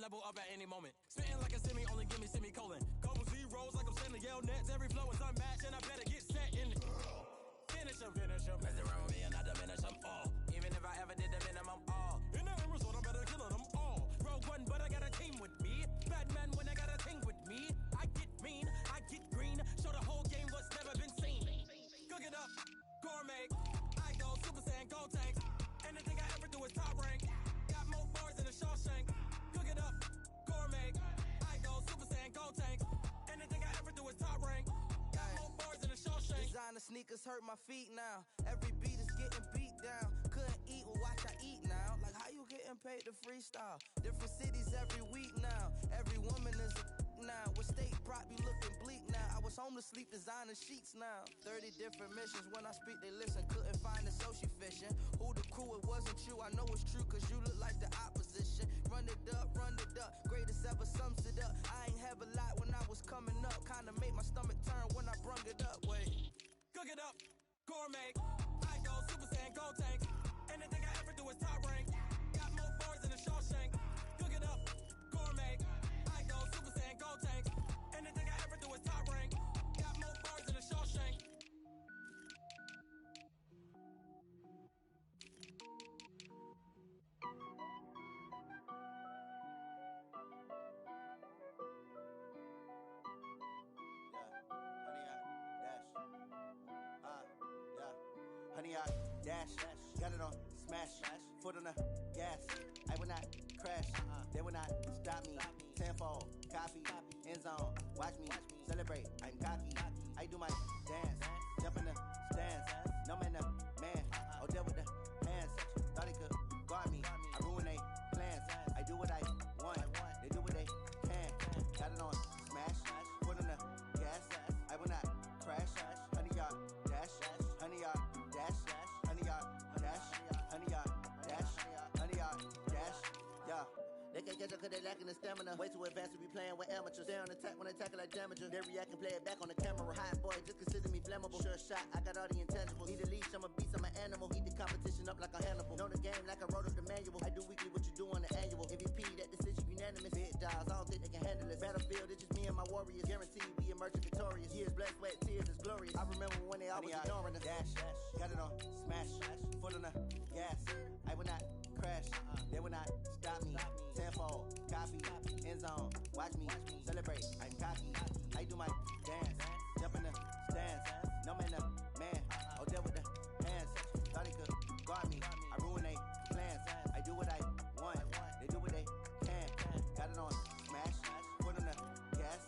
level up at any moment. Spitting like a semi, only give me semicolon. Couple zeros like I'm sending yell nets. Every flow is unmatched, and I better get set in. Finish them. Mess around with me and I diminish them all. Even if I ever did the minimum all. In the end result, I better kill them all. Rogue one, but I got a team with me. Bad man when I got a thing with me. I get mean, I get green. Show the whole game what's never been seen. Cook it up, gourmet. I go Super Saiyan, Gold Tanks. Anything I ever do is top rank. Got more bars than a Shawshank. Cook it up, gourmet. I go Super Saiyan, Gold Tanks. Anything I ever do is top rank. Got more bars than a Shawshank. Designer sneakers hurt my feet now. Every beat is getting beat down. Couldn't eat, well watch I eat now. Like how you getting paid to freestyle? Different cities every week now. Every woman is a now. With state prop be looking bleak now. I was home to sleep designer sheets now. 30 different missions. When I speak they listen. Couldn't find the so she fishing. Who the crew, it wasn't you. I know it's true cause you look like the opposition. Run it up. Greatest ever sums it up. I ain't have a lot when I was coming up. Kinda made my stomach turn when I brung it up. Wait. Cook it up, gourmet. I go Super Saiyan, Gold Tanks. Anything I ever do is top rank. Got more bars than a Shawshank. Cook it up, gourmet. I go Super Saiyan, Gold Tanks. Anything I ever do is top rank. Got more bars than a Shawshank. Honey, I dash, got it on smash, foot on the gas. I will not crash, they will not stop me. Tenfold, copy, end zone, watch me celebrate. I'm cocky, I do my dance, jump in the stands. No man, man, oh there with the hands. Thought he could guard me, I ruin they plans. I do what I want, they do what they can. Got it on smash, foot on the gas. I will not crash, honey, y'all dash, honey, y'all. Dash, honey, y'all, dash, honey, y'all, dash, honey, y'all, dash, yeah. They can't catch up cause they lacking the stamina. Way too advanced to be playing with amateurs. Stay on attack when they tackle like damager. They react and play it back on the camera. Hot boy, just consider me flammable. Sure shot, I got all the intangibles. Need a leash, I'm a beast, I'm an animal. Eat the competition up like a Hannibal. Know the game like I wrote up the manual. I do weekly what you do on the annual. MVP, that decision unanimous. Big dogs, I don't think they can handle it. Battlefield, it's just me and my warriors. Guaranteed we emerge victorious. Years, blood, sweat, tears, it's glorious. I remember when they always ignoring us. Dash, got it on smash, foot on the gas. I will not crash, they will not stop me. Tenfold, copy, end zone, watch me celebrate. I'm cocky, I do my dance, jump in the stands. No man, man, oh there with the hands. Thought he could guard me, I ruin they plans. I do what I want, they do what they can. Got it on smash, foot on the gas.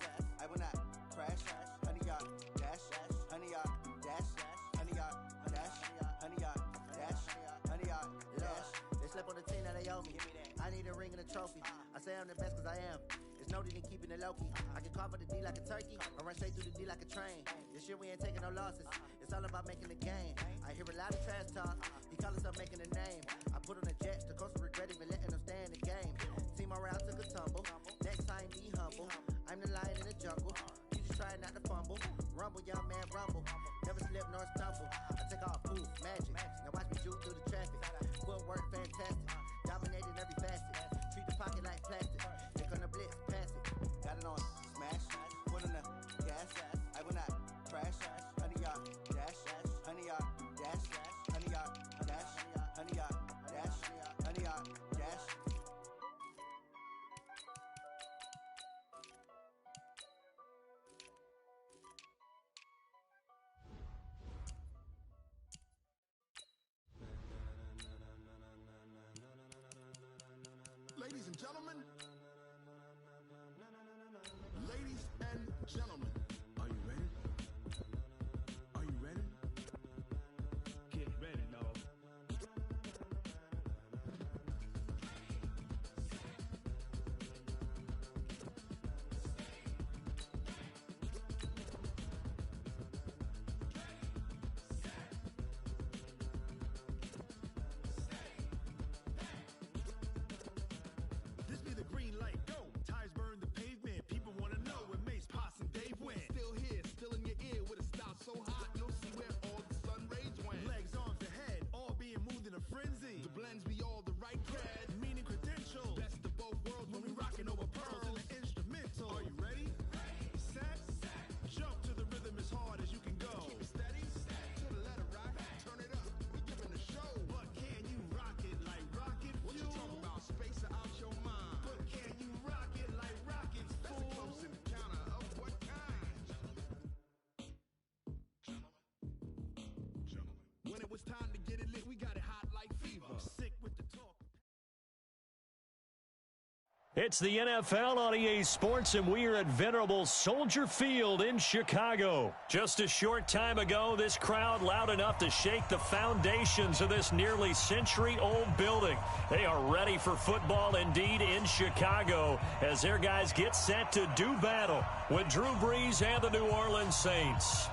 I will not crash, honey y'all dash, honey y'all dash, honey y'all dash, honey y'all dash, honey y'all dash. They slept on the team, now they owe me. I need a ring and a trophy. I say I'm the best cause I am. It's no need in keeping it low-key. I can carve up the D like a turkey, or run straight through the D like a train. This year we ain't taking no losses. It's all about making the game. I hear a lot of trash talk. He call himself making a name. I put on the jets, the coast will regret even letting them stay in the game. Team around took a tumble. Next time be humble. I'm the lion in the jungle. You just try not to fumble. Rumble, young man, rumble. Never slip nor stumble. I take off, poof, magic. Now watch me shoot through the traffic. Footwork fantastic. Dominating every facet. Treat the pocket like plastic. They gonna blitz, pass it. Got it on smash, foot on the gas. I will not crash, honey y'all dash, honey y'all dash, honey y'all dash, honey y'all dash, honey y'all dash. Ladies and gentlemen, ladies and gentlemen, are you ready? Are you ready? Get ready, dog. it's time to get it lit. We got it hot like fever. I'm sick with the talk. It's the NFL on EA Sports, and we are at venerable Soldier Field in Chicago. Just a short time ago, this crowd loud enough to shake the foundations of this nearly century-old building. They are ready for football indeed in Chicago as their guys get set to do battle with Drew Brees and the New Orleans Saints.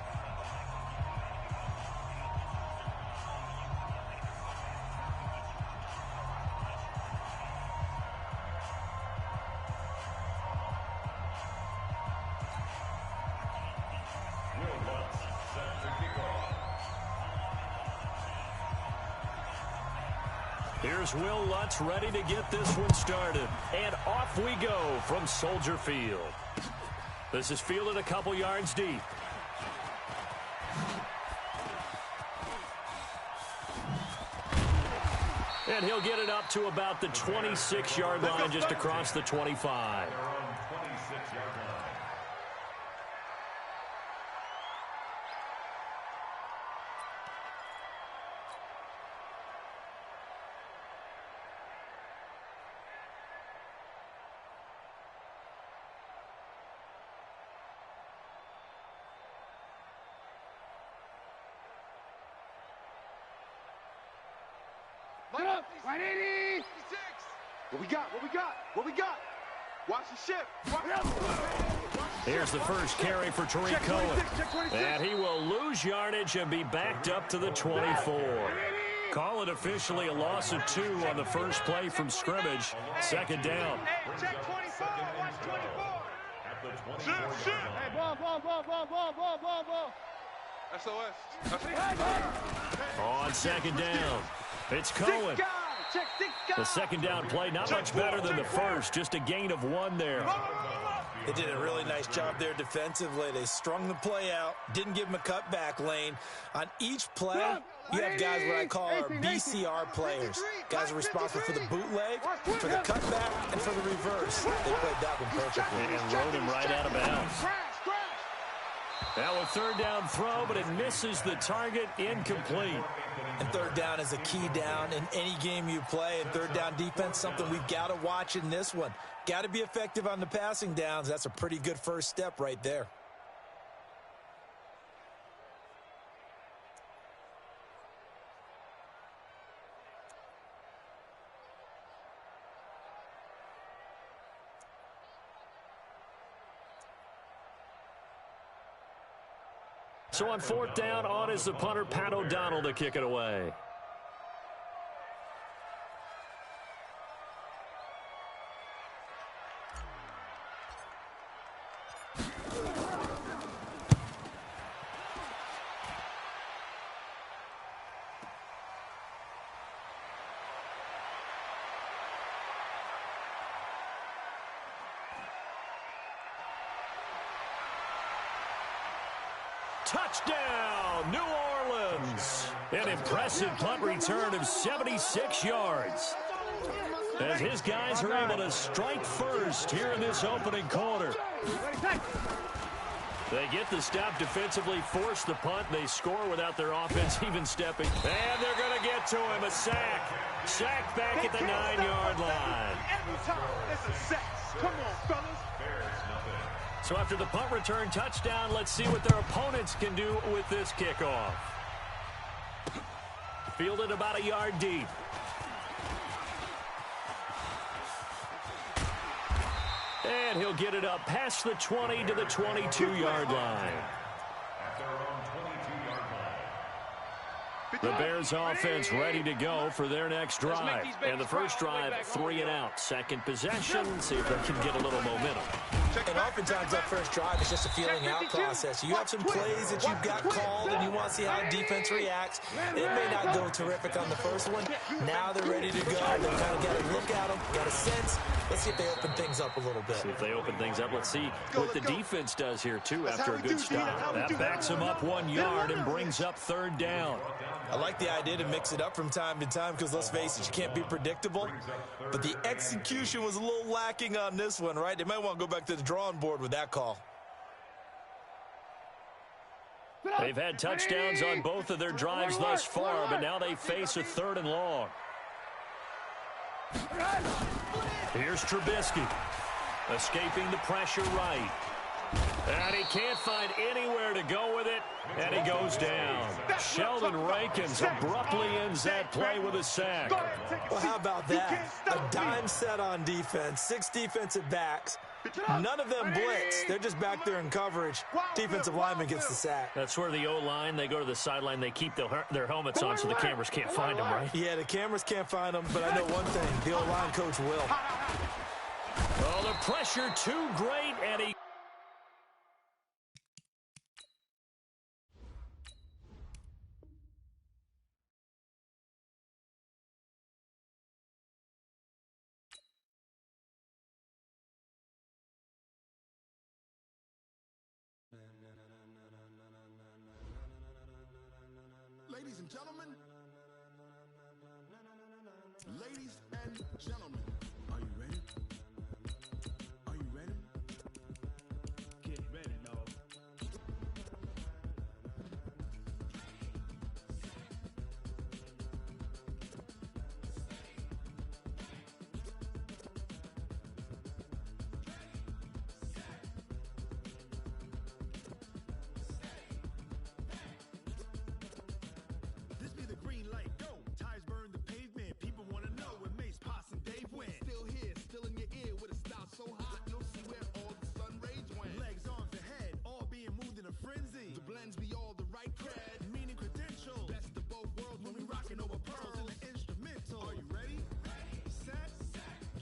Here's Will Lutz ready to get this one started. And off we go from Soldier Field. This is fielded a couple yards deep. And he'll get it up to about the 26-yard line, just across the 25. What we got? What we got? What we got? Watch the ship. Here's the first carry for Tariq Cohen. And he will lose yardage and be backed up to the 24. Call it officially a loss of 2 on the first play from scrimmage. Second down. Check 24. Watch 24. Hey, ball. SOS. On second down, it's Cohen. The second down play, not much better than the first, just a gain of 1 there. They did a really nice job there defensively. They strung the play out, didn't give him a cutback lane. On each play, you have guys what I call our BCR players. Guys are responsible for the bootleg, for the cutback, and for the reverse. They played that one perfectly. And rode him right out of bounds. Now a third down throw, but it misses the target, incomplete. And third down is a key down in any game you play. And third down defense, something we've got to watch in this one. Got to be effective on the passing downs. That's a pretty good first step right there. So on fourth down, on is the punter, Pat O'Donnell, to kick it away. Touchdown, New Orleans. An impressive punt return of 76 yards. As his guys are able to strike first here in this opening quarter. They get the stop defensively, force the punt. They score without their offense even stepping. And they're going to get to him. A sack. Sack back at the 9-yard line. Every time it's a sack. Come on, fellas. So after the punt return touchdown, let's see what their opponents can do with this kickoff. Fielded about a yard deep. And he'll get it up past the 20 to the 22-yard line. The Bears offense ready to go for their next drive. And the first drive, 3 and out. Second possession, see if they can get a little momentum. And oftentimes that first drive is just a feeling out process. You have some plays that you've got called and you want to see how defense reacts. It may not go terrific on the first one. Now they're ready to go. They've kind of got to look at them, got a sense. Let's see if they open things up a little bit. See if they open things up. Let's see what the defense does here, too, after a good stop. That backs them up 1 yard and brings up third down. I like the idea to mix it up from time to time because, let's face it, you can't be predictable. But the execution was a little lacking on this one, right? They might want to go back to the drawing board with that call. They've had touchdowns on both of their drives thus far, but now they face a 3rd and long. Here's Trubisky, escaping the pressure right. And he can't find anywhere to go with it, and he goes down. Sheldon Rankins abruptly ends that play with a sack. Well, how about that? A dime set on defense, 6 defensive backs. None of them blitz. They're just back there in coverage. Defensive lineman gets the sack. That's where the O-line, they go to the sideline, they keep their helmets on so the cameras can't find them, right? Yeah, the cameras can't find them, but I know one thing. The O-line coach will. Oh, the pressure too great, and he... Ladies and gentlemen, are you ready? Are you ready? Get ready, dog. This be the green light, go. Tires burn the pavement. People want to know where Mace, Pops, and Dave went. Still here, still in your ear with a style so hot, you'll see where all the sun rays went. Legs, arms, and head, all being moved in a frenzy. The blends be all the right cred, meaning credentials. Best of both worlds when we rockin' over pearls in the instrumental. Are you ready? Set,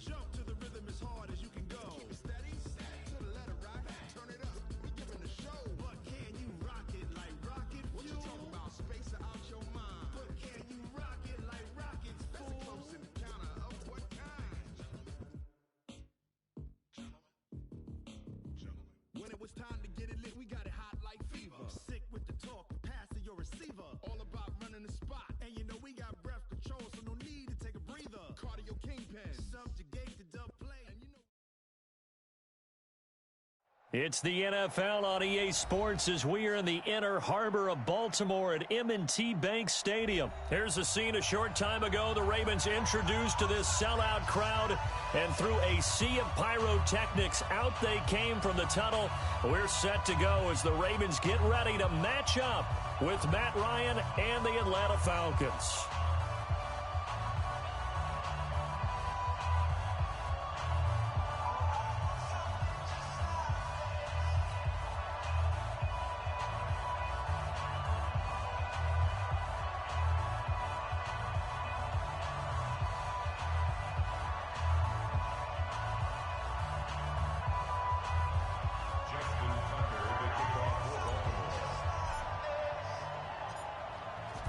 jump to the rhythm as hard as you can go. Keep it steady, to the letter rock, turn it up, we giving the show. But can you rock it like rocket fuel? What you talking about, space out your mind? But can you rock it like rockets, fool? That's a close encounter of what kind? When it was time to get it lit, we got it hot like fever. Sick with the talk, pass to your receiver. All about running the spot, and you know we got breath control, so no need to take a breather. Cardio kingpin, subjugate the dub play, and you know. It's the NFL on EA Sports as we are in the inner harbor of Baltimore at M&T Bank Stadium. Here's a scene a short time ago. The Ravens introduced to this sellout crowd, and through a sea of pyrotechnics, out they came from the tunnel. We're set to go as the Ravens get ready to match up with Matt Ryan and the Atlanta Falcons.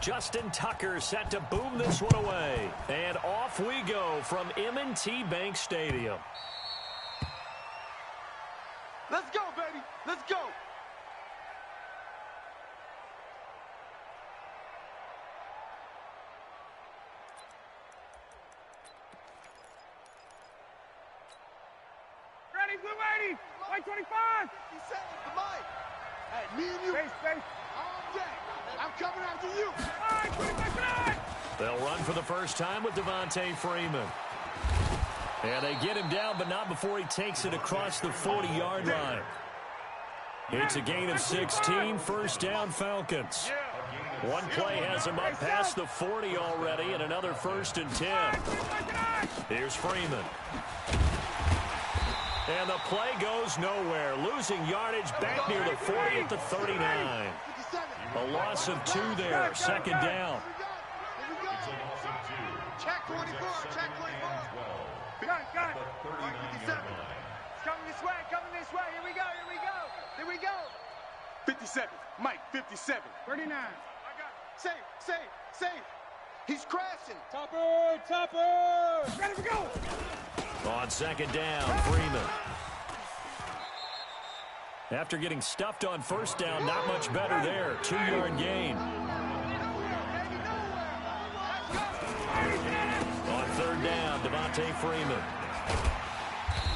Justin Tucker set to boom this one away. And off we go from M&T Bank Stadium. Let's go, baby. Let's go. Ready, blue 80, white 25. 57, the mic. Hey, me and you. Space. All day. I'm coming after you. All right, 25. They'll run for the first time with Devontae Freeman. And they get him down, but not before he takes it across the 40-yard line. It's a gain of 16, first down Falcons. One play has him up past the 40 already, and another 1st and 10. Here's Freeman. And the play goes nowhere, losing yardage back near the 40 at the 39. A loss of 2 there, 2nd down. Check 24, check 24. Got it. 57. Coming this way. Here we go. 57. Mike, 57. 39. Say. He's crashing. Topper. Ready to go. On 2nd down, Freeman. After getting stuffed on 1st down, not much better there. 2-yard gain. On 3rd down, Devontae Freeman.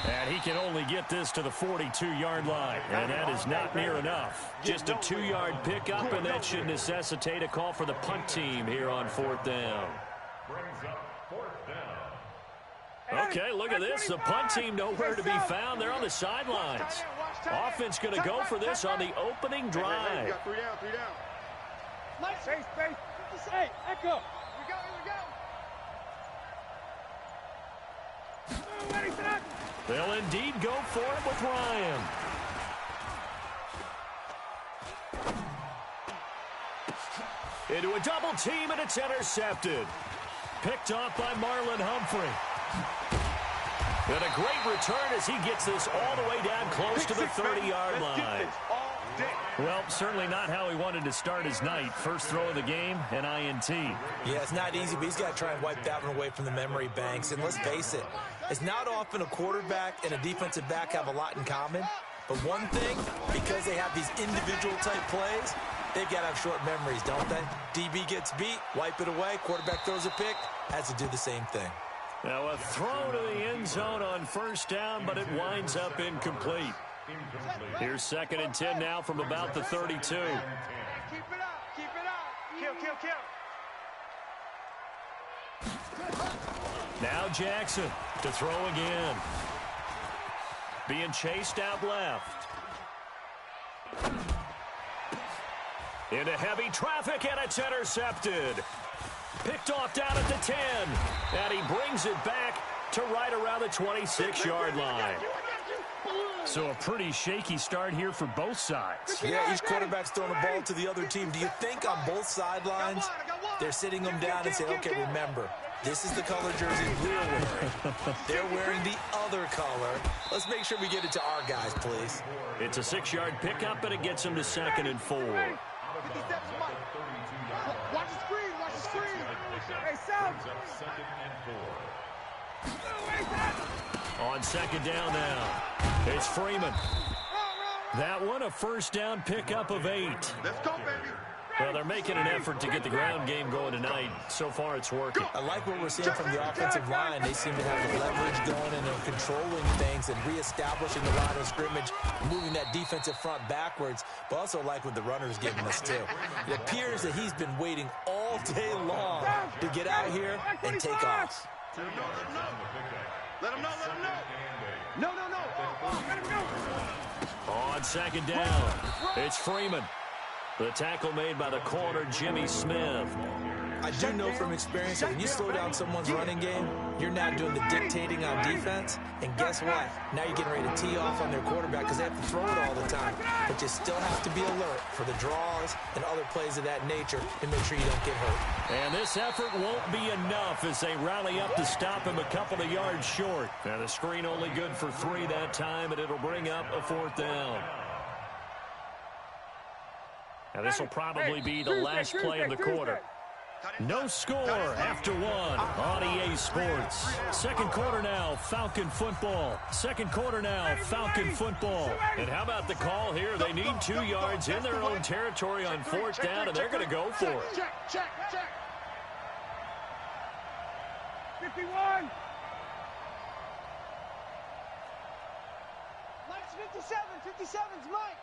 And he can only get this to the 42-yard line, and that is not near enough. Just a 2-yard pickup, and that should necessitate a call for the punt team here on 4th down. Okay, look at this. The punt team nowhere to be found. They're on the sidelines. Offense going to go for this on the opening drive. We got 3 down, 3 down. Space. Hey, echo. Here we go. They'll indeed go for it with Ryan. Into a double team, and it's intercepted. Picked off by Marlon Humphrey. And a great return as he gets this all the way down close to the 30-yard line. Well, certainly not how he wanted to start his night. First throw of the game, an INT. Yeah, it's not easy, but he's got to try and wipe that one away from the memory banks. And let's face it, it's not often a quarterback and a defensive back have a lot in common. But one thing, because they have these individual type plays, they've got to have short memories, don't they? DB gets beat, wipe it away, quarterback throws a pick, has to do the same thing. Now a throw to the end zone on first down, but it winds up incomplete. Here's 2nd and 10 now from about the 32. Keep it up. Kill. Now Jackson to throw again. Being chased out left. Into heavy traffic, and it's intercepted. Picked off down at the 10. And he brings it back to right around the 26-yard line. So a pretty shaky start here for both sides. Yeah, each quarterback's throwing the ball to the other team. Do you think on both sidelines they're sitting them down and saying, okay, remember, this is the color jersey we're wearing. They're wearing the other color. Let's make sure we get it to our guys, please. It's a 6-yard pickup, and it gets him to 2nd and 4. Watch the screen. Hey, Sam. On 2nd down now, it's Freeman. That one a first down pickup of 8. Let's go, baby. Well, they're making an effort to get the ground game going tonight. So far, it's working. I like what we're seeing from the offensive line. They seem to have the leverage going and they're controlling things and reestablishing the line of scrimmage, moving that defensive front backwards, but also like what the runner's giving us, too. It appears that he's been waiting all day long to get out here and take off. Let him know. No. Let him go. On 2nd down, it's Freeman. The tackle made by the corner, Jimmy Smith. I do know from experience that when you slow down someone's running game, you're now doing the dictating on defense. And guess what? Now you're getting ready to tee off on their quarterback because they have to throw it all the time. But you still have to be alert for the draws and other plays of that nature to make sure you don't get hurt. And this effort won't be enough as they rally up to stop him a couple of yards short. And the screen only good for 3 that time, and it'll bring up a 4th down. Now this will probably be the last play of the quarter. No score after 1 on EA Sports. 2nd quarter now, Falcon football. 2nd quarter now, Falcon football. And how about the call here? They need 2 yards in their own territory on 4th down, and they're going to go for it. Check. 51. Mike's 57. 57's Mike.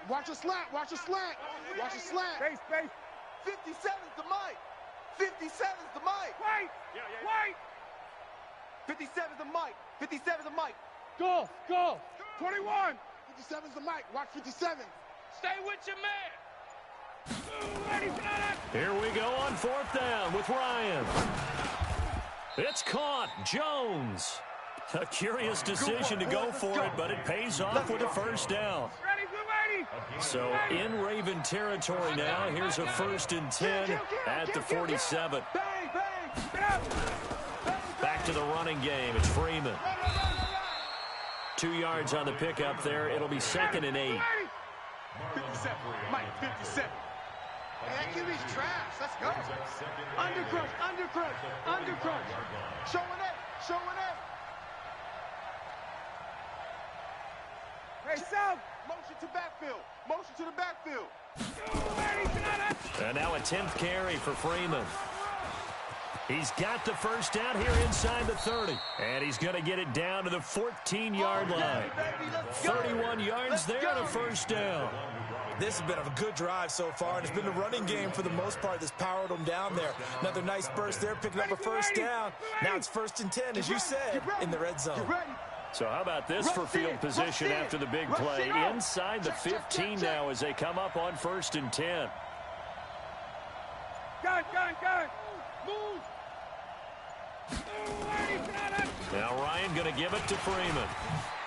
Watch a slant. Space. 57's the mic. 57's the mic. Wait. 57's the mic. 57's the mic. Go. 21. 57's the mic. Watch 57. Stay with your man. Ready for that. Here we go on 4th down with Ryan. It's caught. Jones. A curious decision to go for it, but it pays off with a first down. Ready. So in Raven territory now, here's a 1st and 10 at the 47. Back to the running game. It's Freeman. 2 yards on the pickup there. It'll be 2nd and 8. 57. Mike, 57. Hey, that QB's trash. Let's go. Undercrunch. Showing it. Hey, Sam. Motion to the backfield. And now a 10th carry for Freeman. He's got the first down here inside the 30. And he's going to get it down to the 14-yard line. 31 yards there and a first down. This has been a good drive so far, and it's been the running game for the most part that's powered them down there. Another nice burst there, picking up a first down. Now it's 1st and 10, as you said, in the red zone. So how about this for field position after the big play? Inside the 15 now as they come up on 1st and 10. Gun. Move. Now Ryan going to give it to Freeman.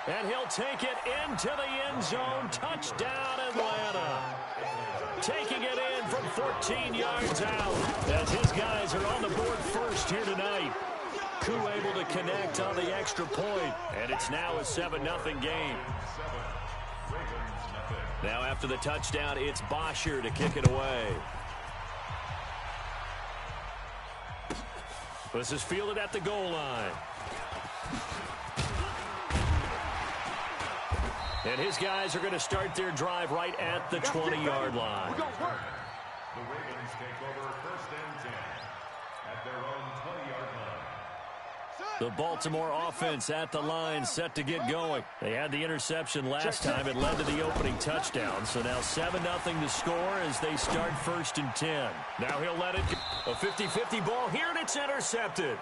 And he'll take it into the end zone. Touchdown, Atlanta. Taking it in from 14 yards out as his guys are on the board first here tonight. Koo able to connect on the extra point, and it's now a 7-0 game. Now after the touchdown, it's Bosher to kick it away. This is fielded at the goal line. And his guys are going to start their drive right at the 20-yard line. The Ravens take over 1st and 10 at their own 20-yard line. The Baltimore offense at the line, set to get going. They had the interception last time. It led to the opening touchdown. So now 7-0 to score as they start 1st and 10. Now he'll let it go. A 50-50 ball here, and it's intercepted.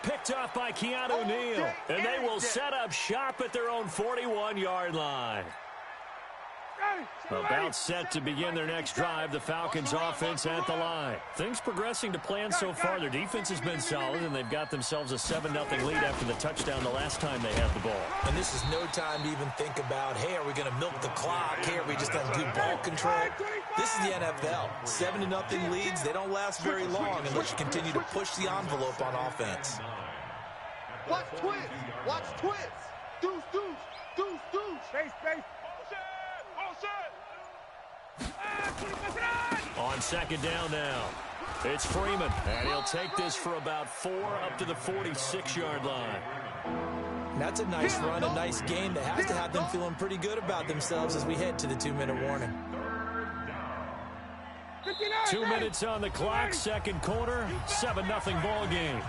Picked off by Keanu Neal. And they will set up shop at their own 41-yard line. About set to begin their next drive, the Falcons offense at the line. Things progressing to plan so far. Their defense has been solid, and they've got themselves a 7-0 lead after the touchdown the last time they had the ball. And this is no time to even think about, hey, are we going to milk the clock? Hey, are we just going to do ball control? This is the NFL. 7-0 leads, they don't last very long unless you continue to push the envelope on offense. Watch twist. Watch twist. Deuce. Space. On 2nd down now, it's Freeman, and he'll take this for about 4 up to the 46-yard line. That's a nice run, a nice game that has to have them feeling pretty good about themselves as we head to the 2-minute warning. 2 minutes on the clock, 2nd quarter, 7-0 ball game.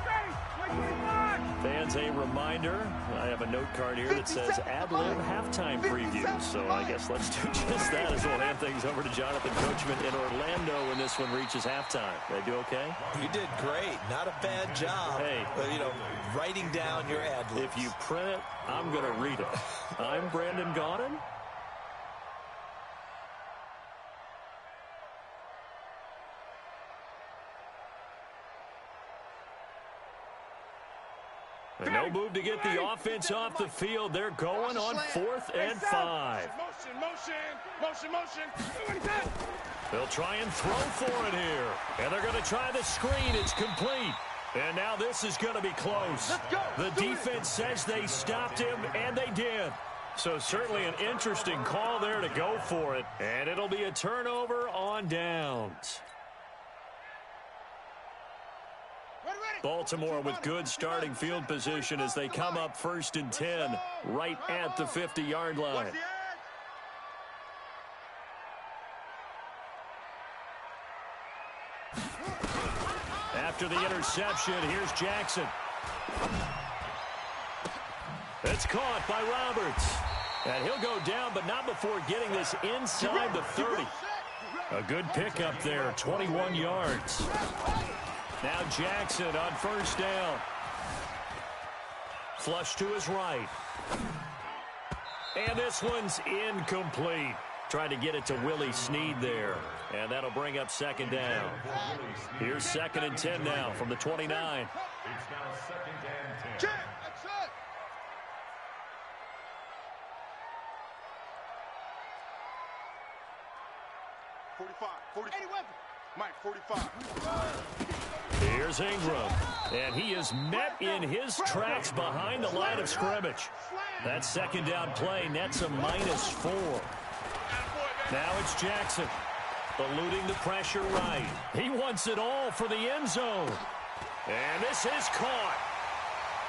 Fans, a reminder, I have a note card here that says ad-lib halftime preview. So I guess let's do just that as we'll hand things over to Jonathan Coachman in Orlando when this one reaches halftime. Did I do okay? You did great. Not a bad job. Hey. But, writing down your ad-libs. If you print it, I'm going to read it. I'm Brandon Gaudin. No move to get the offense off the field. They're going on 4th and 5. Motion. They'll try and throw for it here. And they're going to try the screen. It's complete. And now this is going to be close. The defense says they stopped him, and they did. So certainly an interesting call there to go for it. And it'll be a turnover on downs. Baltimore with good starting field position as they come up 1st and 10 right at the 50-yard line. After the interception, here's Jackson. It's caught by Roberts. And he'll go down, but not before getting this inside the 30. A good pickup there, 21 yards. Now Jackson on 1st down. Flush to his right. And this one's incomplete. Trying to get it to Willie Snead there. And that'll bring up 2nd down. Here's 2nd and 10 now from the 29. It's now 2nd and 10. That's it. Mike, 45. Here's Ingram, and he is met in his tracks behind the line of scrimmage. That 2nd down play nets a -4. Now it's Jackson, eluding the pressure right. He wants it all for the end zone. And this is caught.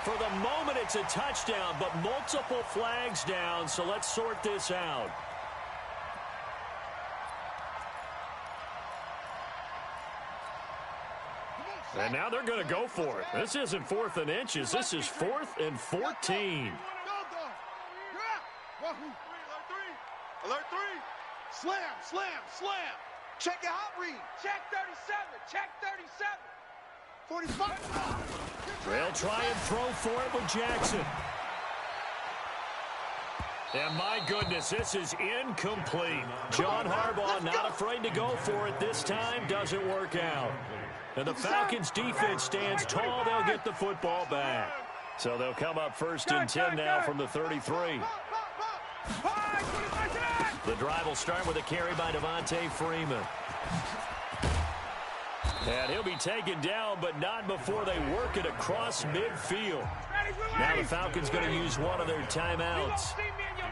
For the moment, it's a touchdown, but multiple flags down, so let's sort this out. And now they're going to go for it. This isn't 4th and inches. This is 4th and 14. Alert 3. Slam, slam, slam. Check your hot read. Check 37. Check 37. 45. They'll try and throw for it with Jackson. And my goodness, this is incomplete. John Harbaugh not afraid to go for it this time. Doesn't work out. And the Falcons defense stands tall. They'll get the football back. So they'll come up 1st and 10 now from the 33. The drive will start with a carry by Devontae Freeman. And he'll be taken down, but not before they work it across midfield. Now the Falcons going to use one of their timeouts,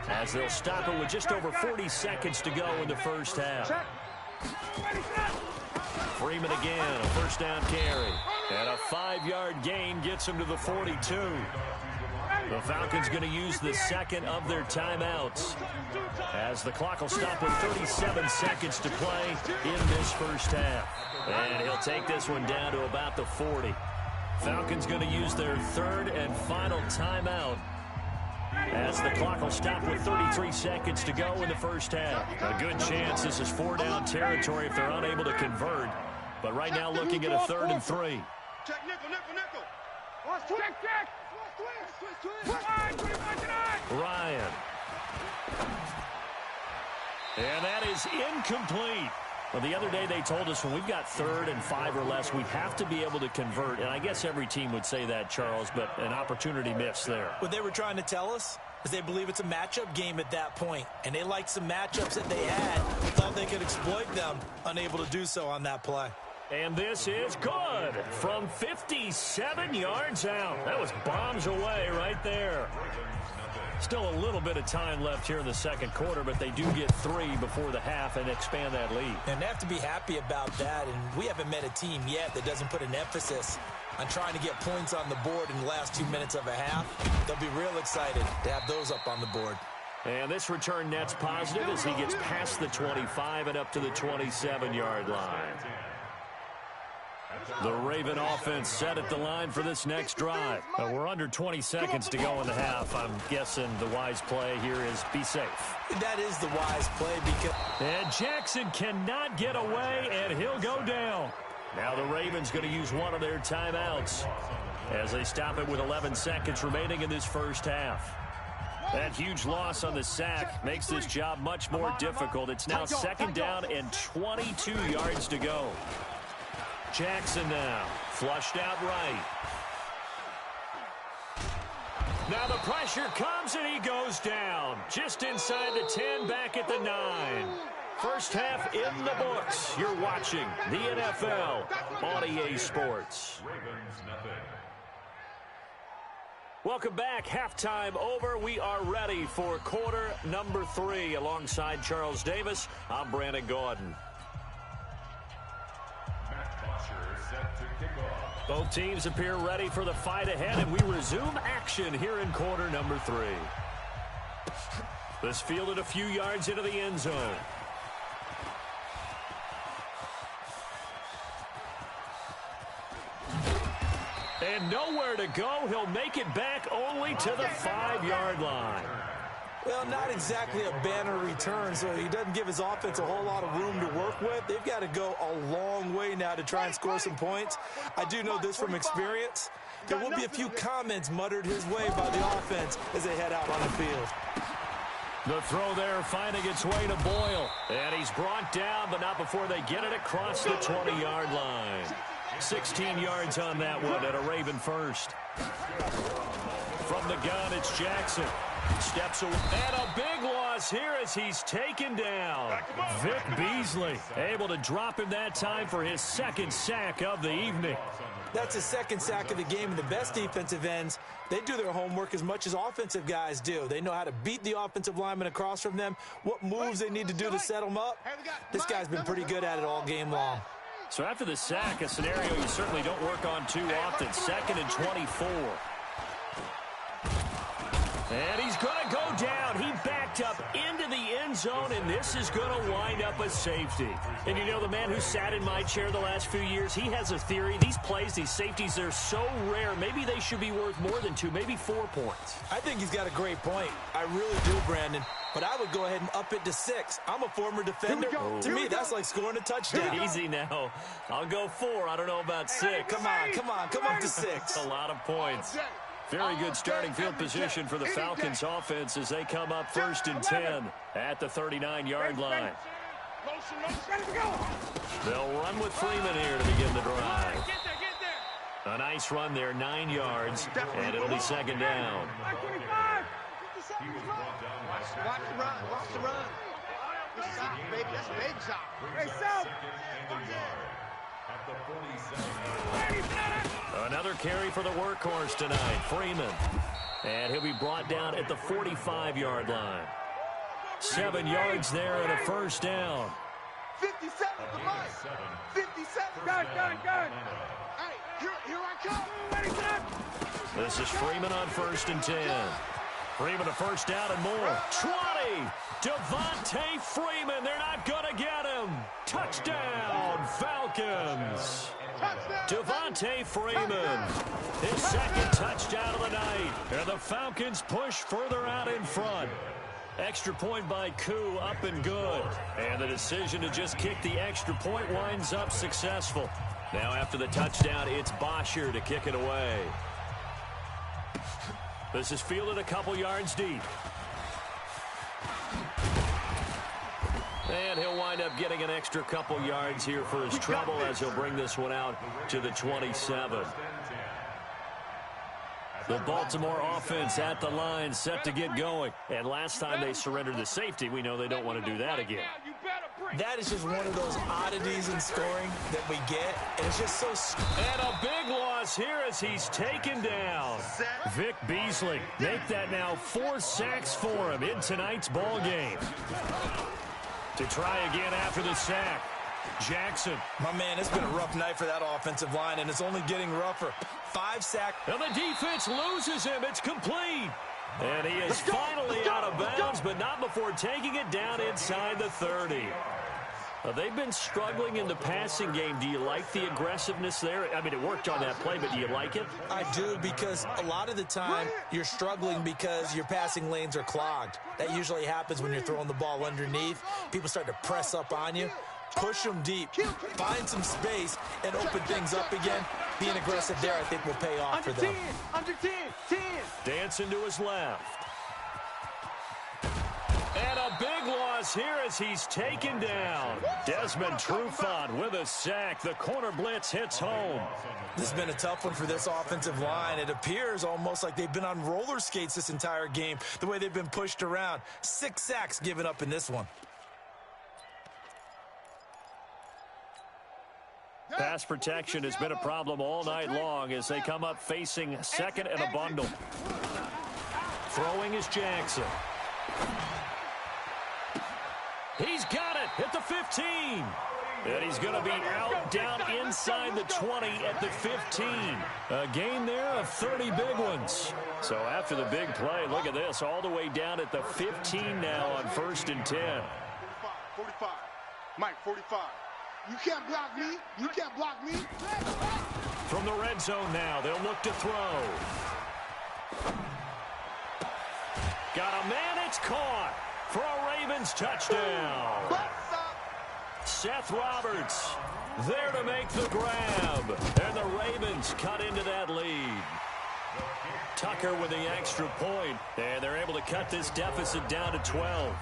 as they'll stop it with just over 40 seconds to go in the first half. Freeman again, a 1st down carry. And a 5-yard gain gets him to the 42. The Falcons going to use the second of their timeouts, as the clock will stop with 37 seconds to play in this first half. And he'll take this one down to about the 40. Falcons going to use their 3rd and final timeout, as the clock will stop with 33 seconds to go in the first half. A good chance this is 4-down territory if they're unable to convert. But right now looking at a 3rd and 3. Check nickel, nickel, nickel. Check, check. Ryan. And that is incomplete. Well, the other day they told us when we've got 3rd and 5 or less, we have to be able to convert. And I guess every team would say that, Charles, but an opportunity missed there. What they were trying to tell us is they believe it's a matchup game at that point. And they liked some matchups that they had, thought they could exploit them, unable to do so on that play. And this is good from 57 yards out. That was bombs away right there. Still a little bit of time left here in the second quarter, but they do get 3 before the half and expand that lead. And they have to be happy about that, and we haven't met a team yet that doesn't put an emphasis on trying to get points on the board in the last 2 minutes of a half. They'll be real excited to have those up on the board. And this return net's positive as he gets past the 25 and up to the 27-yard line. The Raven offense set at the line for this next drive. We're under 20 seconds to go in the half. I'm guessing the wise play here is be safe. That is the wise play because... And Jackson cannot get away, and he'll go down. Now the Ravens going to use one of their timeouts as they stop it with 11 seconds remaining in this first half. That huge loss on the sack makes this job much more difficult. It's now 2nd down and 22 yards to go. Jackson now, flushed out right. Now the pressure comes and he goes down. Just inside the 10, back at the 9. First half in the books. You're watching the NFL on EA Sports. Welcome back. Halftime over. We are ready for quarter number 3. Alongside Charles Davis, I'm Brandon Gaudin. Both teams appear ready for the fight ahead, and we resume action here in quarter number 3. This fielded a few yards into the end zone. And nowhere to go. He'll make it back only to the 5-yard line. Well, not exactly a banner return, so he doesn't give his offense a whole lot of room to work with. They've got to go a long way now to try and score some points. I do know this from experience. There will be a few comments muttered his way by the offense as they head out on the field. The throw there finding its way to Boyle. And he's brought down, but not before they get it across the 20-yard line. 16 yards on that one at a Raven first. From the gun, it's Jackson. Steps away. And a big loss here as he's taken down. Vic Beasley able to drop him that time for his 2nd sack of the evening. That's his 2nd sack of the game, and the best defensive ends, they do their homework as much as offensive guys do. They know how to beat the offensive lineman across from them, what moves they need to do to set them up. This guy's been pretty good at it all game long. So after the sack, a scenario you certainly don't work on too often. 2nd and 24. And he's going to go down. He backed up into the end end zone, and this is going to wind up a safety. And you know, the man who sat in my chair the last few years, he has a theory. These plays, these safeties, they're so rare. Maybe they should be worth more than 2, maybe 4 points. I think he's got a great point. I really do, Brandon. But I would go ahead and up it to 6. I'm a former defender. To me, that's like scoring a touchdown. Easy now. I'll go 4. I don't know about 6. Come on. Come up to 6. A lot of points. Very good starting field position for the Falcons offense as they come up 1st and 10 at the 39-yard line. They'll run with Freeman here to begin the drive. A nice run there, 9 yards, and it'll be 2nd down. Watch the run. Good stop, baby. That's a big stop. Hey, stop. Another carry for the workhorse tonight, Freeman. And he'll be brought down at the 45-yard line. 7 yards there and a 1st down. 57 to Mike. 57. Gun. Hey, here I come. This is Freeman on 1st and 10. Freeman a 1st down and more. 20. Devontae Freeman. They're not going to get him. Touchdown, Falcons. Devontae Freeman. His 2nd touchdown of the night. And the Falcons push further out in front. Extra point by Koo, up and good. And the decision to just kick the extra point winds up successful. Now after the touchdown, it's Bosher to kick it away. This is fielded a couple yards deep. And he'll wind up getting an extra couple yards here for his trouble as he'll bring this one out to the 27. The Baltimore offense at the line, set to get going. And last time they surrendered the safety, we know they don't want to do that again. That is just one of those oddities in scoring that we get. And it's just so... And a big loss here as he's taken down. Vic Beasley, make that now 4 sacks for him in tonight's ball game. To try again after the sack, Jackson. My man, it's been a rough night for that offensive line, and it's only getting rougher. 5 sacks. And the defense loses him. It's complete. And he is finally out of bounds, but not before taking it down inside the 30. They've been struggling in the passing game. Do you like the aggressiveness there? I mean, it worked on that play, but do you like it? I do, because a lot of the time you're struggling because your passing lanes are clogged. That usually happens when you're throwing the ball underneath. People start to press up on you. Push them deep, find some space, and open things up again. Being aggressive there, I think, will pay off for them. Under 10. Dancing to his left. And a big loss here as he's taken down. Desmond Trufant with a sack. The corner blitz hits home. This has been a tough one for this offensive line. It appears almost like they've been on roller skates this entire game, the way they've been pushed around. 6 sacks given up in this one. Pass protection has been a problem all night long as they come up facing 2nd and a bundle. Throwing is Jackson. He's got it at the 15. And he's going to be out down inside the 20 at the 15. A gain there of 30 big ones. So after the big play, look at this, all the way down at the 15 now on 1st and 10. 45. Mike, 45. You can't block me. You can't block me. From the red zone now, they'll look to throw. Got a man, it's caught for a Ravens touchdown. Seth Roberts there to make the grab. And the Ravens cut into that lead. Tucker with the extra point. And they're able to cut this deficit down to 12.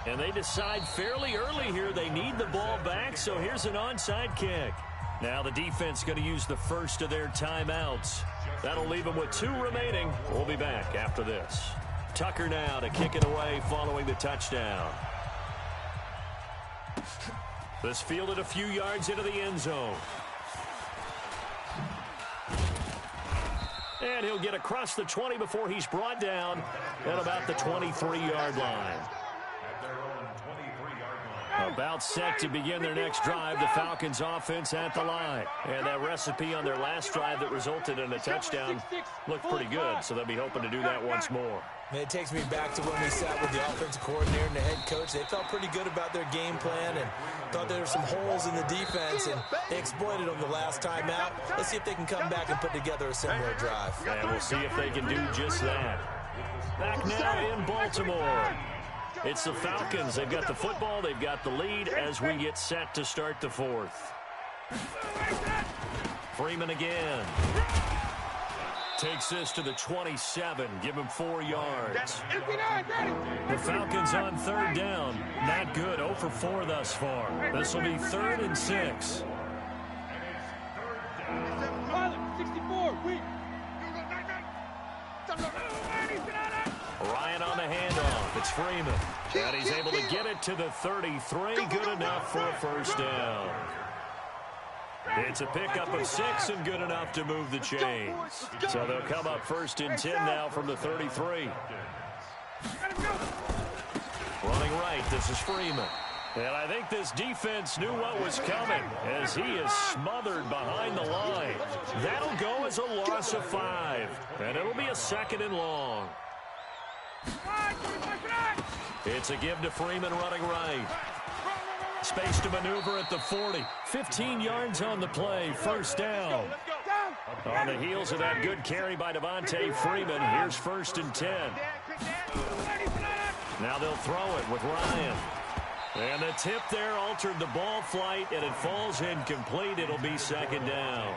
And they decide fairly early here they need the ball back, so here's an onside kick. Now the defense going to use the first of their timeouts. That'll leave them with 2 remaining. We'll be back after this. Tucker now to kick it away following the touchdown. This fielded a few yards into the end zone. And he'll get across the 20 before he's brought down at about the 23-yard line. A About set to begin their next drive, the Falcons offense at the line. And that recipe on their last drive that resulted in a touchdown looked pretty good, so they'll be hoping to do that once more. It takes me back to when we sat with the offensive coordinator and the head coach. They felt pretty good about their game plan and thought there were some holes in the defense, and they exploited them the last time out. Let's see if they can come back and put together a similar drive. And we'll see if they can do just that. Back now in Baltimore. It's the Falcons. They've got the football. They've got the lead as we get set to start the fourth. Freeman again. Takes this to the 27. Give him 4 yards. The Falcons on third down. Not good. 0 for 4 thus far. This will be 3rd and 6. 64. Ryan on the handoff. It's Freeman. And he's able to get it to the 33. Good enough for a first down. It's a pickup of 6 and good enough to move the chains. So they'll come up 1st and 10 now from the 33. Running right, this is Freeman. And I think this defense knew what was coming as he is smothered behind the line. That'll go as a loss of 5. And it'll be a 2nd and long. It's a give to Freeman running right. Space to maneuver at the 40. 15 yards on the play. First down. On the heels of that good carry by Devontae Freeman, here's 1st and 10. Now they'll throw it with Ryan. And the tip there altered the ball flight, and it falls incomplete. It'll be 2nd down.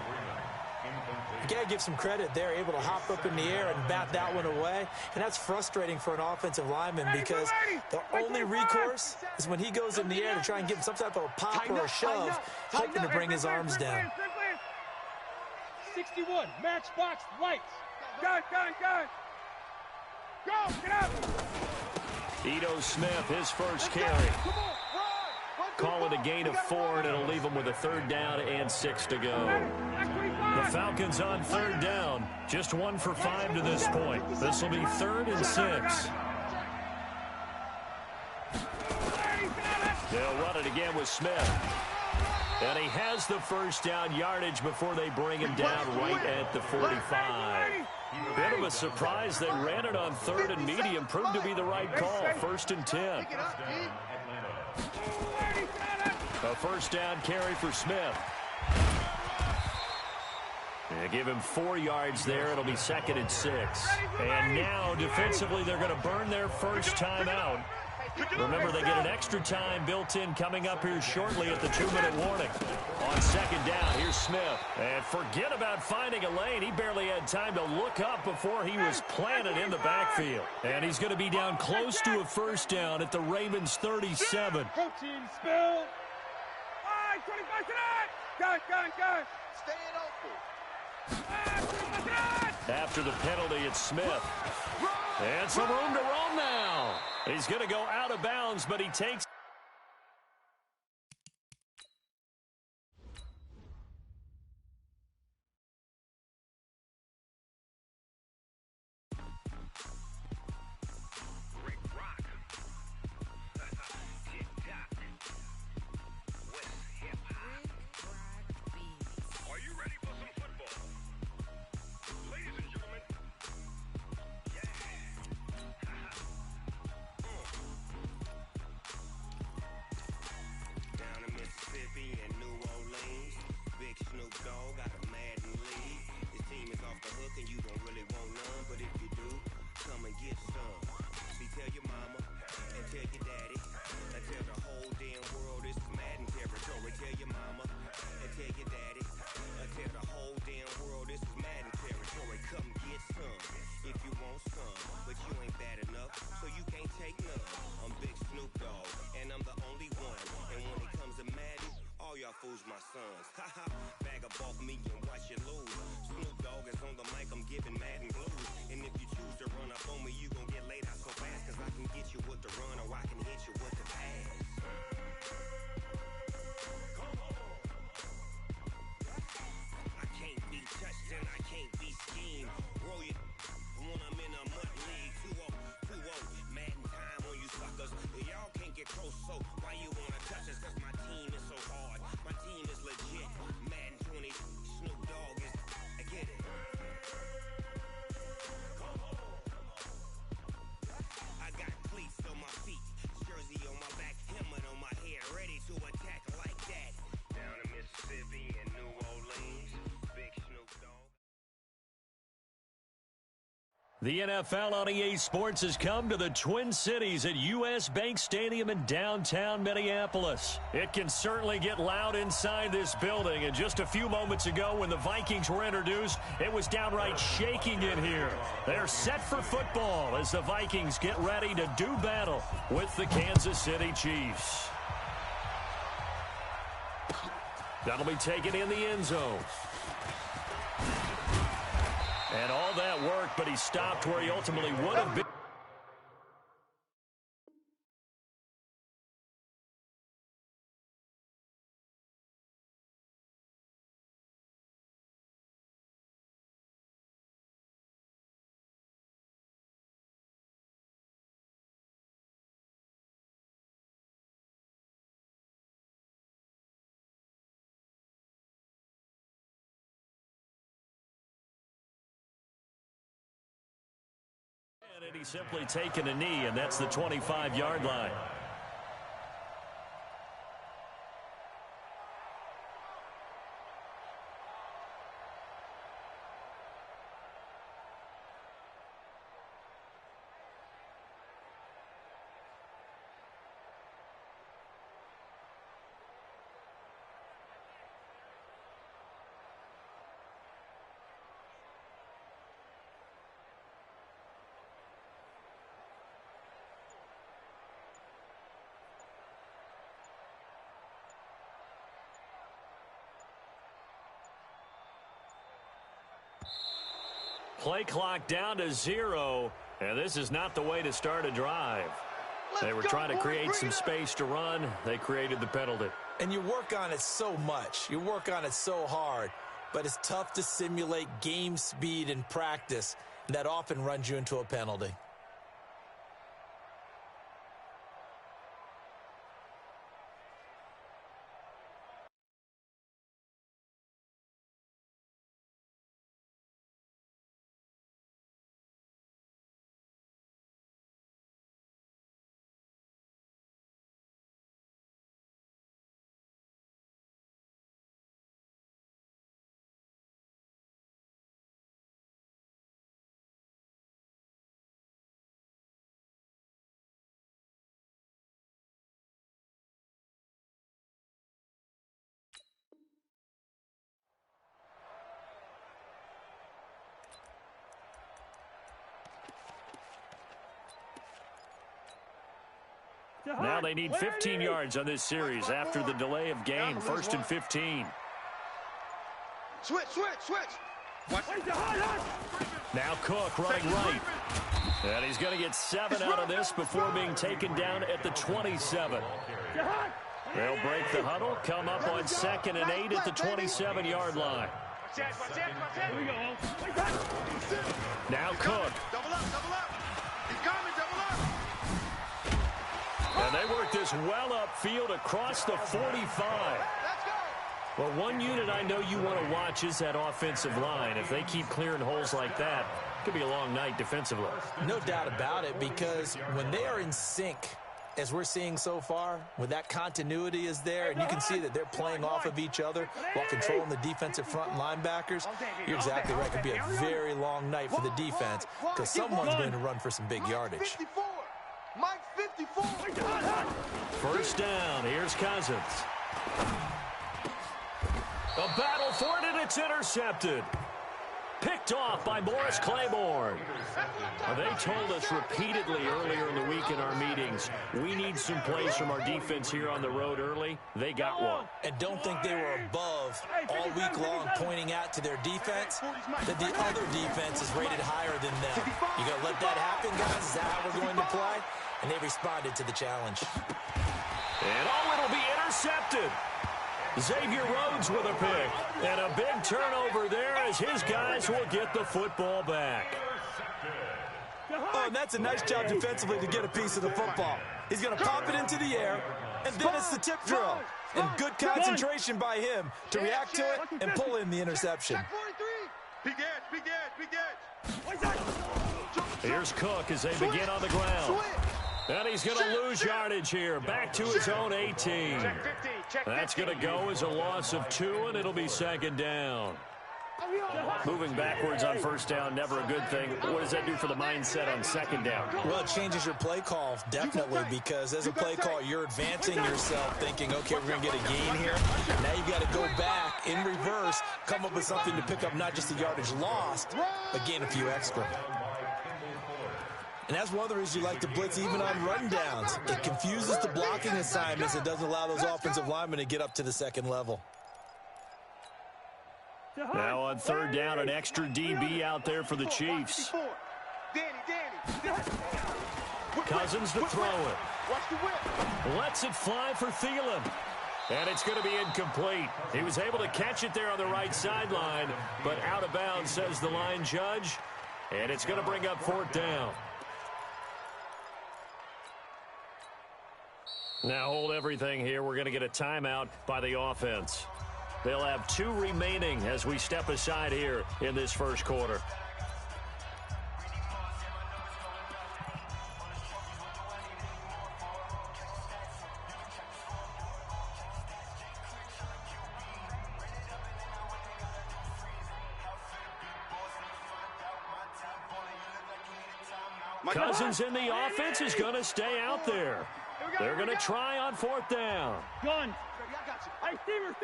You got to give some credit. They're able to hop up in the air and bat that one away. And that's frustrating for an offensive lineman because the only recourse is when he goes in the air to try and get some type of a pop or a shove, hoping to bring his arms down. 61, matchbox lights. Go. Go, get up. Ito Smith, his first carry. Call it a gain of 4, and it'll leave him with a 3rd down and 6 to go. The Falcons on 3rd down. Just 1 for 5 to this point. This will be 3rd and 6. They'll run it again with Smith. And he has the first down yardage before they bring him down right at the 45. Bit of a surprise. They ran it on 3rd and medium. Proved to be the right call. 1st and 10. A first down carry for Smith. And give him 4 yards there. It'll be 2nd and 6. And now, defensively, they're going to burn their first time out. Remember, they get an extra time built in coming up here shortly at the 2-minute warning. On 2nd down, here's Smith. And forget about finding a lane. He barely had time to look up before he was planted in the backfield. And he's going to be down close to a first down at the Ravens' 37. Protein spill. 25 tonight. Gun. Staying open. After the penalty, it's Smith. And some room to roam now. He's going to go out of bounds, but he takes my sons. Haha, bag up off me and watch you lose. Snoop Dogg is on the mic, I'm giving Madden blues. And if you choose to run up on me, you gon' get laid out so fast. Cause I can get you with the run or I can hit you with the pass. Come on. I can't be touched and I can't be schemed. Roll it when I'm in a mud league. 2-0, Madden time on you suckers. Y'all can't get close, so why you wanna touch us? The NFL on EA Sports has come to the Twin Cities at U.S. Bank Stadium in downtown Minneapolis. It can certainly get loud inside this building, and just a few moments ago when the Vikings were introduced, it was downright shaking in here. They're set for football as the Vikings get ready to do battle with the Kansas City Chiefs. That'll be taken in the end zone. And all that worked, but he stopped where he ultimately would have been. And he's simply taken a knee, and that's the 25-yard line. Play clock down to 0, and this is not the way to start a drive. They were trying to create some space to run. They created the penalty. And you work on it so much. You work on it so hard. But it's tough to simulate game speed in practice. And that often runs you into a penalty. Now they need 15 yards on this series after the delay of game. 1st and 15. Switch. Now Cook running right. And he's going to get 7 out of this before being taken down at the 27. They'll break the huddle, come up on 2nd and 8 at the 27-yard line. Now Cook. Double up. He's coming, double up. And they work this well upfield across the 45. Well, one unit I know you want to watch is that offensive line. If they keep clearing holes like that, it could be a long night defensively. No doubt about it, because when they are in sync, as we're seeing so far, when that continuity is there, and you can see that they're playing off of each other while controlling the defensive front linebackers, you're exactly right. It could be a very long night for the defense because someone's going to run for some big yardage. Mike 54. First down. Here's Cousins. A battle for it, and it's intercepted. Picked off by Morris Claiborne. They told us repeatedly earlier in the week in our meetings, we need some plays from our defense here on the road early. They got one. And don't think they were above all week long pointing out to their defense that the other defense is rated higher than them. You got to let that happen, guys? Is that how we're going to play? And they responded to the challenge. And it'll be intercepted. Xavier Rhodes with a pick. And a big turnover there as his guys will get the football back. Oh, and that's a nice job defensively to get a piece of the football. He's going to pop it into the air, and then it's the tip drill. And good concentration by him to react to it and pull in the interception. Big edge. Here's Cook as they begin on the ground. And he's going to lose yardage here. Back to his own 18. That's going to go as a loss of 2, and it'll be 2nd down. Moving backwards on first down, never a good thing. What does that do for the mindset on second down? Well, it changes your play call, definitely, because as a play call, you're advancing yourself, thinking, okay, we're going to get a gain here. Now you've got to go back in reverse, come up with something to pick up not just the yardage lost, but gain a few extra. And that's one of the reasons you like to blitz even on run downs. It confuses the blocking assignments. It doesn't allow those offensive linemen to get up to the second level. Now on third down, an extra DB out there for the Chiefs. Cousins to throw it. Lets it fly for Thielen. And it's going to be incomplete. He was able to catch it there on the right sideline, but out of bounds, says the line judge. And it's going to bring up fourth down. Now hold everything here. We're going to get a timeout by the offense. They'll have 2 remaining as we step aside here in this first quarter. Cousins in the offense is going to stay out there. They're going to try on fourth down. Gun. Hey, steamer.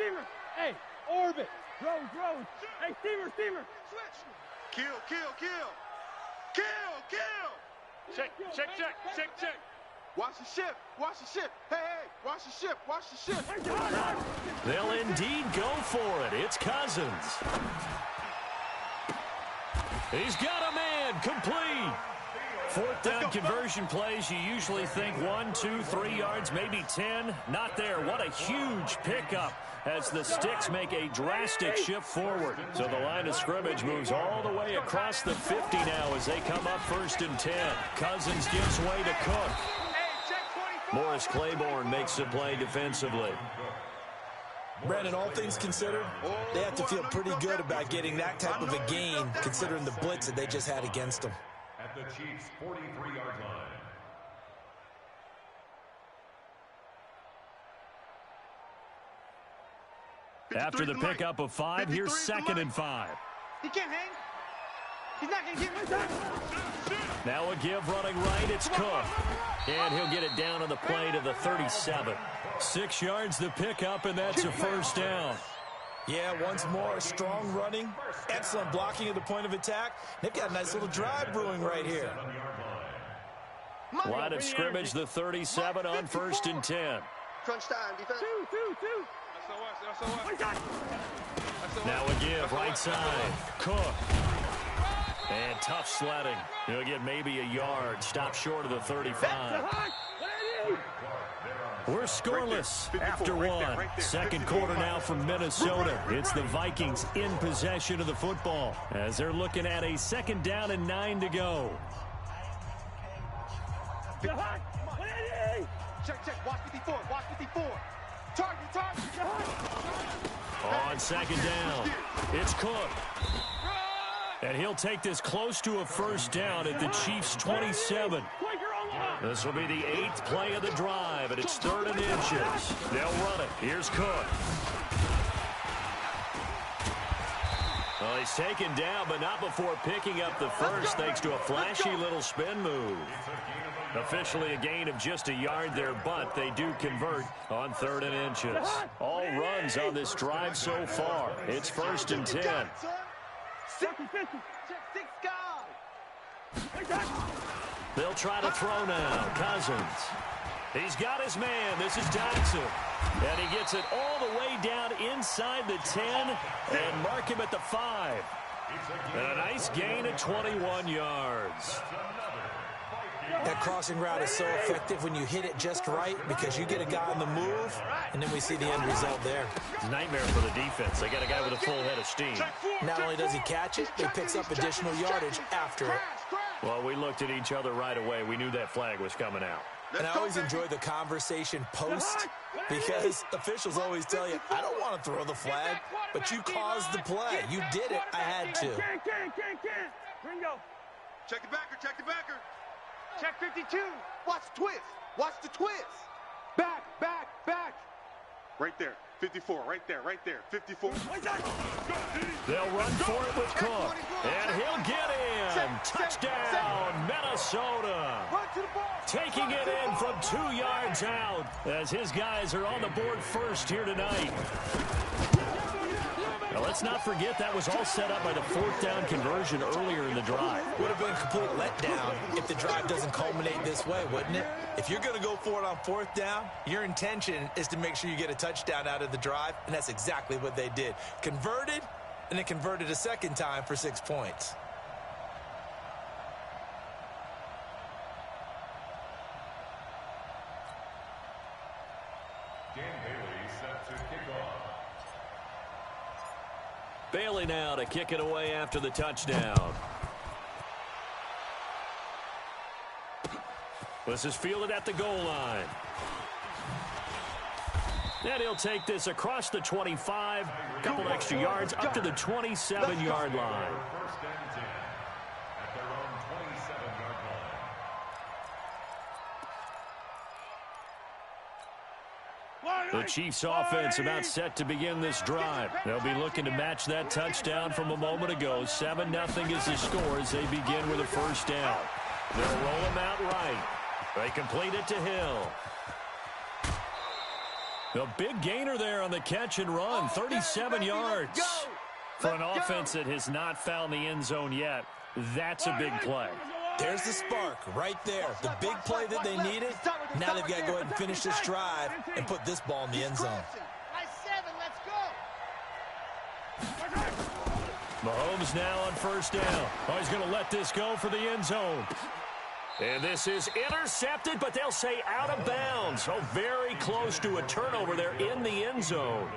Hey, orbit. Rose. Hey, steamer. Switch. Kill. Check. Watch the ship. Hey, watch the ship. They'll indeed go for it. It's Cousins. He's got a man, complete. Fourth down conversion plays, you usually think 1, 2, 3 yards, maybe 10. Not there. What a huge pickup as the Sticks make a drastic shift forward. So the line of scrimmage moves all the way across the 50 now as they come up 1st and 10. Cousins gives way to Cook. Morris Claiborne makes the play defensively. Brandon, all things considered, they have to feel pretty good about getting that type of a gain considering the blitz that they just had against them. At the Chiefs' 43-yard line. After the pickup of 5, here's 2nd and 5. He can't hang. He's not going to get one. Now a give running right, it's Cook. And he'll get it down on the play to the 37. 6 yards the pickup, and that's a first down. Yeah, once more, strong running, excellent blocking at the point of attack. They've got a nice little drive brewing right here. Line of scrimmage, the 37 on 1st and 10. Crunch time, defense. Two. Now a give, right side. Cook. And tough sledding. He'll get maybe a yard. Stop short of the 35. We're scoreless after 1. Second quarter now from Minnesota. It's the Vikings in possession of the football as they're looking at a 2nd down and 9 to go. Check. Watch 54. Target. On 2nd down, it's Cook. And he'll take this close to a first down at the Chiefs' 27. This will be the 8th play of the drive, and it's 3rd and inches. They'll run it. Here's Cook. Well, he's taken down, but not before picking up the first, thanks to a flashy little spin move. Officially a gain of just a yard there, but they do convert on 3rd and inches. All runs on this drive so far. It's 1st and 10. 50. They'll try to throw now. Cousins. He's got his man. This is Dodson. And he gets it all the way down inside the 10 and mark him at the 5. And a nice gain of 21 yards. That crossing route is so effective when you hit it just right because you get a guy on the move, and then we see the end result there. Nightmare for the defense. They got a guy with a full head of steam. Not only does he catch it, he picks up additional yardage after it. Well, we looked at each other right away. We knew that flag was coming out. And I always enjoy the conversation post because officials always tell you, I don't want to throw the flag, but you caused the play. You did it. I had to. Ringo. Check the backer. Check 52. Watch the twist. Back. Right there. 54, right there, 54. They'll run for it with Cook. And he'll get in. Touchdown, Minnesota. Taking it in from 2 yards out as his guys are on the board first here tonight. Now, let's not forget that was all set up by the 4th down conversion earlier in the drive. Would have been a complete letdown if the drive doesn't culminate this way, wouldn't it? If you're going to go for it on 4th down, your intention is to make sure you get a touchdown out of the drive, and that's exactly what they did. Converted, and then converted a second time for 6 points. Dan Bailey set to kick off. Bailey now to kick it away after the touchdown. This is fielded at the goal line. And he'll take this across the 25, a couple extra yards up to the 27-yard line. First and 10 at their own 27-yard line. The Chiefs offense about set to begin this drive. They'll be looking to match that touchdown from a moment ago. 7-0 is the score as they begin with a first down. They'll roll him out right. They complete it to Hill. The big gainer there on the catch and run, 37 yards. For an offense that has not found the end zone yet, that's a big play. There's the spark right there. The big play that they needed. Now they've got to go ahead and finish this drive and put this ball in the end zone. Mahomes now on first down. Oh, he's going to let this go for the end zone. And this is intercepted, but they'll say out of bounds. Oh, very close to a turnover there in the end zone.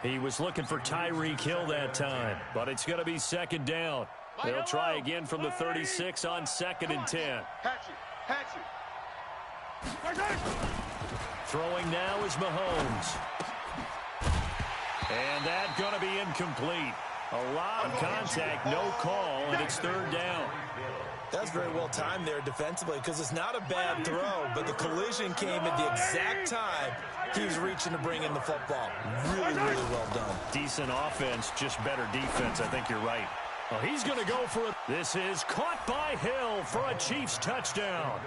He was looking for Tyreek Hill that time, but it's going to be second down. They'll try again from the 36 on 2nd and 10. Throwing now is Mahomes. And that's going to be incomplete. A lot of contact, no call, and it's 3rd down. That's very well timed there defensively because it's not a bad throw, but the collision came at the exact time he was reaching to bring in the football. Really, really well done. Decent offense, just better defense. I think you're right. Well, he's going to go for it. This is caught by Hill for a Chiefs touchdown.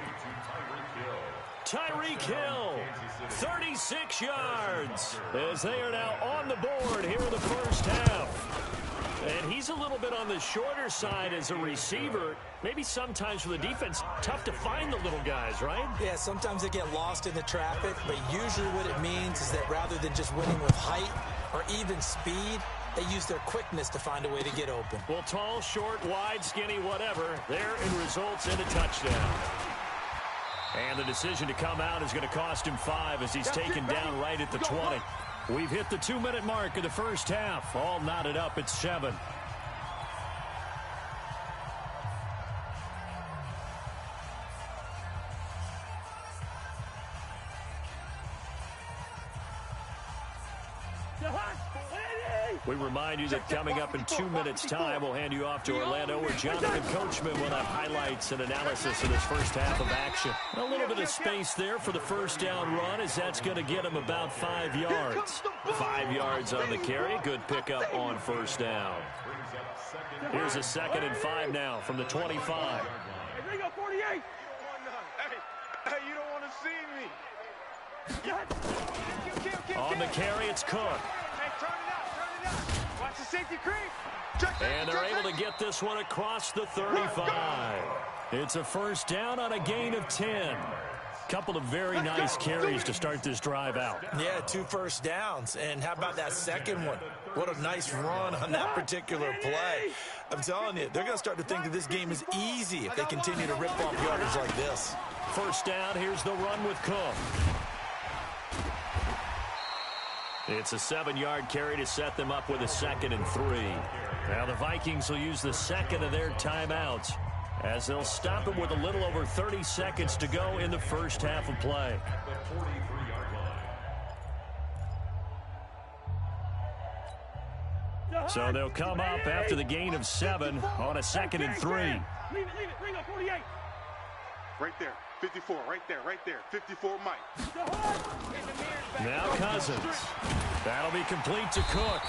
Tyreek Hill, 36 yards, as they are now on the board here in the first half. And he's a little bit on the shorter side as a receiver. Maybe sometimes for the defense, tough to find the little guys, right? Yeah, sometimes they get lost in the traffic, but usually what it means is that rather than just winning with height or even speed, they use their quickness to find a way to get open. Well, tall, short, wide, skinny, whatever, there it results in a touchdown. And the decision to come out is going to cost him 5 as he's taken down right at the 20. We've hit the 2-minute mark of the first half. All knotted up at 7. We remind you that coming up in 2 minutes' time, we'll hand you off to Orlando, where Jonathan Coachman will have highlights and analysis of this first half of action. A little bit of space there for the first down run, as that's going to get him about 5 yards. 5 yards on the carry. Good pickup on first down. Here's a 2nd and 5 now from the 25. Hey, 48. Hey, you don't want to see me. On the carry, it's Cook. Hey, turn it out. Watch the safety creep. And they're able to get this one across the 35. It's a first down on a gain of 10. Couple of very nice carries to start this drive out. Yeah, 2 first downs. And how about that second one? What a nice run on that particular play. I'm telling you, they're going to start to think that this game is easy if they continue to rip off yardage like this. First down, here's the run with Cook. It's a 7-yard carry to set them up with a 2nd and 3. Now the Vikings will use the second of their timeouts, as they'll stop him with a little over 30 seconds to go in the first half of play. So they'll come up after the gain of 7 on a 2nd and 3. Leave it. Bring up 48. Right there. 54. Right there. 54, Mike. Now Cousins. That'll be complete to Cook.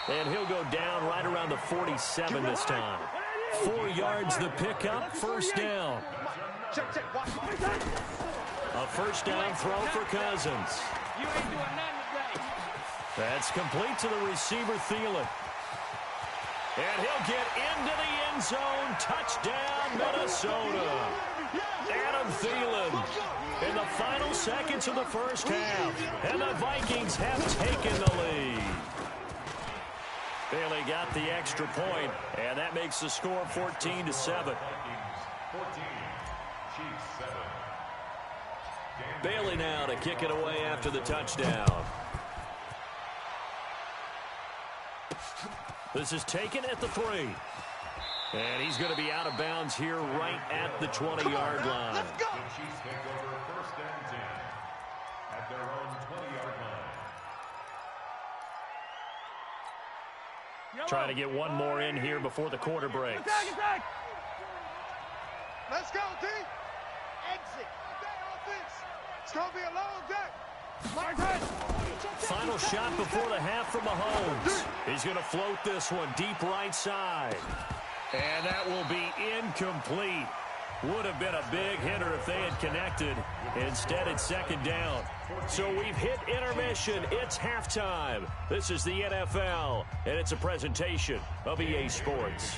And he'll go down right around the 47 this time. 4 yards the pickup, first down. A first down throw for Cousins. That's complete to the receiver, Thielen. And he'll get into the end zone. Touchdown, Minnesota. Adam Thielen in the final seconds of the first half. And the Vikings have taken the lead. Bailey got the extra point, and that makes the score 14-7. 14, Chiefs 7. Bailey now to kick it away after the touchdown. This is taken at the 3. And he's going to be out of bounds here right at the 20-yard line. The Chiefs take over first and 10 at their own 20-yard line. Trying to get one more in here before the quarter breaks. Attack! Let's go, D. Exit. Offense. It's going to be a long day. Final shot before the half from Mahomes. He's going to float this one deep right side. And that will be incomplete. Would have been a big hitter if they had connected. Instead, it's second down. So we've hit intermission. It's halftime. This is the NFL, and it's a presentation of EA Sports.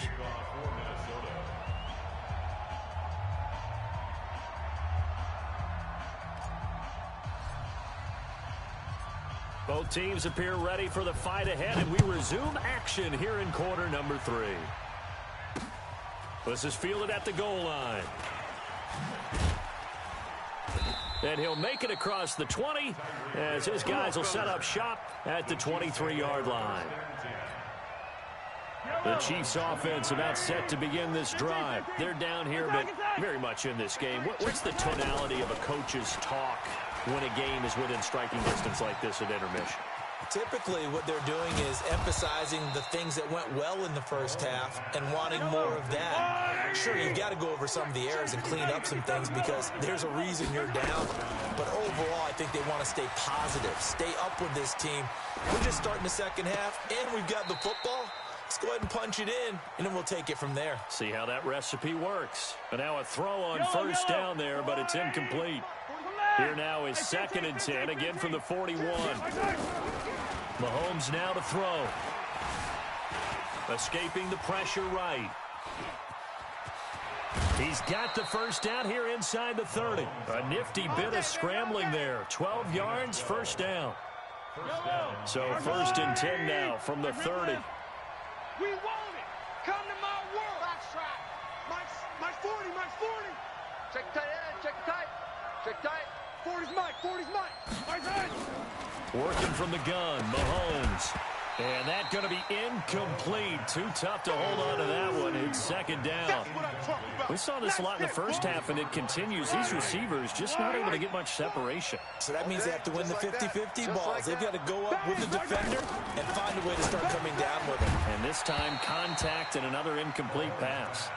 Both teams appear ready for the fight ahead, and we resume action here in quarter number 3. This is fielded at the goal line. And he'll make it across the 20 as his guys will set up shop at the 23-yard line. The Chiefs offense about set to begin this drive. They're down here, but very much in this game. What's the tonality of a coach's talk when a game is within striking distance like this at intermission? Typically, what they're doing is emphasizing the things that went well in the first half and wanting more of that. Sure, you've got to go over some of the errors and clean up some things because there's a reason you're down. But overall, I think they want to stay positive, stay up with this team. We're just starting the second half, and we've got the football. Let's go ahead and punch it in, and then we'll take it from there. See how that recipe works. And now a throw on first down there, but it's incomplete. Here now is second and 10, again from the 41. Mahomes now to throw. Escaping the pressure right. He's got the first down here inside the 30. A nifty bit of scrambling there. 12 yards, first down. So first and 10 now from the 30. We want it. Come to my world. My 40, my 40. Check tight end, check tight. Check tight. 40's Mike, 40's Mike. My side. Working from the gun, Mahomes. And that's going to be incomplete. Too tough to hold on to that one. It's second down. We saw this a lot in the first half, and it continues. These receivers just not able to get much separation. So that means they have to win the 50-50 balls. They've got to go up with the defender and find a way to start coming down with him. And this time, contact and another incomplete pass.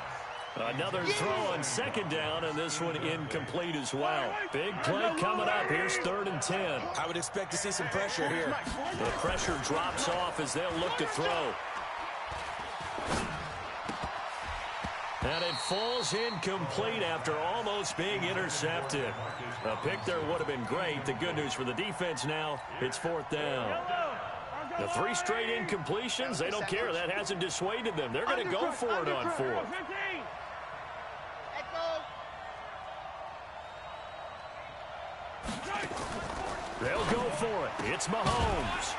Another throw on second down, and this one incomplete as well. Big play coming up. Here's third and 10. I would expect to see some pressure here. The pressure drops off as they'll look to throw. And it falls incomplete after almost being intercepted. A pick there would have been great. The good news for the defense now, it's fourth down. The 3 straight incompletions, they don't care. That hasn't dissuaded them. They're going to go for it on fourth. They'll go for it. It's Mahomes.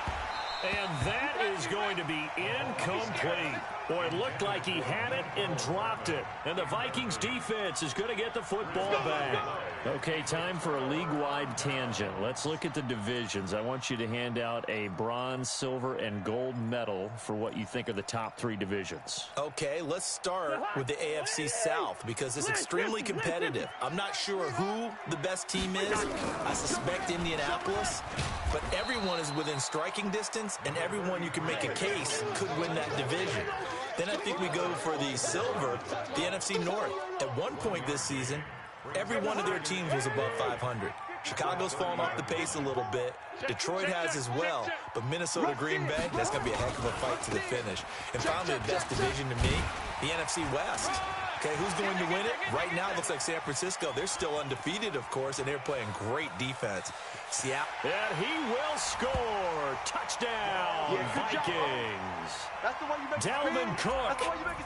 And that is going to be incomplete. Boy, it looked like he had it and dropped it. And the Vikings defense is going to get the football back. Okay, time for a league-wide tangent. Let's look at the divisions. I want you to hand out a bronze, silver, and gold medal for what you think are the top 3 divisions. Okay, let's start with the AFC South because it's extremely competitive. I'm not sure who the best team is. I suspect Indianapolis. But everyone is within striking distance, and everyone you can make a case could win that division. Then I think we go for the silver, the NFC North. At one point this season, every one of their teams was above 500. Chicago's fallen off the pace a little bit. Detroit has as well. But Minnesota, Green Bay, that's going to be a heck of a fight to the finish. And finally, the best division to me, the NFC West. Okay, who's going to win it? Right now, it looks like San Francisco. They're still undefeated, of course, and they're playing great defense. Seattle. And he will score. Touchdown, Vikings. Dalvin Cook,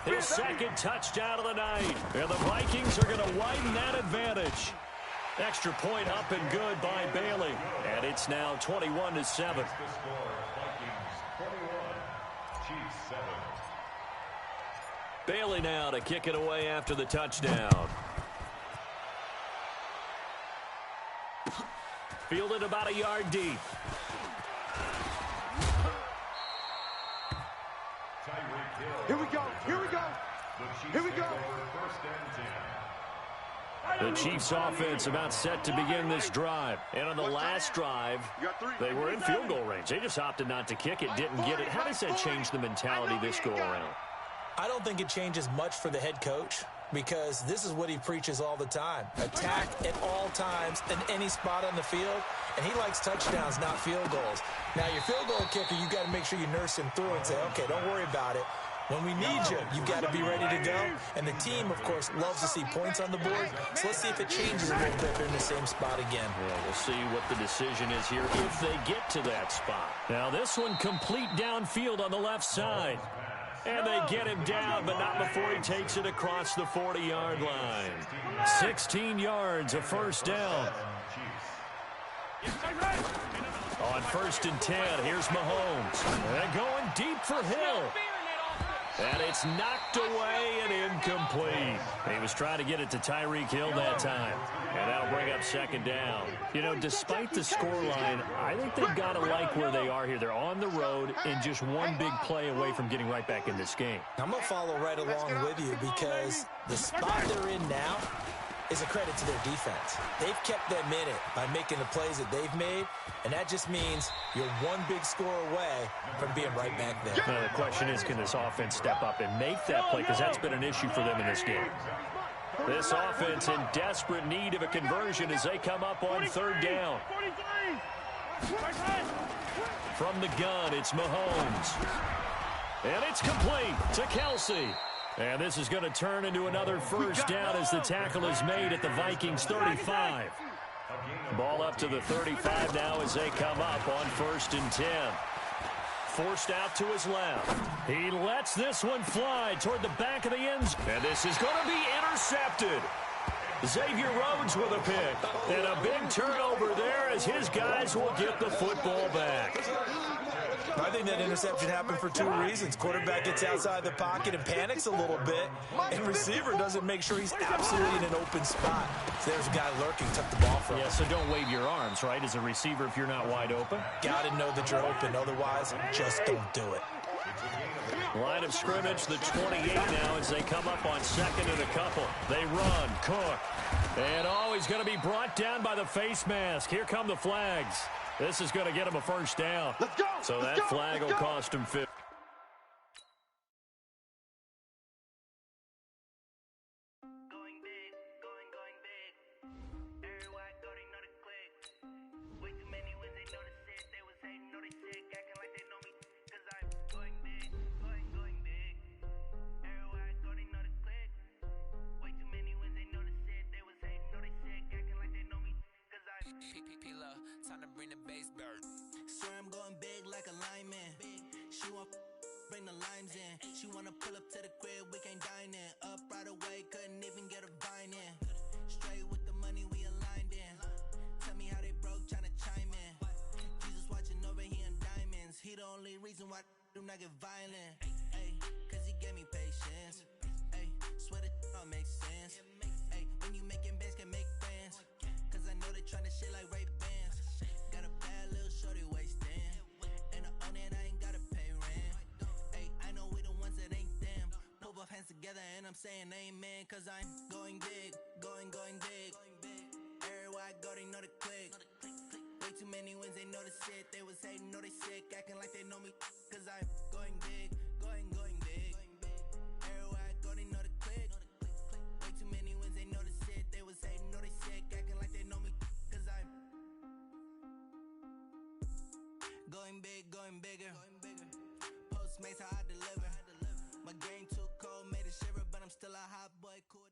his second touchdown of the night. And the Vikings are going to widen that advantage. Extra point up and good by Bailey. And it's now 21-7. Bailey now to kick it away after the touchdown. Fielded about a yard deep. Here we go. Here we go. Here we go. The Chiefs offense about set to begin this drive. And on the last drive, they were in field goal range. They just opted not to kick it, didn't get it. How does that change the mentality this go around? I don't think it changes much for the head coach because this is what he preaches all the time. Attack at all times in any spot on the field, and he likes touchdowns, not field goals. Now, your field goal kicker, you got to make sure you nurse him through and say, okay, don't worry about it. When we need you, you've got to be ready to go. And the team, of course, loves to see points on the board. So let's see if it changes a little bit if they're in the same spot again. Well, we'll see what the decision is here if they get to that spot. Now, this one complete downfield on the left side. And they get him down, but not before he takes it across the 40-yard line. 16 yards, a first down. On 1st and 10, here's Mahomes. And going deep for Hill. And it's knocked away and incomplete. He was trying to get it to Tyreek Hill that time. And that'll bring up 2nd down. You know, despite the scoreline, I think they've got to like where they are here. They're on the road and just one big play away from getting right back in this game. I'm going to follow right along with you because the spot they're in now is a credit to their defense. They've kept them in it by making the plays that they've made, and that just means you're one big score away from being right back there. Now, the question is, can this offense step up and make that play? Because that's been an issue for them in this game. This offense in desperate need of a conversion as they come up on 3rd down. From the gun, it's Mahomes. And it's complete to Kelsey. And this is going to turn into another first down as the tackle is made at the Vikings 35. Ball up to the 35 now as they come up on 1st and 10. Forced out to his left. He lets this one fly toward the back of the end zone. And this is going to be intercepted. Xavier Rhodes with a pick. And a big turnover there as his guys will get the football back. I think that interception happened for 2 reasons. Quarterback gets outside the pocket and panics a little bit, and receiver doesn't make sure he's absolutely in an open spot. So there's a guy lurking, took the ball from him. Yeah, so don't wave your arms, right, as a receiver if you're not wide open. Got to know that you're open, otherwise just don't do it. Line of scrimmage, the 28 now as they come up on 2nd and a couple. They run, Cook. And he's going to be brought down by the face mask. Here come the flags. This is going to get him a first down. Let's go. So that flag will cost him 50. Time to bring the bass bird. Swear I'm going big like a lineman. She want bring the limes in. She wanna pull up to the crib, we can't dine in. Up right away, couldn't even get a vine in. Straight with the money we aligned in. Tell me how they broke, tryna chime in. Jesus watching over here in diamonds. He the only reason why do not get violent. Ay, cause he gave me patience. Ay, swear that all makes sense. Ay, when you making bands can make friends. Cause I know they tryna shit like Ray Bans. Got a bad little shorty wasting. And I own it, I ain't gotta pay rent. Ay, I know we the ones that ain't them. Put both hands together and I'm saying amen. Cause I'm going big, going big. Everywhere I go, they know the click. Way too many wins, they know the shit. They was hating, know they sick, acting like they know me. Cause I'm going big, going big. Everywhere I go, they know the click. Way too many wins, they know the shit. They was hating, know they sick, acting like they know me. Cause I'm Going big, going bigger. Postmates how I deliver. My game too cold, made a shiver, but I'm still a hot boy, cool.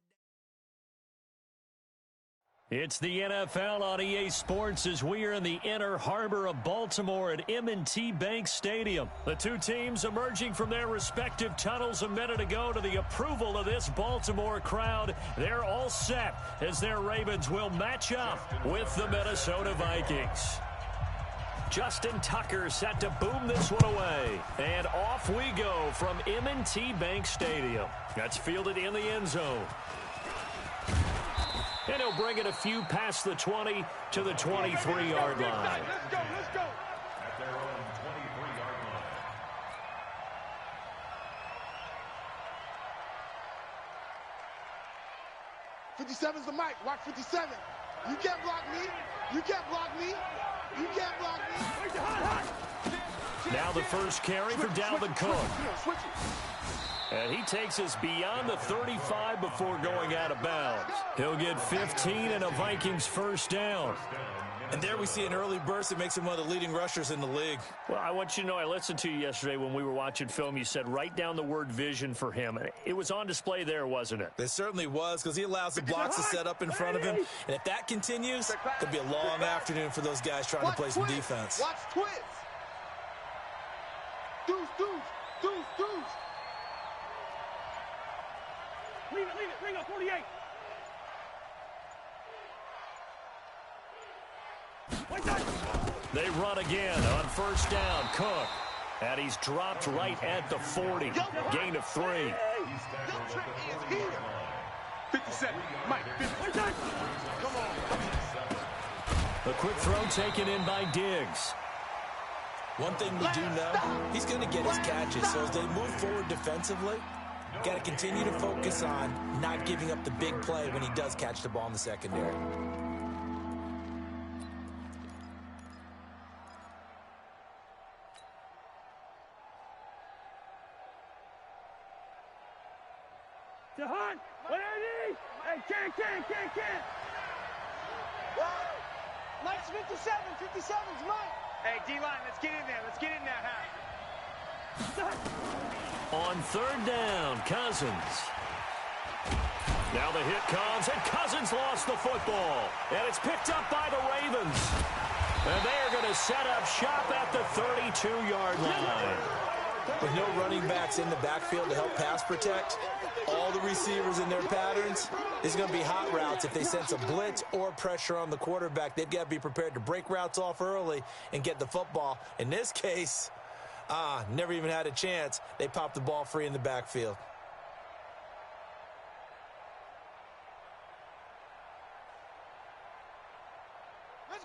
It's the NFL on EA Sports as we are in the inner harbor of Baltimore at M&T Bank Stadium. The two teams emerging from their respective tunnels a minute ago to the approval of this Baltimore crowd. They're all set as their Ravens will match up with the Minnesota Vikings. Justin Tucker set to boom this one away. And off we go from M&T Bank Stadium. That's fielded in the end zone. And he'll bring it a few past the 20 to the 23-yard line. Let's go, let's go. At their own 23-yard line. 57's the mic. Watch 57. You can't block me. You can't block me. You can't block me. Now the first carry for Dalvin Cook. Switch it. And he takes us beyond the 35 before going out of bounds. He'll get 15 and a Vikings first down. And there we see an early burst that makes him one of the leading rushers in the league. Well, I want you to know, I listened to you yesterday when we were watching film. You said write down the word vision for him. It was on display there, wasn't it? It certainly was, because he allows the blocks to set up in front of him. And if that continues, it could be a long afternoon for those guys trying to play some defense. Watch twist. Deuce, deuce, deuce, deuce. Leave it, bring up 48. They run again on first down. Cook. And he's dropped right at the 40. Gain of 3. 57. Mike, 50. Come on. A quick throw taken in by Diggs. One thing we do know, he's going to get his catches. So as they move forward defensively, got to continue to focus on not giving up the big play when he does catch the ball in the secondary. Jahan, what are these? Hey, can't. Mike's 57. 57's Mike. Hey, D-line, let's get in there. Let's get in there, On third down, Cousins. Now the hit comes, and Cousins lost the football. And it's picked up by the Ravens. And they are going to set up shop at the 32-yard line. With no running backs in the backfield to help pass protect, all the receivers in their patterns, there's going to be hot routes. If they sense a blitz or pressure on the quarterback, they've got to be prepared to break routes off early and get the football. In this case, never even had a chance. They popped the ball free in the backfield.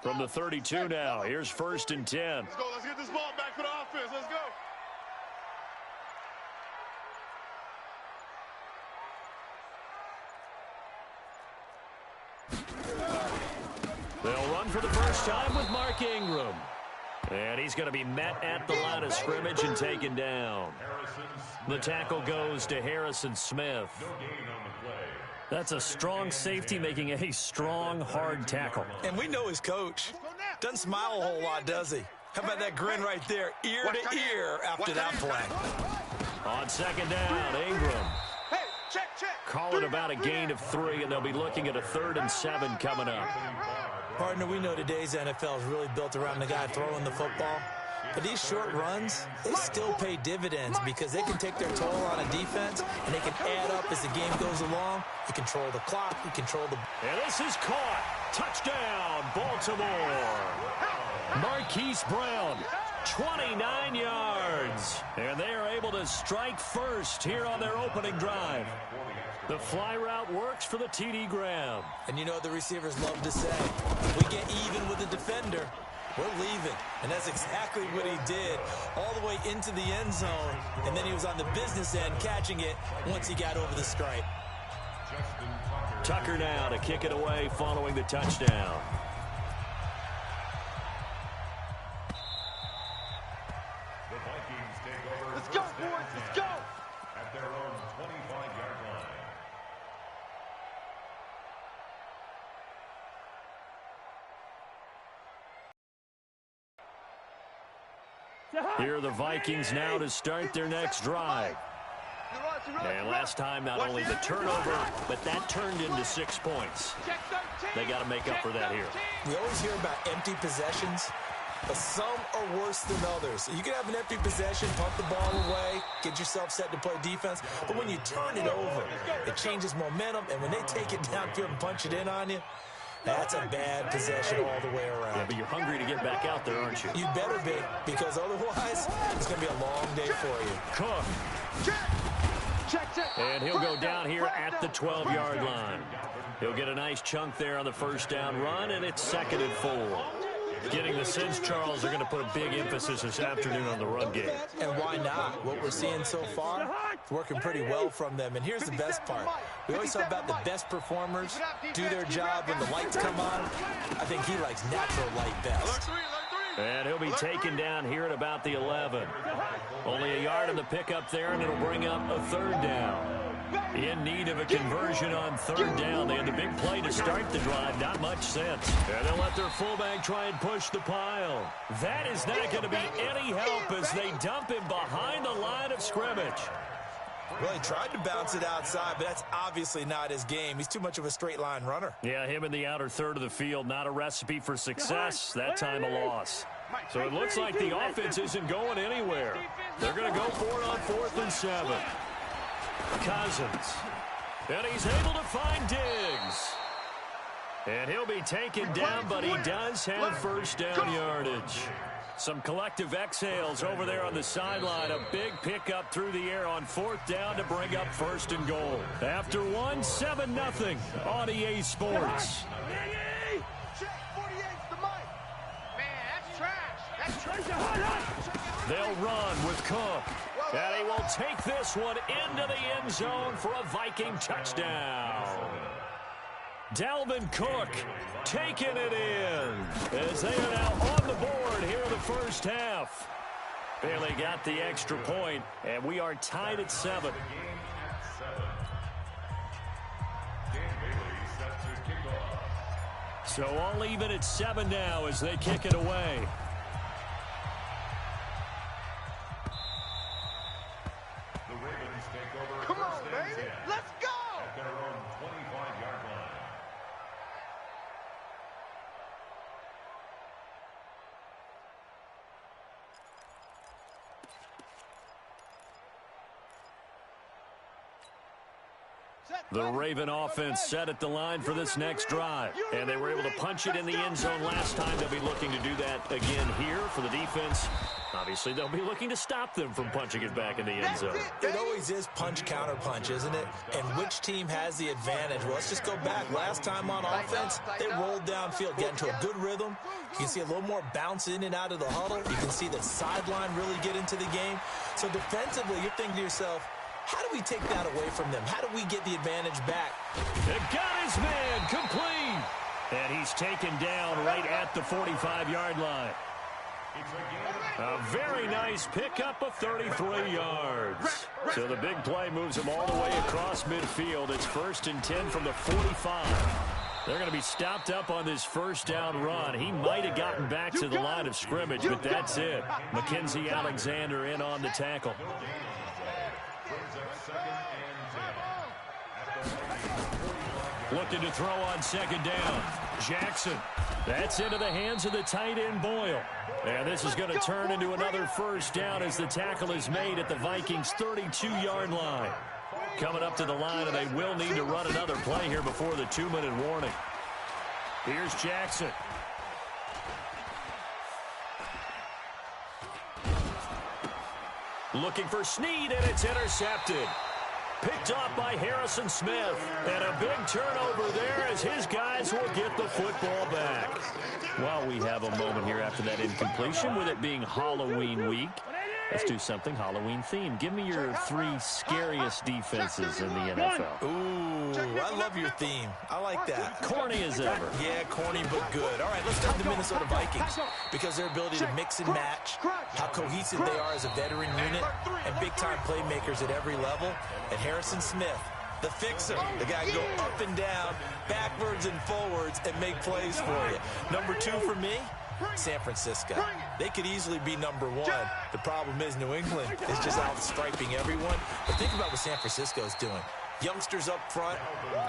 From the 32 now, here's first and 10. Let's go. Let's get this ball back for the offense. Let's go. They'll run for the first time with Mark Ingram. And he's going to be met at the line of scrimmage and taken down. The tackle goes to Harrison Smith. That's a strong safety making a strong, hard tackle. And we know his coach. Doesn't smile a whole lot, does he? How about that grin right there, ear to ear after that play? On second down, Ingram. Call it about a gain of 3, and they'll be looking at a 3rd and 7 coming up. Partner, we know today's NFL is really built around the guy throwing the football. But these short runs, they still pay dividends because they can take their toll on a defense, and they can add up as the game goes along. You control the clock, you control the... And this is caught. Touchdown, Baltimore. Marquise Brown, 29 yards. And they are able to strike first here on their opening drive. The fly route works for the TD Graham. And you know what the receivers love to say? If we get even with the defender, we're leaving. And that's exactly what he did, all the way into the end zone. And then he was on the business end catching it once he got over the stripe. Tucker now to kick it away following the touchdown. The Vikings take over. Let's go, boys. Let's go. At their own 25-yard line. Here are the Vikings now to start their next drive. And last time, not only the turnover, but that turned into 6 points. They got to make up for that here. We always hear about empty possessions, but some are worse than others. You can have an empty possession, pump the ball away, get yourself set to play defense, but when you turn it over, it changes momentum, and when they take it downfield and punch it in on you, that's a bad possession all the way around. Yeah, but you're hungry to get back out there, aren't you? You better be, because otherwise, it's going to be a long day for you. Cook. And he'll go down here at the 12-yard line. He'll get a nice chunk there on the first down run, and it's 2nd and 4. Getting the sense, Charles, they're going to put a big emphasis this afternoon on the run game. And why not? What we're seeing so far, it's working pretty well from them. And here's the best part. We always talk about the best performers do their job when the lights come on. I think he likes natural light best. And he'll be taken down here at about the 11. Only a yard of the pickup there, and it'll bring up a 3rd down. In need of a conversion on 3rd down. They had the big play to start the drive. Not much sense. And they'll let their fullback try and push the pile. That is not going to be any help as they dump him behind the line of scrimmage. Well, he tried to bounce it outside, but that's obviously not his game. He's too much of a straight-line runner. Yeah, him in the outer third of the field, not a recipe for success. That time a loss. So it looks like the offense isn't going anywhere. They're going to go for it on 4th and 7. Cousins. And he's able to find Diggs. And he'll be taken down, but he does have first down yardage. Some collective exhales over there on the sideline. A big pickup through the air on 4th down to bring up 1st and goal. After 7-0 on EA Sports. They'll run with Cook. And he will take this one into the end zone for a Viking touchdown. Dalvin Cook taking it in as they are now on the board here in the first half. Bailey got the extra point, and we are tied at 7. So all even at 7 now as they kick it away. Come on, baby. Let's go. At their own 25-yard line. The Raven offense set at the line for this next drive. And they were able to punch it in the end zone last time. They'll be looking to do that again here for the defense. Obviously, they'll be looking to stop them from punching it back in the end zone. It always is punch-counter-punch, isn't it? And which team has the advantage? Well, let's just go back. Last time on offense, they rolled downfield, get into a good rhythm. You can see a little more bounce in and out of the huddle. You can see the sideline really get into the game. So defensively, you're thinking to yourself, how do we take that away from them? How do we get the advantage back? It got his man complete. And he's taken down right at the 45-yard line. A very nice pickup of 33 yards. So the big play moves him all the way across midfield. It's 1st and 10 from the 45. They're going to be stopped up on this first down run. He might have gotten back to the line of scrimmage, but that's it. Mackenzie Alexander in on the tackle. Looking to throw on 2nd down. Jackson. That's into the hands of the tight end Boyle. And this is going to turn into another first down as the tackle is made at the Vikings' 32-yard line. Coming up to the line, and they will need to run another play here before the 2-minute warning. Here's Jackson. Looking for Snead, and it's intercepted. Picked off by Harrison Smith. And a big turnover there as his guys will get the football back. Well, we have a moment here after that incompletion with it being Halloween week. Let's do something Halloween themed. Give me your 3 scariest defenses in the NFL. Ooh, I love your theme. I like that. Corny as ever. Yeah, corny but good. All right, let's start with the Minnesota Vikings because their ability to mix and match, how cohesive they are as a veteran unit, and big-time playmakers at every level. And Harrison Smith, the fixer, the guy can go up and down, backwards and forwards, and make plays for you. Number 2 for me, San Francisco. They could easily be number one. The problem is New England is just outstriping everyone. But think about what San Francisco is doing. Youngsters up front,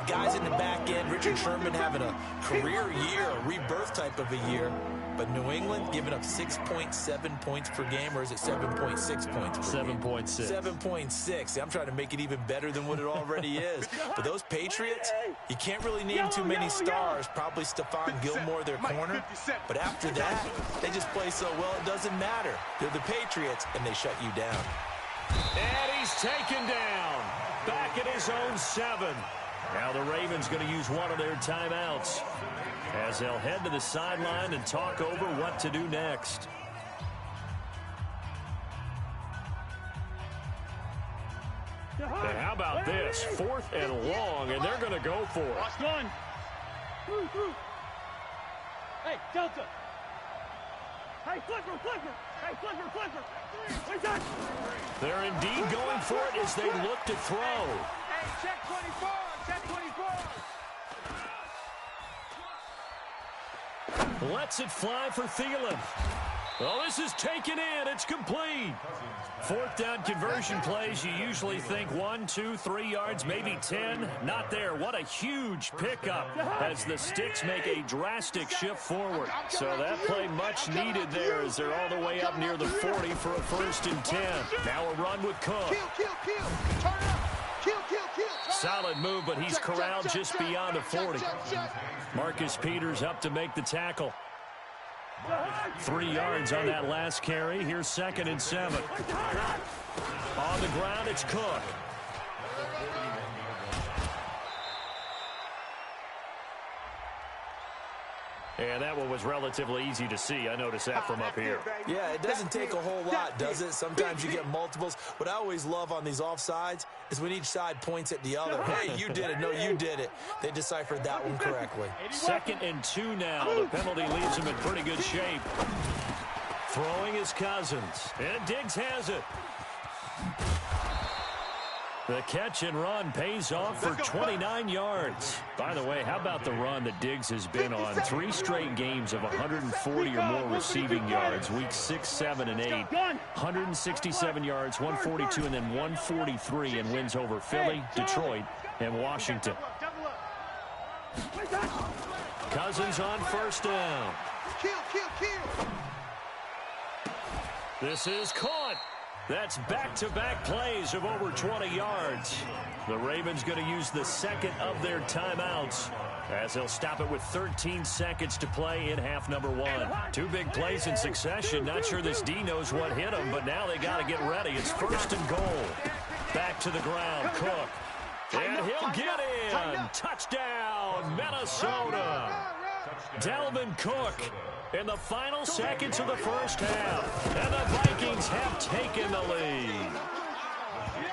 guys in the back end. Richard Sherman having a career year, a rebirth type of a year. But New England giving up 6.7 points per game, or is it 7.6 points per game? 7.6. 7.6. I'm trying to make it even better than what it already is. But those Patriots, you can't really name too many stars. Probably Stephon Gilmore, their corner. But after that, they just play so well it doesn't matter. They're the Patriots, and they shut you down. And he's taken down. Back at his own 7. Now the Ravens going to use one of their timeouts as they'll head to the sideline and talk over what to do next. And how about this? 4th and long, and they're going to go for it. Lost one. Hey, Delta. Hey, flipper. Hey, flipper. They're indeed going for it as they look to throw. Hey, check 24. Lets it fly for Thielen. Well, this is taken in. It's complete. 4th down conversion plays, you usually think 1, 2, 3 yards, maybe 10. Not there. What a huge pickup as the Sticks make a drastic shift forward. So that play much needed there as they're all the way up near the 40 for a 1st and 10. Now a run with Cook. Kill. Turn it up. Kill. Solid move, but he's corralled just beyond the 40. Marcus Peters up to make the tackle. 3 yards on that last carry. Here's 2nd and 7. On the ground, it's Cook. And that one was relatively easy to see. I noticed that from up here. Yeah, it doesn't take a whole lot, does it? Sometimes you get multiples. What I always love on these offsides is when each side points at the other. Hey, you did it. No, you did it. They deciphered that one correctly. 2nd and 2 now. The penalty leaves him in pretty good shape. Throwing his Cousins. And Diggs has it. The catch and run pays off for 29 yards. By the way, how about the run that Diggs has been on? 3 straight games of 140 or more receiving yards. Weeks 6, 7, and 8. 167 yards, 142, and then 143 in wins over Philly, Detroit, and Washington. Cousins on 1st down. Kill. This is caught. That's back-to-back plays of over 20 yards. The Ravens going to use the 2nd of their timeouts as they'll stop it with 13 seconds to play in half number 1. 2 big plays in succession. Not sure this D knows what hit him, but now they got to get ready. It's 1st and goal. Back to the ground, Cook. And he'll get in. Touchdown, Minnesota. Dalvin Cook in the final seconds of the 1st half. And the Vikings have taken the lead.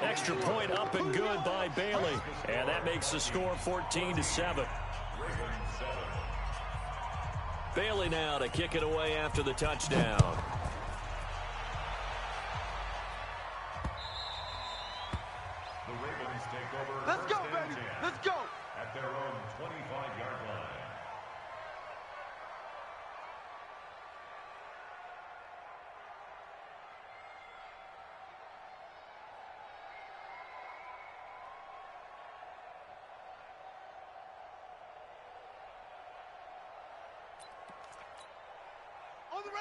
Extra point up and good by Bailey. And that makes the score 14-7. Bailey now to kick it away after the touchdown. The Ravens take over. Let's go, baby. Let's go. At their own 25-yard line.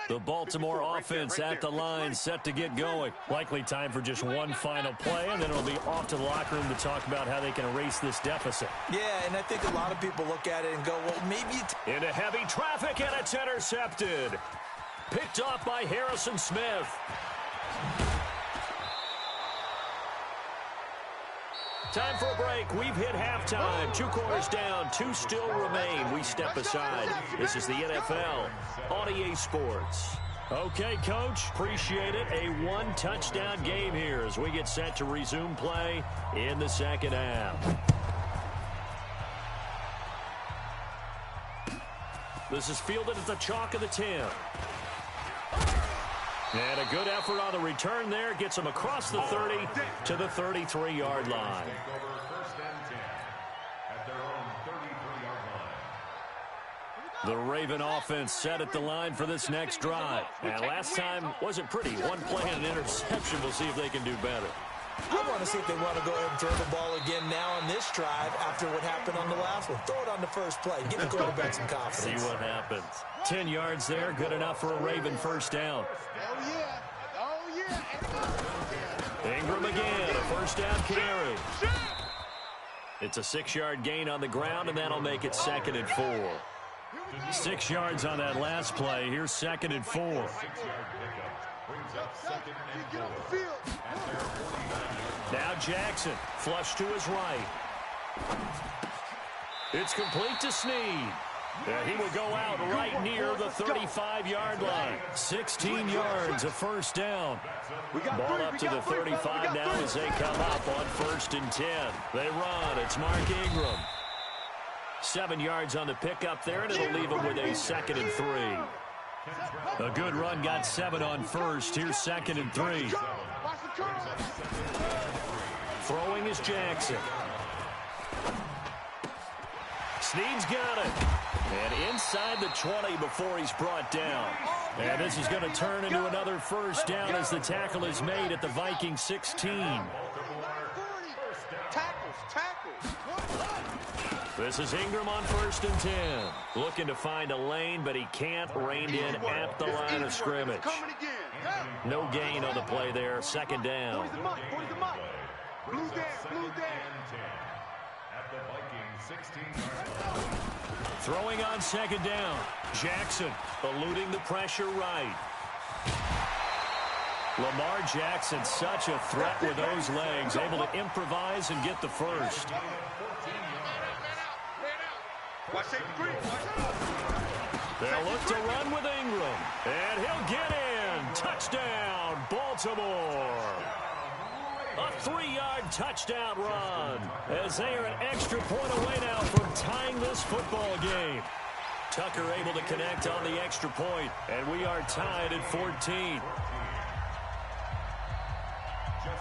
The Baltimore offense at the line, set to get going. Likely time for just one final play, and then it'll be off to the locker room to talk about how they can erase this deficit. Yeah, and I think a lot of people look at it and go, well, maybe... Into heavy traffic, and it's intercepted. Picked off by Harrison Smith. Time for a break. We've hit halftime. 2 quarters down, 2 still remain. We step aside. This is the NFL on EA Sports. Okay, Coach, appreciate it. A 1-touchdown game here as we get set to resume play in the 2nd half. This is fielded at the chalk of the 10. And a good effort on the return there. Gets him across the 30 to the 33-yard line. The Raven offense set at the line for this next drive. And last time wasn't pretty. One play and an interception. We'll see if they can do better. I want to see if they want to go ahead and throw the ball again now on this drive after what happened on the last one. Throw it on the first play. Give the quarterback some confidence. See what happens. 10 yards there. Good enough for a Raven first down. Oh, yeah. Oh, yeah. Ingram again. A first down carry. It's a 6-yard gain on the ground, and that'll make it 2nd and 4. 6 yards on that last play. Here's 2nd and 4. Now Jackson, flush to his right. It's complete to Snead. He will go out right near the 35-yard line. 16 yards, a first down. Ball up to the 35 now as they come up on 1st and 10. They run. It's Mark Ingram. 7 yards on the pickup there, and it'll leave him with a 2nd and 3. A good run got 7 on first. Here's 2nd and 3. Throwing is Jackson. Snead's got it. And inside the 20 before he's brought down. And this is going to turn into another first down as the tackle is made at the Vikings 16. This is Ingram on 1st and 10. Looking to find a lane, but he can't. Reined in at the line of scrimmage. No gain on the play there. 2nd down. Throwing on 2nd down. Jackson eluding the pressure right. Lamar Jackson, such a threat with those legs, able to improvise and get the first. They'll look to run with Ingram, and he'll get in. Touchdown, Baltimore. A 3-yard touchdown run as they are an extra point away now from tying this football game. Tucker able to connect on the extra point, and we are tied at 14.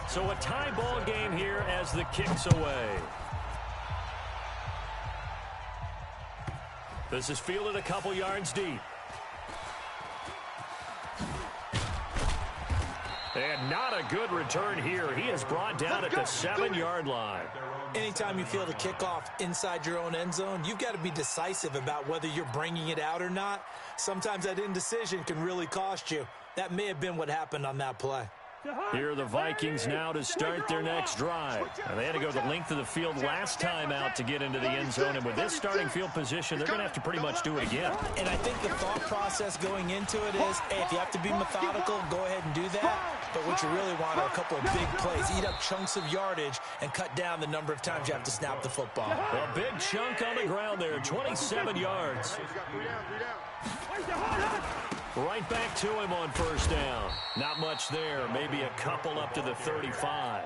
So a tie ball game here as the kick's away. This is fielded a couple yards deep. And not a good return here. He is brought down at the 7-yard line. Anytime you field a kickoff inside your own end zone, you've got to be decisive about whether you're bringing it out or not. Sometimes that indecision can really cost you. That may have been what happened on that play. Here are the Vikings now to start their next drive. And they had to go the length of the field last time out to get into the end zone. And with this starting field position, they're going to have to pretty much do it again. And I think the thought process going into it is, hey, if you have to be methodical, go ahead and do that. But what you really want are a couple of big plays. Eat up chunks of yardage and cut down the number of times you have to snap the football. A big chunk on the ground there, 27 yards. Right back to him on first down. Not much there. Maybe a couple up to the 35.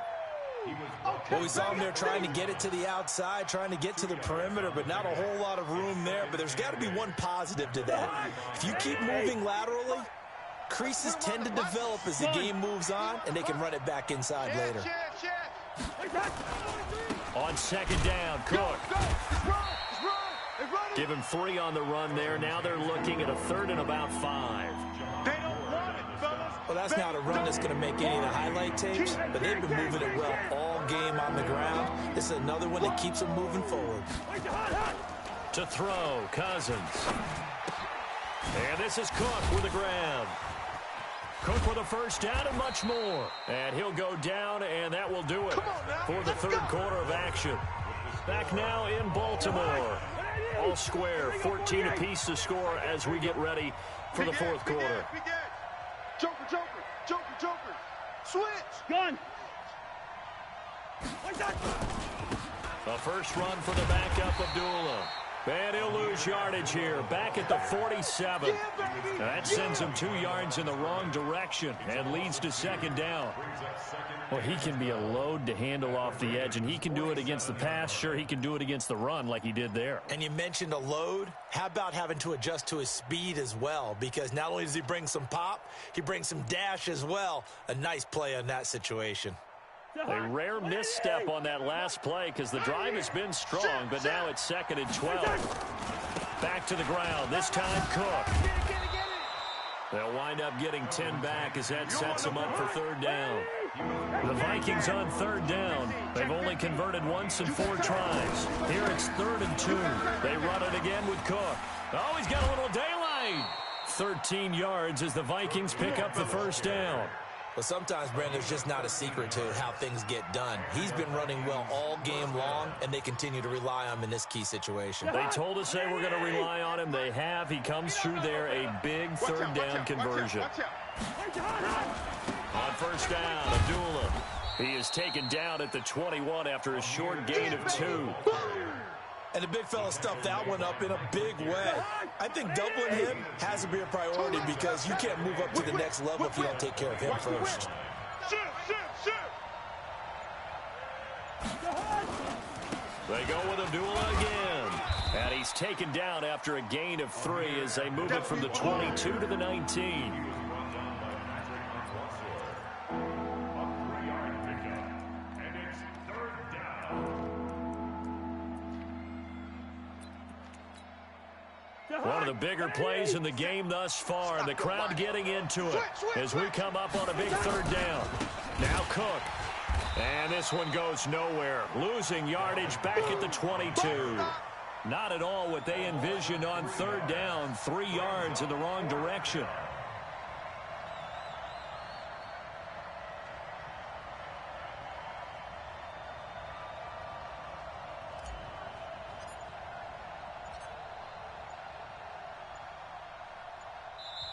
Well, we saw him there trying to get it to the outside, trying to get to the perimeter, but not a whole lot of room there. But there's got to be one positive to that. If you keep moving laterally, creases tend to develop as the game moves on, and they can run it back inside later. On 2nd down, Cook. Give him 3 on the run there. Now they're looking at a 3rd and about 5. Well, that's not a run that's going to make any of the highlight tapes, but they've been moving it well all game on the ground. This is another one that keeps them moving forward. To throw, Cousins. And this is Cook with a grab. Cook with a first down and much more. And he'll go down, and that will do it for the 3rd quarter of action. Back now in Baltimore. All square, 14 apiece to score as we get ready for the 4th quarter. Joker. Switch. Gun. A first run for the backup, Abdullah. And he'll lose yardage here, back at the 47. That sends him 2 yards in the wrong direction and leads to 2nd down. Well, he can be a load to handle off the edge, and he can do it against the pass. Sure, he can do it against the run like he did there. And you mentioned a load. How about having to adjust to his speed as well? Because not only does he bring some pop, he brings some dash as well. A nice play on that situation. A rare misstep on that last play because the drive has been strong, but now it's 2nd and 12. Back to the ground. This time, Cook. They'll wind up getting 10 back as that sets them up for third down. The Vikings on third down. They've only converted once in 4 tries. Here it's 3rd and 2. They run it again with Cook. Oh, he's got a little daylight. 13 yards as the Vikings pick up the first down. Well, sometimes, Brandon, there's just not a secret to how things get done. He's been running well all game long, and they continue to rely on him in this key situation. They told us they were going to rely on him. They have. He comes through there, a big third down conversion. On first down, Abdullah. He is taken down at the 21 after a short gain of 2. And the big fella stuffed that one up in a big way. I think doubling him has to be a priority because you can't move up to the next level if you don't take care of him first. They go with Abdullah again. And he's taken down after a gain of 3 as they move it from the 22 to the 19. One of the bigger plays in the game thus far, and the crowd getting into it as we come up on a big third down. Now Cook. And this one goes nowhere. Losing yardage back at the 22. Not at all what they envisioned on third down. 3 yards in the wrong direction.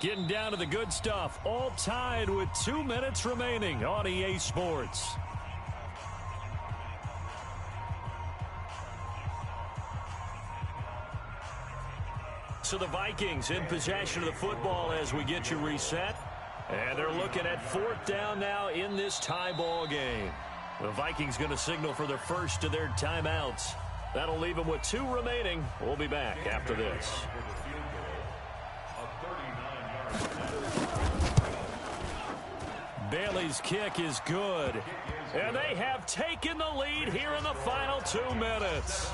Getting down to the good stuff. All tied with 2 minutes remaining on EA Sports. So the Vikings in possession of the football as we get you reset. And they're looking at 4th down now in this tie ball game. The Vikings going to signal for the first of their timeouts. That'll leave them with 2 remaining. We'll be back after this. Bailey's kick is good. And they have taken the lead here in the final 2 minutes.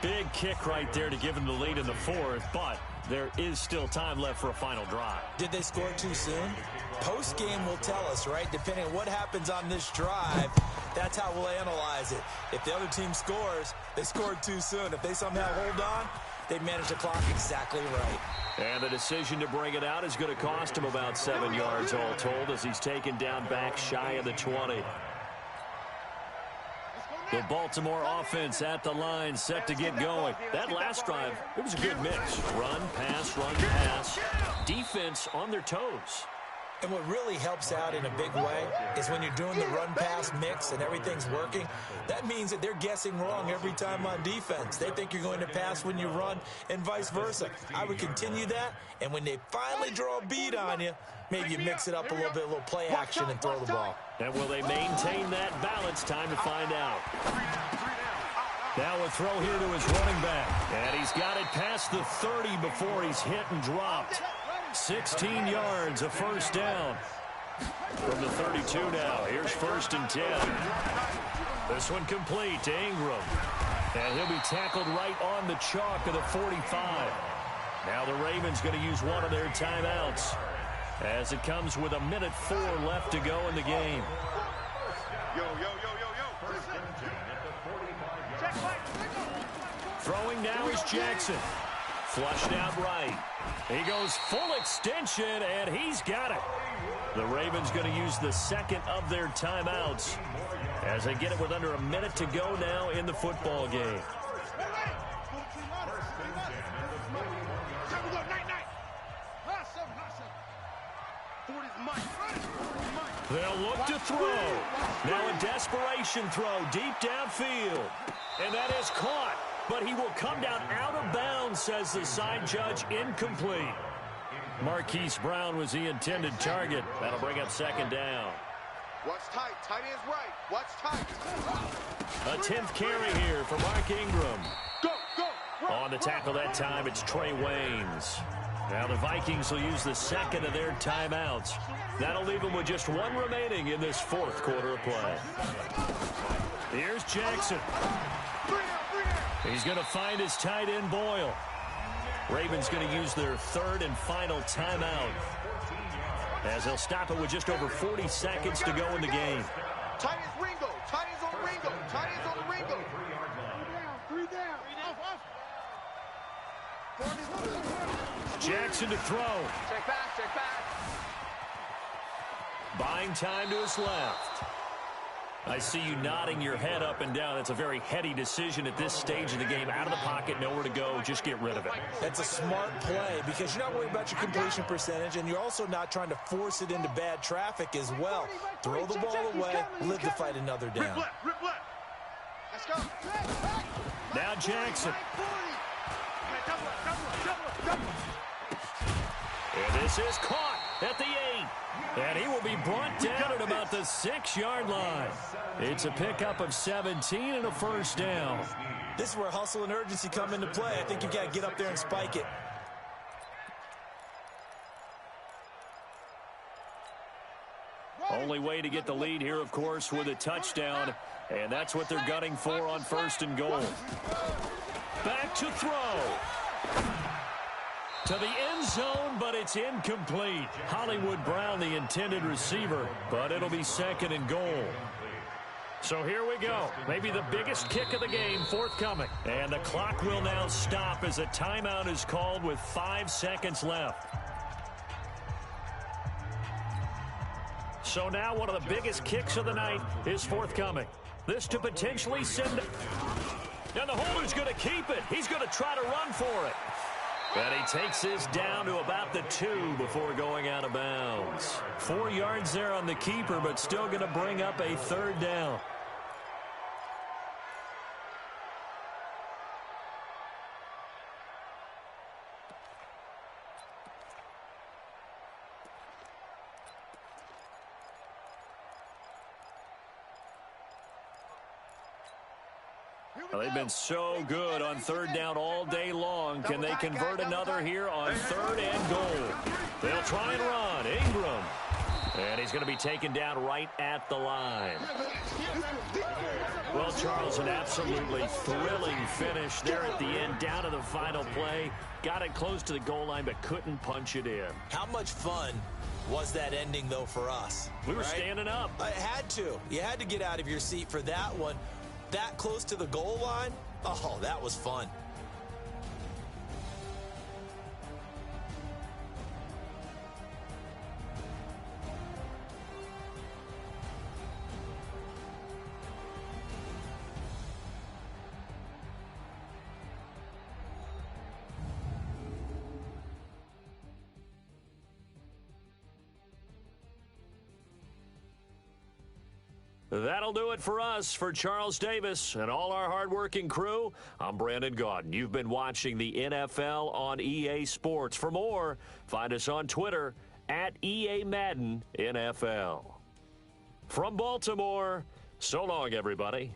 Big kick right there to give them the lead in the 4th, but there is still time left for a final drive. Did they score too soon? Post-game will tell us, right? Depending on what happens on this drive, that's how we'll analyze it. If the other team scores, they scored too soon. If they somehow hold on, they manage the clock exactly right. And the decision to bring it out is going to cost him about 7 yards all told as he's taken down back shy of the 20. The Baltimore offense at the line set to get going. That last drive, it was a good mix. Run, pass. Defense on their toes. And what really helps out in a big way is when you're doing the run-pass mix and everything's working, that means that they're guessing wrong every time on defense. They think you're going to pass when you run and vice versa. I would continue that, and when they finally draw a beat on you, maybe you mix it up a little bit, a little play action and throw the ball. And will they maintain that balance? Time to find out. Now a throw here to his running back. And he's got it past the 30 before he's hit and dropped. 16 yards, a first down. From the 32 now, here's 1st and 10. This one complete to Ingram. And he'll be tackled right on the chalk of the 45. Now the Ravens going to use one of their timeouts as it comes with 1:04 left to go in the game. Throwing now is Jackson. Flushed out right. He goes full extension, and he's got it. The Ravens going to use the second of their timeouts as they get it with under a minute to go now in the football game. They'll look to throw. Now a desperation throw deep downfield. And that is caught. But he will come down out of bounds, says the side judge. Incomplete. Marquise Brown was the intended target. That'll bring up 2nd down. What's tight? Tight is right. What's tight? A 10th carry here for Mark Ingram. On the tackle that time, it's Trey Waynes. Now the Vikings will use the second of their timeouts. That'll leave them with just 1 remaining in this 4th quarter of play. Here's Jackson. He's going to find his tight end, Boyle. Ravens going to use their third and final timeout, as they'll stop it with just over 40 seconds to go in the game. Tight ends Ringo. Tight ends on Ringo. Tight ends on the Ringo. Three down. Jackson to throw. Check back. Buying time to his left. I see you nodding your head up and down. It's a very heady decision at this stage of the game. Out of the pocket, nowhere to go. Just get rid of it. That's a smart play because you're not worried about your completion percentage, and you're also not trying to force it into bad traffic as well. Throw the ball away, live to fight another down. Rip left. Let's go. Now Jackson. And this is caught at the 8. And he will be brought down at about the 6-yard line. It's a pickup of 17 and a first down. This is where hustle and urgency come into play. I think you've got to get up there and spike it. Only way to get the lead here, of course, with a touchdown. And that's what they're gunning for on 1st and goal. Back to throw. To the end zone, but it's incomplete. Hollywood Brown, the intended receiver, but it'll be 2nd and goal. So here we go. Maybe the biggest kick of the game forthcoming. And the clock will now stop as a timeout is called with 5 seconds left. So now one of the biggest kicks of the night is forthcoming. This to potentially send... And the holder's going to keep it. He's going to try to run for it. And he takes this down to about the 2 before going out of bounds. 4 yards there on the keeper, but still going to bring up a 3rd down. They've been so good on 3rd down all day long. Can they convert another here on 3rd and goal? They'll try and run. Ingram. And he's going to be taken down right at the line. Well, Charles, an absolutely thrilling finish there at the end, down to the final play. Got it close to the goal line, but couldn't punch it in. How much fun was that ending, though, for us? We were standing up. I had to. You had to get out of your seat for that one. That close to the goal line? Oh, that was fun. That'll do it for us. For Charles Davis and all our hardworking crew, I'm Brandon Gaudin. You've been watching the NFL on EA Sports. For more, find us on Twitter at EA Madden NFL. From Baltimore, so long, everybody.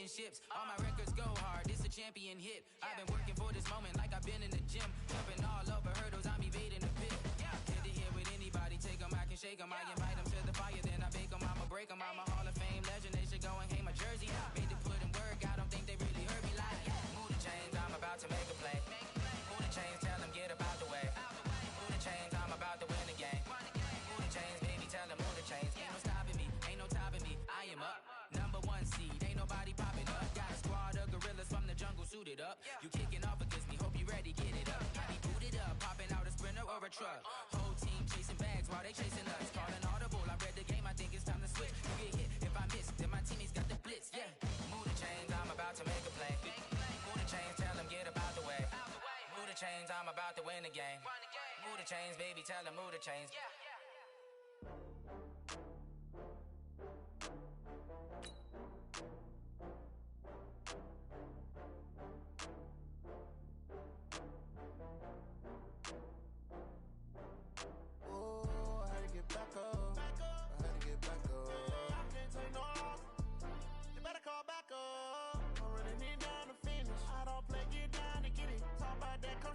championships. All my records go hard, this a champion hit. I've been working for this moment like I've been in the gym. Jumping all over hurdles, I'm evading the pit. Head to head with anybody, take them, I can shake them. I invite them to the fire, then I bake them, I'ma break them. I'm a Hall of Fame legend, they should go and hang my jersey. Made to put in work, I don't think they really heard me like. Move the chains, I'm about to make a play. Move the chains, tell them get up out the way. Move the chains, I'm about to win the game. Move the chains, baby, tell them move the chains. Ain't no stopping me, ain't no topping me. I am up, number one seed, ain't nobody popping up. Got a squad of gorillas from the jungle suited up. You kicking off against me, hope you ready, get it up. I be booted up, popping out a sprinter or a truck. Whole team chasing bags while they chasing us. Calling audible, I read the game, I think it's time to switch. You get hit, if I miss, then my teammates got the blitz, yeah. Move the chains, I'm about to make a play. Move the chains, tell them get up out the way. Move the chains, I'm about to win the game. Move the chains, baby, tell them move the chains.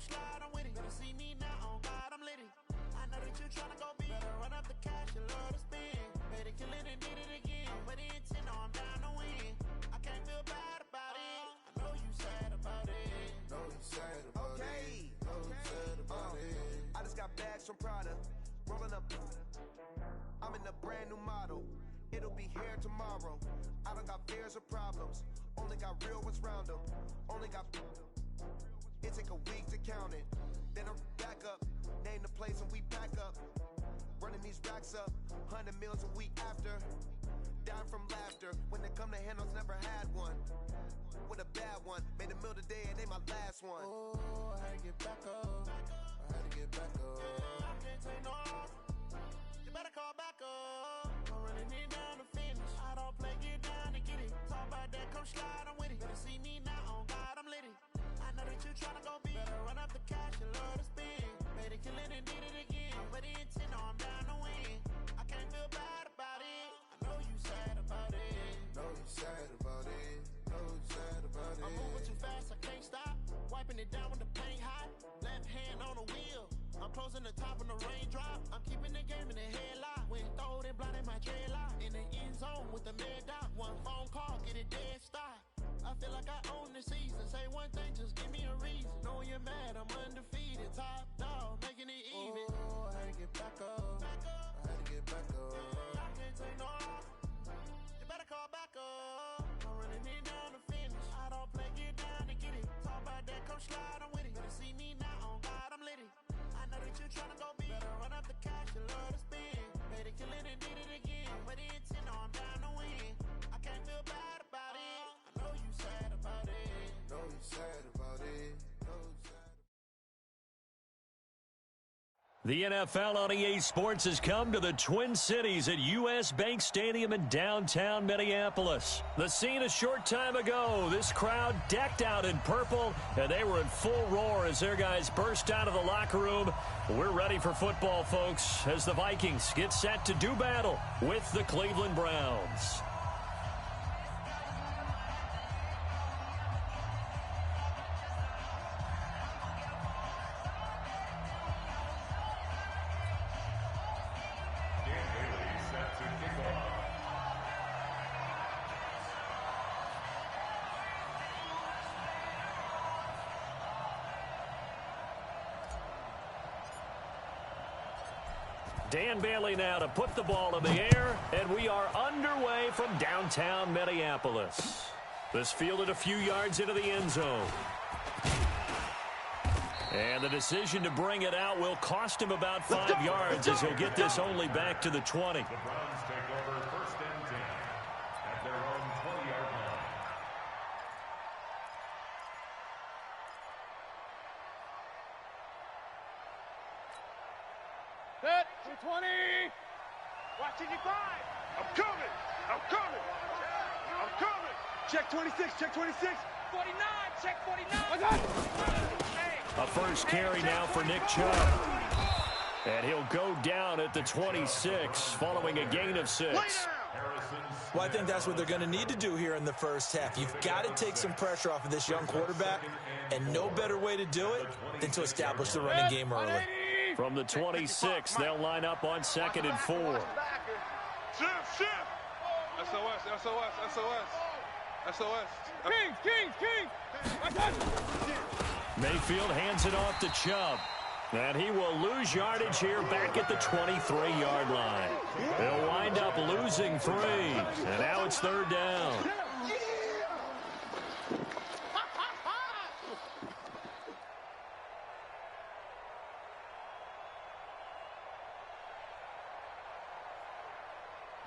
Slide, I'm with it. Better see me now, on God, I'm lit it. I know that you tryna go big. Better run up the cash, you love to spend. Better kill it and did it again. But the intent, no, I'm down to win. I can't feel bad about it. I know you sad about it. Know you sad about it. Know you sad about it. I just got bags from Prada. Rolling up. I'm in a brand new model. It'll be here tomorrow. I don't got fears or problems. Only got real ones round them. Only got. It take a week to count it. Then I'm back up. Name the place and we back up. Running these racks up. 100 meals a week after. Dying from laughter. When they come to handles, never had one. With a bad one. Made a meal today and they my last one. Oh, I had to get back up. I had to get back up. I can't take no off. You better call back up. I'm running it down to finish. I don't play, get down and get it. Talk about that, come slide, I'm with it. Better see me now, on God, I'm lit it. I know that you tryna go big. Better run up the cash, you love to spend. Made it, kill it and did it again. But the intent, no, I'm down to win. I can't feel bad about it. I know you sad about it. Know you sad about it. Know you sad about it. I'm moving too fast, I can't stop. Wiping it down with the paint hot. Left hand on the wheel. I'm closing the top when the raindrop. I'm keeping the game in the headlock. When throwed and blinded my dreadlock. In the end zone with the mad dot. One phone call, get it dead stop. I feel like I own the season. Say one thing, just give me a reason. Knowing you're mad, I'm undefeated. Top dog, making it even. Oh, I had to get back up. I had to get back up. I can't take no off. You better call back up. I'm running it down to finish. I don't play, get down and get it. Talk about that, come slide, I'm with it. Better see me now, on God, I'm lit it. I know that you tryna go big. Better run up the cash, you love to spend. Made it, kill it and did it again. But the intent, no, I'm down to win. I can't feel bad about it. I know you sad about it. Know you sad about it. Know you sad. The NFL on EA Sports has come to the Twin Cities at US Bank Stadium in downtown Minneapolis. The scene a short time ago, this crowd decked out in purple, and they were in full roar as their guys burst out of the locker room. We're ready for football, folks, as the Vikings get set to do battle with the Cleveland Browns. Dan Bailey now to put the ball in the air, and we are underway from downtown Minneapolis. This fielded a few yards into the end zone. And the decision to bring it out will cost him about 5 yards as he'll get this only back to the 20. The Browns take over first and 10 at their own 20-yard line. Set, 20. Watch it, 5. I'm coming. I'm coming. I'm coming. Check 26. Check 26. 49. Check 49. A first carry now for Nick Chubb. And he'll go down at the 26 following a gain of 6. Lay down. Well, I think that's what they're going to need to do here in the first half. You've got to take some pressure off of this young quarterback, and no better way to do it than to establish the running game early. From the 26, they'll line up on 2nd and 4. Shift. SOS. King. Mayfield hands it off to Chubb. And he will lose yardage here back at the 23-yard line. They'll wind up losing 3. And now it's 3rd down.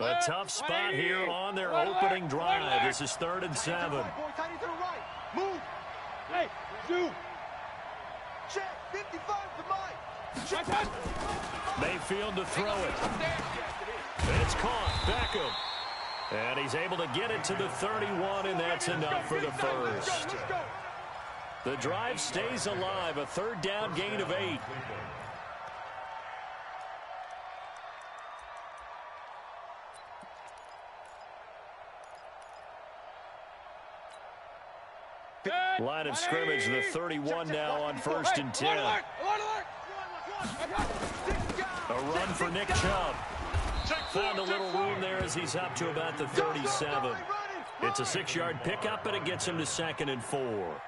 A tough spot here on their opening drive. This is 3rd and 7. Move. Hey, zoom. Check. 55 to Mike. Check. Mayfield to throw it. It's caught. Beckham. And he's able to get it to the 31, and that's enough for the first. The drive stays alive. A 3rd down gain of 8. Line of scrimmage, the 31 now on 1st and 10. A run for Nick Chubb. Found a little room there as he's up to about the 37. It's a 6-yard pickup, and it gets him to 2nd and 4.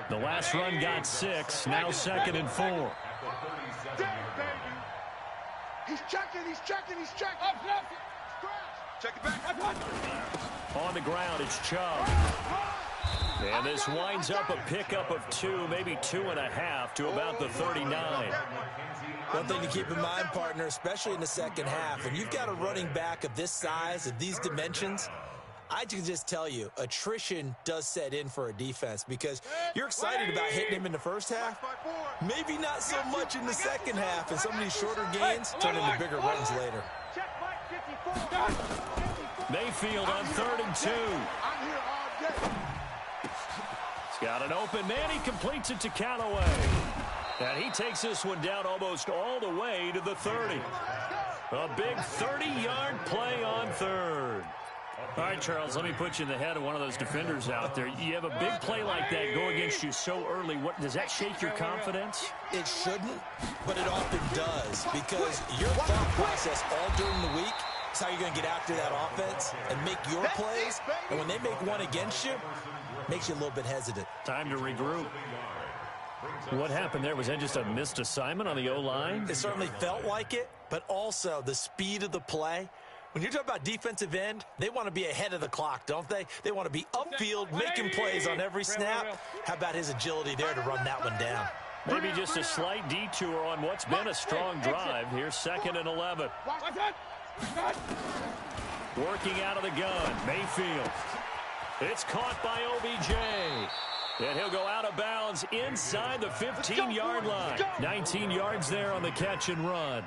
The last run got 6, now 2nd and 4. He's checking. Check it back. On the ground, it's Chubb. And this winds up a pickup of 2, maybe 2.5 to about the 39. One thing to keep in mind, partner, especially in the second half, when you've got a running back of this size, of these dimensions, I can just tell you, attrition does set in for a defense because you're excited about hitting him in the first half. Maybe not so much in the second half, and some of these shorter gains turn into bigger runs later. Mayfield on 3rd and 2. He's got an open man. He completes it to Callaway. And he takes this one down almost all the way to the 30. A big 30-yard play on 3rd. All right, Charles, let me put you in the head of one of those defenders out there. You have a big play like that go against you so early. What does that shake your confidence? It shouldn't, but it often does because your thought process all during the week is how you're going to get after that offense and make your plays. And when they make one against you, it makes you a little bit hesitant. Time to regroup. What happened there? Was that just a missed assignment on the O-line? It certainly felt like it, but also the speed of the play. When you're talking about defensive end, they want to be ahead of the clock, don't they? They want to be upfield, making plays on every snap. How about his agility there to run that one down? Maybe just a slight detour on what's been a strong drive. Here's 2nd and 11. Working out of the gun, Mayfield. It's caught by OBJ. And he'll go out of bounds inside the 15-yard line. 19 yards there on the catch and run.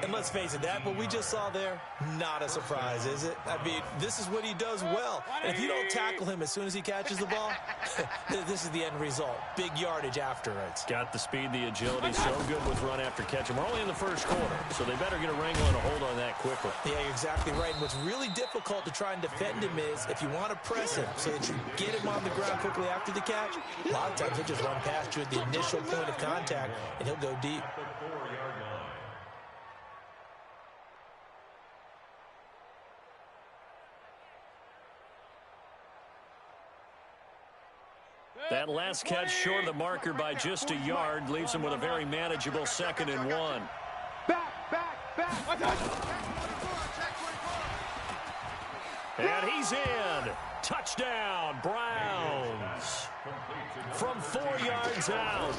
And let's face it, that what we just saw there, not a surprise, is it? I mean, this is what he does well. And if you don't tackle him as soon as he catches the ball, this is the end result. Big yardage afterwards. Got the speed, the agility, so good with run after catch. And we're only in the first quarter, so they better get a wrangle and a hold on that quickly. Yeah, you're exactly right. And what's really difficult to try and defend him is if you want to press him so that you get him on the ground quickly after the catch, a lot of times he'll just run past you at the initial point of contact, and he'll go deep. That last catch short of the marker by just a yard leaves him with a very manageable 2nd and 1. Back. And he's in. Touchdown, Browns. From 4 yards out.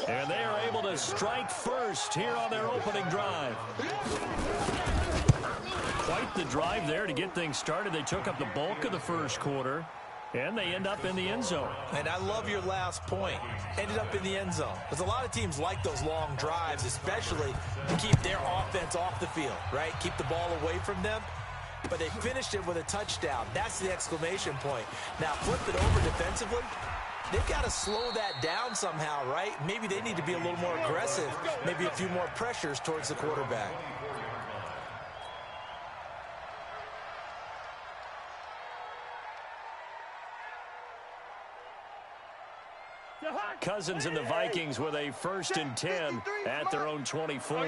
And they are able to strike first here on their opening drive. Quite the drive there to get things started. They took up the bulk of the first quarter. And they end up in the end zone. And I love your last point. Ended up in the end zone. Because a lot of teams like those long drives, especially to keep their offense off the field, right? Keep the ball away from them. But they finished it with a touchdown. That's the exclamation point. Now, flip it over defensively. They've got to slow that down somehow, right? Maybe they need to be a little more aggressive. Maybe a few more pressures towards the quarterback. Cousins and the Vikings with a 1st and 10 at their own 24.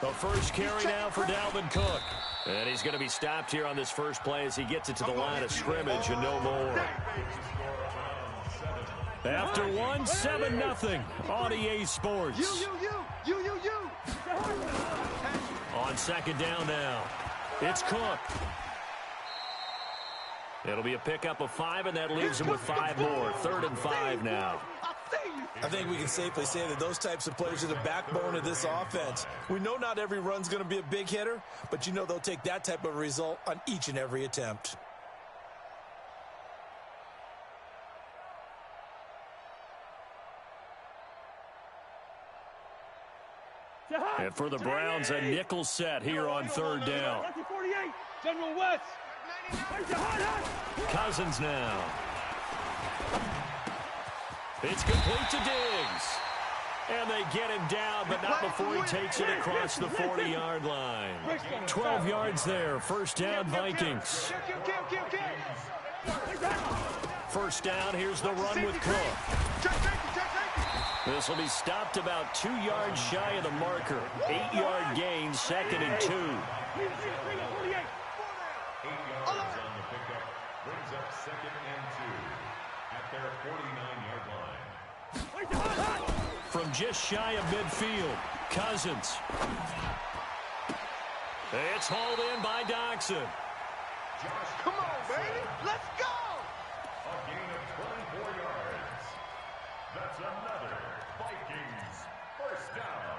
The first carry now for Dalvin Cook. And he's going to be stopped here on this first play as he gets it to the line of scrimmage and no more. After 1, 7-0 on EA Sports. On 2nd down now, it's Cook. It'll be a pickup of 5, and that leaves him with 5 more. 3rd and 5 now. I think we can safely say that those types of players are the backbone of this offense. We know not every run's going to be a big hitter, but you know they'll take that type of result on each and every attempt. And for the Browns, a nickel set here on 3rd down. General West. Cousins now. It's complete to Diggs. And they get him down, but not before he takes it across the 40-yard line. 12 yards there. 1st down, Vikings. 1st down, here's the run with Cook. This will be stopped about 2 yards shy of the marker. 8-yard gain, 2nd and 2. 8 yards on the pickup brings up 2nd and 2 at their 49-yard line. From just shy of midfield, Cousins. It's hauled in by Doxson. Come on, baby. Let's go. A gain of 24 yards. That's another Vikings 1st down.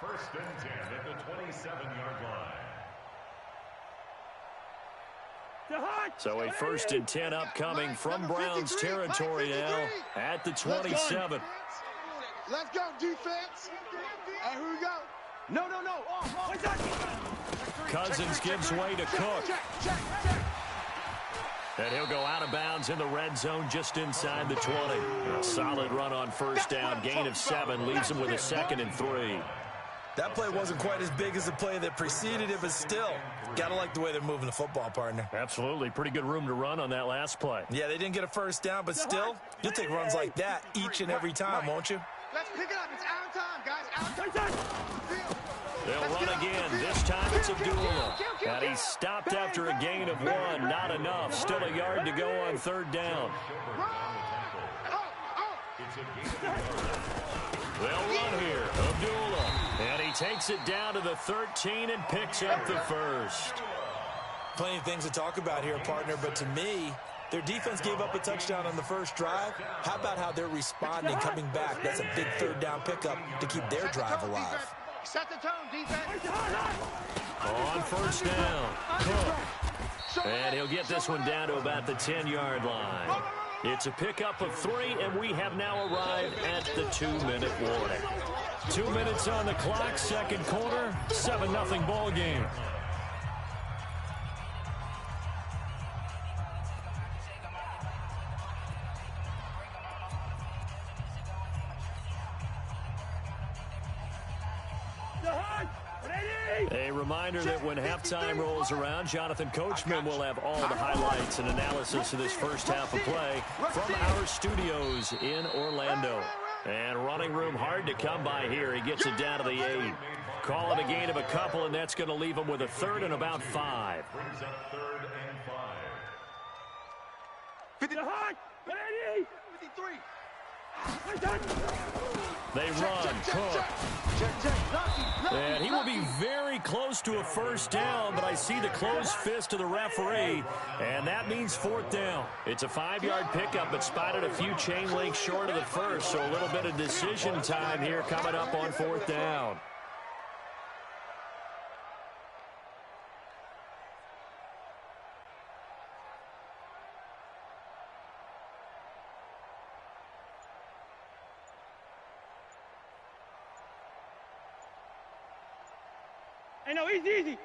1st and 10 at the 27-yard line. So a 1st and 10 upcoming from Browns territory now at the 27. Let's go, defense. Hey, here we go. No. Cousins gives way to Cook. And he'll go out of bounds in the red zone just inside the 20. A solid run on 1st down. Gain of 7 leaves him with a 2nd and 3. That play wasn't quite as big as the play that preceded it, but still, gotta like the way they're moving the football, partner. Absolutely. Pretty good room to run on that last play. Yeah, they didn't get a 1st down, but still, you'll take runs like that each and every time, won't you? Let's pick it up. It's our time, guys. Our time. They'll run again. This time it's Abdullah. And he's stopped after a gain of 1. Not enough. Still a yard to go on 3rd down. They'll run here. Abdullah. And he takes it down to the 13 and picks up the 1st. Plenty of things to talk about here, partner, but to me, their defense gave up a touchdown on the first drive. How about how they're responding, coming back? That's a big 3rd down pickup to keep their drive alive. Set the tone, defense. On 1st down, Cook. And he'll get this one down to about the 10-yard line. It's a pickup of 3, and we have now arrived at the 2-minute warning. 2 minutes on the clock, 2nd quarter, 7-0 ball game. A reminder that when halftime rolls around, Jonathan Coachman will have all the highlights and analysis of this first half of play from our studios in Orlando. And running room hard to come by here. He gets it down to the 8. Call it a gain of a couple, and that's going to leave him with a 3rd and about 5. Brings up 3rd and 5. 53. They run. Cook. And he will be very close to a 1st down, but I see the closed fist of the referee, and that means 4th down. It's a 5-yard pickup, but spotted a few chain links short of the 1st, so a little bit of decision time here coming up on 4th down. Hey, no, easy.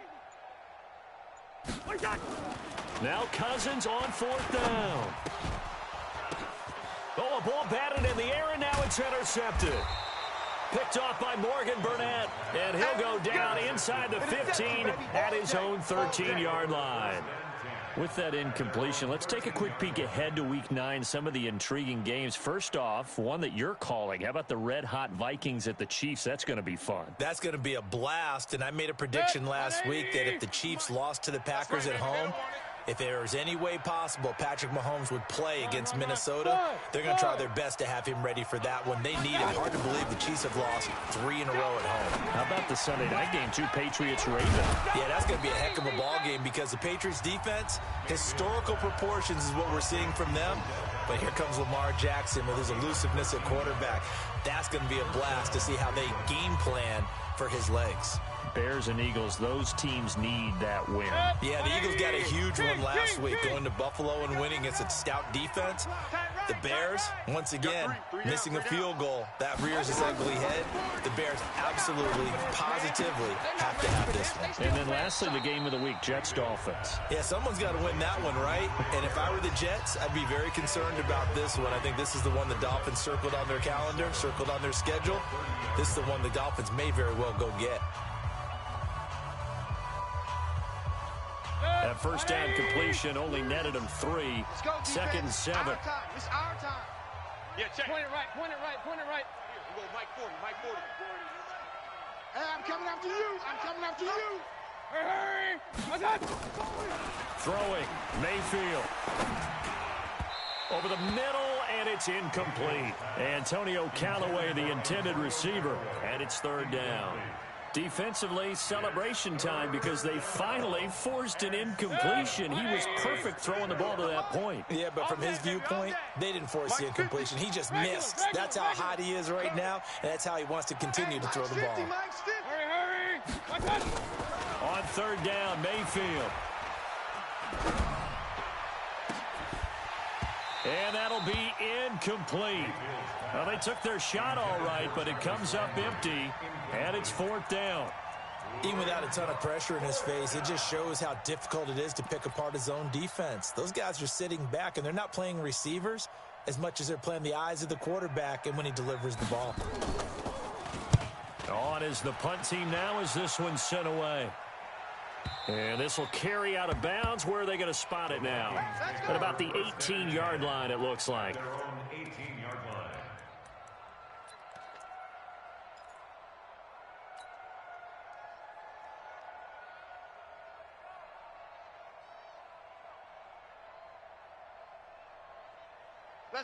Now Cousins on 4th down. Oh, a ball batted in the air, and now it's intercepted. Picked off by Morgan Burnett, and he'll go down inside the 15 at his own 13-yard line. With that incompletion, let's take a quick peek ahead to Week 9, some of the intriguing games. First off, one that you're calling. How about the red-hot Vikings at the Chiefs? That's going to be fun. That's going to be a blast, and I made a prediction last week that if the Chiefs lost to the Packers at home, if there was any way possible Patrick Mahomes would play against Minnesota, they're going to try their best to have him ready for that one. They need it. Hard to believe the Chiefs have lost 3 in a row at home. How about the Sunday night game, too? Patriots-Ravens. Yeah, that's going to be a heck of a ball game because the Patriots defense, historical proportions is what we're seeing from them. But here comes Lamar Jackson with his elusiveness at quarterback. That's going to be a blast to see how they game plan for his legs. Bears and Eagles, those teams need that win. Yeah, the Eagles got a huge one last week, going to Buffalo and winning against a stout defense. The Bears, once again, missing a field goal. That rears its ugly head. The Bears absolutely, positively have to have this one. And then lastly, the game of the week, Jets-Dolphins. Yeah, someone's got to win that one, right? And if I were the Jets, I'd be very concerned about this one. I think this is the one the Dolphins circled on their calendar, circled on their schedule. This is the one the Dolphins may very well go get. That first down completion only netted him 3. Second and 7. It's our time. Yeah, check. Point it right. Here, go Mike 40. Hey, I'm coming after you. Hurry. Throwing, Mayfield. Over the middle, and it's incomplete. Antonio Callaway, the intended receiver, and it's 3rd down. Defensively, celebration time because they finally forced an incompletion. He was perfect throwing the ball to that point. Yeah, but from his viewpoint, they didn't force the incompletion. He just missed. That's how hot he is right now, and that's how he wants to continue to throw the ball. Hurry. On 3rd down, Mayfield. And that'll be incomplete. Well, they took their shot all right, but it comes up empty, and it's 4th down. Even without a ton of pressure in his face, it just shows how difficult it is to pick apart his own defense. Those guys are sitting back, and they're not playing receivers as much as they're playing the eyes of the quarterback and when he delivers the ball. On is the punt team now as this one's sent away. And this will carry out of bounds. Where are they going to spot it now? At about the 18-yard line, it looks like. Their own 18-yard line.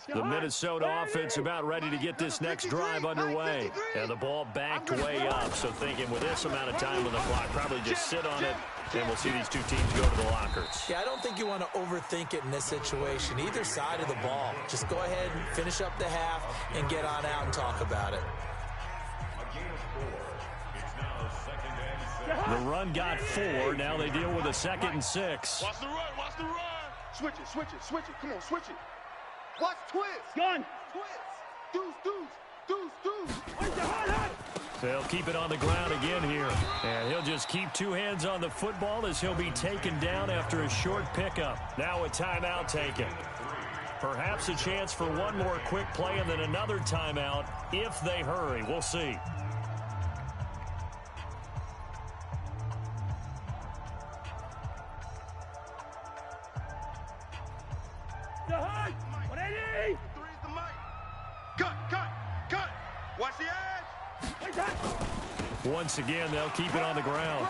The Minnesota offense about ready to get this next drive underway. And the ball backed way up. So thinking with this amount of time on the clock, probably just sit on it, and we'll see these two teams go to the lockers. Yeah, I don't think you want to overthink it in this situation. Either side of the ball. Just go ahead and finish up the half and get on out and talk about it. A gain of 4. It's now 2nd and 7. The run got 4. Now they deal with a 2nd and 6. Watch the run. Switch it. Come on, switch it. Watch twist. Gun. Twist. Deuce. They'll keep it on the ground again here. And he'll just keep 2 hands on the football as he'll be taken down after a short pickup. Now a timeout taken. Perhaps a chance for one more quick play and then another timeout if they hurry. We'll see. Watch the edge. Once again, they'll keep it on the ground.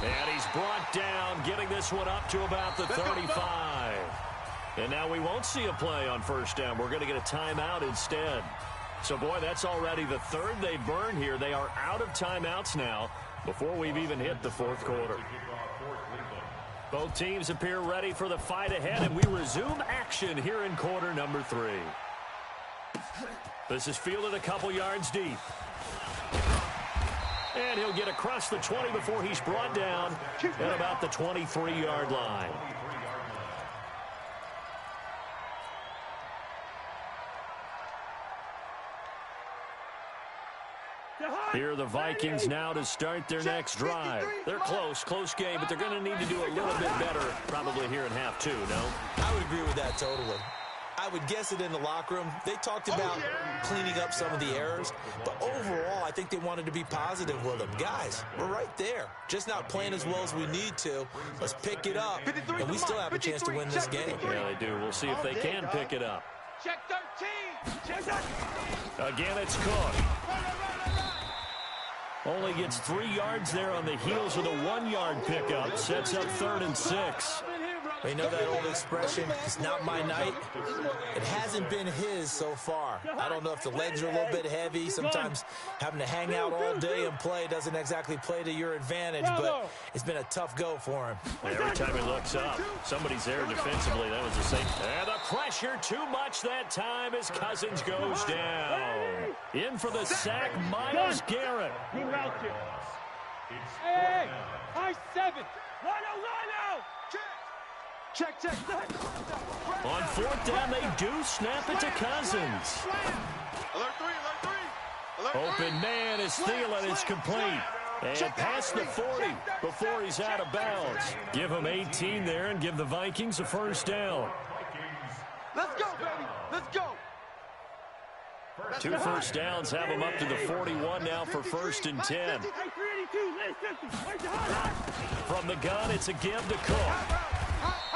And he's brought down, getting this one up to about the 35. And now we won't see a play on 1st down. We're going to get a timeout instead. So, boy, that's already the 3rd they've burned here. They are out of timeouts now before we've even hit the 4th quarter. Both teams appear ready for the fight ahead, and we resume action here in quarter number 3. This is fielded a couple yards deep. And he'll get across the 20 before he's brought down at about the 23-yard line. Here are the Vikings now to start their next drive. They're close game, but they're going to need to do a little bit better probably here in half 2, no? I would agree with that totally. I would guess it in the locker room. They talked about cleaning up some of the errors, but overall, I think they wanted to be positive with them. Guys, we're right there. Just not playing as well as we need to. Let's pick it up, and we still have a chance to win this game. Yeah, they do. We'll see if they can pick it up. Check 13. Check 13. Again, it's Cook. Only gets 3 yards there on the heels of the 1-yard pickup. Sets up 3rd and 6. You know that old expression, it's not my night? It hasn't been his so far. I don't know if the legs are a little bit heavy. Sometimes having to hang out all day and play doesn't exactly play to your advantage, but it's been a tough go for him. Every time he looks up, somebody's there defensivly. That was the same. And the pressure too much that time as Cousins goes down. In for the sack, Myles Garrett. He routes it. Hey, high 7. Lino. Check. On 4th down, they do snap it to Cousins. Alert 3. Open man is Thielen. It's complete. And past the 40 before he's out of bounds. Give him 18 there and give the Vikings a 1st down. Let's go, baby. Let's go. 2 1st downs have him up to the 41 now for 1st and 10. From the gun, it's a give to Cook.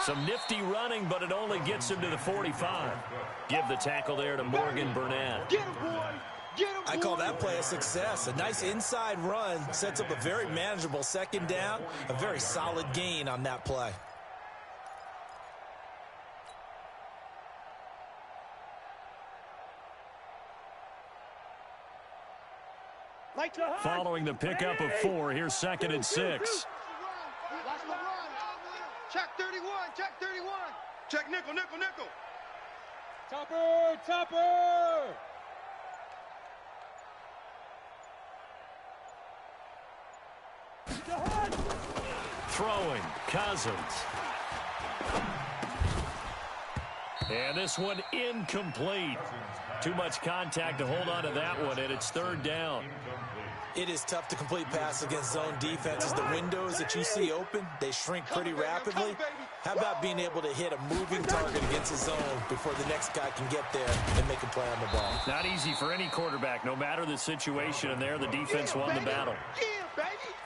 Some nifty running, but it only gets him to the 45. Give the tackle there to Morgan Burnett. Get him, boy. I call that play a success. A nice inside run sets up a very manageable 2nd down. A very solid gain on that play. Following the pickup of 4, here's 2nd and 6. Check 31. Check nickel. Topper. Throwing, Cousins. And this one incomplete. Too much contact to hold on to that one, and it's 3rd down. It is tough to complete pass against zone defenses. The windows that you see open, they shrink pretty rapidly. How about being able to hit a moving target against the zone before the next guy can get there and make a play on the ball? Not easy for any quarterback, no matter the situation, and there the defense won the battle.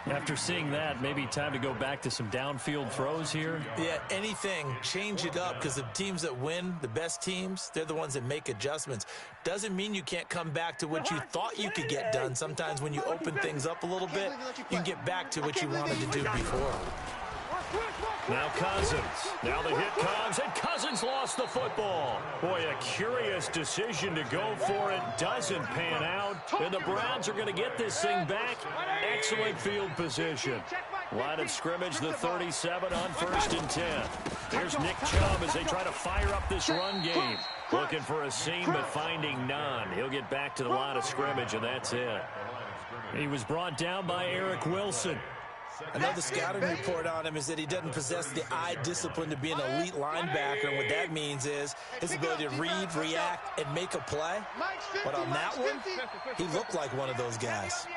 After seeing that, maybe time to go back to some downfield throws here. Yeah, anything. Change it up, because the teams that win, the best teams, they're the ones that make adjustments. Doesn't mean you can't come back to what you thought you could get done. Sometimes when you open things up a little bit, you can get back to what you wanted to do before. Now Cousins. Now the hit comes, and Cousins lost the football. Boy, a curious decision to go for it. Doesn't pan out. And the Browns are going to get this thing back. Excellent field position. Line of scrimmage, the 37 on 1st and 10. There's Nick Chubb as they try to fire up this run game. Looking for a seam, but finding none. He'll get back to the line of scrimmage, and that's it. He was brought down by Eric Wilson. Another scouting report on him is that he doesn't possess the eye discipline to be an elite linebacker, and what that means is his ability to read, react, and make a play. But on that one, he looked like one of those guys.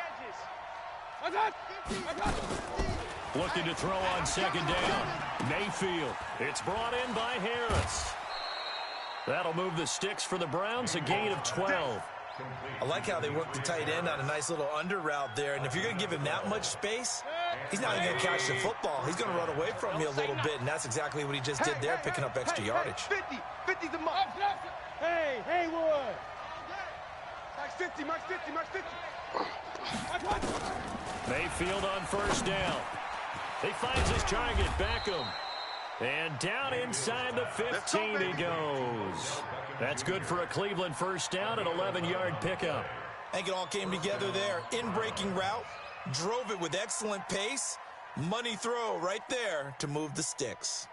Looking to throw on 2nd down. Mayfield. It's brought in by Harris. That'll move the sticks for the Browns, a gain of 12. I like how they work the tight end on a nice little under route there, and if you're going to give him that much space, he's not even going to catch the football. He's going to run away from you a little bit, and that's exactly what he just did there, picking up extra yardage. 50's the mark. Hey, Haywood. Max 50. Mayfield on 1st down. He finds his target, Beckham. And down inside the 15 he goes. That's good for a Cleveland 1st down, an 11-yard pickup. I think it all came together there. In-breaking route, drove it with excellent pace. Money throw right there to move the sticks.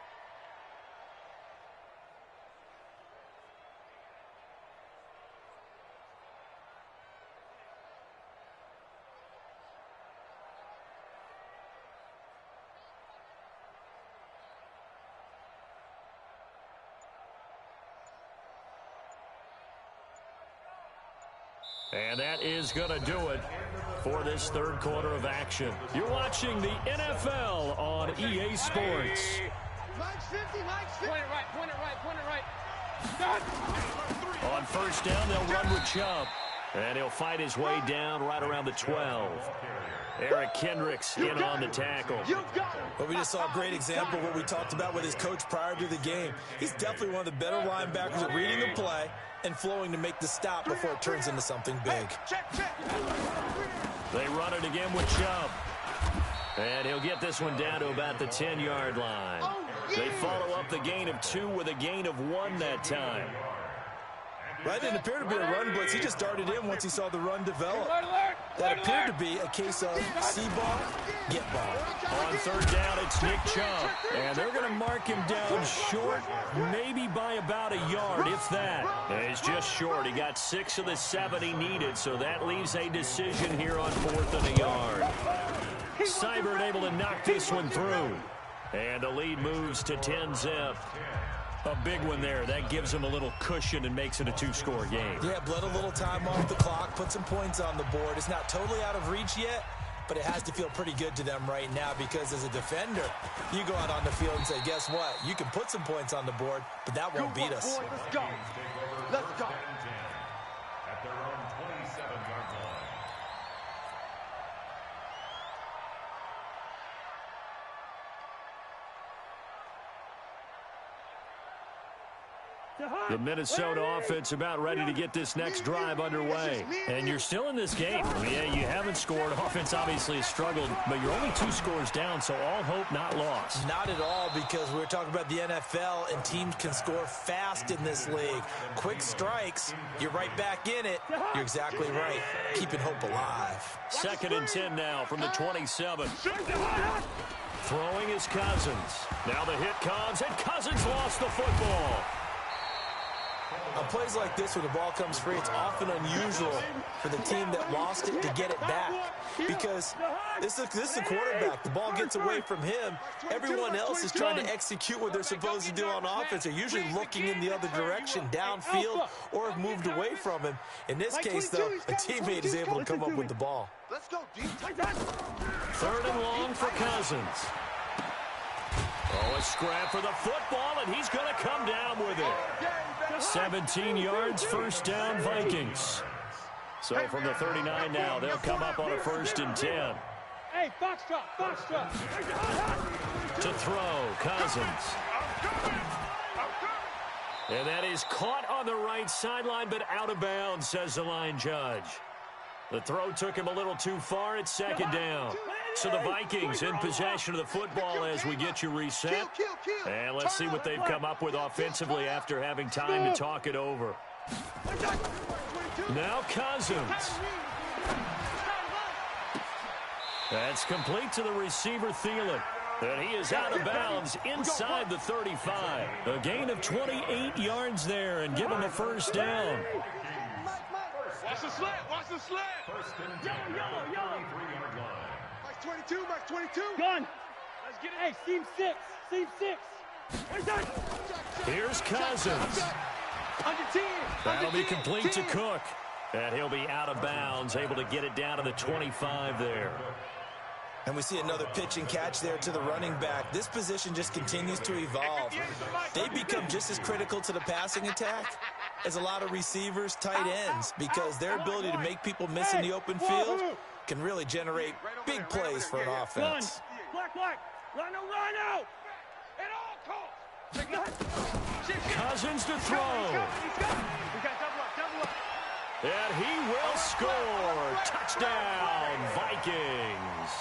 And that is going to do it for this 3rd quarter of action. You're watching the NFL on EA Sports. Mike's 50. Point it right. On first down, they'll run with Chubb. And he'll fight his way down right around the 12. Eric Kendricks in on the tackle. Well, we just saw a great example of what we talked about with his coach prior to the game. He's definitely one of the better linebackers at reading the play and flowing to make the stop before it turns into something big. They run it again with Chubb. And he'll get this one down to about the 10-yard line. They follow up the gain of 2 with a gain of 1 that time. Right, it didn't appear to be a run blitz. He just darted in once he saw the run develop. That appeared to be a case of see ball, get ball. On third down, it's Nick Chubb. And they're going to mark him down short, maybe by about a yard, if that. And he's just short. He got 6 of the 7 he needed, so that leaves a decision here on 4th and a yard. Seibert able to knock this one through. And the lead moves to 10-zip. A big one there. That gives him a little cushion and makes it a 2-score game. Yeah, bled a little time off the clock, put some points on the board. It's not totally out of reach yet, but it has to feel pretty good to them right now because as a defender, you go out on the field and say, guess what? You can put some points on the board, but that won't beat us. Let's go. Let's go. At their own 27-yard line. The Minnesota offense about ready to get this next drive underway. And you're still in this game. Yeah, you haven't scored. Offense obviously has struggled, but you're only 2 scores down, so all hope not lost. Not at all, because we're talking about the NFL, and teams can score fast in this league. Quick strikes, you're right back in it. You're exactly right. Keeping hope alive. 2nd and 10 now from the 27. Throwing is Cousins. Now the hit comes, and Cousins lost the football. On plays like this where the ball comes free, it's often unusual for the team that lost it to get it back because this is the quarterback. The ball gets away from him. Everyone else is trying to execute what they're supposed to do on offense. They're usually looking in the other direction, downfield, or have moved away from him. In this case, though, a teammate is able to come up with the ball. Let's go, D. 3rd and long for Cousins. Oh, a scrap for the football, and he's going to come down with it. 17 yards, first down, Vikings. So from the 39 now, they'll come up on a 1st and 10. Hey, foxtrot. To throw, Cousins. And that is caught on the right sideline, but out of bounds, says the line judge. The throw took him a little too far. It's 2nd down. So the Vikings in possession of the football as we get you reset. And let's see what they've come up with offensively after having time to talk it over. Now Cousins. That's complete to the receiver, Thielen. And he is out of bounds inside the 35. A gain of 28 yards there and give him a 1st down. Watch the slant. Watch the slant. Yellow. 23-yard line. Max 22. Max 22. Gun. Let's get it. Hey, seam 6. Seam 6. Here's Cousins. That'll be complete to Cook. And he'll be out of bounds, able to get it down to the 25 there. And we see another pitch and catch there to the running back. This position just continues to evolve. They become just as critical to the passing attack as a lot of receivers, tight ends, because their ability to make people miss in the open field can really generate big plays for an offense. Black. Rhino. At all costs. Cousins to throw. And he will score. Touchdown, Vikings.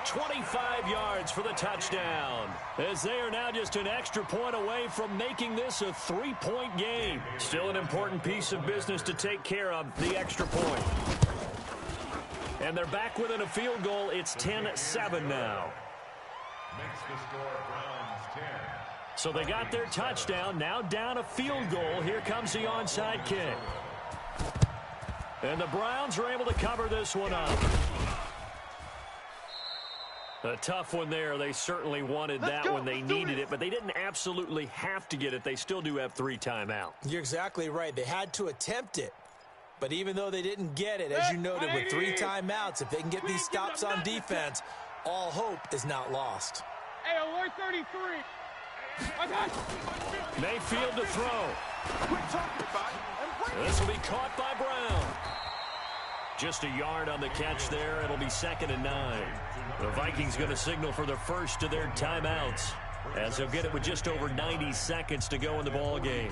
25 yards for the touchdown, as they are now just an extra point away from making this a 3-point game. Still an important piece of business to take care of, the extra point. And they're back within a field goal. It's 10-7 now. Makes the score Browns 10. So they got their touchdown, now down a field goal. Here comes the onside kick. And the Browns are able to cover this one up. A tough one there. They certainly wanted that when they needed it, but they didn't absolutely have to get it. They still do have 3 timeouts. You're exactly right. They had to attempt it. But even though they didn't get it, as you noted, with 3 timeouts, if they can get these stops on defense, all hope is not lost. Hey, alert 33. Mayfield to throw. Quit talking about it. This will be caught by Brown. Just a yard on the catch there. It'll be 2nd and 9. The Vikings going to signal for the first of their timeouts, as they'll get it with just over 90 seconds to go in the ball game.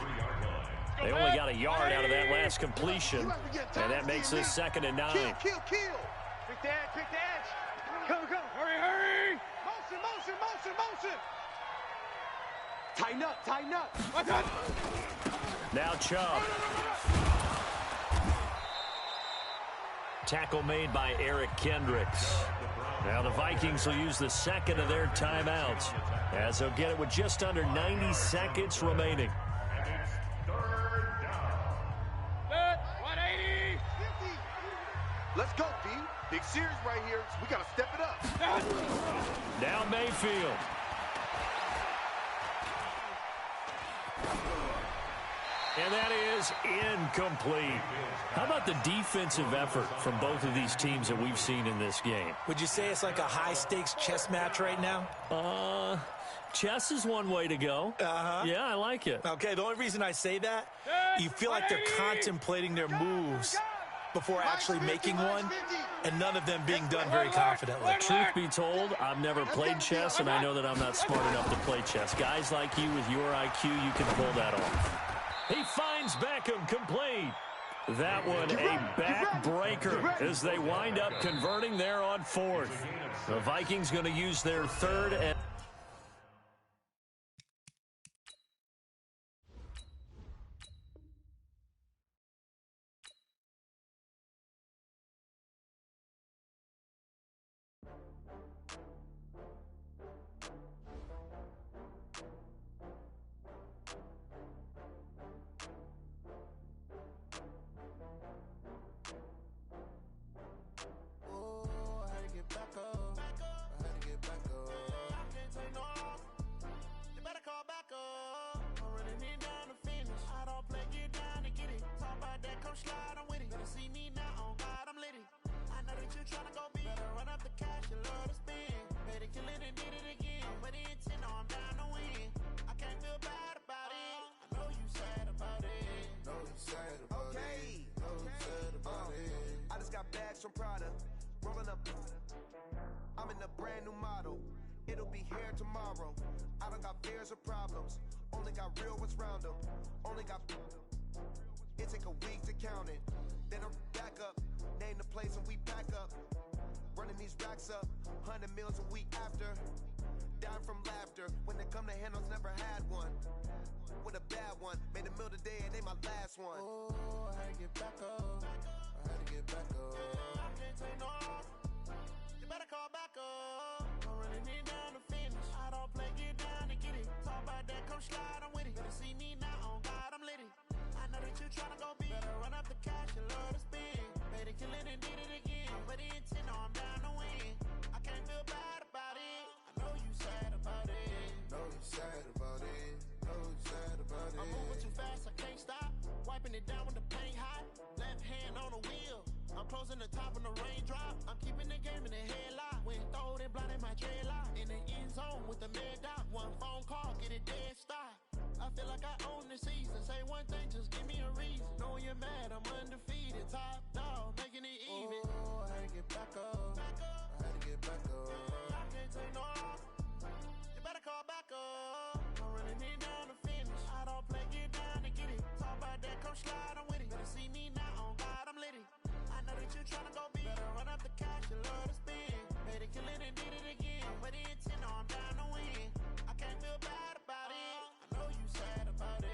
They only got a yard out of that last completion, and that makes this 2nd and 9. Kill. Pick the edge. Come. Hurry. Motion. Tighten up. Now Chubb. Tackle made by Eric Kendricks. Now the Vikings will use the second of their timeouts, as they'll get it with just under 90 seconds remaining. Set, 180. Let's go, D. Big series right here. We got to step it up. Now Mayfield. And that is incomplete. How about the defensive effort from both of these teams that we've seen in this game? Would you say it's like a high-stakes chess match right now? Chess is one way to go. Yeah, I like it. Okay, the only reason I say that, you feel like they're contemplating their moves before actually making one, and none of them being done very confidently. Truth be told, I've never played chess, and I know that I'm not smart enough to play chess. Guys like you with your IQ, you can pull that off. He finds Beckham complete. That one a backbreaker as they wind up converting there on 4th. The Vikings going to use their 3rd and... From Prada, rolling up. I'm in a brand new model. It'll be here tomorrow. I don't got fears or problems. Only got real ones round them. Only got. It take a week to count it. Then I'm back up. Name the place and we pack up. Running these racks up. 100 meals a week after. Dying from laughter. When they come to handles, never had one. With a bad one. Made a meal today and they my last one. Oh, I had to get back up. I can't take no off. You better call back up. I'm running it down to finish. I don't play, get down to get it. Talk about that, come slide, I'm with it. Better see me now, on God, I'm litty. I know that you tryna go big. Better run up the cash, you love to spin. Made it, kill it, and did it again. But the intent, no, I'm down to win. I can't feel bad about it. I know you sad about it. I'm moving too fast, I can't stop. Wiping it down with the paint hot. Left hand on the wheel. I'm closing the top on the raindrop. I'm keeping the game in the headlock. When throwed and blinded my dreadlock. In the end zone with the mad dot. One phone call, get it dead stop. I feel like I own the season. Say one thing, just give me a reason. Knowing you're mad, I'm undefeated. Top dog, making it even. Oh, I had to get back up. I can't take no off. You better call back up. I'm running it down to finish. I don't play, get down to get it. Talk about that, come slide, I'm with it. Better see me now, on God, I'm litty. I know that you tryna go big. Better run up the cash, you love to spin. Made it, kill it, and did it again. But the intent, no, I'm down to win. I can't feel bad about it. I know you sad about it.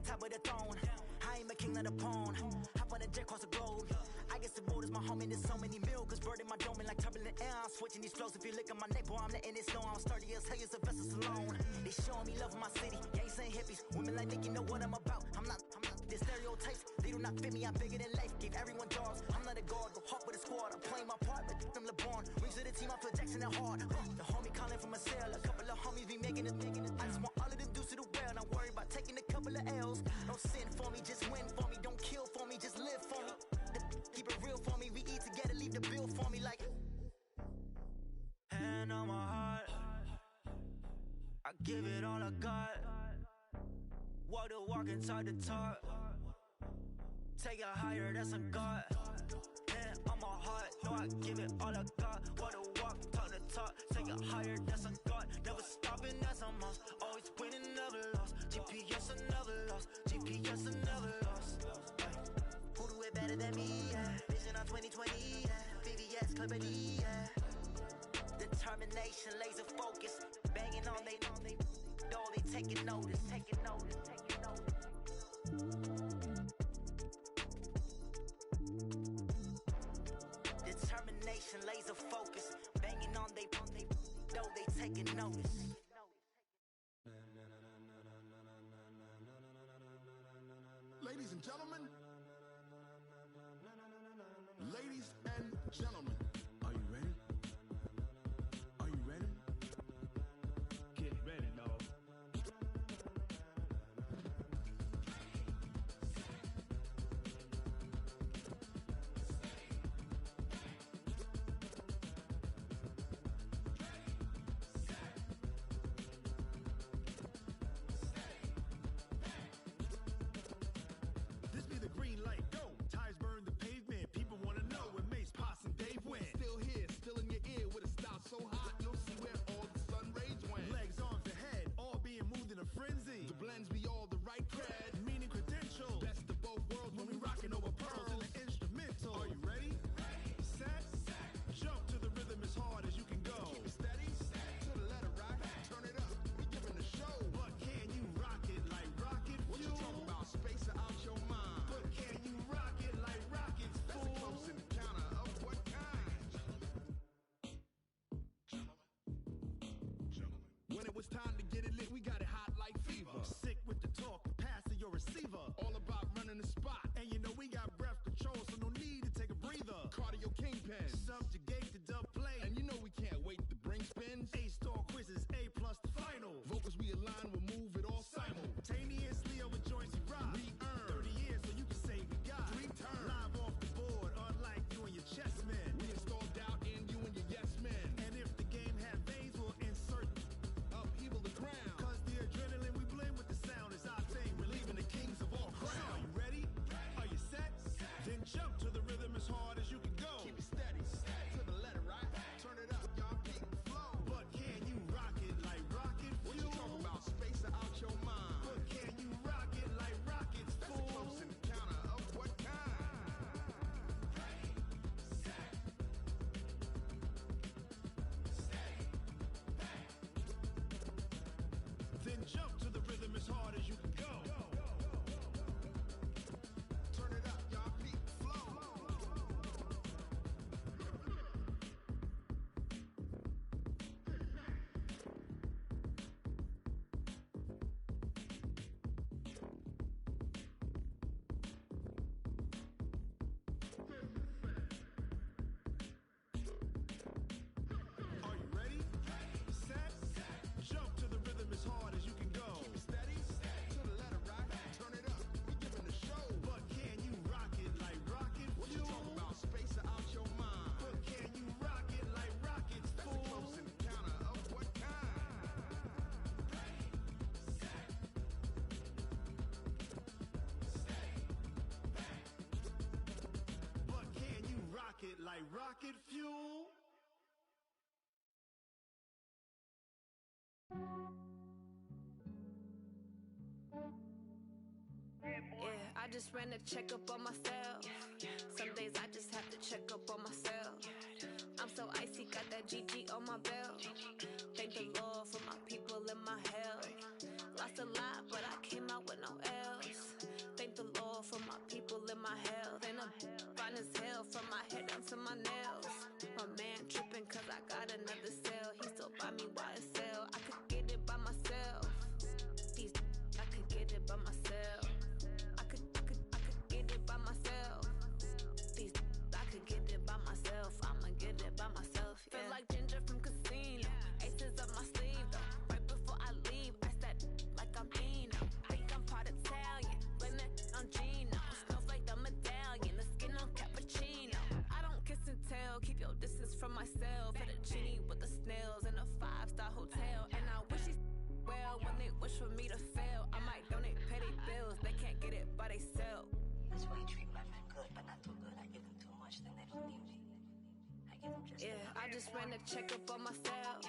top of the throne. I ain't a king, not a pawn. Hop on a jet across the globe. I guess the world is my home and there's so many milkers birding my dome like turbulent air. I'm switching these flows. If you look at my neck, boy, I'm letting it snow. I'm sturdy as hell, it's a vessel alone. They showing me love in my city. Yeah, ain't saying hippies. Women like Nick, you know what I'm about. I'm not the stereotypes. They do not fit me. I'm bigger than life. Give everyone dogs. I'm not a guard. Go hawk with a squad. I'm playing my part, but them LeBron. Rings to the team. I feel Jackson and hard. The homie calling from a cell. A couple of homies be making it. I just want all of them dudes to the well. Not worry about taking a couple of L's. Don't sin for me, just win for me. Don't kill for me, just live for me. Keep it real for me. We eat together, leave the bill for me like. Hand on my heart, I give it all I got. Walk the walk and talk the talk. Take it higher, that's a God. Hand on my heart, no, I give it all I got. Walk the walk, talk the talk. Take it higher, that's a God. Never stopping, that's a must. Always winning, never lost. GPS, I never lost. GPS, I never lost. Who do it better than me? Yeah. Vision on 2020, yeah. VVS, Clippity, yeah. Determination, laser focus. Banging on they door, they taking notice. Taking notice, taking notice. Determination, laser focus. Banging on they door, they taking notice. Ladies and gentlemen. Ladies and gentlemen. Are you ready? Are you ready? Get ready, dog. This be the green light, go. Ties burn the pavement. People wanna know when Mace, Pops, and Dave went. Still here, still in your ear with a style so hot, you'll see where all the sun rays went. Legs, arms, and head, all being moved in a frenzy. The blends be all the right cred, meaning credentials. Best of both worlds when we rockin' over pearls in the instrumental. Are you ready? Set, jump to the rhythm as hard as you can go. Keep it steady, to the letter right. Turn it up, we giving the show. But can you rock it like rocket fuel? What you talking about? Space out your mind. But can you rock it like rockets, fool? That's a close encounter of what kind? When it was time to get it lit, we got it hot like fever. Sick with the talk, pass to your receiver. All about running the spot. And you know we got breath control, so no need to take a breather. Cardio kingpin, subjugate the dub play. And you know we can't wait to bring spins. A-star quizzes, A+ the final. Vocals we align, we'll move it all simultaneously over joints we rock. We earn 30 years, so you can say we got 3 turns. Live off the board, unlike you and your chess men. We install doubt in you and your yes men. And if the game had veins, we'll insert upheaval the ground. Cause the adrenaline we blend with the sound is our thing. Relieving the kings of all crowns. So are you ready? Are you set? Then jump to the rhythm as hard as you can go. Keep it steady, to the letter right. Turn it up, y'all peak the flow. But can you rock it like rocket fuel? What you talking about? Space out your mind. But can you rock it like rockets, fool? That's a close encounter of what kind? Then jump to the rhythm as hard as you can go. Turn it up, y'all peak the flow. Are you ready? Set, jump to the rhythm as hard as you can go. Keep it steady, to the letter right. Turn it up, we giving the show. But can you rock it like rocket fuel? What you talking about? Space out your mind. But can you rock it like rockets, fool? That's a close encounter of what kind? But can you rock it like rocket fuel? Yeah, I just ran a checkup on myself. Some days I just have to check up on myself. I'm so icy, got that GG on my belt. Thank the Lord for my people and my health. Lost a lot, but I came out with no L's. they sell. That's why you treat my men good, but not too good. I give them too much, then they don't need me. I give them just enough. I just ran a checkup on myself.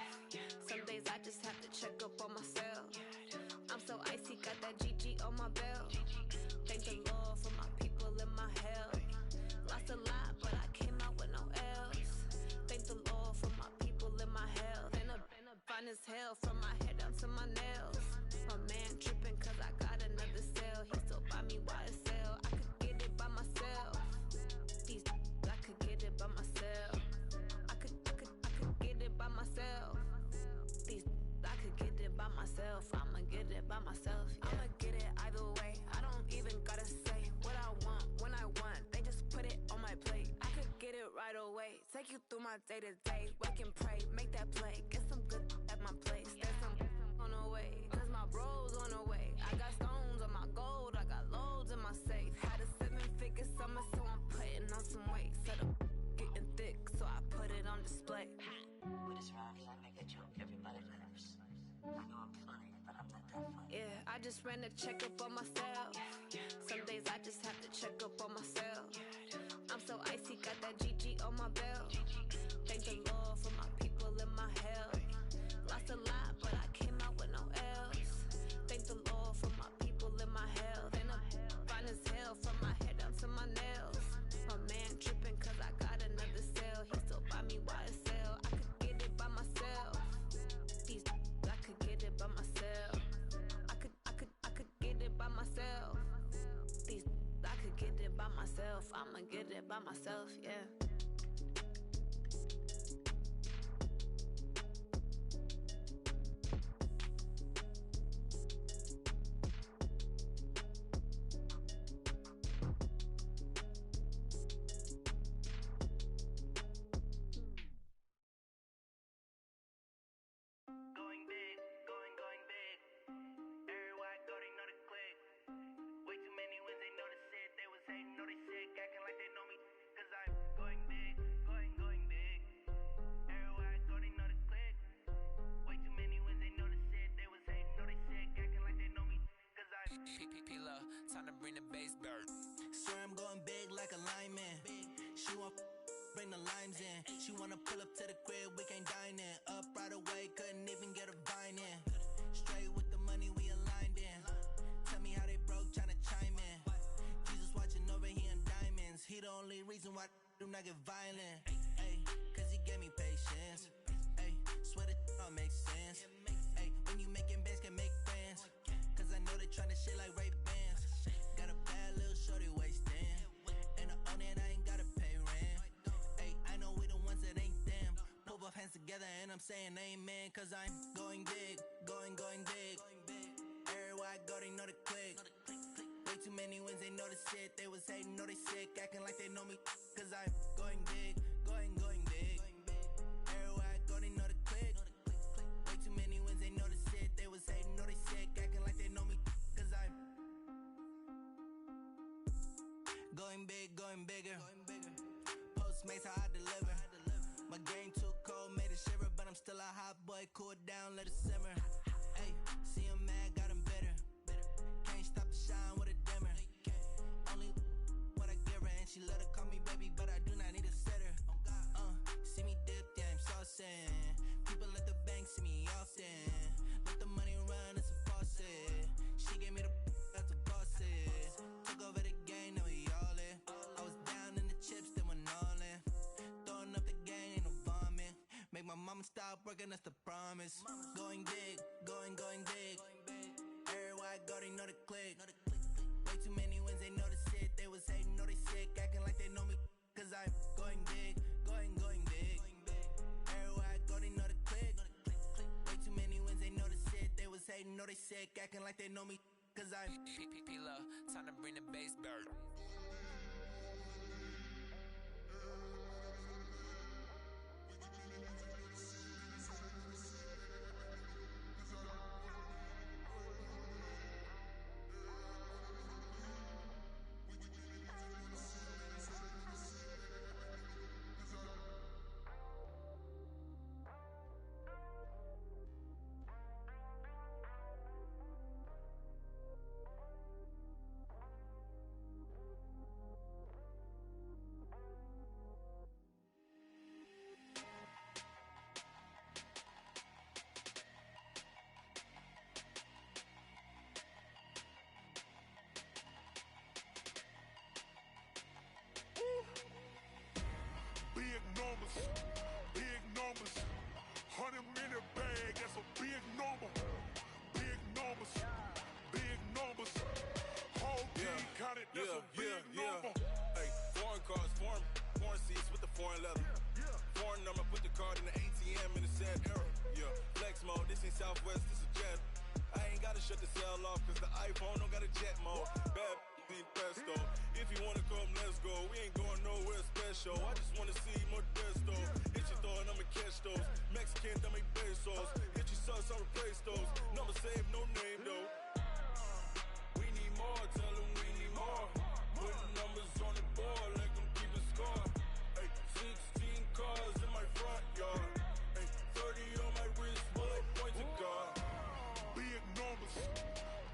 Some days I just have to check up on myself. I'm so icy, got that GG on my belt. Thank the Lord for my people in my health. Lost a lot, but I came out with no L's. Thank the Lord for my people in my health. And a fine as hell from my head down to my nails. My man tripping cause I got another cell. He still buy me YSL. I could get it by myself. These I could get it by myself. I could get it by myself. These I could get it by myself. I'ma get it by myself. Yeah. I'ma get it either way. I don't even gotta say what I want when I want. They just put it on my plate. I could get it right away. Take you through my day to day. Wake and pray, make that play. Get some good at my place. There's some on the way. Cause my bros on the way. I got stones on my gold. I got loads in my safe. Had a 7-figure summer, so I'm putting on some weight. Set up getting thick, so I put it on display. With this rhymes, I make it joke. Everybody laughs. I know I'm funny, but I'm not that funny. Yeah, I just ran a checkup on myself. Some days I just have to check up on myself. I'm so icy, got that GG on my belt. Thank the Lord for my people in my health. Lost a lot, but I came out with no L's. Thank the Lord for my people in my health. And I'm fine as hell from my head down to my nails. My man tripping cause I got another cell. He still buy me YSL. I could get it by myself. These I could get it by myself. I could get it by myself. These I could get it by myself. I'ma get it by myself, yeah. Going big, going big. Everywhere I go, they know the click. Way too many wins, they know the shit. They was hating, know they sick, acting like they know me. Cause I'm going big, going big. Everywhere I go, they know the click. Way too many wins, they know the shit. They was hating, know they sick, acting like they know me. Cause I'm P-P-P-Lo, time to bring the bass bird. Swear I'm going big like a lineman. She want bring the limes in. She wanna pull up to the crib, we can't dine in. Up right away, couldn't even get a vine in. Straight with the money, we aligned in. Tell me how they broke, tryna chime in. Jesus watching over, he in diamonds. He the only reason why do not get violent. Ay, cause he gave me patience. Ay, swear that all makes sense. Ay, when you making bands, can make friends. Cause I know they tryna shit like Ray-Bans. Got a bad little shorty wasting. And I own it, I ain't gotta pay rent. Ay, I know we the ones that ain't them. Pull both hands together and I'm saying amen. Cause I'm going big, going big. Everywhere I go, they know the click. Way too many wins, they know the shit. They was hating, know they sick, acting like they know me. Cause I'm going big, going big. Everywhere I go, they know the click. Way too many wins, they know the shit. They was hating, know they sick, acting like they know me. Cause I'm going big, going bigger. Postmates, how I deliver. My game too cold, made it shiver. But I'm still a hot boy, cool down, let it simmer. Ay, see him mad, got him bitter. Can't stop the shine with a dimmer. Only what I give her, and she let her call me baby, but I do not need a sitter. See me dip, yeah, I'm saucing. People at the bank see me often. Let the money run, it's a faucet. She gave me the that's a boss is. Took over the game, now we all in. I was down in the chips, then went all in. Throwing up the game, ain't no vomit. Make my mama stop working, that's the promise. Going big, going big. Everywhere I go, they know the click. Way too many wins, they know the shit. They was hating, know they sick, acting like they know me. Cause I'm going big, going big. Everywhere I go, they know the click. Way too many wins, they know the shit. They was hating, know they sick, acting like they know me. Cause I'm P-P-P-Lo, time to bring the bass bird. mode. This ain't Southwest, this is jet. I ain't gotta shut the cell off, cause the iPhone don't got a jet mode. Bad need pesto. If you wanna come, let's go. We ain't going nowhere special. I just wanna see more desto. Hit your throw and I'ma catch those. Mexican, dame pesos. Hit your sus, I'ma replace those. Number save, no name though. We need more, tell them we need more. Putting numbers on the board, let them keep it score. Ay, 16 cars in my front yard. Ay, 30 on my wrist, bullet point to God. Big numbers,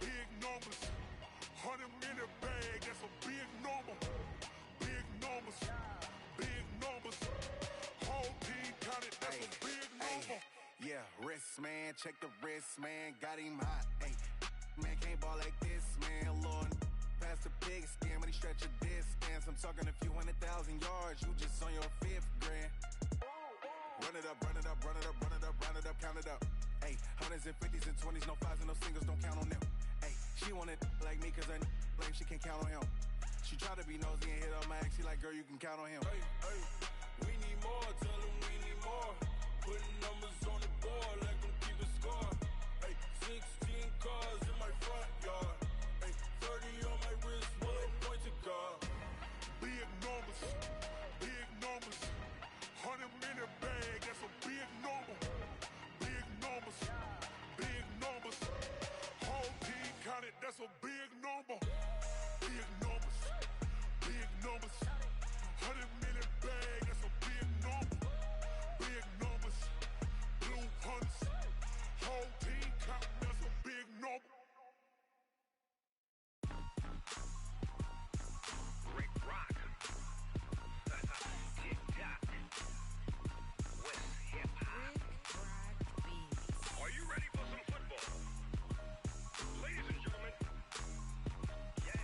big numbers. 100 minute bag, that's a big number. Big numbers, big numbers. Whole team counted, that's a big number. Yeah, wrist man, check the wrist man, got him hot. Ay, man can't ball like this, man. Lord, past the pig skin when he stretch a distance. I'm talking a few 100,000 yards, you just on your 5th grand. Run it up, run it up, run it up, run it up, run it up, count it up. Ay, hundreds and 50s and 20s, no 5s and no singles, don't count on them. Ay, she wanted like me cause her lame, she can count on him. She tried to be nosy and hit up my ex, she like, girl, you can count on him. Hey, hey, we need more, tell them we need more. Putting numbers on the board, let them keep it score. Hey, 16 cars in my front yard. Hey, 30 on my wrist, bullet point to God. Big numbers, big numbers. 100 minute bag, that's a big number. Big numbers, big numbers. Whole team counted, that's a big number. Big numbers, big numbers. 100 minute bag, that's a big number. Big numbers, blue hunts. Whole team counting, that's a big number. Rick Rock. TikTok. West Hip Hop. Are you ready for some football? Ladies and gentlemen. Yeah.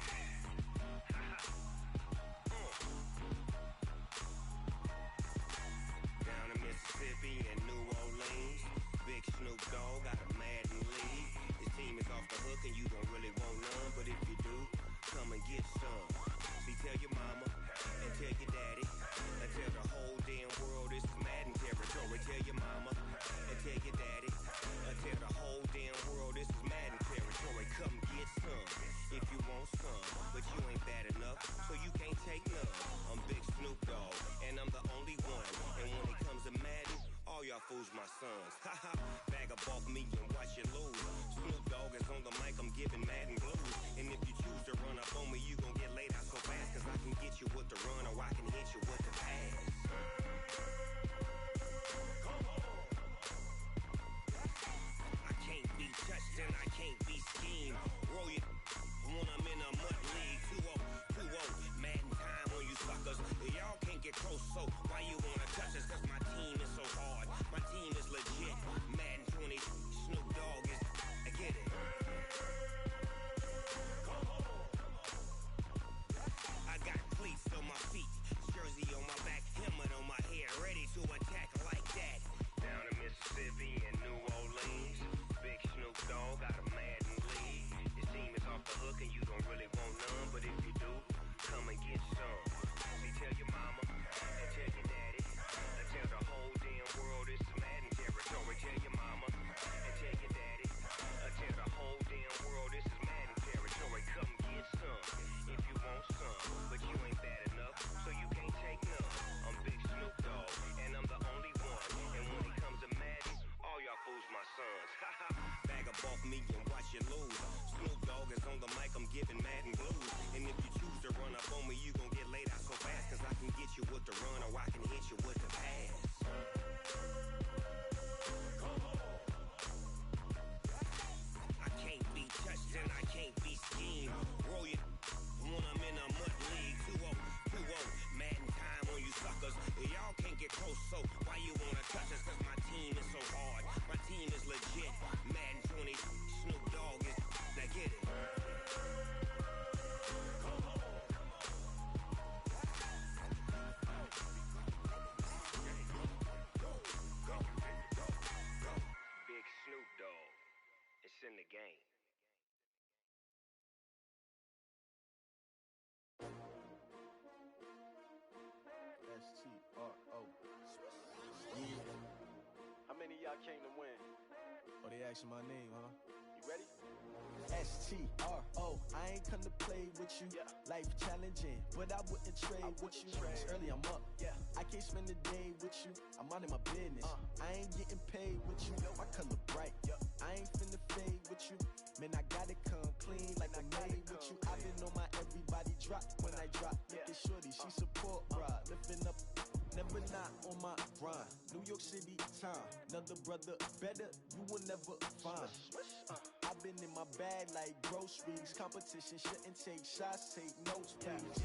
Down in Mississippi and New Orleans, Big Snoop Dogg got a Madden league. His team is off the hook and you don't really want none, but if you do, come and get some. See, tell your mama and tell your daddy and tell the whole damn world this is Madden territory. Tell your mama and tell your daddy and tell the whole damn world this is Madden territory. Come get some if you want some, but you ain't bad enough, so you can't take none. I'm Big Snoop Dogg and I'm the only one. And when it comes to Madden, all y'all fools my sons. Haha, bag up off me and watch you lose. Snoop Dogg is on the mic, I'm giving Madden blues. And if you choose to run up on me, you gon' get laid out so fast, cause I can get you with the run or I can hit you with the pass. I can't be touched and I can't be schemed. Roll you when I'm in a mud league. 2-0, 2-0, Madden time on you suckers. Y'all can't get close, so why you wanna touch us? Cause my team is so hard, my team is legit. Madden 20, Snoop Dogg is, I get it. I got cleats on my feet, jersey on my back, helmet on my head, ready to attack like that. Down in Mississippi and New Orleans, Big Snoop Dogg got a Madden league. His team is off the hook and you don't really want none, but if you do, come and get some. See, tell your mama and tell your daddy and tell the whole damn world this is Madden territory. Tell your mama and tell your daddy and tell the whole damn world this is Madden territory. Come get some if you want some, but you ain't bad enough, so you can't take none. I'm Big Snoop Dogg and I'm the only one. And when it comes to Madden, all y'all fools my sons. Haha, bag up off me and watch you lose. Snoop Dogg is on the mic, I'm giving Madden blues. And if you choose to run up on me, you gon' get laid out so fast, cause I can get you with the run or I can hit you with the pass. I can't be touched and I can't be schemed. Roll you when I'm in a mud league. 2-0, 2-0, Madden time on you suckers. Y'all can't get close, so why you wanna touch us? Cause my team is so hard, my team is legit. Madden 20, Snoop Dogg is, now get it. Big Snoop Dogg, it's in the game. How many of y'all came to win? Oh, they asking my name, huh? You ready? STRO, I ain't come to play with you. Life challenging, but I wouldn't trade with you. It's early, I'm up. I can't spend the day with you. I'm out in my business. I ain't getting paid with you. My color bright. I ain't finna fade with you. Man, I gotta come clean like I made with you. I've been on my everybody drop when I drop. Look at shorty, she support ride. Lifting up, never not on my grind. New York City time, another brother better, you will never find. I've been in my bag like groceries. Competition shouldn't take shots, take notes, please.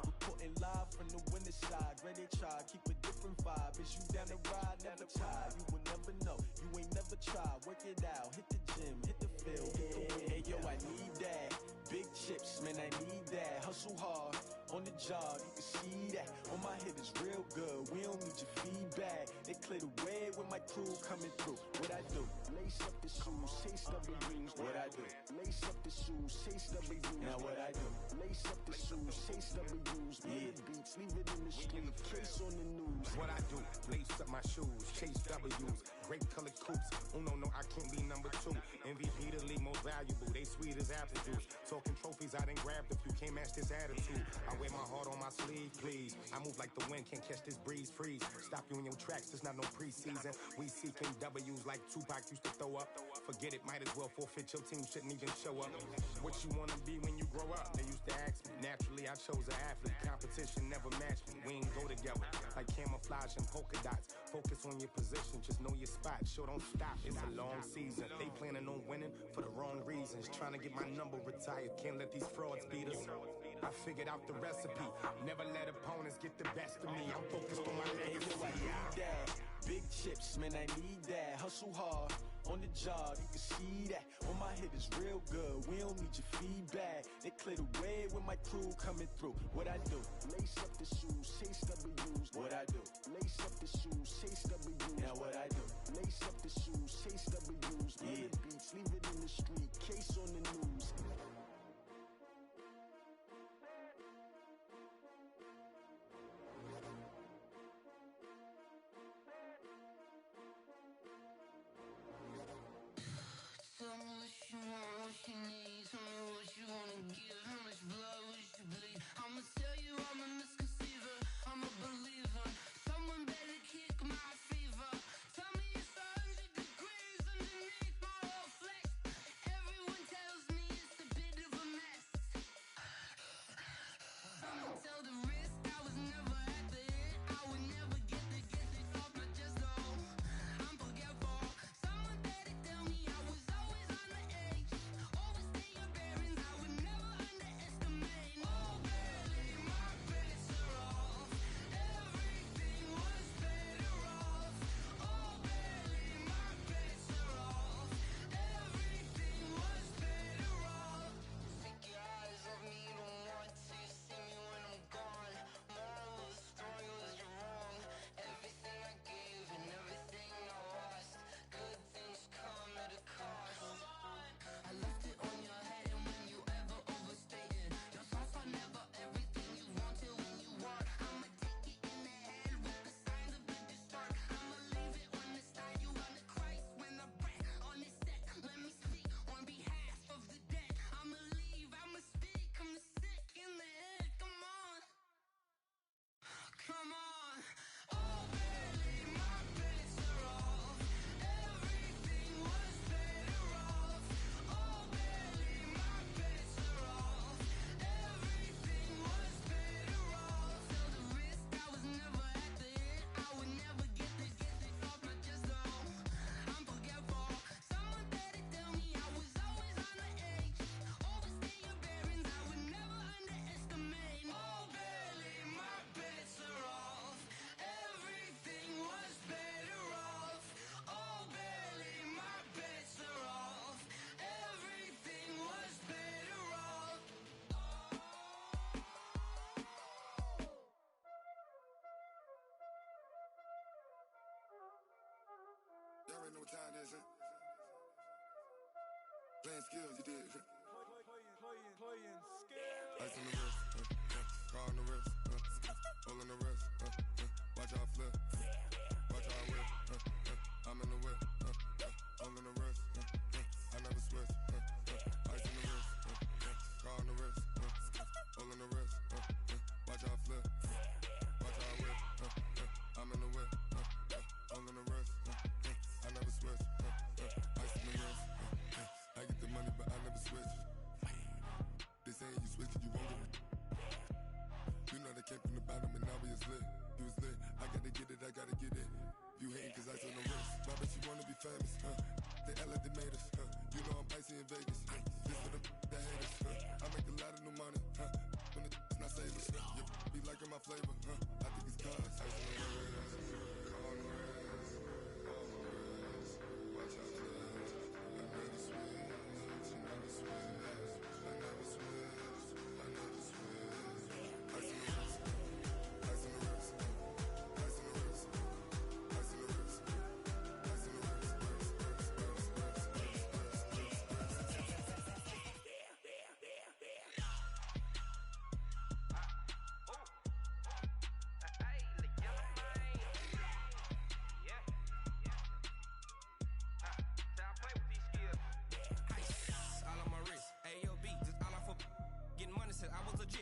Reporting live from the winter side. Ready to try, keep a different vibe. Is you down the ride, never tired. You will never know, you ain't never tried. Work it out, hit the gym, hit the field, hit the wind. Hey yo, I need that. Big chips, man, I need that. Hustle hard, on the job, you can see that. On my hit is real good, we don't need your feedback. They clear the way with my crew coming through. What I do? Lace up the shoes, chase W's. What I do? Lace up the shoes, chase W's. Now what I do? Lace up the shoes, chase W's. Mid beats, leave it in the street, case on the news. What I do? Lace up my shoes, chase W's. Great colored coops. Oh no, I can't be number 2. MVP the league most valuable. They sweet as apple juice. Talking trophies, I done grabbed a few. Can't match this attitude. I wear my heart on my sleeve, please. I move like the wind, can't catch this breeze. Freeze. Stop you in your tracks. It's not no preseason. We seeking W's like Tupac used to throw up. Forget it, might as well forfeit. Your team shouldn't even show up. What you wanna be when you grow up? They used to ask me. Naturally, I chose an athlete. Competition never matched me. We ain't go together like camouflage and polka dots. Focus on your position, just know your spot. Sure, don't stop. It's a long season. They planning on winning for the wrong reasons. Trying to get my number retired. Can't let these frauds beat us. I figured out the recipe. Never let opponents get the best of me. I'm focused on my legacy. I need that. Big chips, man, I need that. Hustle hard, on the job, you can see that. On my hit is real good, we don't need your feedback. They clear the way with my crew coming through. What I do? Lace up the shoes, chase W's. What I do? Lace up the shoes, chase W's. Now what I do? Lace up the shoes, chase W's. Mid beats, leave it in the street, case on the news. Tell me what you want, what you need. Tell me what you wanna give. How much blood would you bleed? I'ma tell you I'm a misconceiver. I'm a believer. Someone better kick my fever. Tell me it's 100 degrees underneath my whole flesh. Everyone tells me it's a bit of a mess. Someone tell the risk I was never at the hit. I would never get it off my chest though. I'm forgetful. Someone better tell me I was always on the edge. Overstay your bearings, I would never underestimate. Oh barely, my bets are off. Everything was better off. Oh barely, my bets are off. Everything was better off. Take your eyes off me, you don't want to see me when I'm gone. Moral of the story was you're wrong. Everything I gave and everything I lost. Good things come at a cost. I left it on your head, and when you ever overstay it, your thoughts are never everything you wanted when you want. I'ma take it in the head with the signs of a distort. I'ma leave it on the side. You on the Christ when I breath on this set. Let me speak on behalf of the dead. I'ma leave, I'ma speak. I'm sick in the head. Come on, come on. Oh barely, my bets are off. Everything was better off. Oh barely, my bets are off. Everything was better off. Tell the risk I was never at the hit. I would never get it off my chest though. I'm forgetful. Someone better tell me I was always on the edge. Overstay your bearings, I would never underestimate. Oh barely, my bets are off. Everything was better off. Oh barely, my bets are off. Everything was better off. Y'all already know what time it is, huh? Playing skills, you did. Playing skills. Ice on the wrist, car on the wrist, hole in the wrist, watch out flip, watch out whip, I'm in the whip, hole in the wrist, on the wrist, watch how I flip, watch how I whip, I'm in the whip, all on the wrist, I never switch, ice in the wrist, I get the money but I never switch. They saying you switch and you won't get it. You know they came from the bottom and now we is lit. You was lit, I gotta get it, I gotta get it. You hating cause ice on the wrist, my bitch you wanna be famous, they act like they made us, you know I'm icy in Vegas, this for the that hate us, I make a lot of new money, when it's not savers, you be liking my flavor, I think it's cause ice on the wrist, on the wrist, on the wrist, watch out for this, I never switch, I never switch, I never switch, I never switch, ice on the wrist, ice on the wrist, ice on the wrist, ice on the wrist, ice on the wrist.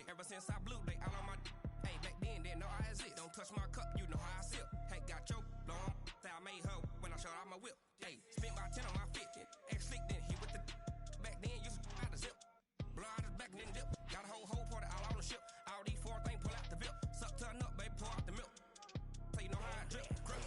Ever since I blew, they all on my hey, back then, didn't know I exist. Don't touch my cup, you know how I sip. Hey, got choked, long, say I made her when I showed out my whip. Hey, spent about 10 on my 15. Ex-slick, then hit with the back then, used to out the zip. Blow out his back, then dip. Got a whole party all on the ship. All these four things, pull out the VIP. Suck, turn up, baby, pour out the milk. So you know how I drip. Crip.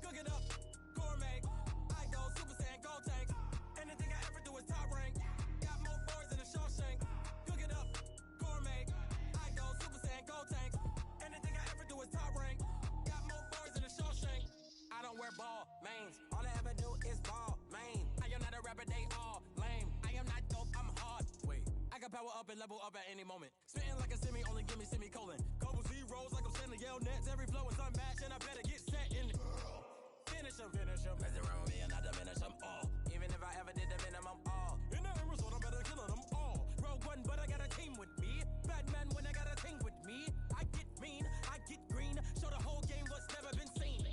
Cook it up, gourmet. I go Super Saiyan, gold tank. Anything I ever do is top rank. Got more boys than a Shawshank. Cook it up, gourmet. I go Super Saiyan, gold tank. Anything I ever do is top rank. Got more boys than a Shawshank. I don't wear ball mains. All I ever do is ball main. I am not a rapper, they all lame. I am not dope, I'm hard. Wait, I can power up and level up at any moment. Spitting like a semi, only give me semicolon. Couple zeros like I'm sending yell nets. Every flow is unmatched and I better get set in. Finish him. Mess around with me and I diminish them all. Even if I ever did the minimum all. In the end result, I'm better killing them all. Rogue One, but I got a team with me. Batman when I got a team with me. I get mean, I get green. Show the whole game what's never been seen.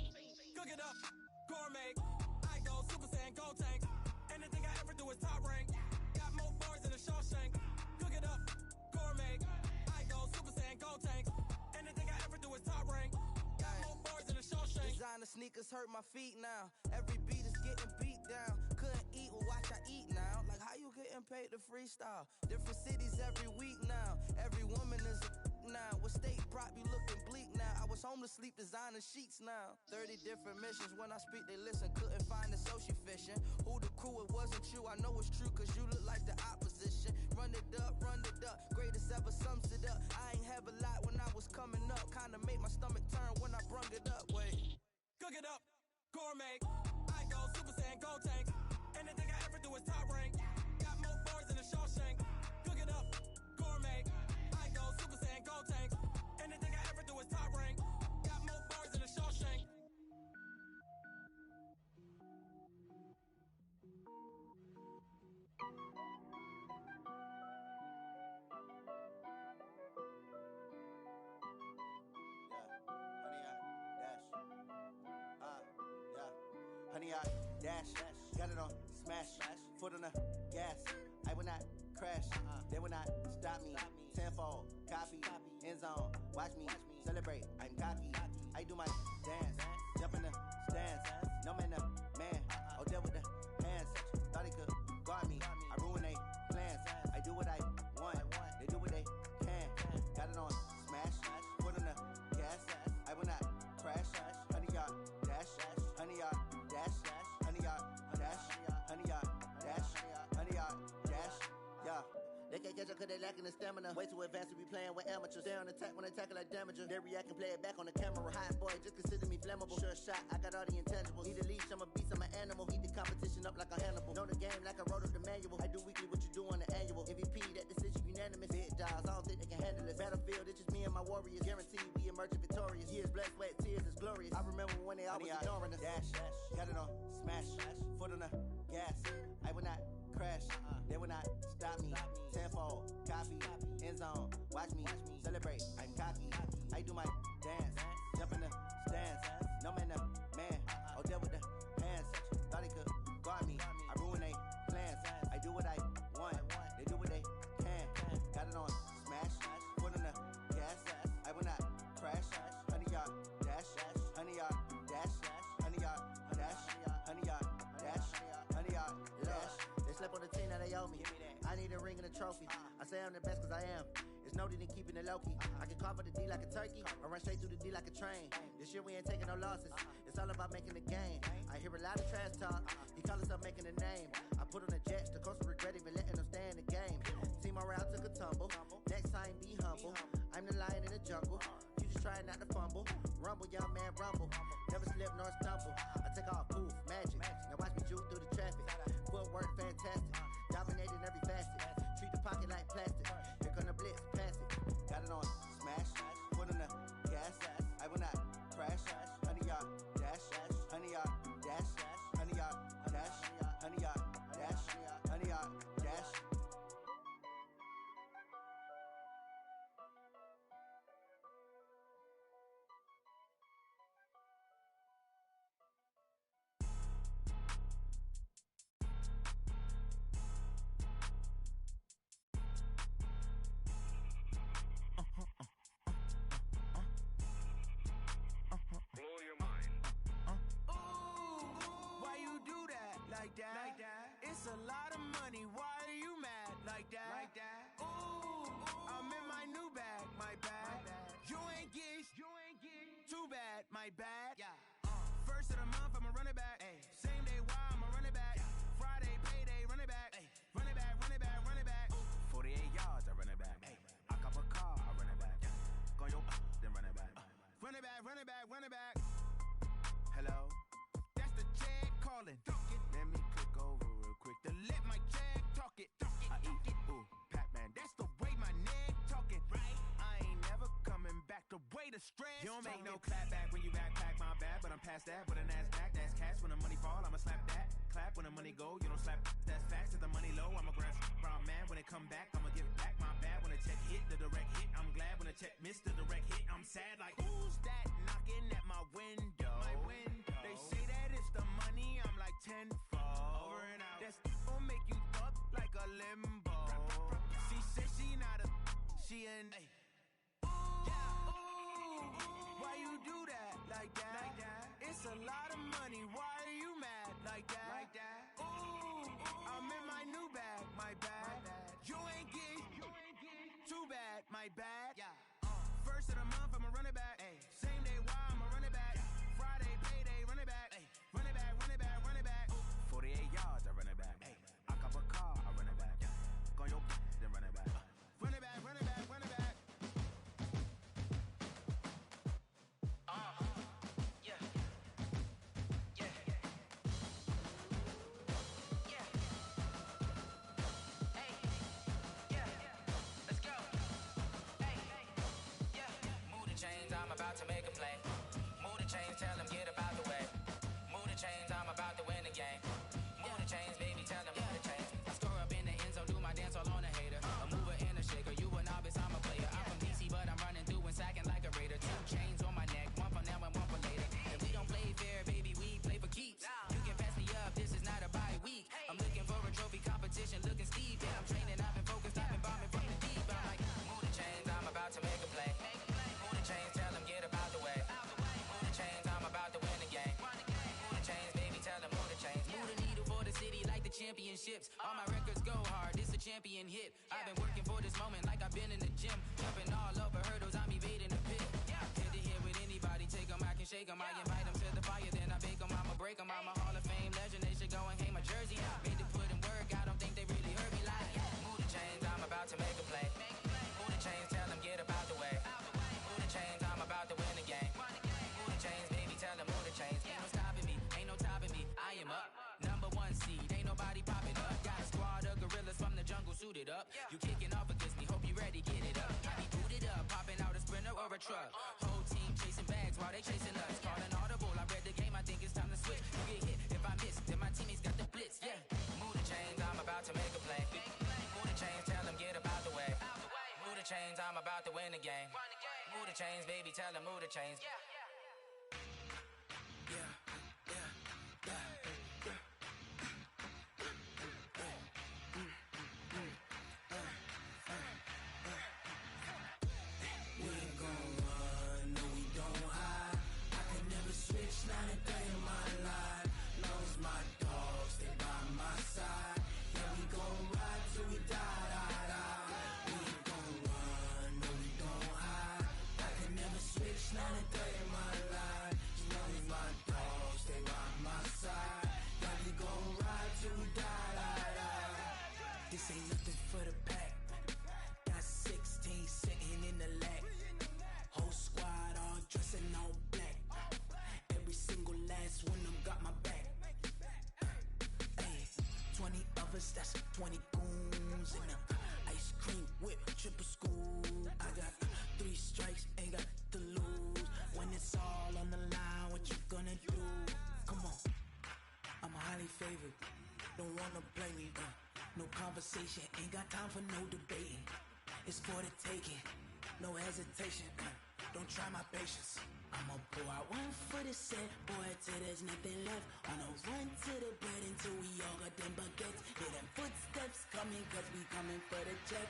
Cook it up, gourmet. I go Super Saiyan, gold tank. Anything I ever do is top rank. Got more bars than a Shawshank. Cook it up, gourmet. I go Super Saiyan, gold tank. Anything I ever do is top rank. Got more bars than a Shawshank. Designer sneakers hurt my feet now. Every beat is getting beat down. Couldn't eat, well watch I eat now. Like how you getting paid to freestyle? Different cities every week now. Every woman is a now. What state prop you looking bleak now? I was home to sleep designer sheets now. 30 different missions. When I speak they listen. Couldn't find it so she fishing. Who the crew, it wasn't you. I know it's true cause you look like the opposition. Run it up, greatest ever sums it up. I ain't have a lot when I was coming up. Kinda made my stomach turn when I brung it up. Wait. Cook it up, gourmet. I go Super Saiyan, gold tank. Anything I ever do is top rank. Got more bars than a Shawshank. Cook it up, gourmet. I go Super Saiyan, gold tank. Anything I ever do is top rank. Got more bars than a Shawshank. Honey, I dash, got it on smash, foot on the gas. will not stop me. Tenfold, copy, end zone. Watch me celebrate. I'm cocky. I do my dance, jump in the stands. No man, man. Oh, deal with the hands. Thought he could guard me. I ruin they plans. I do what I want. They do what they can. Got it on smash. Put on the gas. I will not crash. 100-yard dash. 100-yard dash. 100-yard dash. 100-yard dash. 100-yard dash. Yeah. They can't catch up cause they lacking the stamina. Way too advanced to be playing with amateurs. Stay on attack when they tackle like damager. They react and play it back on the camera. Hot boy, just consider me flammable. Sure shot, I got all the intangibles. Need a leash, I'm a beast, I'm an animal. Heat the competition up like a Hannibal. Know the game like I wrote up the manual. I do weekly what you do on the annual. MVP, that decision unanimous. Big dials, I don't think they can handle it. Battlefield, it's just me and my warriors. Guaranteed we emerging victorious. Years, blood, sweat, tears, it's glorious. I remember when they always ignoring us. Dash, got it on smash. Foot on the gas. I will not crash. They will not stop me. Tenfold, copy, end zone. Watch me celebrate. I'm cocky. I do my dance, jump in the stands. No man, man. Oh, deal with the hands. Thought he could guard me. I ruin they plans. I do what I want. They do what they can. Got it on smash. Put on the gas. I will not crash. 100-yard dash. 100-yard dash. 100-yard dash. 100-yard dash. 100-yard dash. They slept on the team that they owe me. I need a ring and a trophy. I say I'm the best cause I am. It's noted in keeping it low-key. I can carve up the D like a turkey or run straight through the D like a train. This year we ain't taking no losses. It's all about making the game. I hear a lot of trash talk. He call himself making a name. I put on the jets. The coach will regret even letting them stay in the game. Team morale took a tumble. Next time be humble. I'm the lion in the jungle. You just trying not to fumble. Rumble, young man, rumble. Never slip nor stumble. I take off, poof, magic. Now watch me juke through the traffic. Footwork fantastic. Dominating every facet. Treat the pocket like plastic. Here come the blitz, pass it. Got it on smash. Put on the gas. I will not crash. 100-yard dash. 100-yard dash. 100-yard dash. 100-yard dash. 100-yard dash. Blow your mind. Why you do that? Like that? It's a lot of money. Why are you mad? Like that? Ooh, I'm in my new bag. My bad. You ain't get too bad. My bad. First of the month, I'ma run it back. Same day, why I'ma run it back. Friday, payday, run it back. Run it back, run it back, run it back. 48 yards, I run it back. I cop a car, I run it back. Go yo, then run it back. Run it back, run it back, run it back. Hello? That's the Jag calling. Let me click over real quick to let my Jag talk it. I eat it. Ooh, Pac-Man, that's the way my neck talking. Right? I ain't never coming back the way the stress. You don't make no clap back when you backpack, my bad, but I'm past that. With a NASDAQ, that's cash. When the money fall, I'ma slap that. Clap when the money go, you don't slap. That's facts. If the money low, I'ma grab brown man. When it come back, I'ma give it back. My bad when the check hit, the direct hit. I'm glad when the check missed the direct hit. I'm sad like, who's that knocking at my window? They say that it's the money, I'm like tenfold. Over and out. That's gon' make you up like a limbo. She said she not a, she an. Why you do that? Like that? It's a lot of money. Why are you mad? Like that? Ooh, I'm in my new bag. My bag. hit. I've been working for this moment like I've been in the gym. Jumping all over hurdles, I'm evading the pit. Head to head with anybody, take them, I can shake them. I invite them to the fire, then I bake them, I'ma break them. I'm a Hall of Fame legend, they should go and hang my jersey. Made to put in work, I don't think they really heard me like, move the chains, I'm about to make a play. Move the chains, tell them get up out the way. Move the chains, I'm about to win the game. Move the chains, baby, tell them move the chains. Ain't no stopping me, ain't no topping me, I am up. Number one seed, ain't nobody popping up. Got a squad of gorillas from the jungle suited up. You kicking off against me, hope you ready, get it up. I be booted up, popping out a sprinter or a truck. Whole team chasing bags while they chasing us. Calling audible, I read the game, I think it's time to switch. You get hit, if I miss, then my teammates got the blitz, yeah. Move the chains, I'm about to make a play. Move the chains, tell them get up out the way. Move the chains, I'm about to win the game. Move the chains, baby, tell them move the chains. Not a day in my life. Knows my dogs, they by my side. Yeah, we gon' ride till we die, die, die. We ain't gon' run, no, we don't hide. I can never switch, not a day in my life. Knows my dogs, they by my side. Yeah, we gon' ride till we die, die, die. This ain't nothing for the pack. Got 16 sitting in the lag. Whole squad all dressing all black. Every single last one of them got my back. Hey, 20 of us, that's 20 goons in the ice cream whip, triple scoop. I got 3 strikes, ain't got to lose. When it's all on the line, what you gonna do? Come on, I'm highly favored. Don't wanna play me, no conversation, ain't got time for no debating. It's for the taking, no hesitation. Don't try my patience. I'ma pour out one for the set, boy, till there's nothing left. On a run to the bread until we all got them baguettes. Hear them footsteps coming, cause we coming for the check.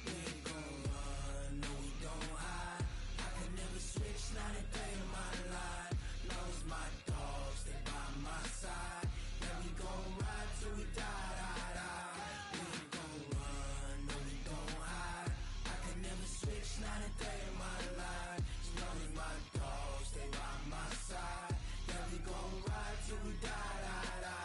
We ain't gon' run, no, we don't hide. I can never switch, not a day in my life. Knows my dogs, they by my side. Yeah, we gon' ride till we die, die, die. We ain't gon' run, no, we don't hide. I can never switch, not a day in my life. Knows my dogs, they by my side. Yeah, we gon' ride till we die, die, die.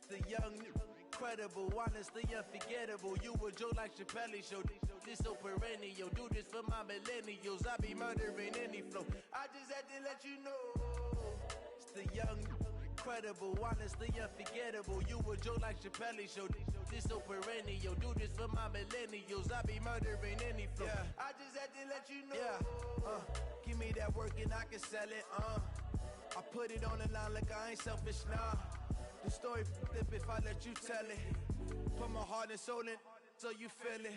The young, incredible, honestly unforgettable. You a Joe like Chappelle show. This so perennial. Do this for my millennials. I be murdering any flow. I just had to let you know. It's the young, incredible, honestly unforgettable. You a Joe like Chappelle show. This so perennial. Do this for my millennials. I be murdering any flow. Yeah. I just had to let you know. Yeah. Give me that work and I can sell it. I put it on the line like I ain't selfish, nah. The story flip if I let you tell it. Put my heart and soul in so you feel it.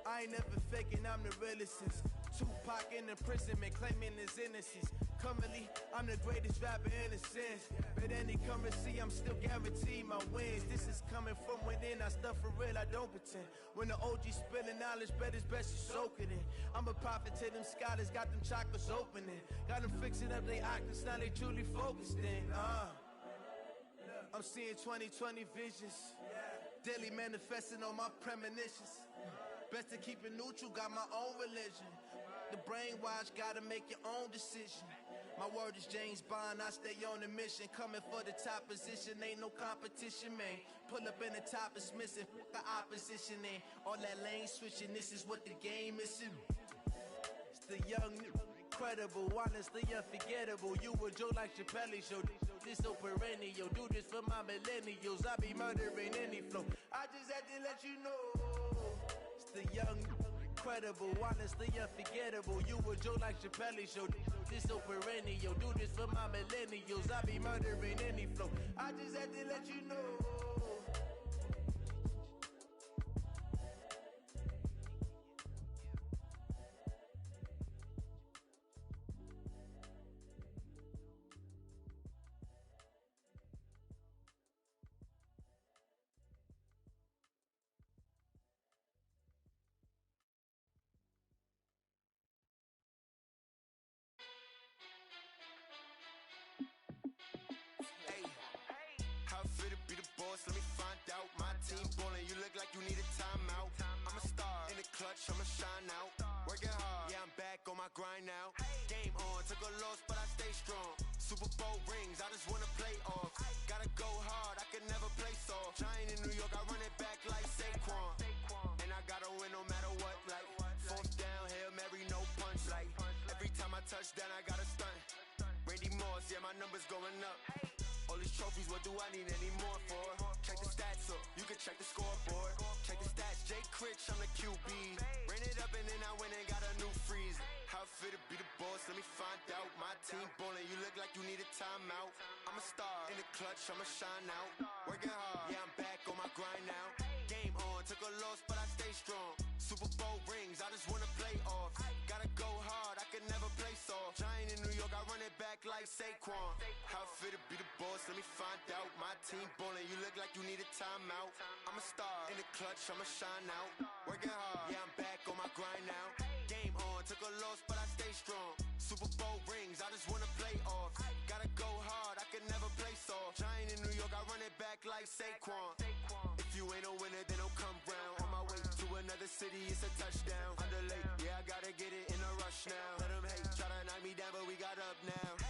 I ain't never faking, I'm the realest since Tupac in imprisonment, claiming his innocence. Currently, I'm the greatest rapper in a sense. But any currency, I'm still guaranteed my wins. This is coming from within, I stuff for real, I don't pretend. When the OG spilling knowledge, bet it's best you soak it in. I'm a prophet to them scholars, got them chakras opening. Got them fixing up they octaves, now they truly focused in. I'm seeing 2020 visions. Daily manifesting on my premonitions. Best to keep it neutral, got my own religion. The brainwash, gotta make your own decision. My word is James Bond, I stay on a mission. Coming for the top position, ain't no competition, man. Pull up in the top, it's missing, the opposition in. All that lane switching, this is what the game is. It's the young, incredible, honestly unforgettable. You a Joe like Chappelle show. This so perennial. Do this for my millennials. I be murdering any flow. I just had to let you know. It's the young, incredible, honestly unforgettable. You a Joe like Chappelle show. This so perennial. Do this for my millennials. I be murdering any flow. I just had to let you know. team ballin', you look like you need a timeout. I'm a star in the clutch, I'ma shine out. Working hard, yeah, I'm back on my grind now. Game on, took a loss, but I stay strong. Super Bowl rings, I just wanna play off. Gotta go hard, I can never play soft. Giant in New York, I run it back like Saquon. And I gotta win no matter what, like fourth down, Hail Mary, no punch. Like every time I touch down, I gotta stunt. Randy Moss, yeah, my numbers going up. All these trophies, what do I need any more for? Check the stats up, you can check the scoreboard. Check the stats, Jay Critch, I'm the QB. Ran it up and then I went and got a new freeze. How fit to be the boss, let me find out. My team ballin', you look like you need a timeout. I'm a star in the clutch, I'ma shine out. Working hard, yeah, I'm back on my grind now. Game on, took a loss, but I stay strong. Super Bowl rings, I just wanna play off. Gotta go hard, I can never play soft. Giant in New York, I run it back like Saquon. How fit to be the boss, let me find out. My team ballin', you look like you need a timeout. I'm a star in the clutch, I'ma shine out. Working hard, yeah, I'm back on my grind now. Game on, took a loss, but I stay strong. Super Bowl rings, I just wanna play off. Gotta go hard, I can never play soft. Giant in New York, I run it back like Saquon. If you ain't a winner, then don't come round. On my way to another city, it's a touchdown. Underlay, yeah, I gotta get it in a rush now. Let them hate, try to knock me down, but we got up now.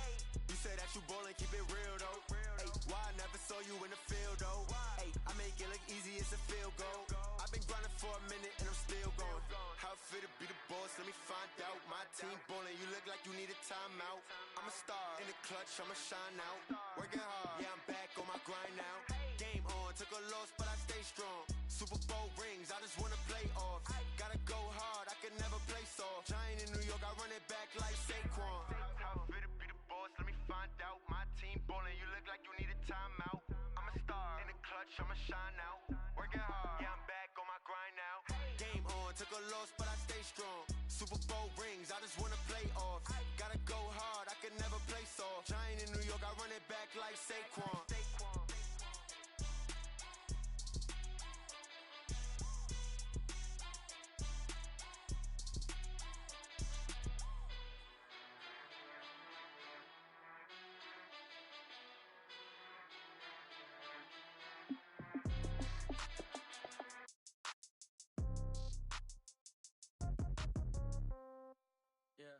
You say that you ballin', keep it real though. Hey, why I never saw you in the field though? Hey, I make it look easy, it's a field goal. I've been grinding for a minute and I'm still going. How fit to be the boss, let me find out. My team ballin', you look like you need a timeout. I'm a star in the clutch, I'ma shine out. Working hard, yeah, I'm back on my grind now. Game on, took a loss, but I stay strong. Super Bowl rings, I just wanna play off. Gotta go hard, I can never play soft. Giant in New York, I run it back like Saquon. How fit to be the boss, let me find out. My team ballin', you look like you need a timeout. I'm a star in the clutch, I'ma shine out. Working hard, yeah, I'm back on my grind now. Game on, took a loss, but I stay strong. Super Bowl rings, I just wanna play off. Gotta go hard, I can never play soft. Giant in New York, I run it back like Saquon. Yeah.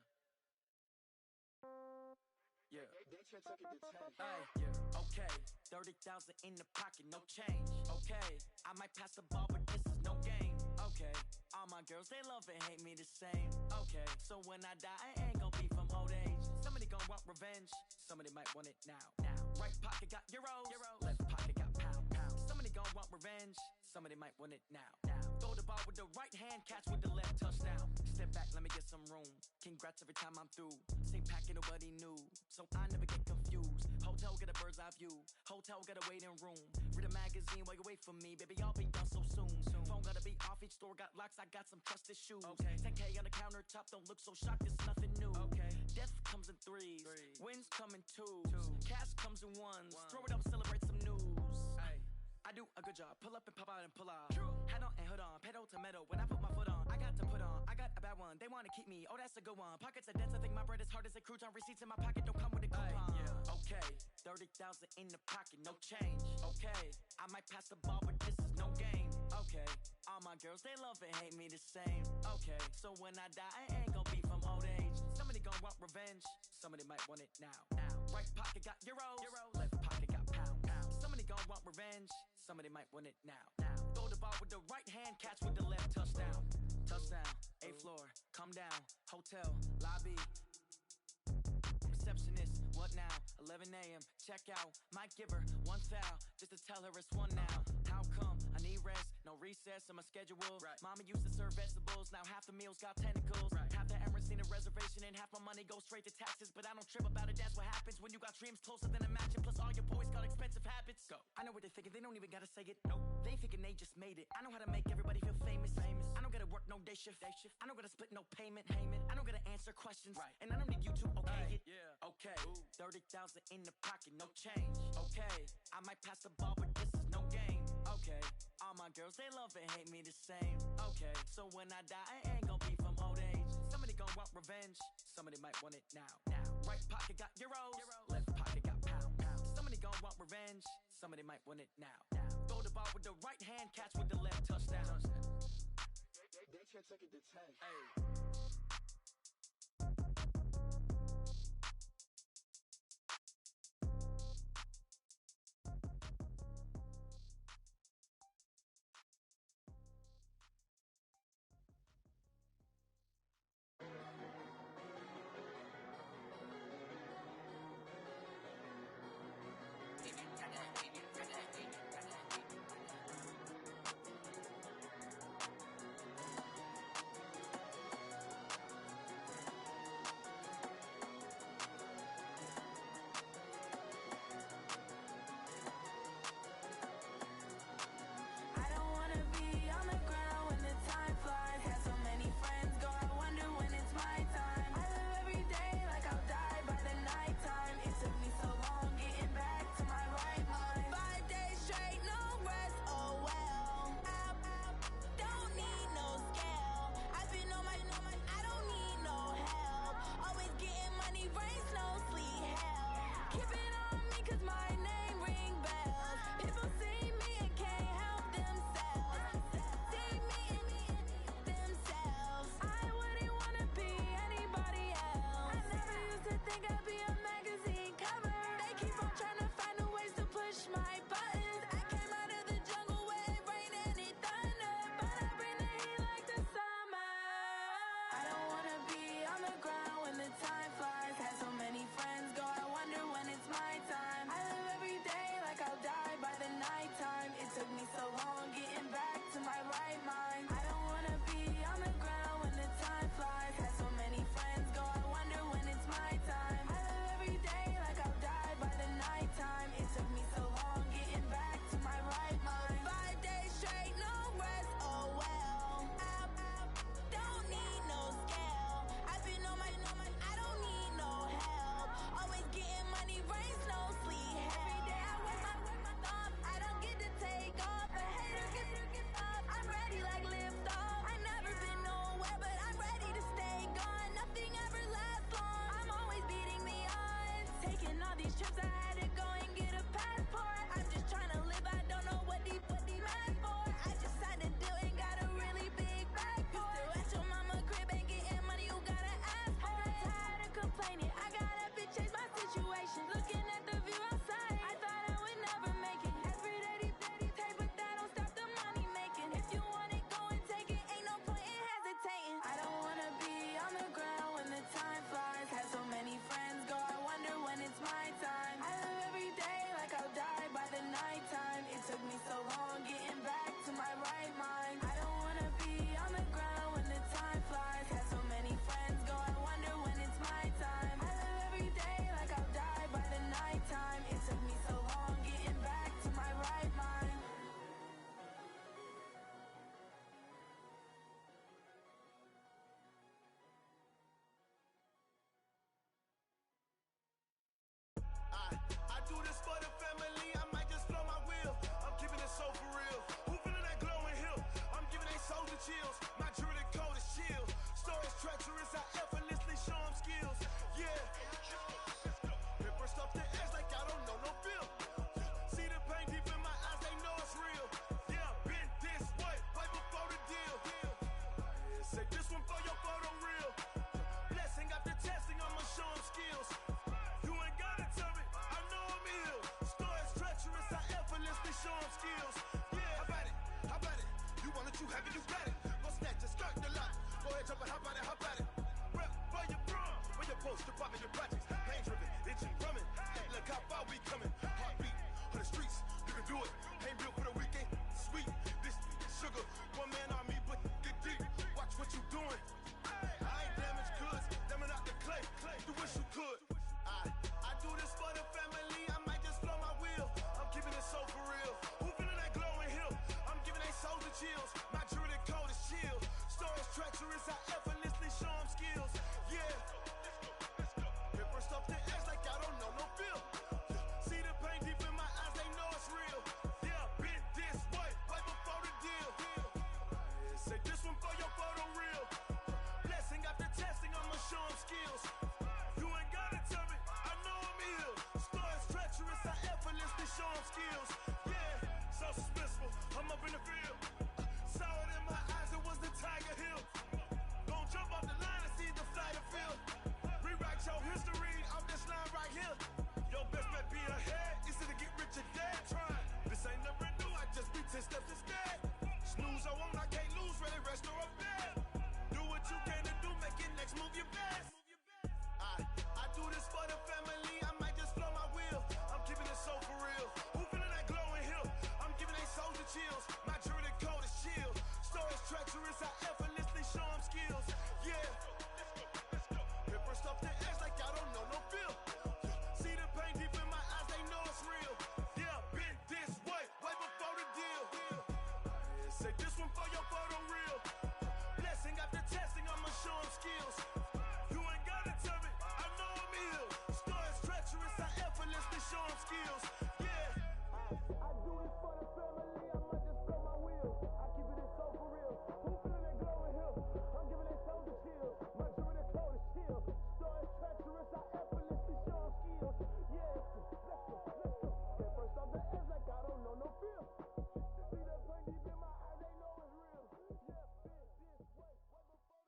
Okay. 30,000 in the pocket, no change. Okay. I might pass the ball, but this is no game. Okay. All my girls, they love and hate me the same. Okay. So when I die, I ain't gon' be from old age. Somebody gon' want revenge. Somebody might want it now. Right pocket got euros. Left pocket got pound. Somebody gon' want revenge. Somebody might want it now. Throw the ball with the right hand, catch with the left, touchdown. Step back, let me get some room. Congrats every time I'm through. Same packet, nobody knew, so I never get confused. Hotel get a bird's eye view. Hotel get a waiting room. Read a magazine while you wait for me, baby. I'll be done so soon. Phone gotta be off. Each store got locks. I got some trusted shoes. 10K on the countertop. Don't look so shocked. It's nothing new. Death comes in threes. Wins come in twos. Cash comes in ones. Throw it up, celebrate some news. I do a good job. Pull up and pop out and pull off. Hat on and hood on. Pedal to metal. When I put my foot on, I got to put on. I got a bad one. They want to keep me. Oh, that's a good one. Pockets are dense. I think my bread is hard as a crouton. Receipts in my pocket don't come with a coupon. Okay. 30,000 in the pocket. No change. Okay. I might pass the ball, but this is no game. Okay. All my girls, they love and hate me the same. Okay. So when I die, I ain't gon' be from old age. Somebody gon' want revenge. Somebody might want it now. Right pocket got euros. Left pocket got pound. Somebody gon' want revenge. Somebody might want it now. Throw the ball with the right hand, catch with the left, touchdown. Touchdown, 8th floor, come down, hotel, lobby. Receptionist, what now? 11 a.m., check out. Might give her one foul, just to tell her it's one now. How come? I need rest, no recess in my schedule. Mama used to serve vegetables, now half the meals got tentacles. Half the Emirates need a reservation and half my money goes straight to taxes. But I don't trip about it, that's what happens when you got dreams closer than a mansion. Plus all your boys got expensive habits. Go. I know what they're thinking, they don't even gotta say it. Nope. They thinking they just made it. I know how to make everybody feel famous. I don't gotta work no day shift. I don't gotta split no payment. I don't gotta answer questions. And I don't need you to okay it. Okay. 30,000 in the pocket, no change. Okay. I might pass the ball, but this is no game. Okay. All my girls, they love and hate me the same. Okay. So when I die, I ain't gon' be from old age. Somebody gon' want revenge. Somebody might want it now. Right pocket got euros. Left pocket got pound. Somebody gon' want revenge. Somebody might want it now. Throw the ball with the right hand, catch with the left, touchdown. That check take it to 10. Hey. bet you're dead trying. This ain't never new, I just be 10 steps instead. Snooze, I won't, I can't lose, ready, rest or up bed. Do what you can to do, make it next move your best. I do this for the family, I might just blow my wheel. I'm keeping it so for real. Who feeling that glowing hill? I'm giving they soldier chills. My jewelry cold is chill. Stories treacherous, I effortlessly show them skills. Yeah. Paper stuff the edge like I don't know no feel. See the pain deep in my eyes, they know it's real. Yeah, been this way before the deal. Say this one for your photo reel. Blessing after testing, I'ma show them skills. You ain't gotta tell me, I know I'm ill. Stories treacherous, I effortlessly show them skills. Yeah. I do it for the family, I might just blow my wheel. I keep it so for real. Who feeling that glowing hill? I'm giving it soldier chills. My jewelry cold is chill. Stories treacherous, I effortlessly show them skills. Yeah. Let's go. Get first off the edge like I don't know no feel. See the pain deep in my eyes, they know it's real. Yeah, been this way before the deal.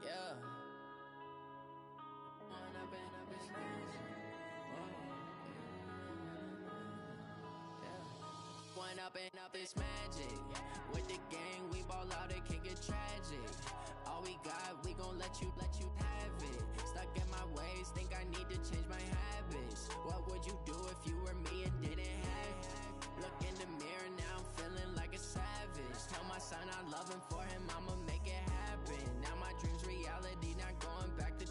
Yeah. When I've been up this magic. When up and up this magic. With the gang, we ball out, it can get tragic. All we got, we gon' let you have it. Stuck in my ways, think I need to change my habits. What would you do if you were me and didn't have it? Look in the mirror, now I'm feeling like a savage. Tell my son I love him, for him I'ma make it happen. Now my dream's reality, not going back to.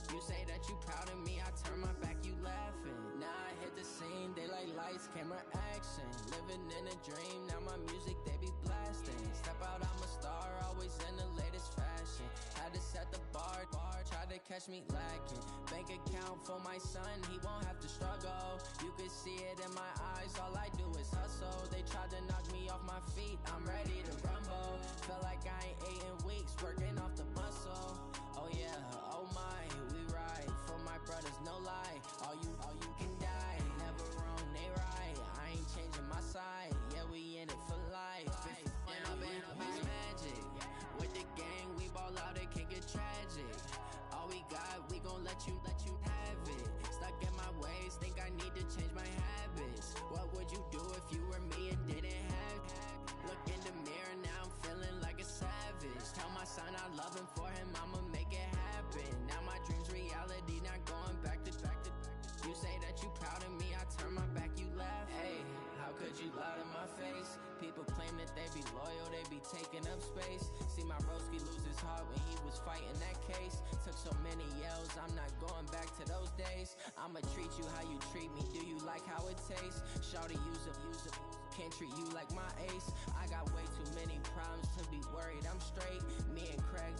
You say that you proud of me, I turn my back, you laughing. Now I hit the scene, daylight lights, camera action. Living in a dream, now my music they be blasting. Step out, I'm a star, always in the latest fashion. Had to set the bar, tried to catch me lacking. Bank account for my son, he won't have to struggle. You could see it in my eyes, all I do is hustle. They tried to knock me off my feet, I'm ready to rumble. Felt like I ain't ate in weeks, working off the muscle. Oh yeah, oh my, we ride for my brothers, no lie. All you can die, never wrong, they right. I ain't changing my side, yeah, we in it for life. When I've been up this magic. With the gang, we ball out, it can get tragic. All we got, we gon' let you have it. Stuck in my ways, think I need to change my habits. What would you do if you were me and didn't have it? Look in the mirror, now I'm feeling like a savage. Tell my son I love him, for him I'ma make it happen. Now my dream's reality, not going back to. You say that you proud of me, I turn my back, you laugh. Hey, how could you lie to my face? People claim that they be loyal, they be taking up space. See my broski lose his heart when he was fighting that case. Took so many yells, I'm not going back to those days. I'ma treat you how you treat me, do you like how it tastes? Shawty, use up, can't treat you like my ace. I got way too many problems to be worried, I'm straight. Me and Craig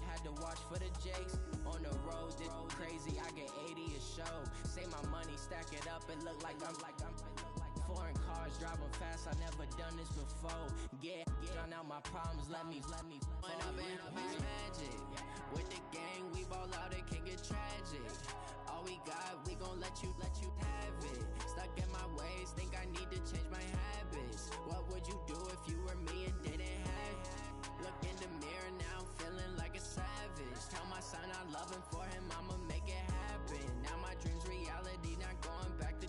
had to watch for the Jakes. On the road, this crazy, I get 80 a show. Say my money, stack it up, it look like I'm foreign cars, driving fast, I never done this before. Get drown out my problems, let me When I've been up this magic. With the gang, we ball out, it can get tragic. All we got, we gon' let you have it. Stuck in my ways, think I need to change my habits. What would you do if you were me and didn't have it? Look in the mirror, now I'm feeling like a savage. Tell my son I love him, for him I'ma make it happen. Now my dream's reality, not going back to.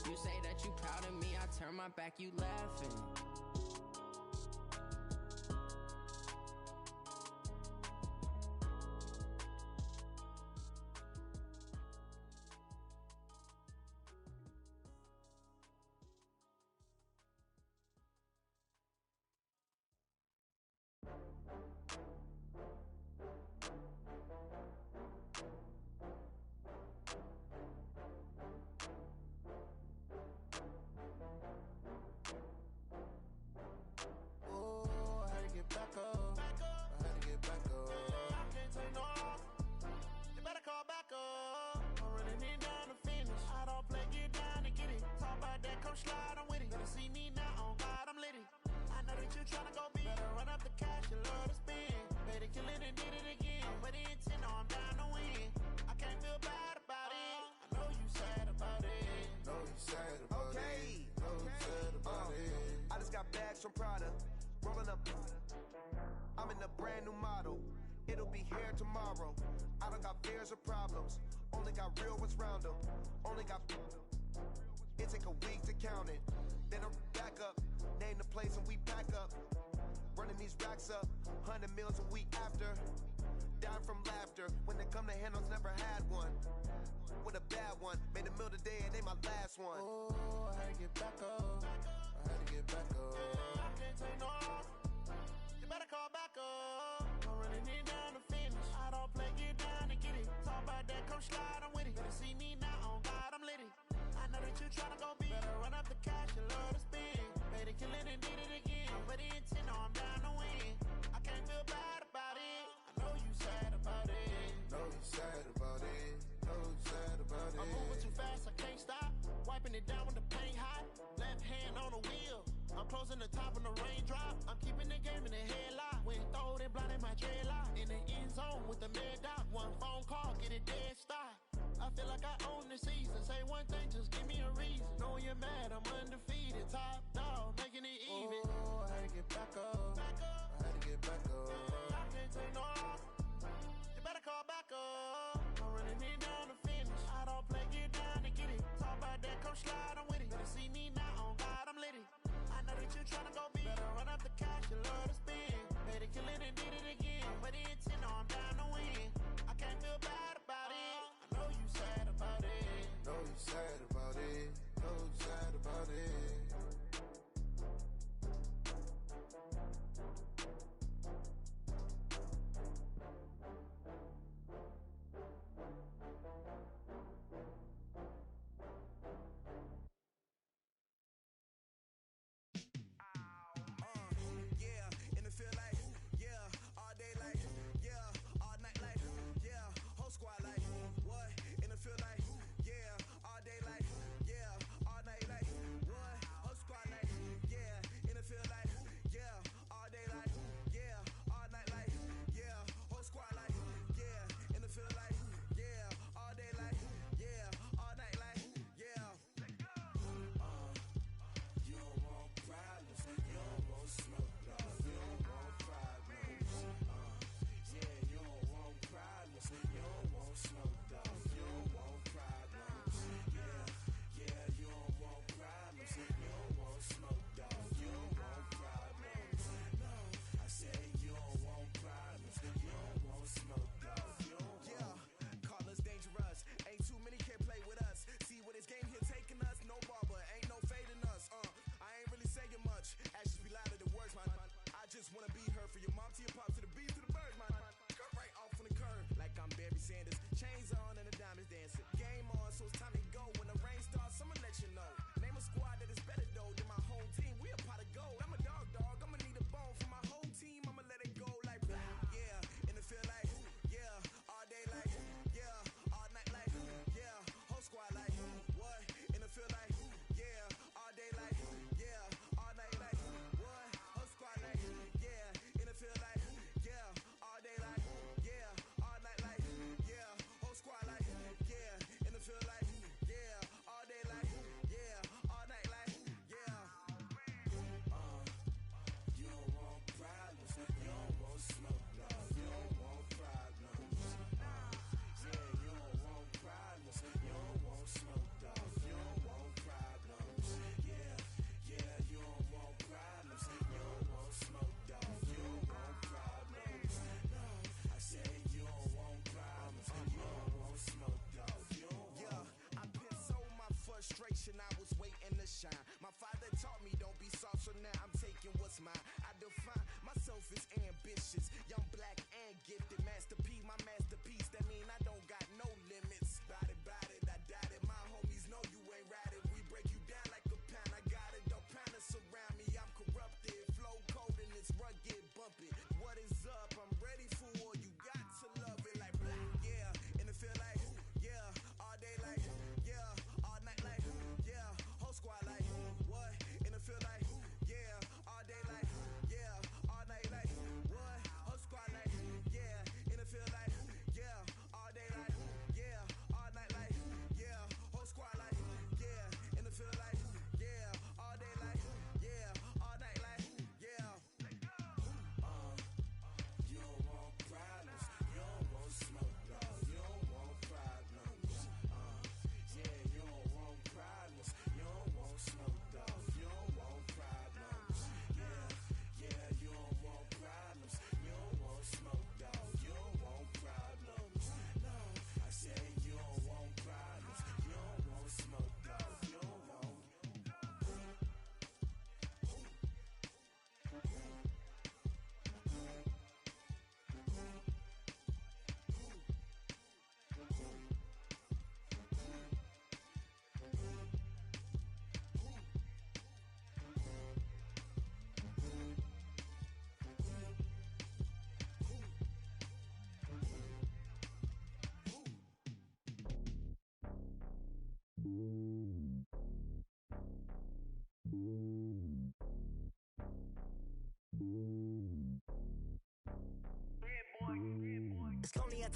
You say that you proud of me, I turn my back, you laughing. Slide, I'm with it. Better see me now, on God, I'm litty. I know that you tryna go big. Better run up the cash, you love to spend. Better kill it and did it again. With the intent, I'm down to win. I can't feel bad about it. I know you sad about it. Know you sad about it. Know you sad about it. I just got bags from Prada, rolling up. I'm in a brand new model. It'll be here tomorrow. I don't got fears or problems. Only got real ones round them. Only got. It take a week to count it. Then I'm back up. Name the place and we pack up. Running these racks up. 100 meals a week after. Down from laughter. When they come to handles, never had one. With a bad one. Made a meal today and they my last one. Oh, I had to get back up. I had to get back up. I can't take no off. You better call back up. I'm running it down to finish. I don't play, get down and get it. Talk about that, come slide, I'm with it. Better see me now, on God, I'm lit it. I know that you tryna go big. Better run up the cash and love to spend. Made a killing and did it again. I'm with the intent, no, I'm down to win. I can't feel bad about it. I know you sad about it. Know you sad about it. Know you sad about it. I'm moving too fast, I can't stop. Wiping it down when the paint hot. Left hand on the wheel. I'm closing the top when the raindrop. I'm keeping the game in the headlock. When throwed and blinded my dreadlock. In the end zone with the mad dot. One phone call, get it dead stop. I feel like I own the season. Say one thing, just give me a reason. Knowing you're mad, I'm undefeated. Top dog, making it even.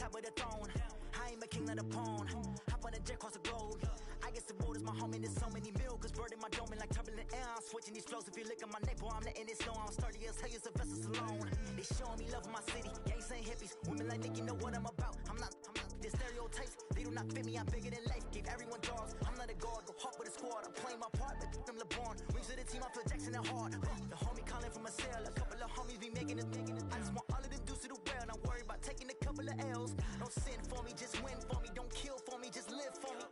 top of the throne. I ain't a king, not a pawn. Hop on a jet across the globe. I guess the world is my home and there's so many milkers. Bird in my dome and like turbulent air. I'm switching these flows. If you look at my neck, boy, I'm letting it snow. I'm sturdy as hell, a vessels alone. They showing me love in my city. Gangs ain't hippies. Women like Nicki know what I'm about. I'm not the stereotypes. They do not fit me. I'm bigger than life. Gave everyone dogs. I'm not a guard. Go hard with a squad. I'm playing my part, but them LeBron. Rings to the team. I feel Jackson and hard. The homie calling from a cell. A couple of homies be making it. I just want all of them dudes to do well. Not worry about taking a couple of L's. Don't sin for me, just win for me. Don't kill for me, just live for me.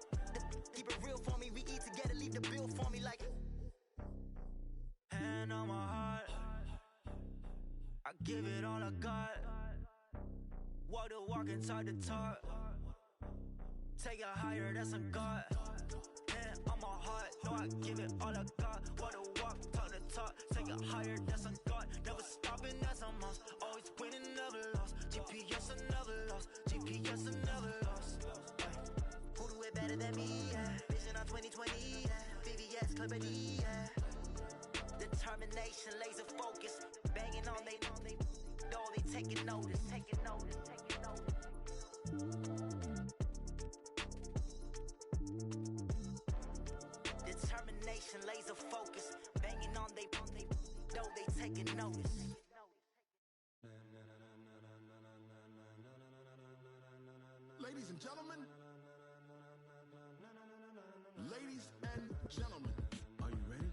Keep it real for me. We eat together, leave the bill for me like. Hand on my heart, I give it all I got. Walk the walk and talk the talk. Take it higher, that's a God. Hand on my heart, no, I give it all I got. Walk the walk, talk the talk. Take it higher, that's a God. Never stopping, that's a must. Always winning, never lost. GPS, I never lost. GPS, I never lost. Who do it better than me? Yeah. Vision on 2020, yeah. VVS, Clippity, yeah. Determination, laser focus. Banging on they taking notice, taking notice, taking notice. Determination, laser focus. Banging on they taking notice. Ladies and gentlemen, ladies and gentlemen, are you ready?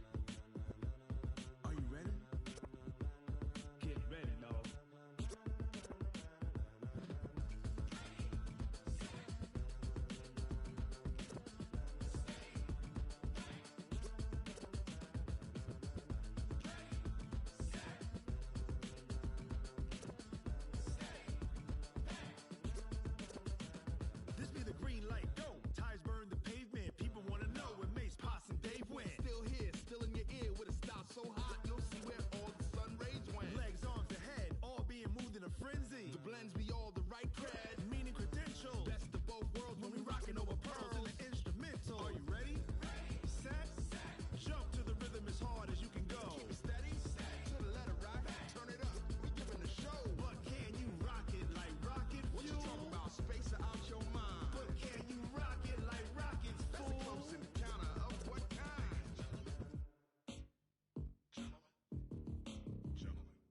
Are you ready? Get ready, dog. This be the green light, go. Ties burn the pavement. People wanna know when Mace, Poss, and Dave went. Still here, still in your ear with a style so hot, you'll see where all the sun rays went. Legs, arms, and head, all being moved in a frenzy. The blends be all the right cred, meaning credentials. Best of both worlds when we rockin' over pearls in the instrumental. Are you ready? Set, jump to the rhythm as hard as you can go. Keep it steady, to the letter right. Turn it up, we giving the show. But can you rock it like rocket fuel? What you talking about? Space out your mind. But can you rock it like rockets, fool? That's a close encounter of what kind?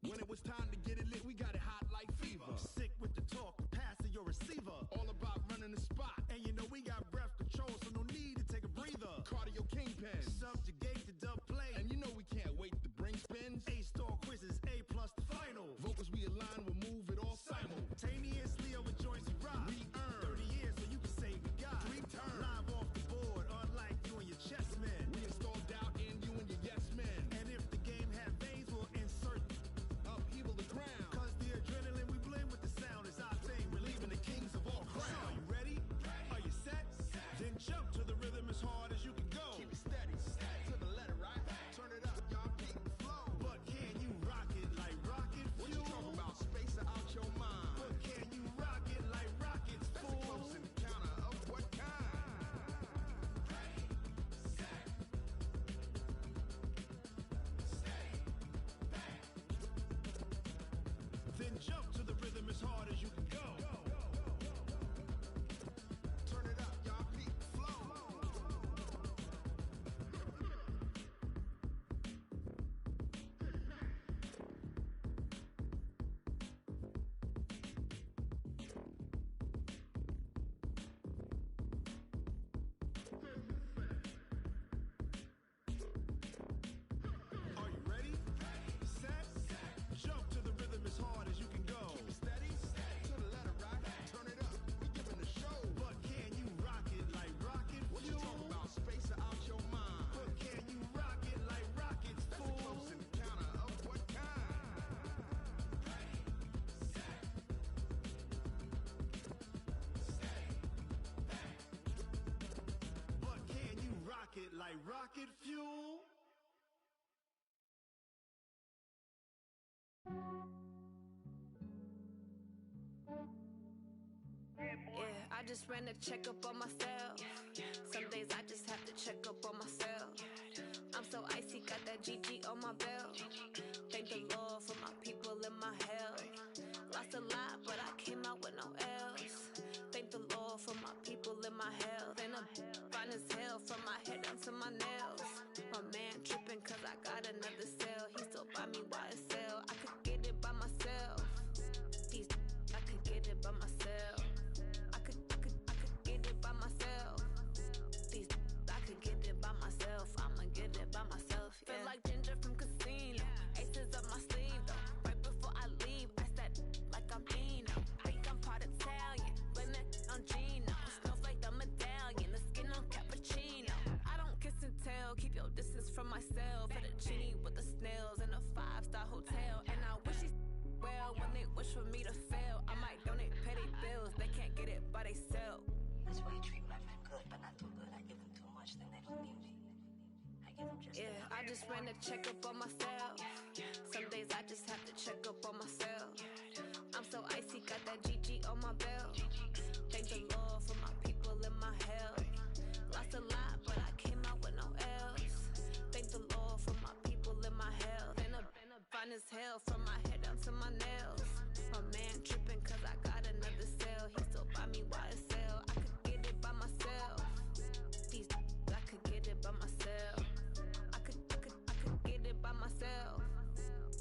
When it was time to get it lit, we got it hot like fever. Sick with the talk, pass to your receiver. All about running the spot. And you know we got breath control, so no need to take a breather. Cardio kingpin, subjugate the dub play. And you know we can't wait to bring spins. A-star quizzes, A+ the final. Vocals we align, we'll move it all simultaneously over joints we rock. We earn 30 years so you can say we got 3 turns. Live off the board, unlike you and your chess men. We install doubt in you and your yes men. And if the game had veins, we'll insert upheaval the ground. Cause the adrenaline we blend with the sound is our thing. We're leaving the kings of all crowns. So are you ready? Are you set? Then jump to the rhythm as hard as you can go. Keep it steady, to the letter right. Turn it up, y'all keep the flow. But can you rock it like rocket fuel? What you talking about? Space out your mind. But can you rock it like rockets, fool? That's a close encounter of what kind? Then jump to the rhythm as hard as you can go. Turn it up, y'all peak flow. Are you ready? Set, jump to the rhythm as hard as you can go. Keep it steady, to the letter right. Turn it up, we giving the show. But can you rock it like rocket fuel? What you talking about? Space out your mind. But can you rock it like rockets, fool? That's a close encounter of what kind? But can you rock it like rocket fuel? Yeah, I just ran a checkup on myself. Some days I just have to check up on myself. I'm so icy, got that GG on my belt. Thank the Lord for my people in my health. Lost a lot, but I came out with no L's. never leave me. I give them just Yeah, I just ran a checkup on myself. Some days I just have to check up on myself. I'm so icy, got that GG on my belt. Thank the Lord for my people in my health. Lost a lot, but I came out with no L's. Thank the Lord for my people in my health. Been a fine as hell from my head down to my nails. My man tripping cause I got another cell. He still buy me YSL. I could get it by myself. These I could get it by myself. I could get it by myself.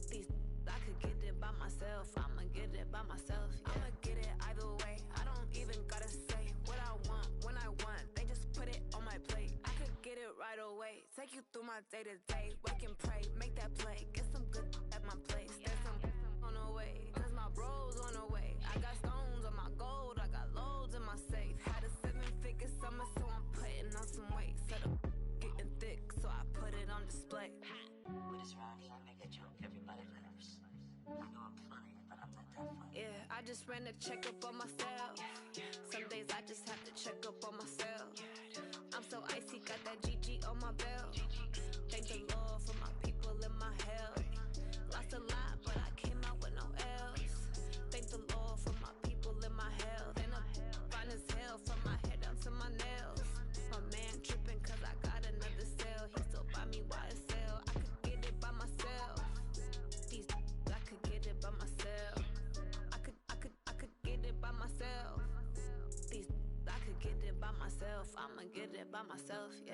These I could get it by myself. I'ma get it by myself. Yeah. I'ma get it either way. I don't even gotta say what I want when I want. They just put it on my plate. I could get it right away. Take you through my day to day. Wake and pray, make that play. Get some good at my place. There's some on the way. Cause my bros on the way. I got stones on my gold. I got loads in my safe. Had a 7-figure summer, so I'm putting on some weight. Set up getting thick, so I put it on display. With this round here, I make a joke everybody laughs. I know I'm funny, but I'm not that funny. Yeah, I just ran a checkup on myself. Some days I just have to check up on myself. I'm so icy, got that GG on my belt. Thank the Lord for my people in my health. Lost a lot, but I came out with no L's. Thank the Lord for my people in my health. And I'm fine as hell from my head down to my nails. My man tripping cause I got another cell. He still buy me YSL. I could get it by myself. These I could get it by myself. I could get it by myself. These I could get it by myself. I'ma get it by myself, yeah.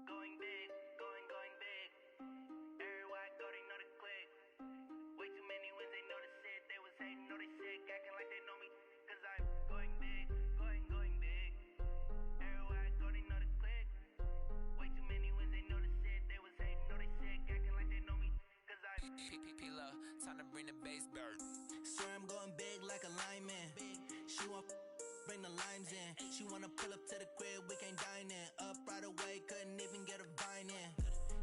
Going big, going big. Everywhere I go, they know the click. Way too many wins, they know the shit. They was hating, know they sick, acting like they know me. Cause I'm going big, going big. Everywhere I go, they know the click. Way too many wins, they know the shit. They was hating, know they sick, acting like they know me. Cause I'm P-P-P-Love, time to bring the bass bird. Swear I'm going big like a lineman. She want bring the limes in. She wanna pull up to the crib, we can't dine in. Up right away, couldn't even get a vine in.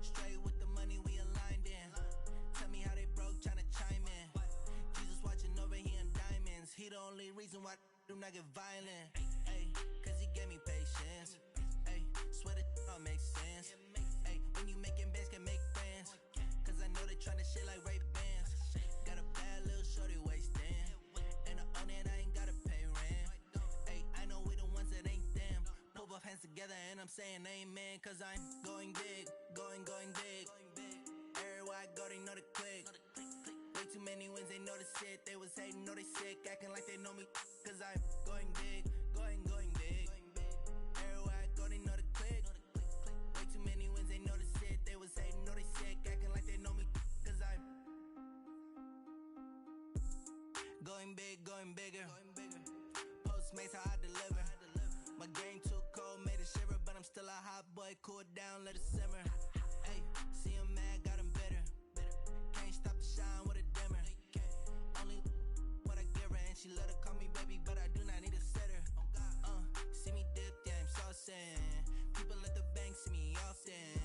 Straight with the money we aligned in. Tell me how they broke, tryna chime in. Jesus watching over, he in diamonds. He the only reason why do not get violent. Ayy, cause he gave me patience. Ayy, swear that all makes sense. Ayy, when you making bands, can make friends. Cause I know they tryna shit like Ray Bans. Got a bad little shorty wasting. And I own it, I ain't gotta pay rent. Ayy, I know we the ones that ain't them. Pull both hands together and I'm saying amen. Cause I'm going big, going big. Everywhere I go, they know the click. Way too many wins, they know the shit. They was hating, know they sick, acting like they know me. Cause I'm going big, going big. Everywhere I go, they know the click. Way too many wins, they know the shit. They was hating, know they sick, acting like they know me. Cause I'm going big, going bigger. Postmates, how I deliver. My game too cold, made it shiver. But I'm still a hot boy, cool it down, let it simmer. Ayy, see him mad, got him bitter. Can't stop the shine with a dimmer. Only what I give her, and she let her call me baby, but I do not need a sitter. See me dip, yeah, I'm saucing. People at the bank see me often.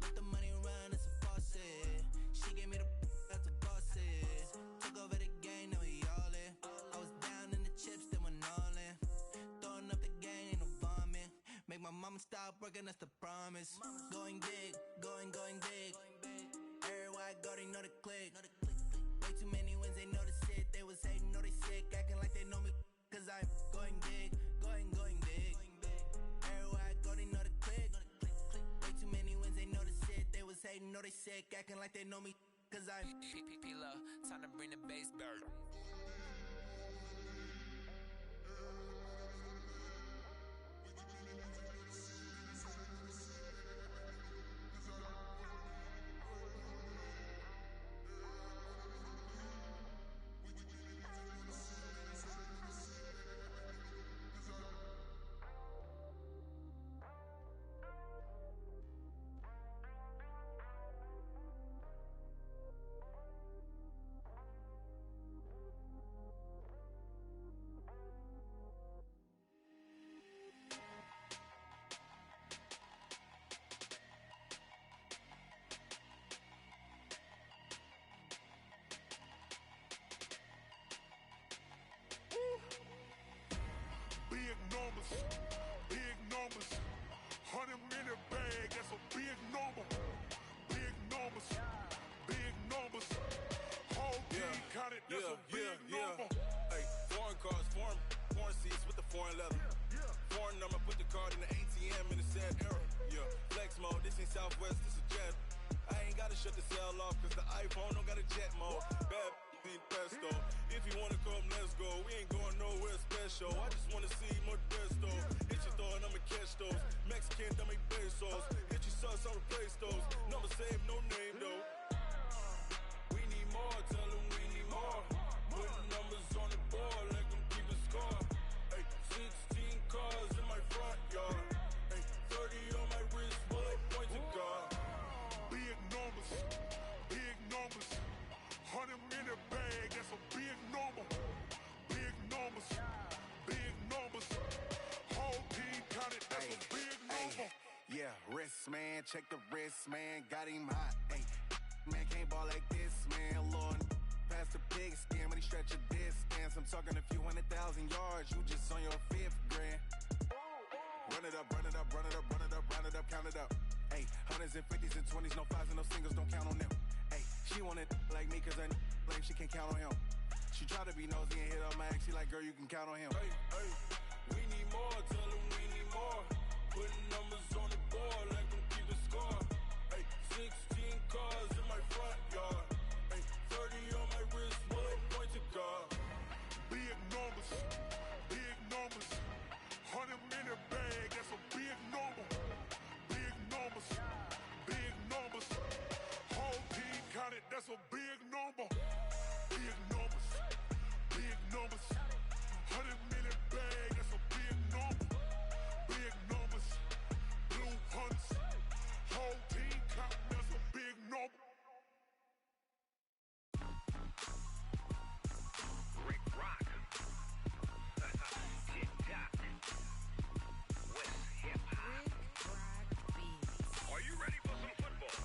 Let the money run, it's a faucet. She gave me the that's a boss it. Took over the game, now we all in. I was down in the chips, then went all in. Throwing up the game, ain't no vomit. Make my mama stop working, that's the promise. Going big, going big. Everywhere I go, they know the click. Way too many wins, they know the shit. They was hating, know they sick, acting like they know me. Cause I'm going big, going big. Everywhere I go, they know the click. Way too many wins, they know the shit. They was hating, know they sick, acting like they know me. Cause I'm P-P-P-Love, time to bring the bass bird. That's a big number. Hey, foreign cars, foreign seats with the foreign leather. Foreign number, put the card in the ATM in the sad era. Yeah, flex mode, this ain't Southwest, this is Jet. I ain't gotta shut the cell off, cause the iPhone don't got a jet mode. Bad need pesto. If you wanna come, let's go. We ain't going nowhere special. I just wanna see Modesto. Hit your thought, I'ma catch those. Mexican, dummy pesos. Hit your sus, I'll replace those. Number save, no name though. We need more, tell them we need more. Putting numbers on the board, let them keep a score. Hey, 16 cars in my front yard. Hey, 30 on my wrist, while I point to God. Big numbers, big numbers. 100 in a bag, that's a big number. Big numbers, big numbers. Whole team counted, that's a big number. Yeah, wrist man, check the wrist man, got him hot. Ay, man can't ball like this, man. Lord, past the pig skin, but he stretch a distance. I'm talking a few 100,000 yards, you just on your 5th grand. Run it up, run it up, run it up, run it up, round it up, count it up. Ay, hundreds and 50s and 20s, no 5s and no singles, don't count on them. Ay, she want it like me, cause I like she can't count on him. She try to be nosy and hit up my ex, she like, girl, you can count on him. Hey, hey, we need more, tell them we need more. Putting numbers on the board, let them keep a score. Hey, 16 cars in my front yard. Hey, 30 on my wrist, while I point to God. Big numbers, big numbers. 100 in a bag, that's a big number. Big numbers, big numbers. Whole team counted, that's a big number. Big numbers, big numbers. 100 in a bag, that's a big number. Big numbers, blue hunts. Whole team counting, that's a big number. Rick Rock. TikTok. West Hip Hop. Are you ready for some football?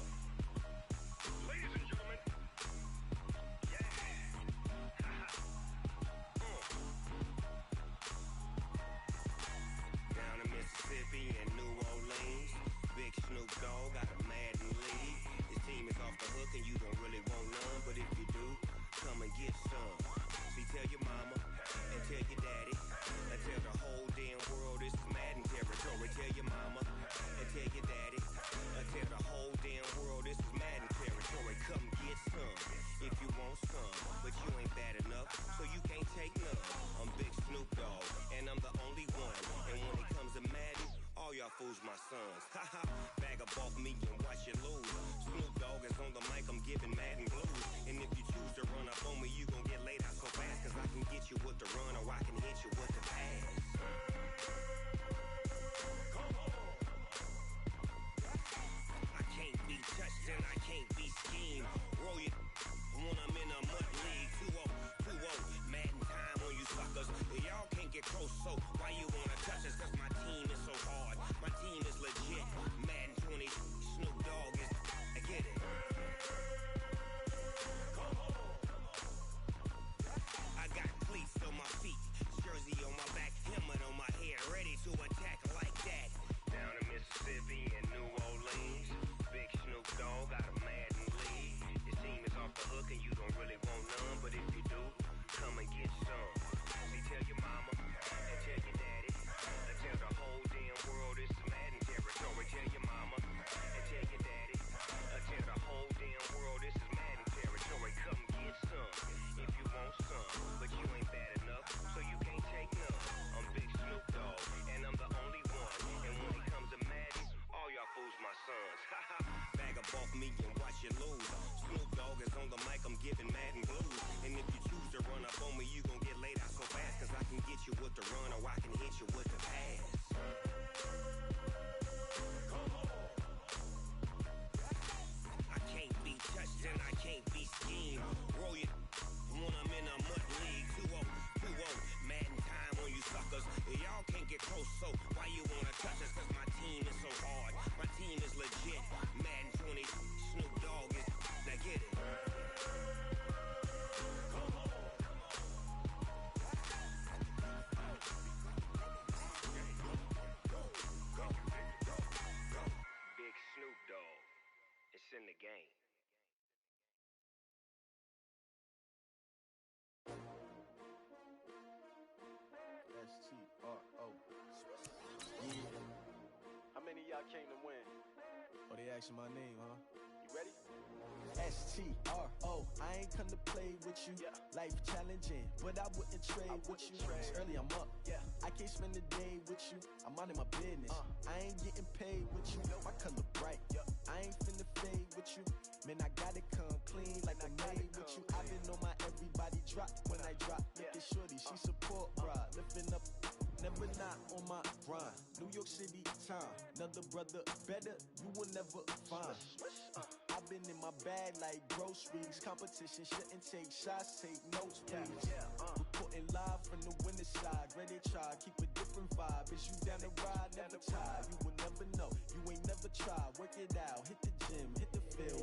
Ladies and gentlemen. Yeah. Down in Mississippi and New Orleans, Big Snoop Dogg got a Madden league. His team is off the hook and you don't really want none, but if you do, come and get some. See, tell your mama and tell your daddy and tell the whole damn world this is Madden territory. Tell your mama and tell your daddy and tell the whole damn world this is Madden territory. Come get some if you want some, but you ain't bad enough, so you can't take none. I'm Big Snoop Dogg and I'm the only one. And when it comes to Madden, all y'all fools my sons. Haha, bag up off me and watch you lose. Snoop Dogg is on the mic, I'm giving Madden blues. And if you choose to run up on me, you gon' get laid out so fast, cause I can get you with the run or I can hit you with the pass. I can't be touched and I can't be schemed. Roll you when I'm in a mud league. 2-0, 2-0, Madden time on you suckers. Y'all can't get close, so why you wanna touch us? Cause my team is so hard, my team is legit. Madden 20, Snoop Dogg is, I get it. I got cleats on my feet, jersey on my back, helmet on my head, ready to attack like that. Down in Mississippi and New Orleans, Big Snoop Dogg got a Madden league. His team is off the hook and you don't really want none, but if you do, come and get some. See, tell your mama and tell your daddy and tell the whole damn world this is Madden territory. Tell your mama and tell your daddy and tell the whole damn world this is Madden territory. Come get some if you want some, but you ain't bad enough, so you can't take none. I'm Big Snoop Dogg and I'm the only one. And when it comes to Madden, all y'all fools my sons. Haha, bag up off me and watch you lose. Snoop Dogg is on the mic, I'm giving Madden blues. And if you choose to run up on me, you gon' get laid out so fast, cause I can get you with the run or I can hit you with the pass. I can't be touched and I can't be schemed. Roll you when I'm in a mud league. 2-0, 2-0, Madden time on you suckers. Y'all can't get close, so why you wanna touch us? Cause my team is so hard, my team is legit. Madden 20, Snoop Dogg is, now get it. Big Snoop Dogg, it's in the game. I came to win. Oh, they asking my name, huh? You ready? STRO, I ain't come to play with you. Life challenging, but I wouldn't trade with you. It's early, I'm up. I can't spend the day with you. I'm minding my business. I ain't getting paid with you. My color bright. I ain't finna fade with you. Man, I gotta come clean like I made with you. I've been on my everybody drop when I drop. Look at shorty, she support ride. Lifting up, never not on my grind. New York City time, another brother better, you will never find. I've been in my bag like groceries. Competition shouldn't take shots, take notes, please. Reporting live from the winter side. Ready to try, keep a different vibe. Is you down the ride, never tired. You will never know, you ain't never tried. Work it out, hit the gym, hit the field.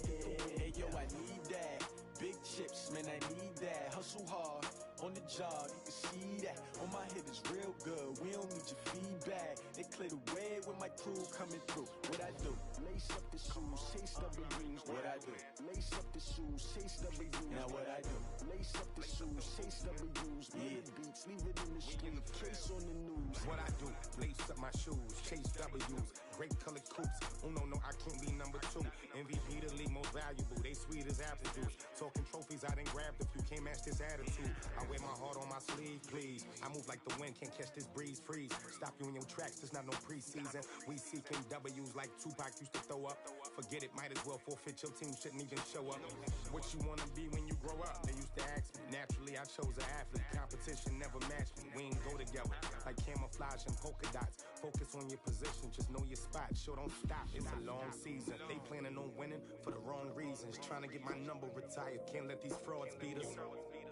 Hey yo, I need that. Big chips, man, I need that. Hustle hard, on the job, you can see that. On my head is real good, we don't need your feedback. They clear the way with my crew coming through. What I do? Lace up the shoes, chase W's. What I do? Lace up the shoes, chase W's. Now what I do? Lace up the shoes, chase W's. Yeah. Beats, leave it in the street, case on the news. What I do? Lace up my shoes, chase W's. Great colored coops. Oh no, I can't be number 2. MVP the league most valuable. They sweet as apple juice. Talking trophies, I done grabbed a few. Can't match this attitude. I wear my heart on my sleeve, please. I move like the wind, can't catch this breeze, freeze. Stop you in your tracks, there's not no preseason. We seeking W's like Tupac used to throw up. Forget it, might as well forfeit. Your team shouldn't even show up. What you wanna be when you grow up? They used to ask me. Naturally, I chose an athlete. Competition never matched me. We ain't go together like camouflage and polka dots. Focus on your position, just know your spot. Sure, don't stop. It's a long season. They planning on winning for the wrong reasons. Trying to get my number retired. Can't let these frauds beat us.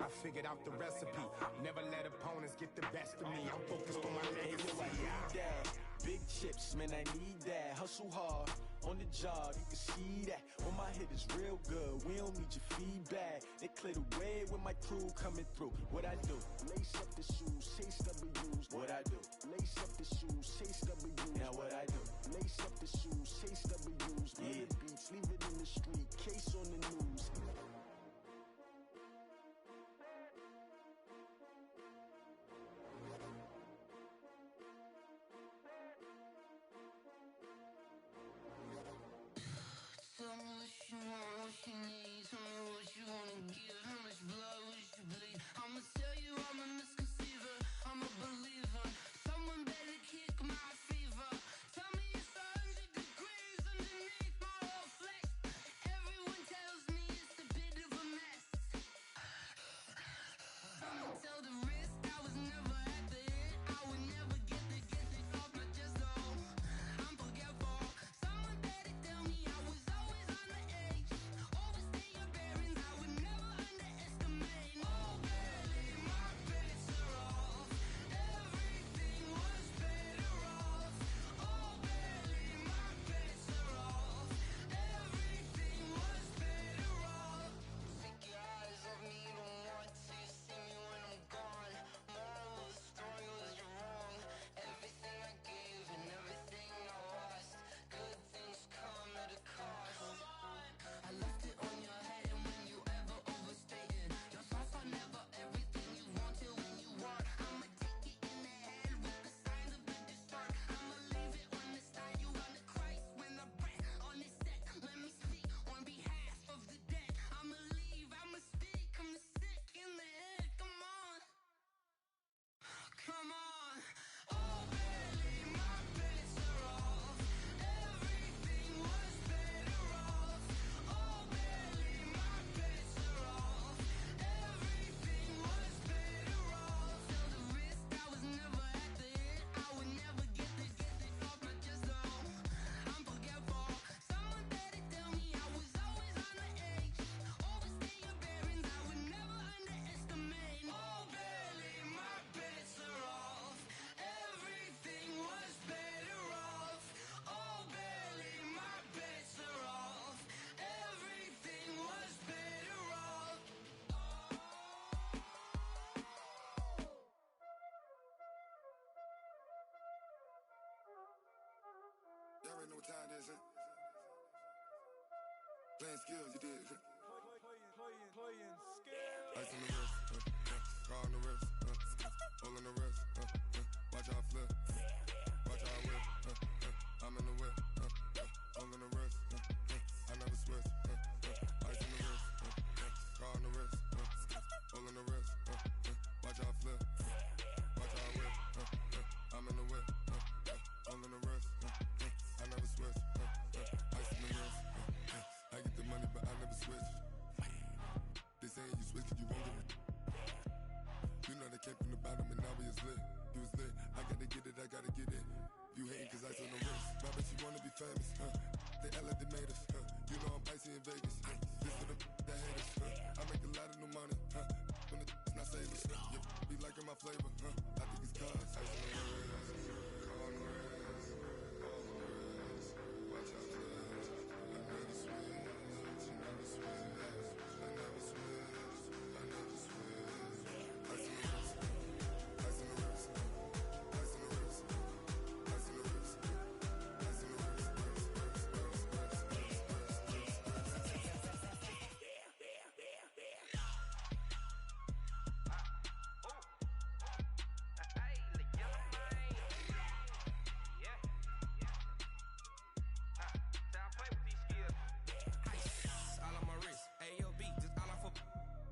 I figured out the recipe. Never let opponents get the best of me. I'm focused on my legacy. I need that. Big chips, man, I need that. Hustle hard, on the job, you can see that. On my head is real good, we don't need your feedback. They clear the way with my crew coming through. What I do? Lace up the shoes, chase W's. What I do? Lace up the shoes, chase W's. Now what I do? Lace up the shoes, chase W's. Yeah. Beats, leave it in the street, case on the news. Tell me what you want, what you need. Tell me what you wanna give. How much blood would you bleed? I'ma tell you I'm a misconceiver. I'm a believer. Someone better kick my fever. Tell me it's 100 degrees underneath my whole flesh. Everyone tells me it's a bit of a mess. I'ma tell the risk I was never at the hit. I would never get it off my chest though. I'm forgetful. Someone better tell me I was always on the edge. Overstay your bearings, I would never underestimate. Oh barely, my bets are off. Everything was better off. Oh barely, my bets are off. Everything was better off. Take your eyes off me, don't want to see me when I'm gone. Moral of the story was you're wrong. Everything I gave and everything I lost. Good things come at a cost. I left it on your head, and when you ever overstay it, your thoughts are never everything you wanted when you want. I'ma take it in the head with the signs of the distort. I'ma leave it on the side. You on the Christ when I breath on this set. Let me speak on behalf of the dead. I'ma leave, I'ma speak. I'm sick in the head. Come on, come on. Oh barely, my bets are off. Everything was better off. Oh barely, my bets are off. Everything was better off. Tell the risk I was never at the hit. I would never get it off my chest though. I'm forgetful. Someone better tell me I was always on the edge. Overstay your bearings, I would never underestimate. Oh barely, my bets are off. Everything was better off. Oh barely, my bets are off. Everything was better off. Y'all already know what time it is, huh? Playing skills, you did. Ice on the wrist, car on the wrist, hole in the wrist, watch how I flip, watch how I whip, I'm in the whip, all in the wrist. I never switch. Ice in the wrist. Car on the wrist. All in the wrist. Watch how I flip. Watch how I whip. I'm in the whip. All in the wrist. I never switch. Ice in the wrist. I get the money, but I never switch. They saying you switch, you won't get it. You know they came from the bottom and now we is lit. You was lit. I gotta get it, I gotta get it. You hating cause ice on the wrist. My bitch, you wanna be famous. They act like they made us. You know I'm icy in Vegas. This for the that hate us. I make a lot of new money. When the not savers. You be liking my flavor. I think it's cause ice on the wrist. On the wrist. On the wrist. Watch out for this. I never switch. I never switch. I never switch. I never switch. Ice on the wrist. Ice on the wrist. Ice on the wrist. Ice on the wrist. Ice on the wrist. All on my wrist, AOB, just all off of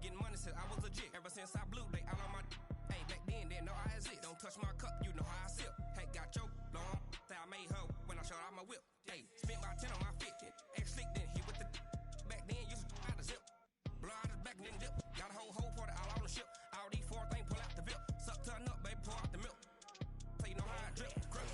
getting money since I was legit. Ever since I blew, they all on my. Hey, back then, didn't know I exist. Don't touch my cup, you know how I sip. Hey, got your long, say I made her when I showed out my whip. Hey, spent my 10 on my 50. Ex slick, then hit with the. Back then, used to out the zip. Blow out the back, then dip. Got a whole party all on the ship. All these four things, pull out the VIP. Suck, turn up, baby, pour out the milk. So you know how I drip. Grip.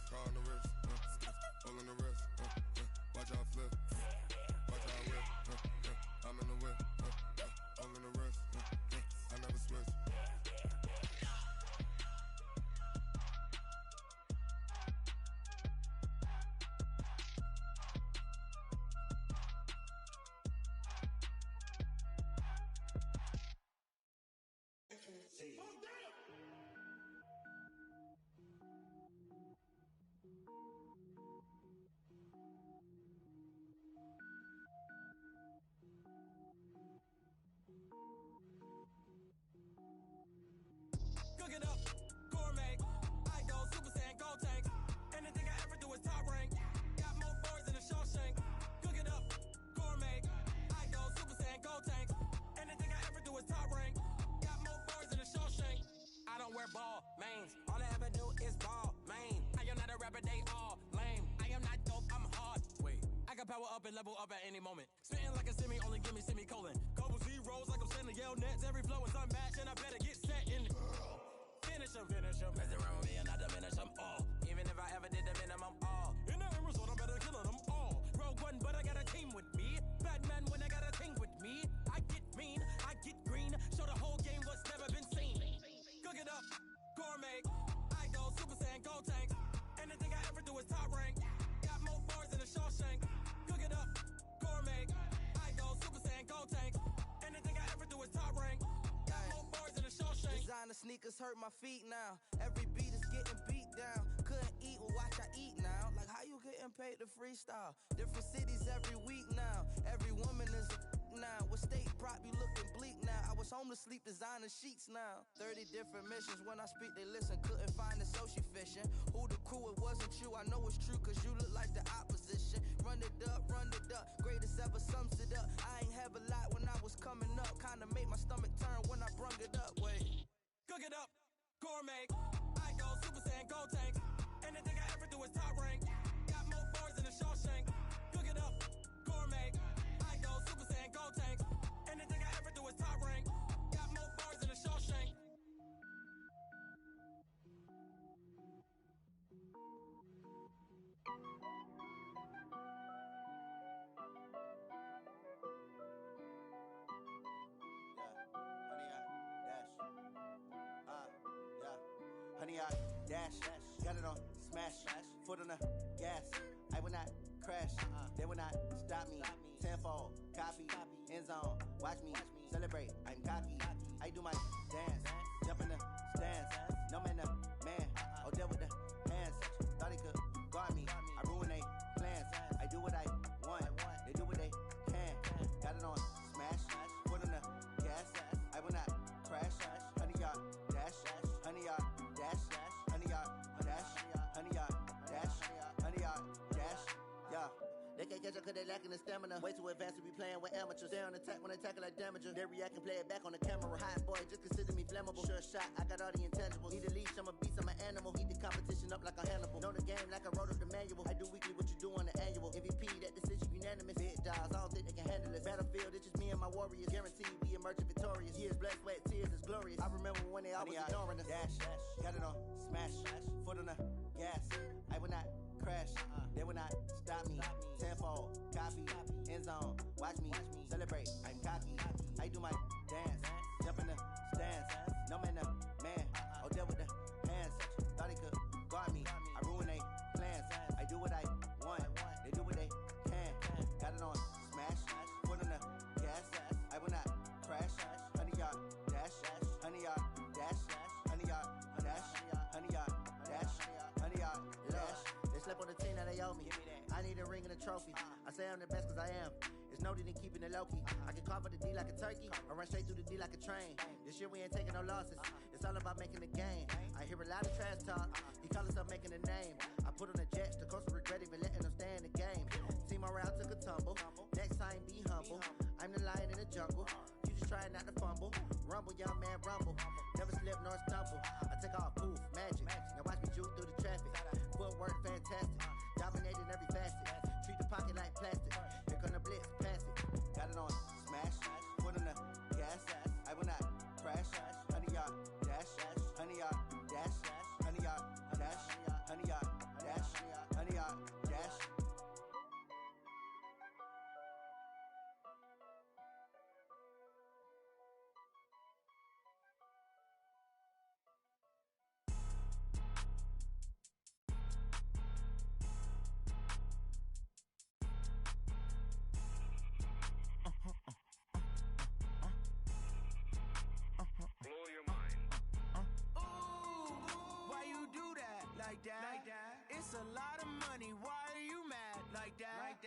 Car on the wrist. All in the wrist. Watch how I flip. Watch how I whip. I'm in the whip. All in the wrist. I never switch. Cook it up, gourmet. I go Super Saiyan, go tank. Anything I ever do is top rank. Got more boys than a Shawshank. Cook it up, gourmet. I go Super Saiyan, go tank. Anything I ever do is top rank. Got more boys than a Shawshank. I don't wear ball mains. All I ever do is ball main. I am not a rapper, they all lame. I am not dope, I'm hard. Wait, I can power up and level up at any moment. Spitting like a semi, only give me semicolon. Couple zeros like I'm sending Yale Nets. Every flow is unmatched and I better get set in. Finish them. Mess around with me and I diminish them all. Even if I ever did the minimum all. In the end result, I'm better killing them all. Rogue One, but I got a team with me. Batman when I got a team with me. I get mean, I get green. Show the whole game what's never been seen. Cook it up, gourmet. I go Super Saiyan, go tank. Anything I ever do is top rank. Got more boys than a Shawshank. Cook it up, gourmet. I go Super Saiyan, go tank. Anything I ever do is top rank. Got more boys than a Shawshank. Designer sneakers hurt my feet now. Every beat is getting beat down. Couldn't eat, well watch I eat now. Like how you getting paid to freestyle? Different cities every week now. Every woman is a now. What state prop you looking bleak now? I was home to sleep designer sheets now. 30 different missions. When I speak they listen. Couldn't find it so she fishing. Who the crew? It wasn't you. I know it's true cause you look like the opposition. Run it up. Greatest ever sums it up. I ain't have a lot when I was coming up. Kinda made my stomach turn when I brung it up. Wait. Cook it up, gourmet. I go Super Saiyan, go tank. Anything I ever do is top rank. Got more boys than a Shawshank. Cook it up, gourmet. I go Super Saiyan, go tank. Anything I ever do is top rank. Got more boys than a Shawshank. Honey, I dash. honey, I dash. Got it on smash. Foot on the gas. I will not crash. They will not stop me. Tenfold, copy, end zone. Watch me celebrate. I'm cocky. I do my dance. Jump in the stands. No man, man. Oh, there with the hands. Thought he could guard me. I ruin they plans. I do what I want. They do what they can. Got it on smash. Foot on the gas. I will not crash. Honey, yard dash. Honey, yard dash. Honey, yard dash. Honey, yard dash. Honey, yard dash. Yeah. They can't catch up cause they lacking the stamina. Way too advanced to be playing with amateurs. Stay on attack when they tackle like damager. They react and play it back on the camera. Hot boy, just consider me flammable. Sure shot, I got all the intangibles. Need a leash, I'm a beast, I'm an animal. Eat the competition up like a Hannibal. Know the game like I wrote up the manual. I do weekly what you do on the annual. MVP, that decision unanimous. Big dogs, I don't think they can handle it. Battlefield, it's just me and my warriors. Guaranteed we emerge victorious. Years, blood, sweat, tears, it's glorious. I remember when they always ignoring us. Dash, got it on smash. Foot on the gas. I will not crash. They will not stop me. Tenfold, copy, end zone. Watch me celebrate. I'm cocky. I do my dance. Jump in the stands. No man, man. Oh, there with the hands. Thought he could guard me. I ruin they plans. I do what I want. They do what they can. Got it on smash. Foot on the gas. I will not crash. Honey, yard dash. Honey, yard dash. Honey, yard dash. Honey, yard dash. Honey, yard dash. They slept on the team that they owe me. I need a ring and a trophy. I say I'm the best cause I am. It's no need in keeping it low-key. I can carve up the D like a turkey or run straight through the D like a train. This year we ain't taking no losses. It's all about making the game. I hear a lot of trash talk. He call himself making a name. I put on the Jets. The coach will regret even letting them stay in the game. Team morale took a tumble. Next time be humble. I'm the lion in the jungle. You just try not to fumble. Rumble, young man, rumble. Never slip nor stumble. I take off, poof, magic. Now watch me juke through the traffic. Footwork fantastic. Dominating every facet. Treat the pocket like plastic. Here come the blitz, pass it. Got it on smash. Foot on the gas. I will not crash. Honey, yard dash. Honey, yard dash. Honey, yard dash. Honey, yard dash. Honey, yard dash. Like that. It's a lot of money. Why are you mad like that?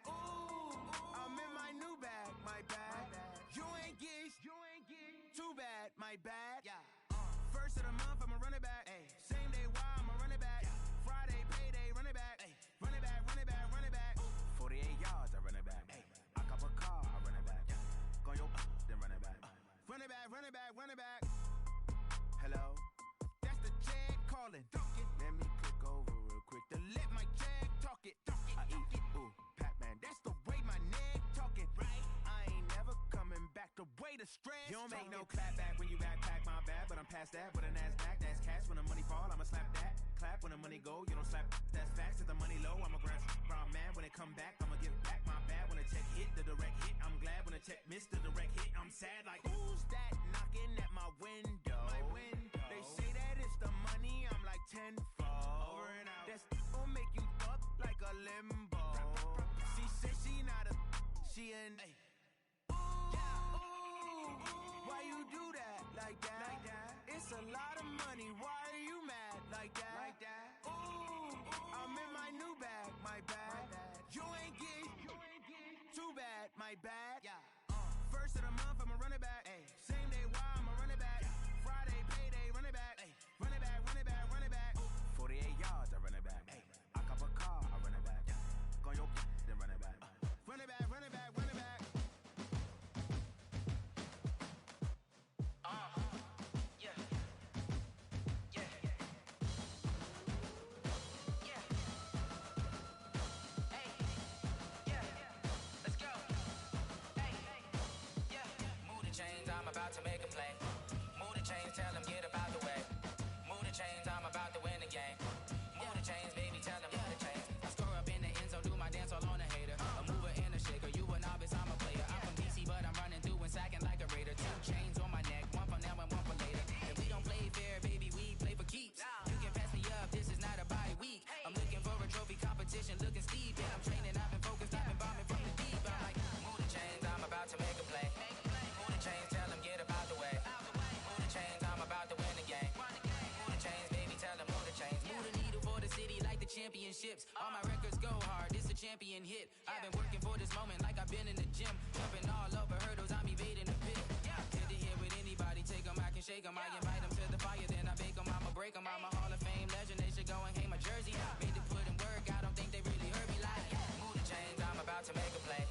Ooh, I'm in my new bag. My bad. You ain't get too bad. My bad. Yeah. First of the month, I'ma run it back. Same day, why I'ma run it back. Friday, payday, run it back. Run it back, run it back, run it back. 48 yards, I run it back. I cop a car, I run it back. Go your then run it back. Run it back, run it back, run it back. Hello, that's the jag calling. Let me click over real quick to let my jag talk it. I eat it, ooh, Pac-Man. That's the way my neck talking. Right? I ain't never coming back. The way the stress. You don't make no clap back when you backpack my bad, but I'm past that. With a NASDAQ, that's cash. When the money fall, I'ma slap that. Clap when the money go, you don't slap. That's facts. If the money low, I'ma grab brown man. When it come back, I'ma give back my bad. When the check hit, the direct hit. I'm glad when the check missed the direct hit. I'm sad like who's that knocking at my window? My window. They say that it's the money. I'm like tenfold. Over and out. That's gon' make you up like a limbo. She said she not a. She an. Why you do that like that? It's a lot of money. Why are you mad like that? Ooh, I'm in my new bag. My bad. You ain't get too bad. My bad. Yeah. First of the month, I'ma run it back. Same day, why I'ma run it back. Friday, payday, run it back. Run it back, run it back, run it back. 48 yards, I run it back. I cop a car, I run it back. Go your then run it back. Run it back, run it back, run it back. spaceships. All my records go hard, it's a champion hit. I've been working for this moment like I've been in the gym. Jumping all over hurdles, I'm evading the pit. Good to hear with anybody, take them, I can shake them. I invite them to the fire, then I bake them, I'ma break them. I'm a Hall of Fame legend, they should go and hang my jersey. Made to put in work, I don't think they really heard me like. Move the chains, I'm about to make a play.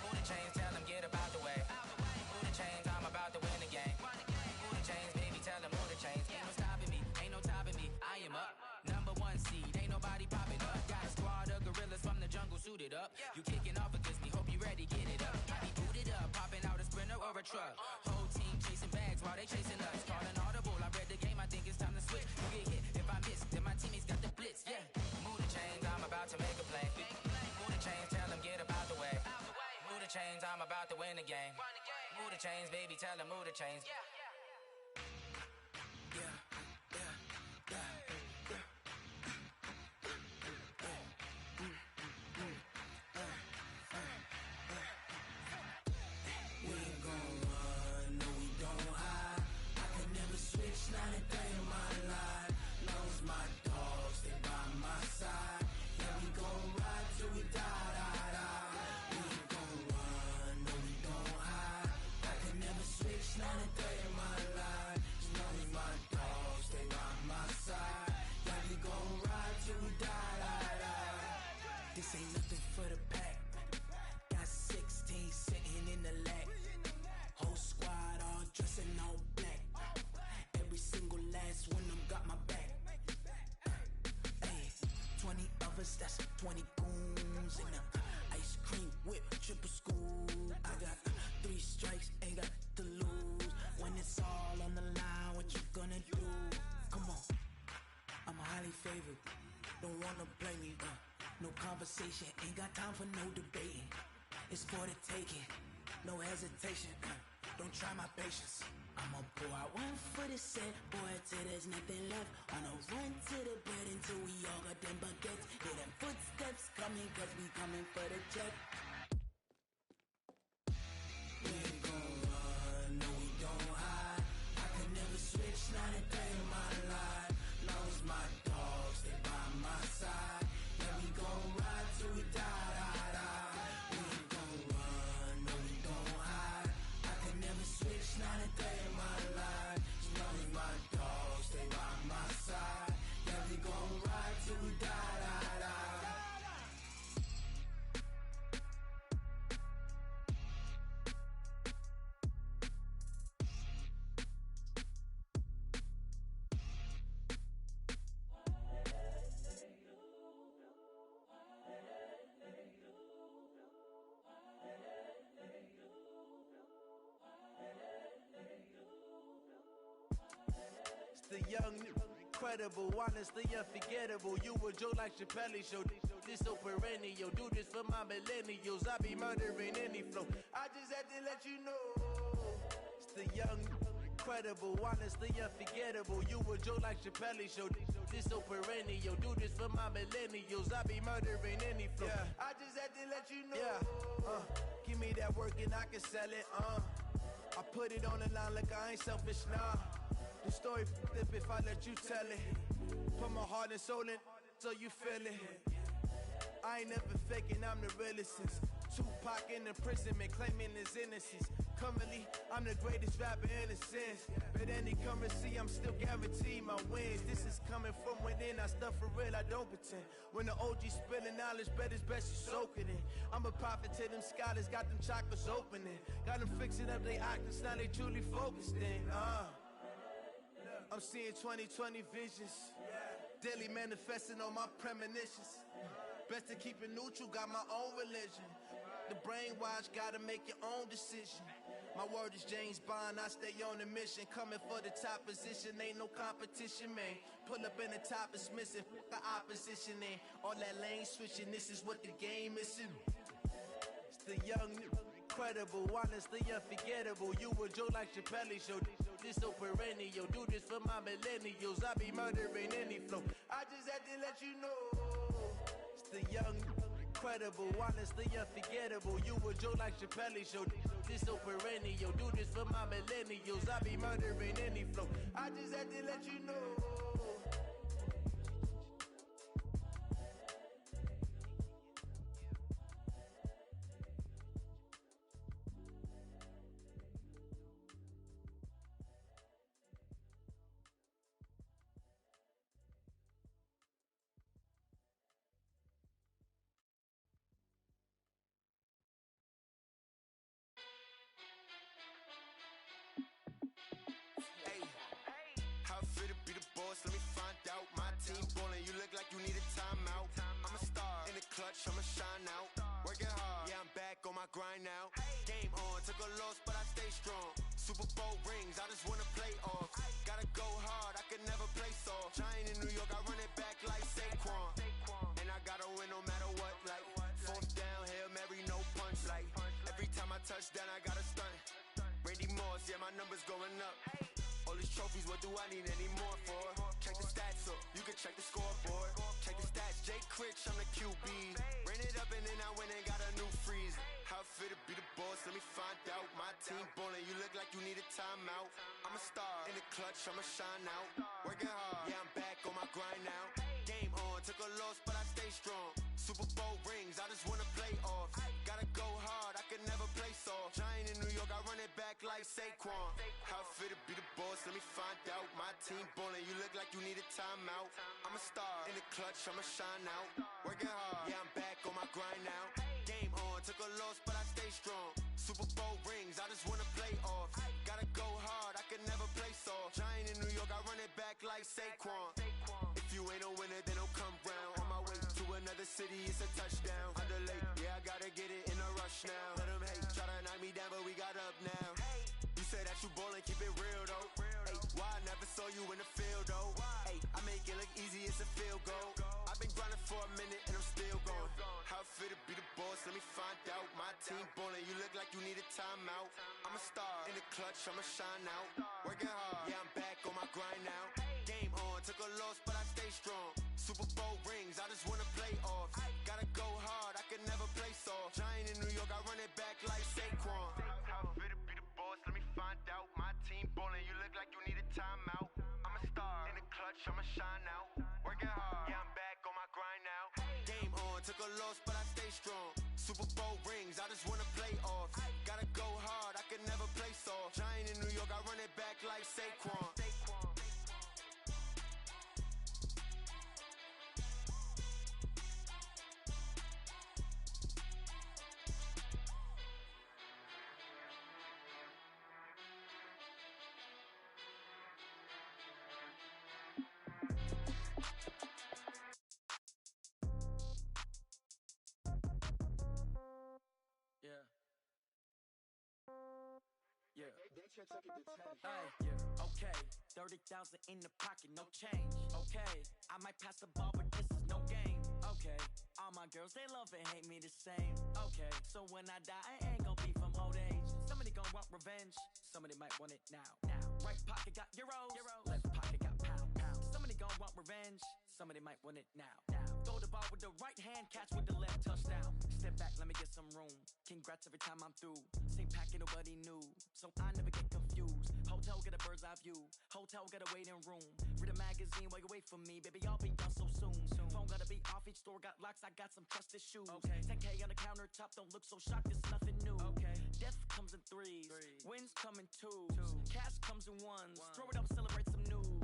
Move the chains, tell them get up out the way. Move the chains, I'm about to win the game. Move the chains, baby, tell them move the chains. Ain't no stopping me, ain't no topping me, I am up. Number one seed, ain't nobody popping up. Got a squad of gorillas from the jungle suited up. You kicking off against me, hope you ready, get it up. I be booted up, popping out a sprinter or a truck. Whole team chasing bags while they chasing us. Calling audible, I read the game, I think it's time to switch. You get hit, if I miss, then my teammates got the blitz, yeah. Move the chains, I'm about to make a play. Move the chains, tell them get up out the way. Move the chains, I'm about to win the game. Move the chains, baby, tell them move the chains. Not a day in my life. Knows my dogs, they by my side. Yeah, we gon' ride till we die, die, die. We ain't gon' run, no, we don't hide. I can never switch, not a day in my life. Knows my dogs, they by my side. Yeah, we gon' ride till we die, die, die. This ain't nothing for the pack. Got 16 sitting in the lag. Whole squad all dressing all black. Every single last one of them got my back. Hey, 20 of us, that's 20 goons in the ice cream whip, triple school. I got 3 strikes, ain't got to lose. When it's all on the line, what you gonna do? Come on, I'm highly favored. Don't wanna blame me, no conversation, ain't got time for no debating. It's for the taking, no hesitation. Don't try my patience. I'ma pour out one for the set, boy, till there's nothing left. On a run to the bed until we all got them baguettes. Hear them footsteps coming, cause we coming for the check. We ain't gon' run, no, we don't hide. I can never switch, not a day in my life. Knows my dogs, they by my side. Yeah, we gon' ride till we die, die, die. We ain't gon' run, no, we don't hide. I can never switch, not a day in my life. Knows my dogs, they by my side. Yeah, we gon' ride till we die, die, die. The young, incredible, honestly unforgettable. You a Joe like Chappelle show. This so perennial. Do this for my millennials. I be murdering any flow. I just had to let you know. It's the young, incredible, honestly unforgettable. You a Joe like Chappelle show. This so perennial. Do this for my millennials. I be murdering any flow. I just had to let you know. Give me that work and I can sell it. I put it on the line like I ain't selfish, nah. The story flip if I let you tell it. Put my heart and soul in so you feel it. I ain't never faking, I'm the realest since Tupac in imprisonment, claiming his innocence. Currently, I'm the greatest rapper in a sense. But any currency, I'm still guaranteed my wins. This is coming from within, I stuff for real, I don't pretend. When the OG spilling knowledge, bet it's best you soak it in. I'm a prophet to them scholars, got them chakras opening. Got them fixing up they octaves, now they truly focused in. I'm seeing 2020 visions. Daily manifesting on my premonitions. Best to keep it neutral, got my own religion. The brainwash, gotta make your own decision. My word is James Bond, I stay on a mission. Coming for the top position, ain't no competition, man. Pull up in the top, it's missing, the opposition ain't. All that lane switching, this is what the game missing. It's the young, incredible, honestly unforgettable. You a Joe like Chappelle show. This so perennial. Do this for my millennials. I be murdering any flow. I just had to let you know. It's the young, incredible, honestly unforgettable. You a Joe like Chappelle show. This so perennial. Do this for my millennials. I be murdering any flow. I just had to let you know. clutch, I'ma shine out. Working hard, yeah, I'm back on my grind now. Game on, took a loss, but I stay strong. Super Bowl rings, I just wanna play off. Gotta go hard, I can never play soft. Giant in New York, I run it back like Saquon. And I gotta win no matter what, like fourth down, Hail Mary, no punch. Like every time I touch down, I gotta stunt. Randy Moss, yeah, my numbers going up. All these trophies, what do I need any more for? Check the stats up, you can check the scoreboard. Check the stats, Jake Critch, I'm the QB. Ran it up and then I went and got a new freeze. How fit to be the boss, let me find out. My team ballin', you look like you need a timeout. I'm a star, in the clutch, I'ma shine out. Working hard, yeah, I'm back on my grind now. Game on, took a loss, but I stay strong. Super Bowl rings, I just wanna play off. Gotta go hard, I can never play soft. Giant in New York, I run it back like Saquon. How fit to be the boss, let me find out. My team ballin', you look like you need a timeout. I'm a star, in the clutch, I'ma shine out. Working hard, yeah, I'm back on my grind now. Game on, took a loss, but I stay strong. Super Bowl rings, I just wanna play off. Gotta go hard, I can never play soft. Giant in New York, I run it back like Saquon. If you ain't a winner, then don't come round. On my way to another city, it's a touchdown. Underlay, yeah, I gotta get it in a rush now. Let them hate, try to knock me down, but we got up now. You say that you ballin', keep it real though. Hey, why I never saw you in the field though? Hey, I make it look easy, it's a field goal. I've been grinding for a minute and I'm still going. How fit to be the boss, let me find out. My team ballin', you look like you need a timeout. I'm a star, in the clutch, I'ma shine out. Working hard, yeah, I'm back on my grind now. Game on, took a loss, but I stay strong. Super Bowl rings, I just wanna play off. Gotta go hard, I can never play soft. Giant in New York, I run it back like Saquon. How fit to be the boss, let me find out. My team ballin', you look like you need a timeout. I'm a star, in the clutch, I'ma shine out. Working hard, yeah, I'm back on my grind now. Game on, took a loss, but I stay strong. Super Bowl rings, I just wanna play off. Gotta go hard, I can never play soft. Giant in New York, I run it back like Saquon. Yeah. Okay. 30,000 in the pocket, no change. Okay. I might pass the ball, but this is no game. Okay. All my girls, they love and hate me the same. Okay. So when I die, I ain't gon' be from old age. Somebody gon' want revenge. Somebody might want it now. Right pocket got euros. Left pocket got pound. Somebody gon' want revenge. Somebody might want it now. Throw the ball with the right hand, catch with the left, touchdown. Step back, let me get some room. Congrats every time I'm through. Same packet, nobody knew, so I never get confused. Hotel get a bird's eye view. Hotel get a waiting room. Read a magazine while you wait for me, baby. I'll be done so soon. Phone gotta be off, each store got locks. I got some trusted shoes. Okay. 10K on the countertop, don't look so shocked. It's nothing new. Okay. Death comes in threes. Wins come in twos. Cash comes in ones. Throw it up, celebrate some news.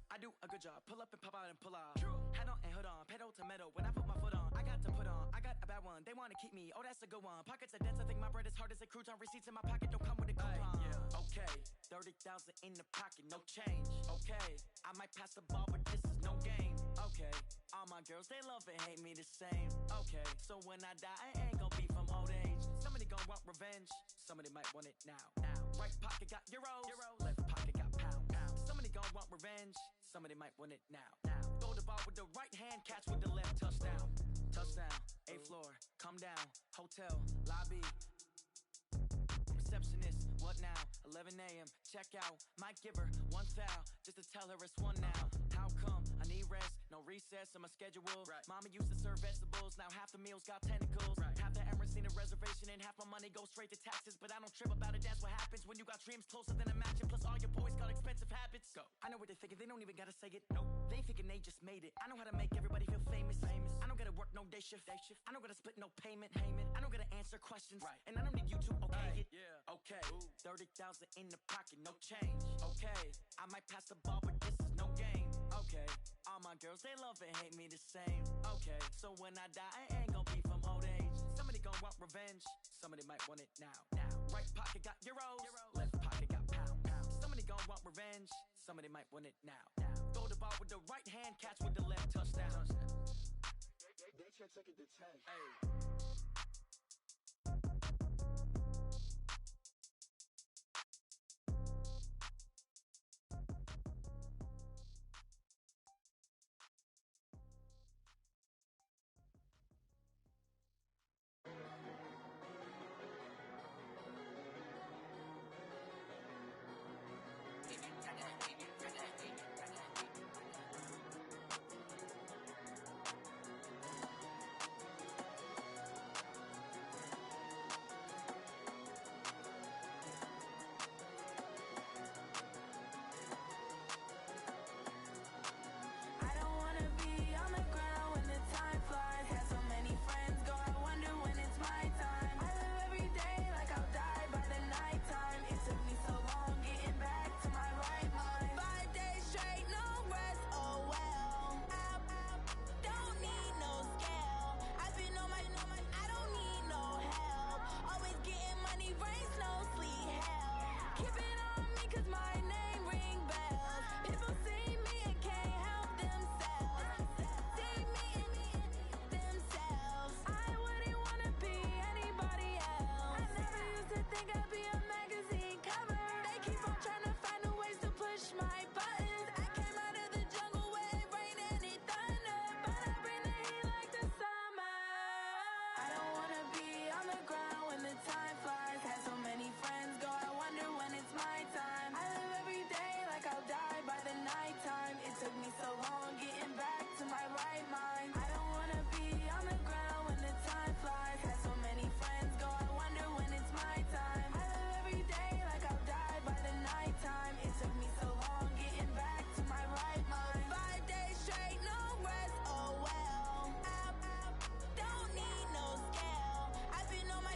I do a good job, pull up and pop out and pull off. Hat on and hood on, pedal to metal. When I put my foot on, I got to put on. I got a bad one, they wanna keep me. Oh, that's a good one. Pockets are dense, I think my bread is hard as a crouton. Receipts in my pocket don't come with a coupon. Okay, 30,000 in the pocket, no change. Okay, I might pass the ball, but this is no game. Okay, all my girls, they love and hate me the same. Okay, so when I die, I ain't gon' be from old age. Somebody gon' want revenge, somebody might want it now. Right pocket got euros, left pocket got pound. Somebody gon' want revenge, somebody might want it now. Throw the ball with the right hand, catch with the left, touchdown. Touchdown, 8th floor, come down, hotel, lobby. Receptionist, what now? 11 a.m., check out. Might give her one foul, just to tell her it's one now. How come? I need rest, no recess in my schedule. Mama used to serve vegetables, now half the meals got tentacles. Half the Emirates need a reservation and half my money goes straight to taxes. But I don't trip about it, that's what happens when you got dreams closer than a mansion. Plus all your boys got expensive habits. Go. I know what they're thinking, they don't even gotta say it. Nope. They thinking they just made it. I know how to make everybody feel famous. I don't gotta work no day shift. I don't gotta split no payment. I don't gotta answer questions. And I don't need you to okay it. Okay. 30,000 in the pocket, no change. Okay. I might pass the ball, but this is no game. Okay. All my girls, they love and hate me the same. Okay. So when I die, I ain't gon' be from old age. Somebody gon' want revenge. Somebody might want it now. Right pocket got euros. Left pocket got pound. Somebody gon' want revenge. Somebody might want it now. Throw the ball with the right hand, catch with the left, touchdown. check it to 10. I don't wanna be on the ground when the time flies. Had so many friends go, I wonder when it's my time. I live every day like I'll die by the nighttime. It took me so long getting back to my right mind. 5 days straight, no rest, oh well. Don't need no scale. I've been on my, I don't need no help. Always getting money, rain, snow, sleet, hell. Keep it on me 'cause my name ring bells. People see me and can't help themselves. See me and themselves. I wouldn't wanna be anybody else. I never used to think I'd be a magazine cover. They keep on trying to find new ways to push my buttons. I came out of the jungle where it rained and it thunder, but I bring the heat like the summer. I don't wanna be on the ground when the time flies. Had so many friends go, I wonder when it's my time. I live every day like I'll die by the nighttime. It took me so long getting back to my right mind. I don't wanna be on the ground when the time flies. Had so many friends go, I wonder when it's my time. I live every day like I'll die by the nighttime. It took me so long getting back to my right mind. 5 days straight, no rest, oh well. Don't need no scale. I've been on my,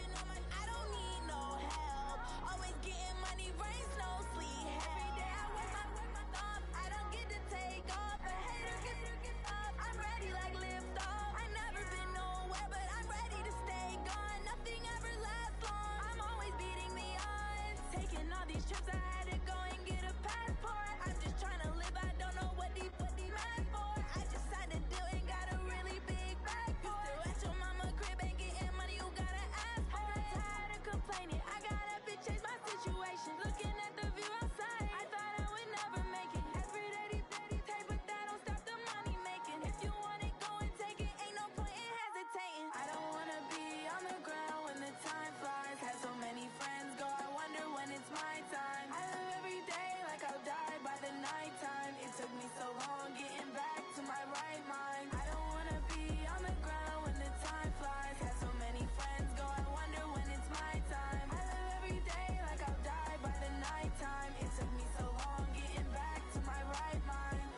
I don't need no help. Always getting money, rain, snow, sleet, hell. Every day I work my thumb, I don't get to take off. A hater get up, I'm ready like lift off. I never been nowhere, but I'm ready to stay gone. Nothing ever lasts long, I'm always beating the odds. Taking all these trips, I had to go and get a passport. I'm just trying to live, I don't know what these mad for. I just signed a deal and got a really big bag for it. Still at your mama crib, ain't getting money, you gotta ask for it. I'm tired of complaining, I gotta change my situation. Looking at the view outside, I thought I would never make it. Every day they take, but that don't stop the money making. If you want it, go and take it, ain't no point in hesitating. I don't wanna be on the ground when the time flies. Had so many friends go, I wonder when it's my time. I live every day like I'll die by the nighttime. It took me so long getting back to my right mind. I don't wanna be on the ground when the time flies. Had so many friends go, I wonder when it's my time. I live every day like I'll die by the nighttime. It took me so long getting back to my right mind.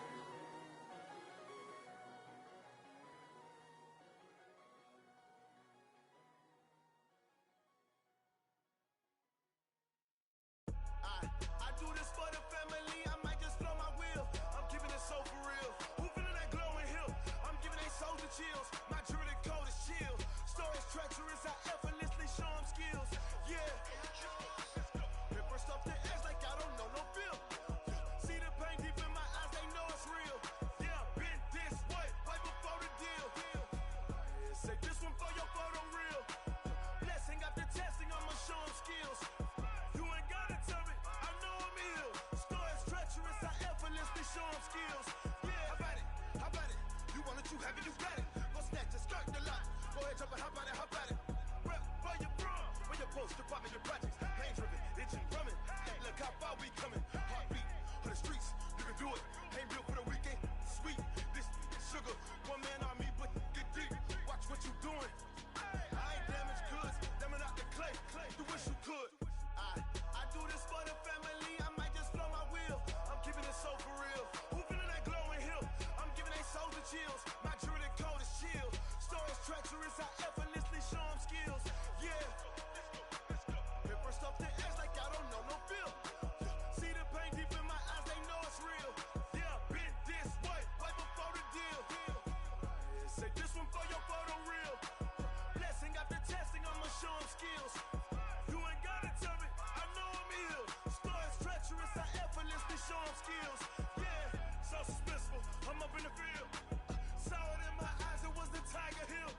I do this for the family, I might just blow my wheel. I'm giving it so for real. Who feeling that glowing hill? I'm giving they soldier chills. My jewelry code is chill. Stories treacherous, I effortlessly show them skills. Yeah. Paper stuff the edge like I don't know no feel. See the pain deep in my eyes, they know it's real. Yeah, been this way, right before the deal. Say this one for your photo reel. Blessing after testing, I'ma show them skills. You ain't gotta tell me, I know I'm ill. Stories treacherous, I effortlessly show them skills. Yeah, how about it? How about it? You want it, you have it, you got it. Go snatch it, skirt the lot. Go ahead, jump it, how about it? How about it? Rep where you from? Where you poster, popping your projects. Pain driven, itching, drumming. Look how far we coming. Heartbeat for the streets, you can do it. Ain't built for the weekend. Sweet, this sugar. One man army, but get deep. Watch what you doing. I ain't damaged goods, them out the clay. You wish you could. I do this for the family, I might just blow my wheel. I'm keeping it so for real. Who feeling that glowing hill? I'm giving they soldier chills. My jewelry code is chill. Stories treacherous, I effortlessly show them skills. Yeah. Paper stuff the edge like I don't know no feel. See the pain deep in my eyes, they know it's real. Yeah, been this way, right before the deal. Say this one for your photo reel. Blessing after testing, I'ma show them skills. You ain't gotta tell me, I know I'm ill. Stories treacherous, I effortlessly show them skills. Yeah, so suspenseful, I'm up in the field. Saw it in my eyes, it was the Tiger Hill.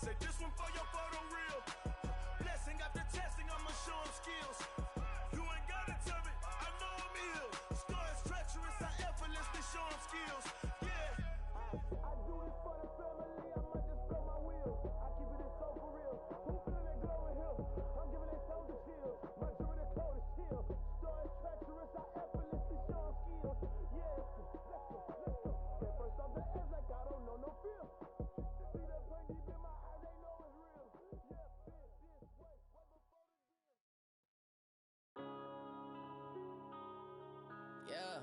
Say this one for your photo reel. Blessing after testing, I'ma show him skills. You ain't gotta tell me, I know I'm ill. Stories treacherous, I effortlessly show him skills. Yeah. I do this for the family, I might just throw my wheel. I keep it so for real. Who feeling that glowing hill? I'm giving it so to chill. My jewelry the cold is chill. Stories treacherous, I effortlessly show him skills. Yeah, let's go. Get first off the edge like I don't know no feel. See that pain deep in my eyes, they know it's real. Yeah, this way, way before the Yeah.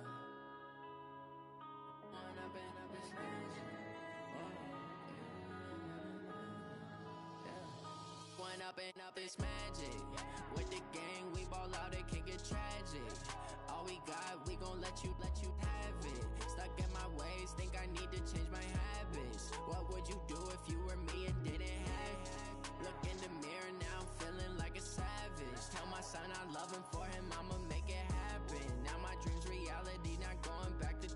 When I've been up in smash. When up it's magic. With the gang, we ball out, it can get tragic. All we got, we gon' let you have it. Stuck in my ways, think I need to change my habits. What would you do if you were me and didn't have it? Look in the mirror now, I'm feeling like a savage. Tell my son I love him, for him I'ma make it happen. Now my dreams reality, not going back to.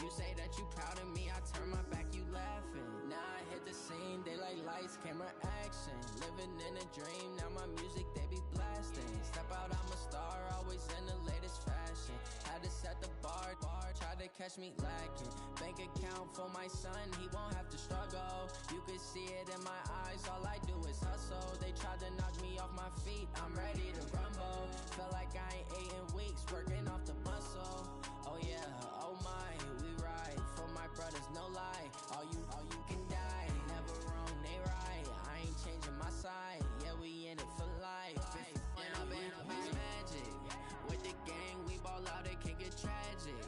You say that you proud of me, I turn my back, you laughing. Now I hit the scene, they like lights, camera, action. Living in a dream, now my music they be blasting. Step out, I'm a star, always in the latest fashion. Had to set the bar, try to catch me lacking. Bank account for my son, he won't have to struggle. You can see it in my eyes, all I do is hustle. They tried to knock me off my feet, I'm ready to rumble. Feel like I ain't ate in weeks, working off the muscle. Oh yeah, oh my, we ride for my brothers, no lie. All you can die, never wrong, they right. I ain't changing my side, yeah, we in it for life. When I've been up, it's magic. With the gang, we ball out, it can get tragic.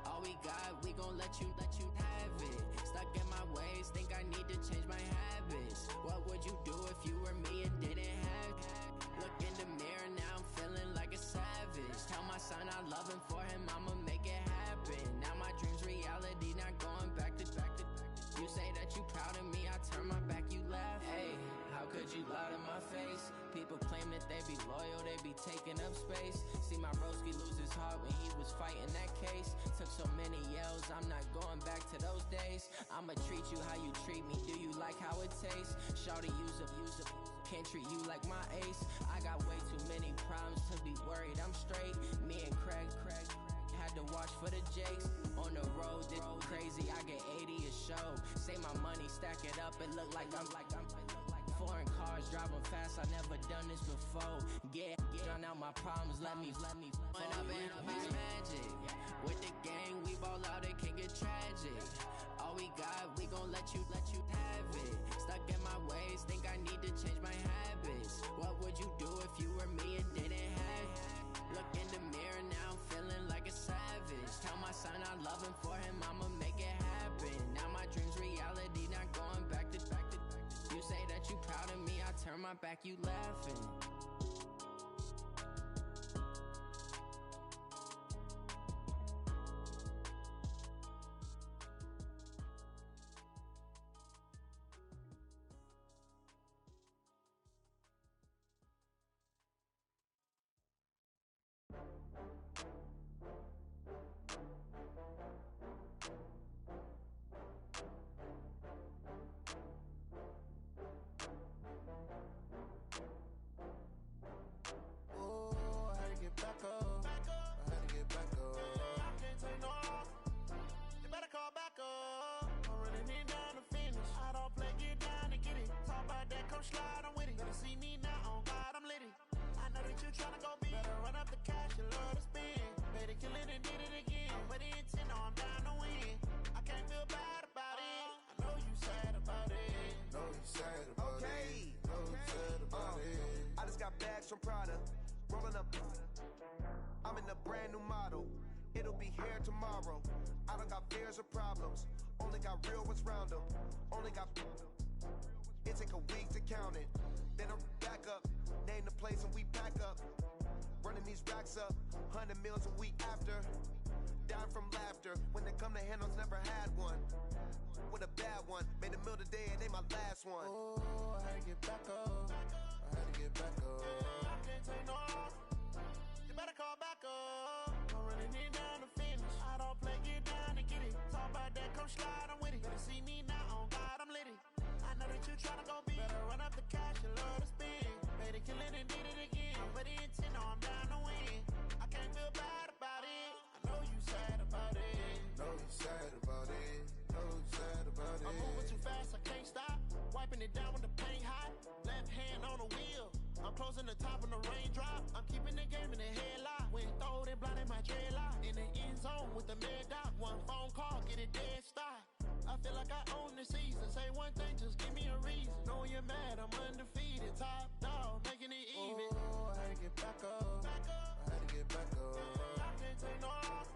All we got, we gon' let you have it. Stuck in my ways, think I need to change my habits. What would you do if you were me and didn't have it? Look in the mirror, now I'm feeling like a savage. Tell my son I love him, for him I'ma make it happen. Now my dreams reality, not going back to. You say that you proud of me, I turn my back, you laugh. Hey, how could you lie to my face? People claim that they be loyal, they be taking up space. See my broski lose his heart when he was fighting that case. Took so many yells, I'm not going back to those days. I'ma treat you how you treat me, do you like how it tastes? Shawty use up, can't treat you like my ace. I got way too many problems to be worried, I'm straight. Me and Craig had to watch for the Jakes. On the road, this crazy, I get 80 a show. Say my money, stack it up, it look like I'm foreign cars, driving fast, I never done this before. Get drown out my problems, let me. When I've been up, it's magic. With the gang, we ball out, it can get tragic. All we got, we gon' let you have it. Stuck in my ways, think I need to change my habits. What would you do if you were me and didn't have it? Look in the mirror, now I'm feeling like a savage. Tell my son I love him, for him I'ma make it happen. Now my dreams reality, not going back to. You say that you proud of me, I turn my back, you laughing. From Prada, rolling up. I'm in a brand new model. It'll be here tomorrow. I don't got fears or problems. Only got real ones round them. Only got. It take a week to count it. Then I back up. Name the place and we back up. Running these racks up. 100 meals a week after. Dying from laughter. When they come to handles, never had one. With a bad one. Made a meal today and they my last one. Oh, I had to get back up. Back up. I can't take no loss. You better call back up. I'm running it down to finish. I don't play, get down and get it. Talk about that, come slide, I'm with it. Better see me now, on God, I'm lit it. I know that that you tryna go big. Better run up the cash and love to spend. Made it, kill it, and did it again. I'm with the intent, no, I'm down to win. I can't feel bad about it. I know you sad about it. Know you sad about it. Know you sad about it. I'm moving too fast, I can't stop. Wiping it down when the paint hot. Left hand on the wheel. I'm closing the top when the raindrop. I'm keeping the game in the headlock. When throwed and blinded my dreadlock. In the end zone with the mad dot. One phone call, get it dead stop. I feel like I own the season. Say one thing, just give me a reason. Knowing you're mad, I'm undefeated. Top dog, making it even. Oh, I had to get back up. I had to get back up. I can't take no loss.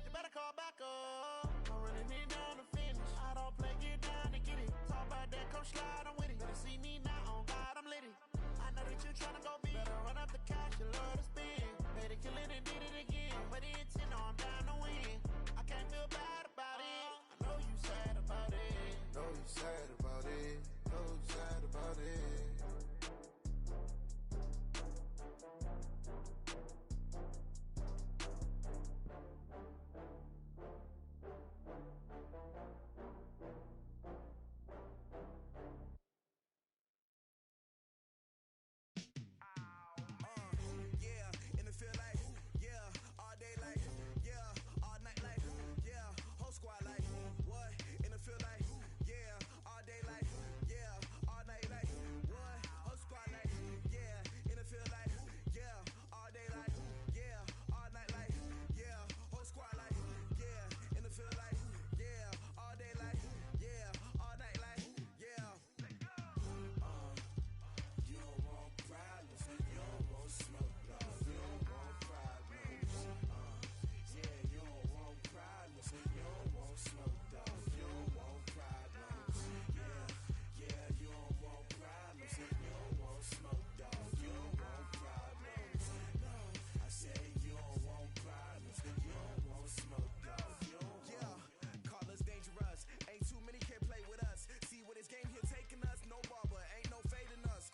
You better call back up. I'm running it down to finish. I don't play, get down to get it. Talk about that, come slide, I'm with it. Better see me now, on God, I'm lit it. I know that you tryna go big. Better run up the cash, you love to spend. Made it, kill it, and did it again. But the intent, no, I'm down to win. I can't feel bad about it. I know you sad about it. Know you sad about it. Know you sad about it. Yeah, and it feel like, yeah, all day like, yeah, all night like, yeah, whole squad like, what? And it feel like, yeah, all day like, yeah, all night like, what? Whole squad like, yeah, and it feel like, yeah, all day like, yeah, all night like, yeah, whole squad like, yeah, and it feel like, yeah, all day like, yeah, all night like, yeah. You don't want problems, you don't want smoke, dog. You don't want problems. Yeah, you don't want problems, you don't want smoke, dog. You don't want problems. Yeah, you don't want problems, you don't want smoke, dog. You don't want problems. No, I say you don't want problems, you don't want smoke, dog. You don't want. Call us dangerous. Ain't too many can play with us. See what this game here taking us. No barber, ain't no fading us.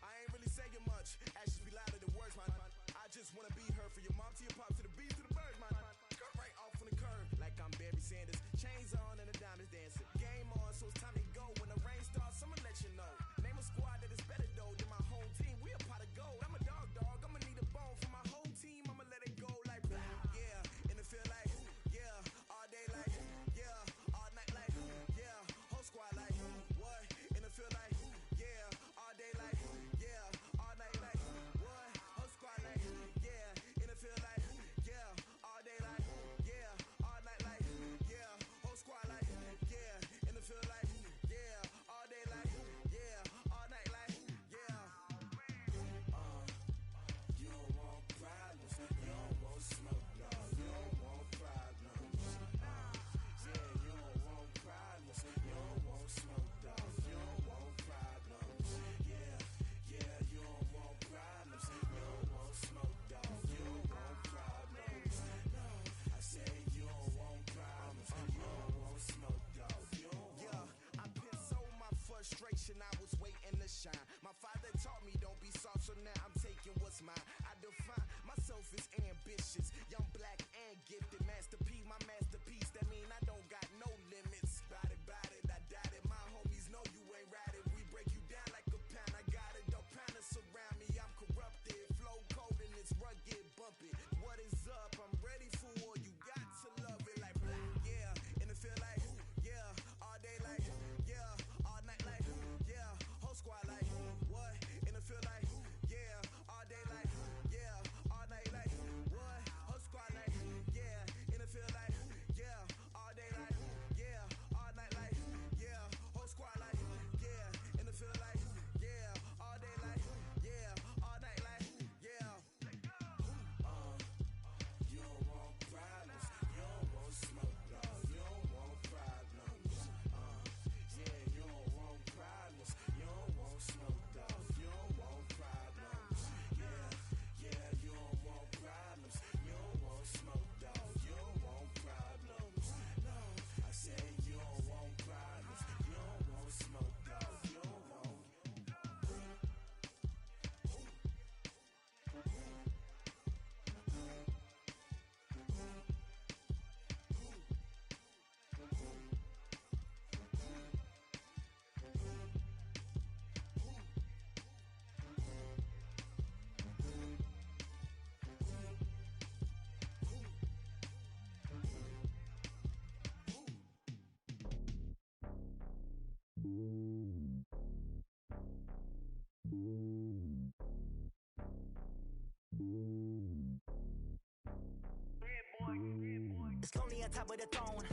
I ain't really saying much. Actions be louder than words, man. I just wanna be heard from your mom to your pop to the beat to the birds, man. Cut right off on the curve, like I'm Barry Sanders. Chains on and the diamonds dancing. Game on, so it's time to go. When the rain starts, I'ma let you know. Name a squad that is better though than my home team. We a pot of gold. I'm a dog. I'ma need a bone for my whole team. I'ma let it go like yeah, and it feel like yeah, all day like yeah, all night like yeah, whole squad like what? And it feel like yeah, all day like yeah, all night like what? Whole squad like yeah, and it feel like yeah, all day like yeah, all night like yeah, whole squad like yeah, and it feel like yeah, all day like yeah, all night like yeah. You don't want problems, you don't want smoke, dog. You don't want problems. Yeah, you don't want problems, you don't want smoke, dog. You don't want problems. Yeah, you don't want problems, you don't want smoke, dog. You don't want problems. No, I say you don't want problems, you don't want smoke, dog. You don't want. Yeah, I been so my frustration, I was waiting to shine. My father taught me don't be soft, so now I'm taking what's mine. I define myself as ambitious, young, black, and gifted. Master P, my masterpiece. That mean I don't got no limits. Bout it, I doubt it. My homies know you ain't ratted. We break you down like a pound. I got it, don't panic surround me. I'm corrupted, flow cold and it's rugged, bumpy. What is up? I'm ready for war. You got to love it like yeah, and it feel like yeah, all day like yeah, all night like yeah, whole squad like what? And it feel like yeah, all day like yeah, all night like what? Whole squad It's lonely on top of the throne.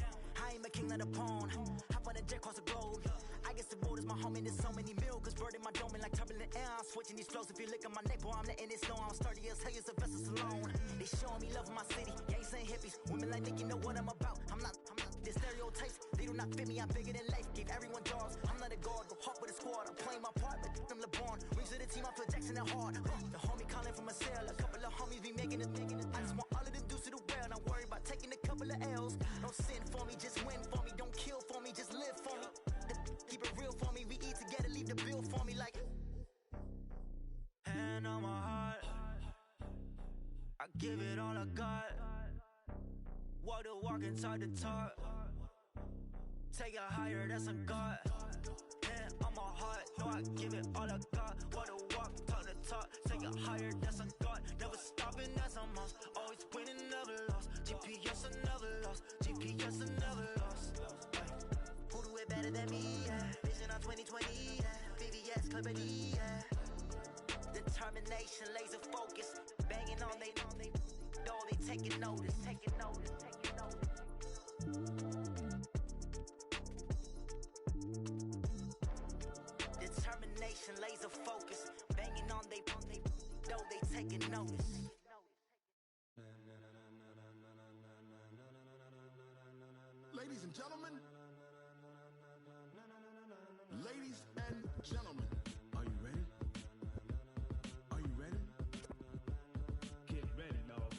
I am a king of the pawn. Hop on a jet across the globe. I guess the road is my home and there's so many milk. Bird in my dome and like turbulent air. I'm switching these flows. If you look at my neck, boy, I'm letting it slow. I'm sturdy as hell as a vessel alone. They showing me love in my city. Gangs and hippies. Women like Nick, you know what I'm about. I'm not the stereotypes. They do not fit me. I'm bigger than life. Gave everyone jobs. I'm not a guard, but hawk with a squad. I'm playing my part, but I'm LeBron. Rings to the team, I feel Jackson and hard. The homie calling from a cell. A couple of homies be making it. I just want all of them dudes to the well. Not worry about taking a couple of L's. Don't sin for me, just win for me. Don't kill for me, just live for me. Keep it real for me. We eat together, leave the bill for me like. Hand on my heart, I give it all I got. Walk the walk and talk the talk. Take it higher, that's a God. Hand on my heart, no, I give it all I got. Walk the walk, talk the talk. Take it higher, that's a God. Never stopping, that's a must. Always winning, never lost. GPS, I never lost. GPS, I never lost. Who do it better than me? Yeah. Vision on 2020, yeah. VVS, Clarity, yeah. Determination, laser focus. Banging on they door, they taking notice, taking notice, taking notice. Determination, laser focus. Banging on they door, they taking notice. Ladies and gentlemen, ladies and gentlemen, are you ready? Are you ready? Get ready, dog.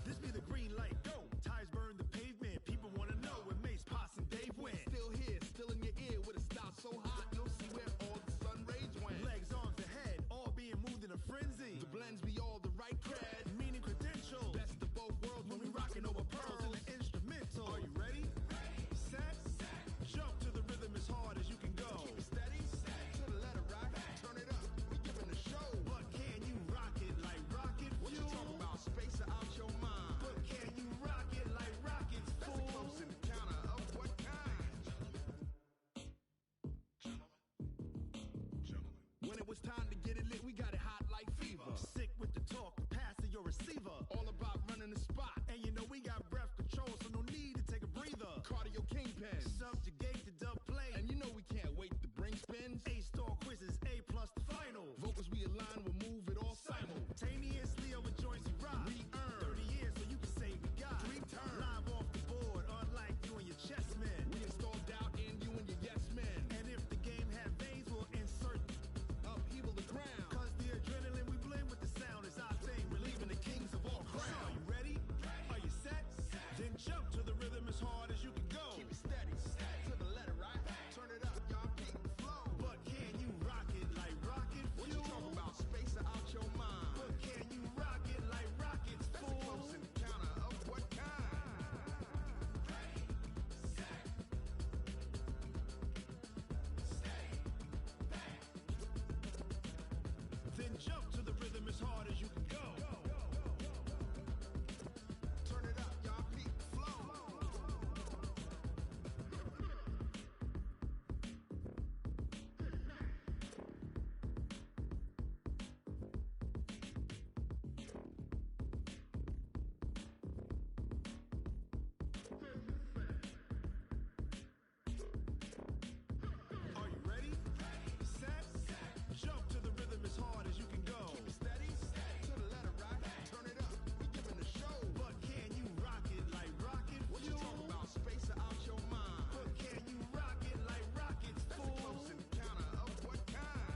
This be the green light, go. Ties burn the pavement. People wanna know where Mace, Poss, and Dave went. Still here, still in your ear with a style so hot, you'll see where all the sun rays went. Legs, arms, and head, all being moved in a frenzy. The blends be all the right cred, meaning credentials. Best of both worlds when we rockin' over pearls in the instrumental. Are you ready? Set, jump to the rhythm as hard as you can go. Keep it steady, to the letter rock, turn it up. We giving a show. But can you rock it like rocket fuel? What you talking about? Space out your mind. But can you rock it like rockets, fool? That's a close encounter of what kind? When it was time to get it lit, we got it hot like fever. Sick with the talk, pass to your receiver. All about running the spot. And you know we got breath control, so no need to take a breather. Cardio kingpin, subjugate the dub play. And you know we can't wait to bring spins. A-star quizzes, A plus the final. Vocals we align, we'll move it all simultaneously over joints we rock. We earn 30 years, so you can say we got 3 turns. Live off the board, unlike you and your chess men. We install doubt in you and your yes men. And if the game had veins, we'll insert upheaval the ground. Cause the adrenaline we blend with the sound is our thing, relieving the kings of all crowns. So are you ready? Are you set? Then jump to the rhythm as hard as you can go. Keep it steady, to the letter, right? Turn it up, y'all keep the flow. But can you rock it like rocket fuel? What you talking about? Space out your mind. But can you rock it like rockets, fool? That's a close encounter of what kind? Then jump to the rhythm as hard as you can go. Turn it up, y'all keep the flow. Are you ready? Set, jump to the rhythm as hard as you can go. Keep it steady, to the letter, right? Turn it up, we giving a show. But can you rock it like rocket fuel? What you talking about? Space out your mind. But can you rock it like rockets, fool? That's a close encounter of what kind?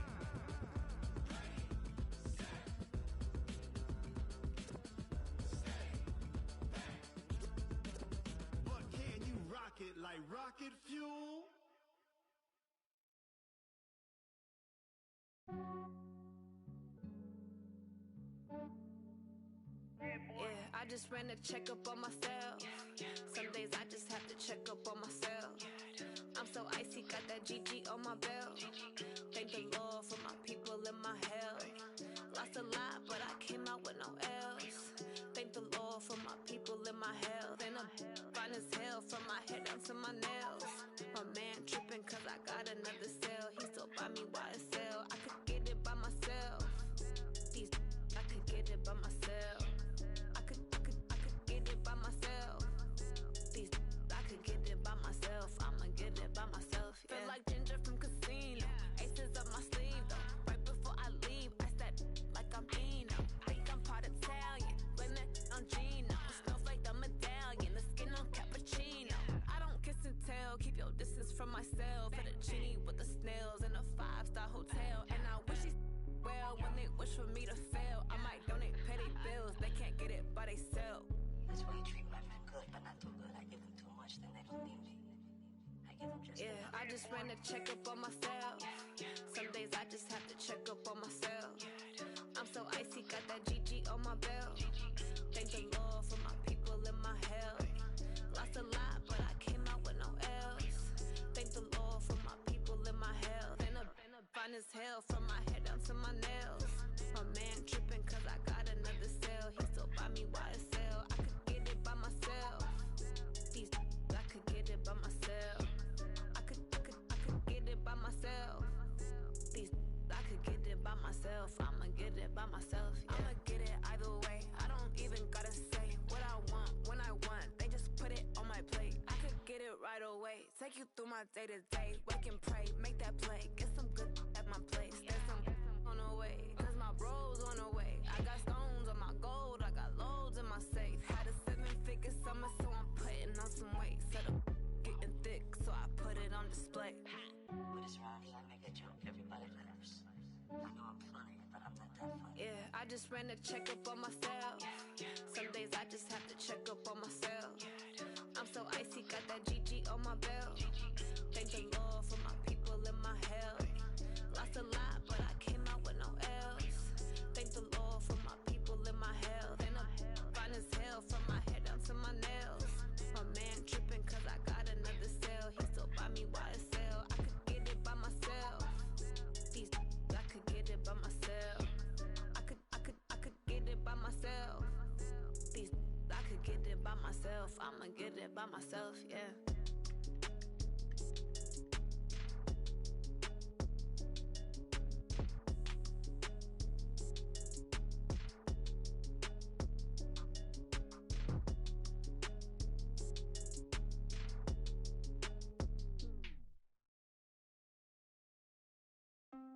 But can you rock it like rocket fuel? Yeah, I just ran a checkup on myself. Some days I just have myself. Fettuccine with the snails in a 5-star hotel. And I wish these well when they wish for me to fail. I might donate petty bills, they can't get it by themselves. That's why you treat my men good, but not too good. I give them too much, then they don't need me. I give them just enough. I just ran a checkup on myself. Some days I just have to check up on myself. I'm so icy, got that GG on my belt. Thank the Lord for my people in my health. Lost a lot, but I came out with no else. Thank the Lord for my people in my health. Been a fine as hell from my head down to my nails. My man tripping cause I got another cell. He still buy me YSL. I could get it by myself. These I could get it by myself. I could get it by myself. These I could get it by myself. I'ma get it by myself. Yeah. I'ma get it either way. I don't even gotta say what I want when I want. They just put it on my plate. I could get it right away. Take you through my day to day. Wake and pray, make that play. Get some good at my place. There's some on the way. Cause my bros on the way. I got stones on my gold. I got loads in my safe. Had a 7-figure summer, so I'm putting on some weight. Set up getting thick, so I put it on display. With this rhymes, I make a joke, everybody laughs. I know I'm funny, but I'm not that funny. Yeah, I just ran a checkup on myself. Some days I just have to check up on myself. I'm so icy, got that GG on my belt. Thank the Lord for my people in my health. Lost a lot, but I came out with no else. Thank the Lord for my people in my health. And I'm fine as hell from my head down to my nails. My man tripping cause I got another cell. He still buy me YSL. I could get it by myself. These I could get it by myself. I could get it by myself. These I could get it by myself. I'ma get it by myself, yeah.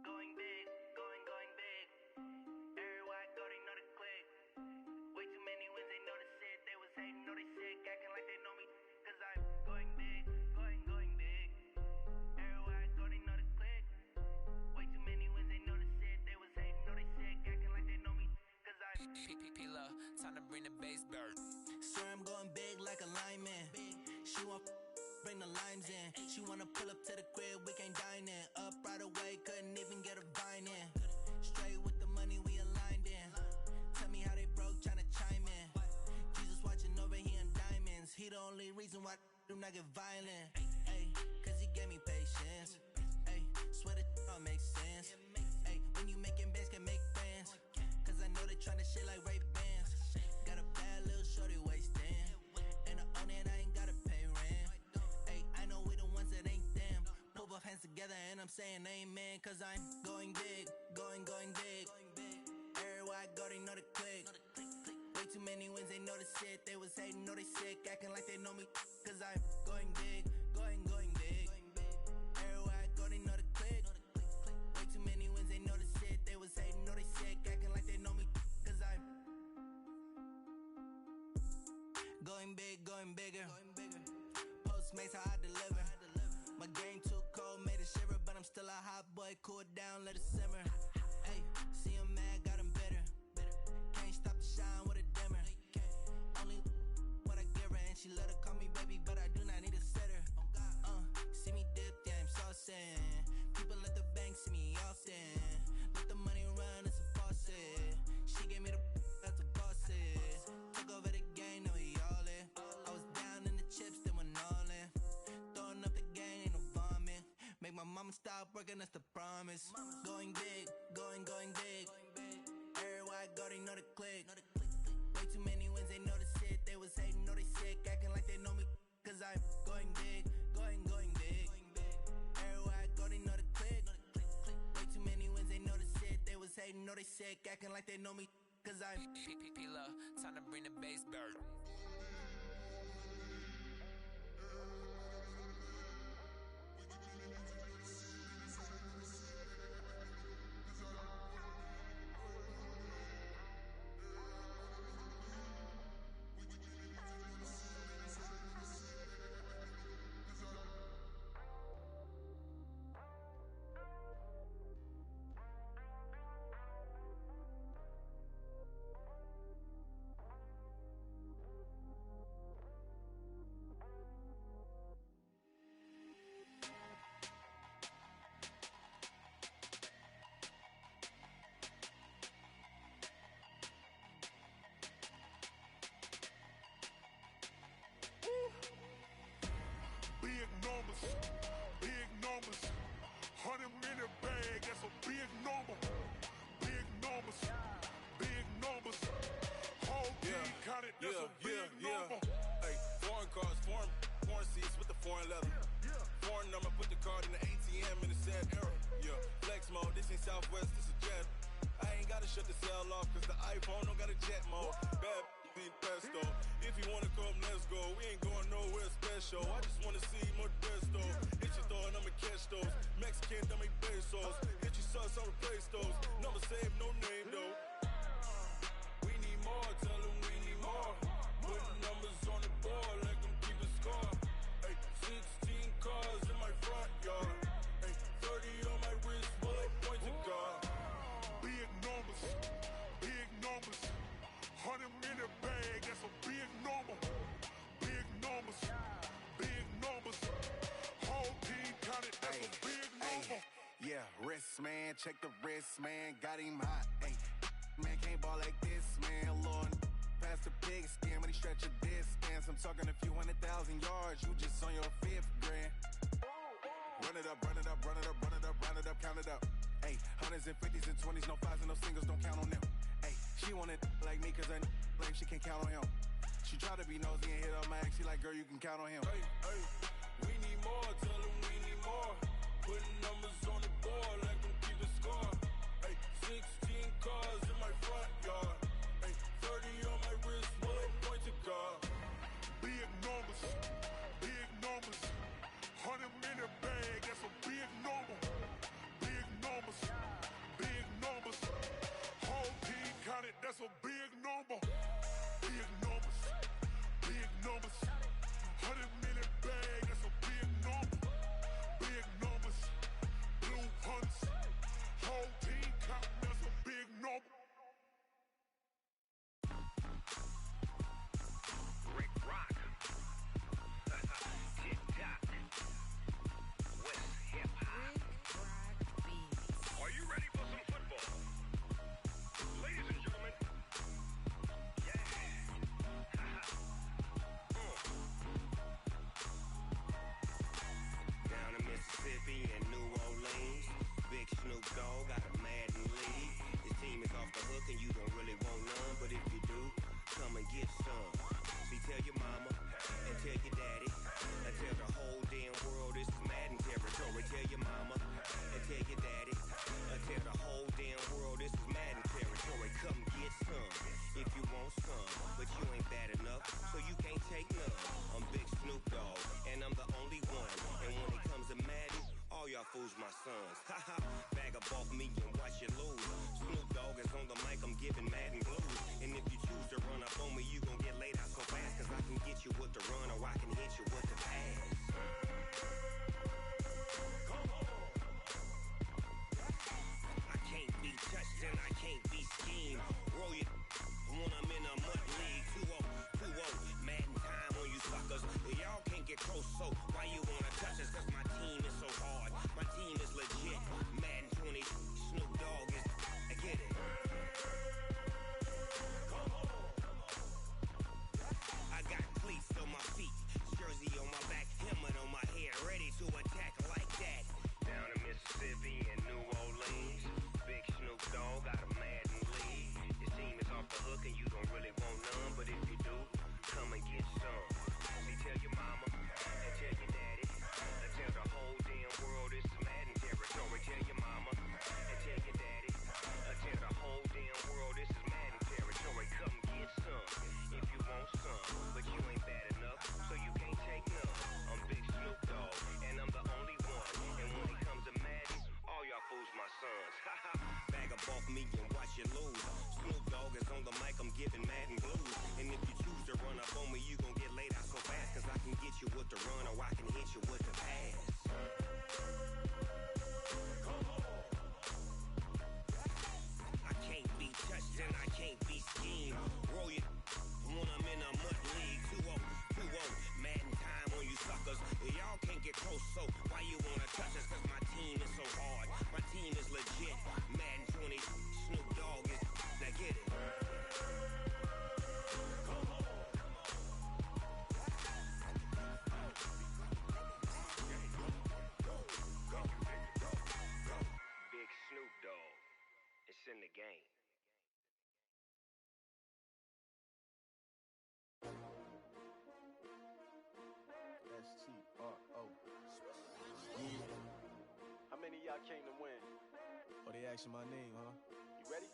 Going big, going big. Everywhere I go, they know the click. Way too many wins, they know the shit. They was hating, know they sick, acting like they know me. Cause I'm going big, going big. Everywhere I go, they know the click. Way too many wins, they know the shit. They was hating, know they sick, acting like they know me. Cause I'm P-P-P-Love, time to bring the bass bird. Swear I'm going big like a lineman. She want bring the limes in. She wanna pull up to the crib, we can't dine in. Up right away, couldn't even get a vine in. Straight with the money, we aligned in. Tell me how they broke, tryna chime in. Jesus watching over here in diamonds. He the only reason why do not get violent. Ay, cause he gave me patience. Ay, swear that all makes sense. Ay, when you making bands, can make friends. Cause I know they tryna shit like Ray-Bans. Got a bad little shorty wasting. And I own it, I ain't gotta pay rent. Ay, I know we the ones that ain't them. Pull both hands together and I'm saying amen. Cause I'm going big, going big. Everywhere I go, they know the click. Way too many wins, they know the shit. They was hating, know they sick, acting like they know me. Cause I'm going big, going big. Everywhere I go, they know the click. Way too many wins, they know the shit. They was hating, know they sick, acting like they know me. Cause I'm going big, going bigger. Postmates, how I deliver. My game too cold, made it shiver. But I'm still a hot boy, cool it down, let it simmer. Hey, see him mad, got him bitter. Can't stop the shine with a dimmer. Only what I give her, and she let her call me baby, but I do not need a sitter. See me dip, yeah, I'm saucing. People at the bank see me often. Let the money run, it's a faucet. She gave me the that's a bosses. Took over the game, now we all in. I was down in the chips, then went all in. Throwing up the gang, ain't no vomit. Make my mama stop working, that's the promise. Going big, going big. Everywhere I go, they know the click. Way too many wins, they know the shit. They was hating, know they sick, acting like they know me. Cause I'm going big, going big. Everywhere I go, they know the click. Way too many wins, they know the shit. They was hating, know they sick, acting like they know me. Cause I'm P-P-P-Love, time to bring the bass bird. that's a big number. Hey, foreign cars, foreign seats with the foreign leather. Foreign number, put the card in the ATM in the sad era. Yeah, flex mode, this ain't Southwest, this is Jet. I ain't gotta shut the cell off, cause the iPhone don't got a jet mode. Bad need pesto. If you wanna come, let's go. We ain't going nowhere special. I just wanna see more desto. Hit your throw and I'ma catch those. Mexican, dummy pesos. Hit your sus, I'll replace those. Number save, no name though. We need more, tell them we need more. Putting numbers on the board, let them keep a score. Hey, 16 cars in my front yard. Hey, 30 on my wrist, bullet pointed guard. Big numbers, big numbers. 100 in the bag, that's a big number. Big numbers, big numbers. Whole team counted, that's a big number. Yeah, wrist man, check the wrist man, got him hot. Ay, man can't ball like this, man. Lord, past the pig skin when he stretch a distance. I'm talking a few 100,000 yards, you just on your 5th grand. Run it up, run it up, run it up, run it up, run it up, count it up. Ay, hundreds and 50s and 20s, no 5s and no singles, don't count on them. Ay, she wanted like me cause her like she can't count on him. She tried to be nosy and hit up my ex, she like, girl, you can count on him. Hey, hey, we need more, tell them we need more. Putting numbers on the board, let them keep a score. Hey, 16 cars in my front yard. Hey, 30 on my wrist, bullet pointed guard. Big numbers, big numbers. 100 in the bag, that's a big number. Big numbers, big numbers. Whole team counted, that's a big number. Big numbers, big numbers. 100 in the bag, that's a big number. Big numbers, blue hunts. Whole team counting, that's a big number. Rick Rock. TikTok. West Hip Hop. Are you ready for some football? Ladies and gentlemen. Yeah. Down in Mississippi and New Orleans, Big Snoop Dogg got a Madden league. His team is off the hook and you don't really want none, but if you do, come and get some. See, tell your mama and tell your daddy and tell the whole damn world this is Madden territory. Tell your mama and tell your daddy and tell the whole damn world this is Madden territory. Come get some if you want some, but you ain't bad enough, so you can't take none. I'm Big Snoop Dogg and I'm the only one. And when it comes to Madden, all y'all fools my sons. Haha, bag up off me and watch you lose. Snoop Dogg is on the mic, I'm giving Madden blues. And if you choose to run up on me, you gon' get laid out so fast, cause I can get you with the run or I can hit you with the pass. I can't be touched and I can't be schemed. Roll you when I'm in a mud league. 2-0, Madden time on you suckers. Y'all can't get close, so why you wanna touch us? Cause my team is so hard, my team is legit. Madden 20, Snoop Dogg is, I get it. I got cleats on my feet, jersey on I came to win. Oh, they asking my name, huh? You ready?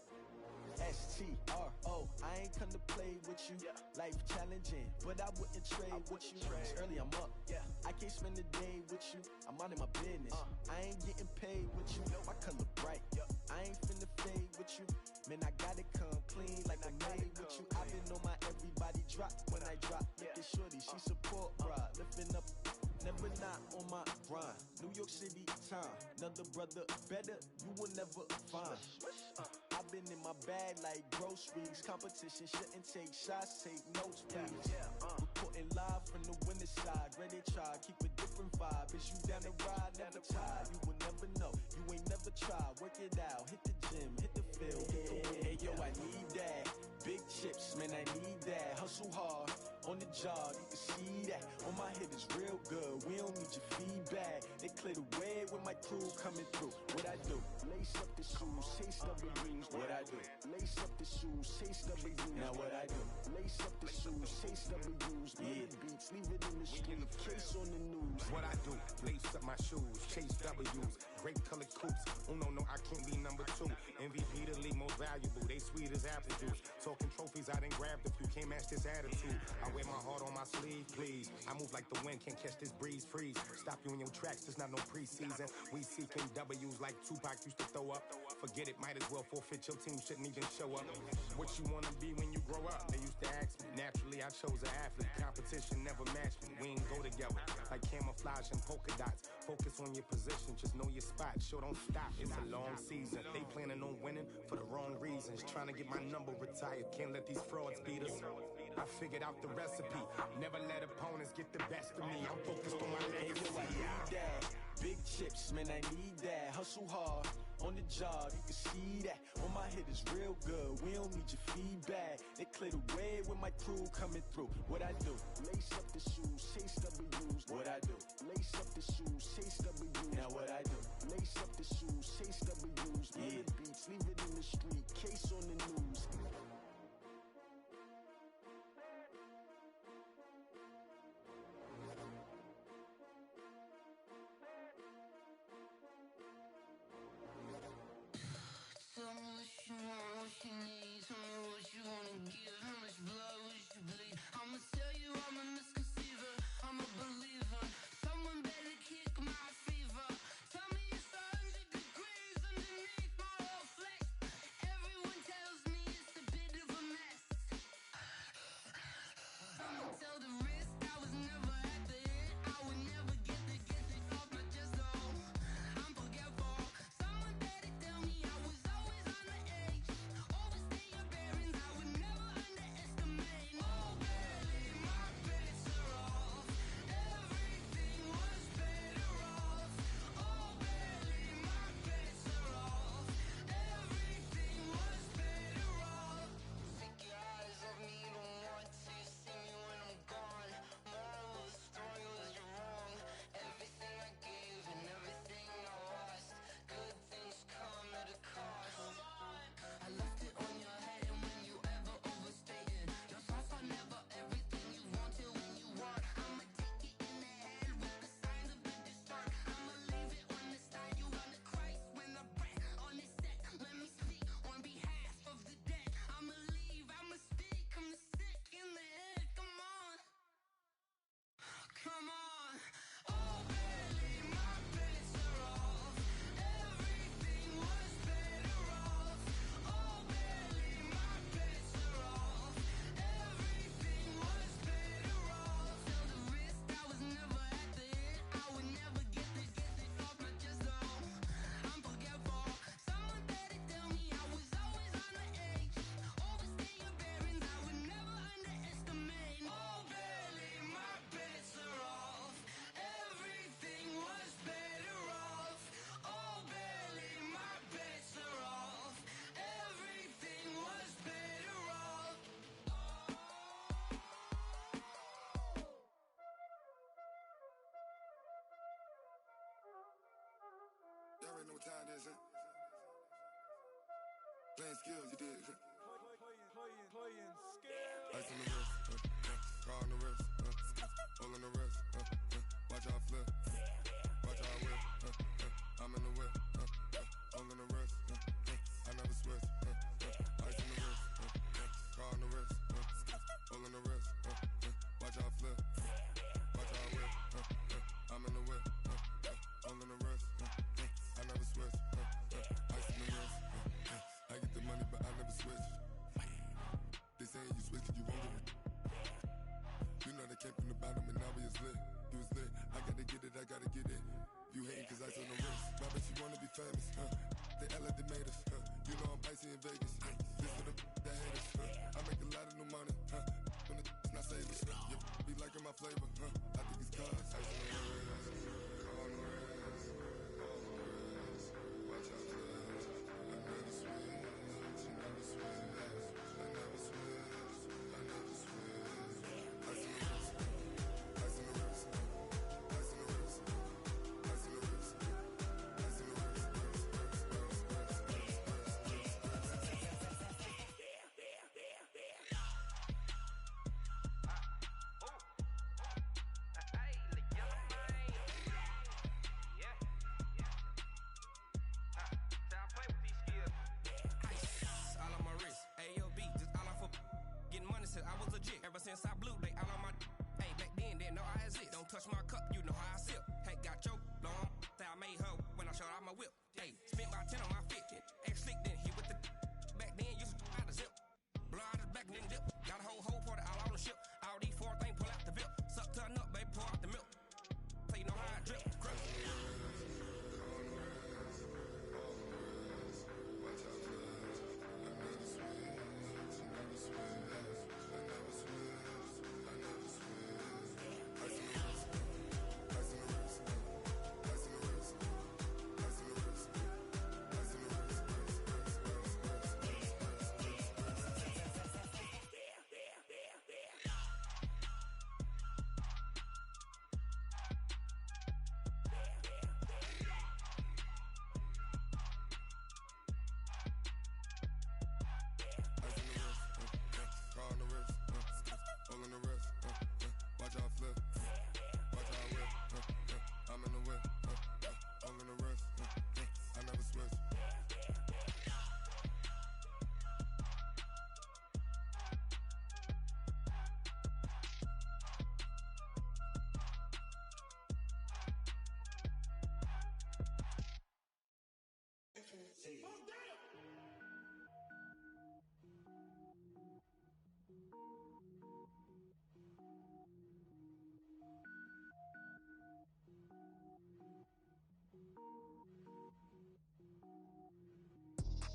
STRO, I ain't come to play with you. Life challenging, but I wouldn't trade with you. It's early, I'm up. I can't spend the day with you. I'm out of my business. I ain't getting paid with you. My color bright. I ain't finna fade with you. Man, I gotta come clean like I made with you. I've been on my everybody drop when I drop. Look at shorty, she support, bruh. Lifting up, never not on my grind. New York City time, another brother better, you will never find. I've been in my bag like groceries. Competition shouldn't take shots, take notes, please. Reporting live from the winter side. Ready to try, keep a different vibe. Is you down the ride, never tired. You will never know, you ain't never tried. Work it out, hit the gym, hit the field. Hey yo, I need that. Big chips, man, I need that. Hustle hard, on the job, you can see that. On my head is real good, we don't need your feedback. They clear the way with my crew coming through. What I do? Lace up the shoes, taste of the rings. What I do? Lace up the shoes, taste of the rings. Now what I do? Lace up the shoes, taste of the rings. Beats, leave it in the street, case on the news. What I do? Lace up my shoes, chase W's, great colored coops. Uno, no, I can't be number 2. MVP the league most valuable, they sweet as apple juice. Talking trophies, I done grabbed a few, can't match this attitude. I wear my heart on my sleeve, please. I move like the wind, can't catch this breeze, freeze. Stop you in your tracks, there's not no preseason. We seeking W's like Tupac used to throw up. Forget it, might as well forfeit, your team shouldn't even show up. What you wanna be when you grow up? They used to ask me. Naturally, I chose an athlete. Competition never matched me. We ain't go together like camouflage and polka dots. Focus on your position, just know your spot. Sure, don't stop, it's a long season. They planning on winning for the wrong reasons. Trying to get my number retired, can't let these frauds beat us. I figured out the recipe. Never let opponents get the best of me. I'm focused on my legacy. I need that. Big chips, man, I need that. Hustle hard, on the job, you can see that. On my head is real good, we don't need your feedback. They clear the way with my crew coming through. What I do? Lace up the shoes, chase W's. What I do? Lace up the shoes, chase W's. Now what I do? Lace up the shoes, chase W's. Beats, leave it in the street, case on the news. Tell me what you want, what you need. Tell me what you wanna give. How much blood would you bleed? I'ma tell you I'm a misconceiver. I'm a believer. Someone better kick my fever. Tell me it's 100 degrees underneath my whole flesh. Everyone tells me it's a bit of a mess. I'ma tell the risk I was never at the hit. I would never get it off my chest though. I'm forgetful. Someone better tell me I was always on the edge. Overstay your bearings, I would never underestimate. Oh baby, my bets are off. Everything was better off. Oh baby, my bets are off. Everything was better off. Take your eyes off me, don't want to see me when I'm gone. Moral of the story was you're wrong. Everything I gave and everything I lost. Good things come at a cost. I left it on your head, and when you ever overstay it, your thoughts are never everything you wanted when you want. I'ma take it in the head with the signs of the distort. I'ma leave it on the side. You on the Christ when I breath on this set. Let me speak on behalf of the dead. I'ma leave, I'ma speak. I'm the sick in the head. Come on, come on. Oh baby, my bets are off. Everything was better off. Oh baby, my bets are off. Everything was better off. Tell the risk I was never at the hit. I would never get it off my chest though. I'm forgetful. Someone better tell me I was always on the edge. Overstay your bearings, I would never underestimate. Oh baby, my bets are off. Everything was better off. Oh baby, my bets are off. Everything was better off. Y'all already know what time it is, huh? Playing skills, you did. Playing Ice on the wrist, car on the wrist, all on the wrist, watch how I flip, watch how I whip, I'm in the whip, famous, they act like they made us, you know I'm icy in Vegas, this for the that hate us, I make a lot of new money, when the not savers, be liking my flavor, I think it's cause ice on the wrist, on the wrist, on the wrist, watch out for this, I never switch, she never switch, I never switch, I never switch, ice on the wrist, ice on the wrist, ice on the wrist, ice on the wrist, ice on the wrist. I was legit ever since I blew they all on my hey back then didn't know I exist. Don't touch my cup, you know how I sip. Hey, got your long that I made her when I showed out my whip. Hey, spent my 10 on my 50. Ex slick then hit with the back then used to out the zip. Blow out his back then dip. Got a whole party all on the ship. All these four things pull out the VIP. Suck turn up, baby, pour out the milk. Play know how I drip. Crush.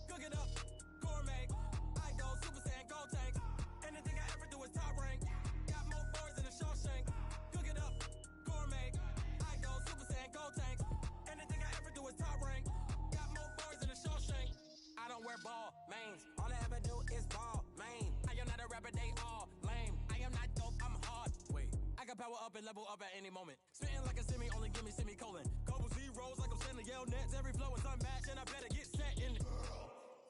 Cook it up, gourmet. I go Super Saiyan, gold tank. Anything I ever do is top rank. Got more boys than a Shawshank. Cook it up, gourmet. I go Super Saiyan, gold tank. Anything I ever do is top rank. Got more boys than a Shawshank. I don't wear ball mains. All I ever do is ball main. I am not a rapper, they all lame. I am not dope, I'm hard. Wait, I can power up and level up at any moment. Spitting like a semi, only give me semicolon. Couple zeros like I'm sending yell nets. Every flow is unmatched and I better get set in.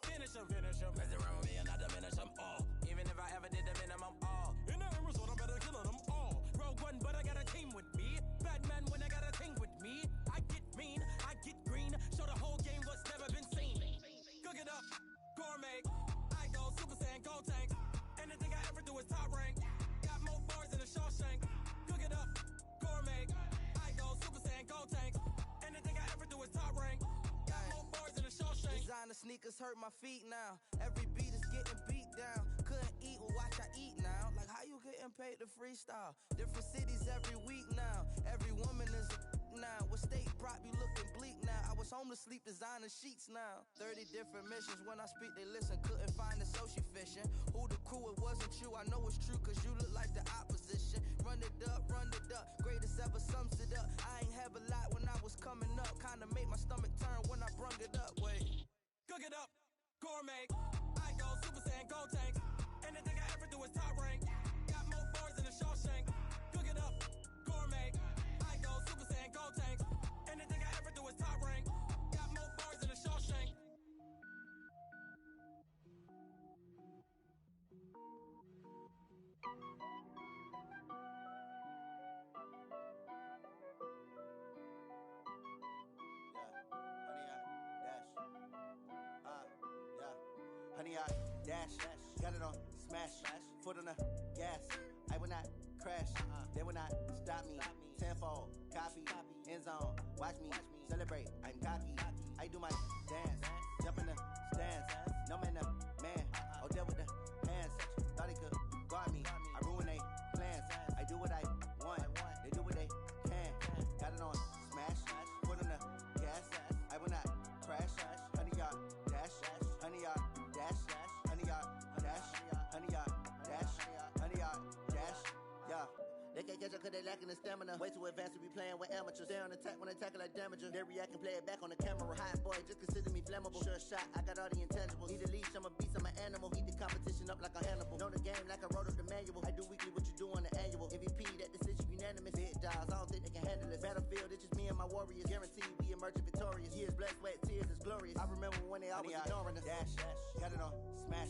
Finish them. Mess around with me and I diminish them all. Even if I ever did the minimum all. In the result, I'm better killing them all. Rogue One, but I got a team with me. Batman when I got a thing with me. I get mean, I get green. Show the whole game what's never been seen. Cook it up, gourmet. I go Super Saiyan, gold tank. Anything I ever do is top rank. Got more bars than a Shawshank. Cook it up, gourmet. I go Super Saiyan, gold tank. Anything I ever do is top rank. Got more bars than a Shawshank. Designer sneakers hurt my feet now. Every beat is getting beat down. Couldn't eat, well watch I eat now. Like how you getting paid to freestyle? Different cities every week now. Every woman is a now. With state prop you looking bleak now. I was home to sleep designer sheets now. 30 different missions. When I speak they listen. Couldn't find the social fishing. Who the crew, it wasn't you. I know it's true cause you look like the opposition. Run it up, greatest ever sums it up. I ain't have a lot when I was coming up. Kinda made my stomach turn when I brung it up. Wait. Cook it up, gourmet. I go Super Saiyan, gold tank. Anything I ever do is top rank. Got more bars than a Shawshank. Cook it up, gourmet. I go Super Saiyan, gold tank. Anything I ever do is top rank. Got more bars than a Shawshank. Honey, I dash, got it on smash, foot on the gas. I will not crash, they will not stop me. Tenfold, copy, end zone, watch me celebrate. I'm cocky, I do my dance, jump in the stands. No man, man, oh there with the hands. Thought he could guard me, I ruin they plans. I do what I want, they do what they can. Got it on smash, foot on the gas. I will not crash. catch up cause they lacking the stamina. Way too advanced to be playing with amateurs. They on attack when they tackle like damager. They react and play it back on the camera. Hot boy, just consider me flammable. Sure shot, I got all the intangibles. Need a leash, I'm a beast, I'm an animal. Eat the competition up like a Hannibal. Know the game like I wrote up the manual. I do weekly what you do on the annual. MVP, that decision unanimous. Big dials, I don't think they can handle it. Battlefield, it's just me and my warriors. Guaranteed we emerge victorious. Years, blood, sweat, tears, it's glorious. I remember when they always ignoring us. Dash, got it on, smash,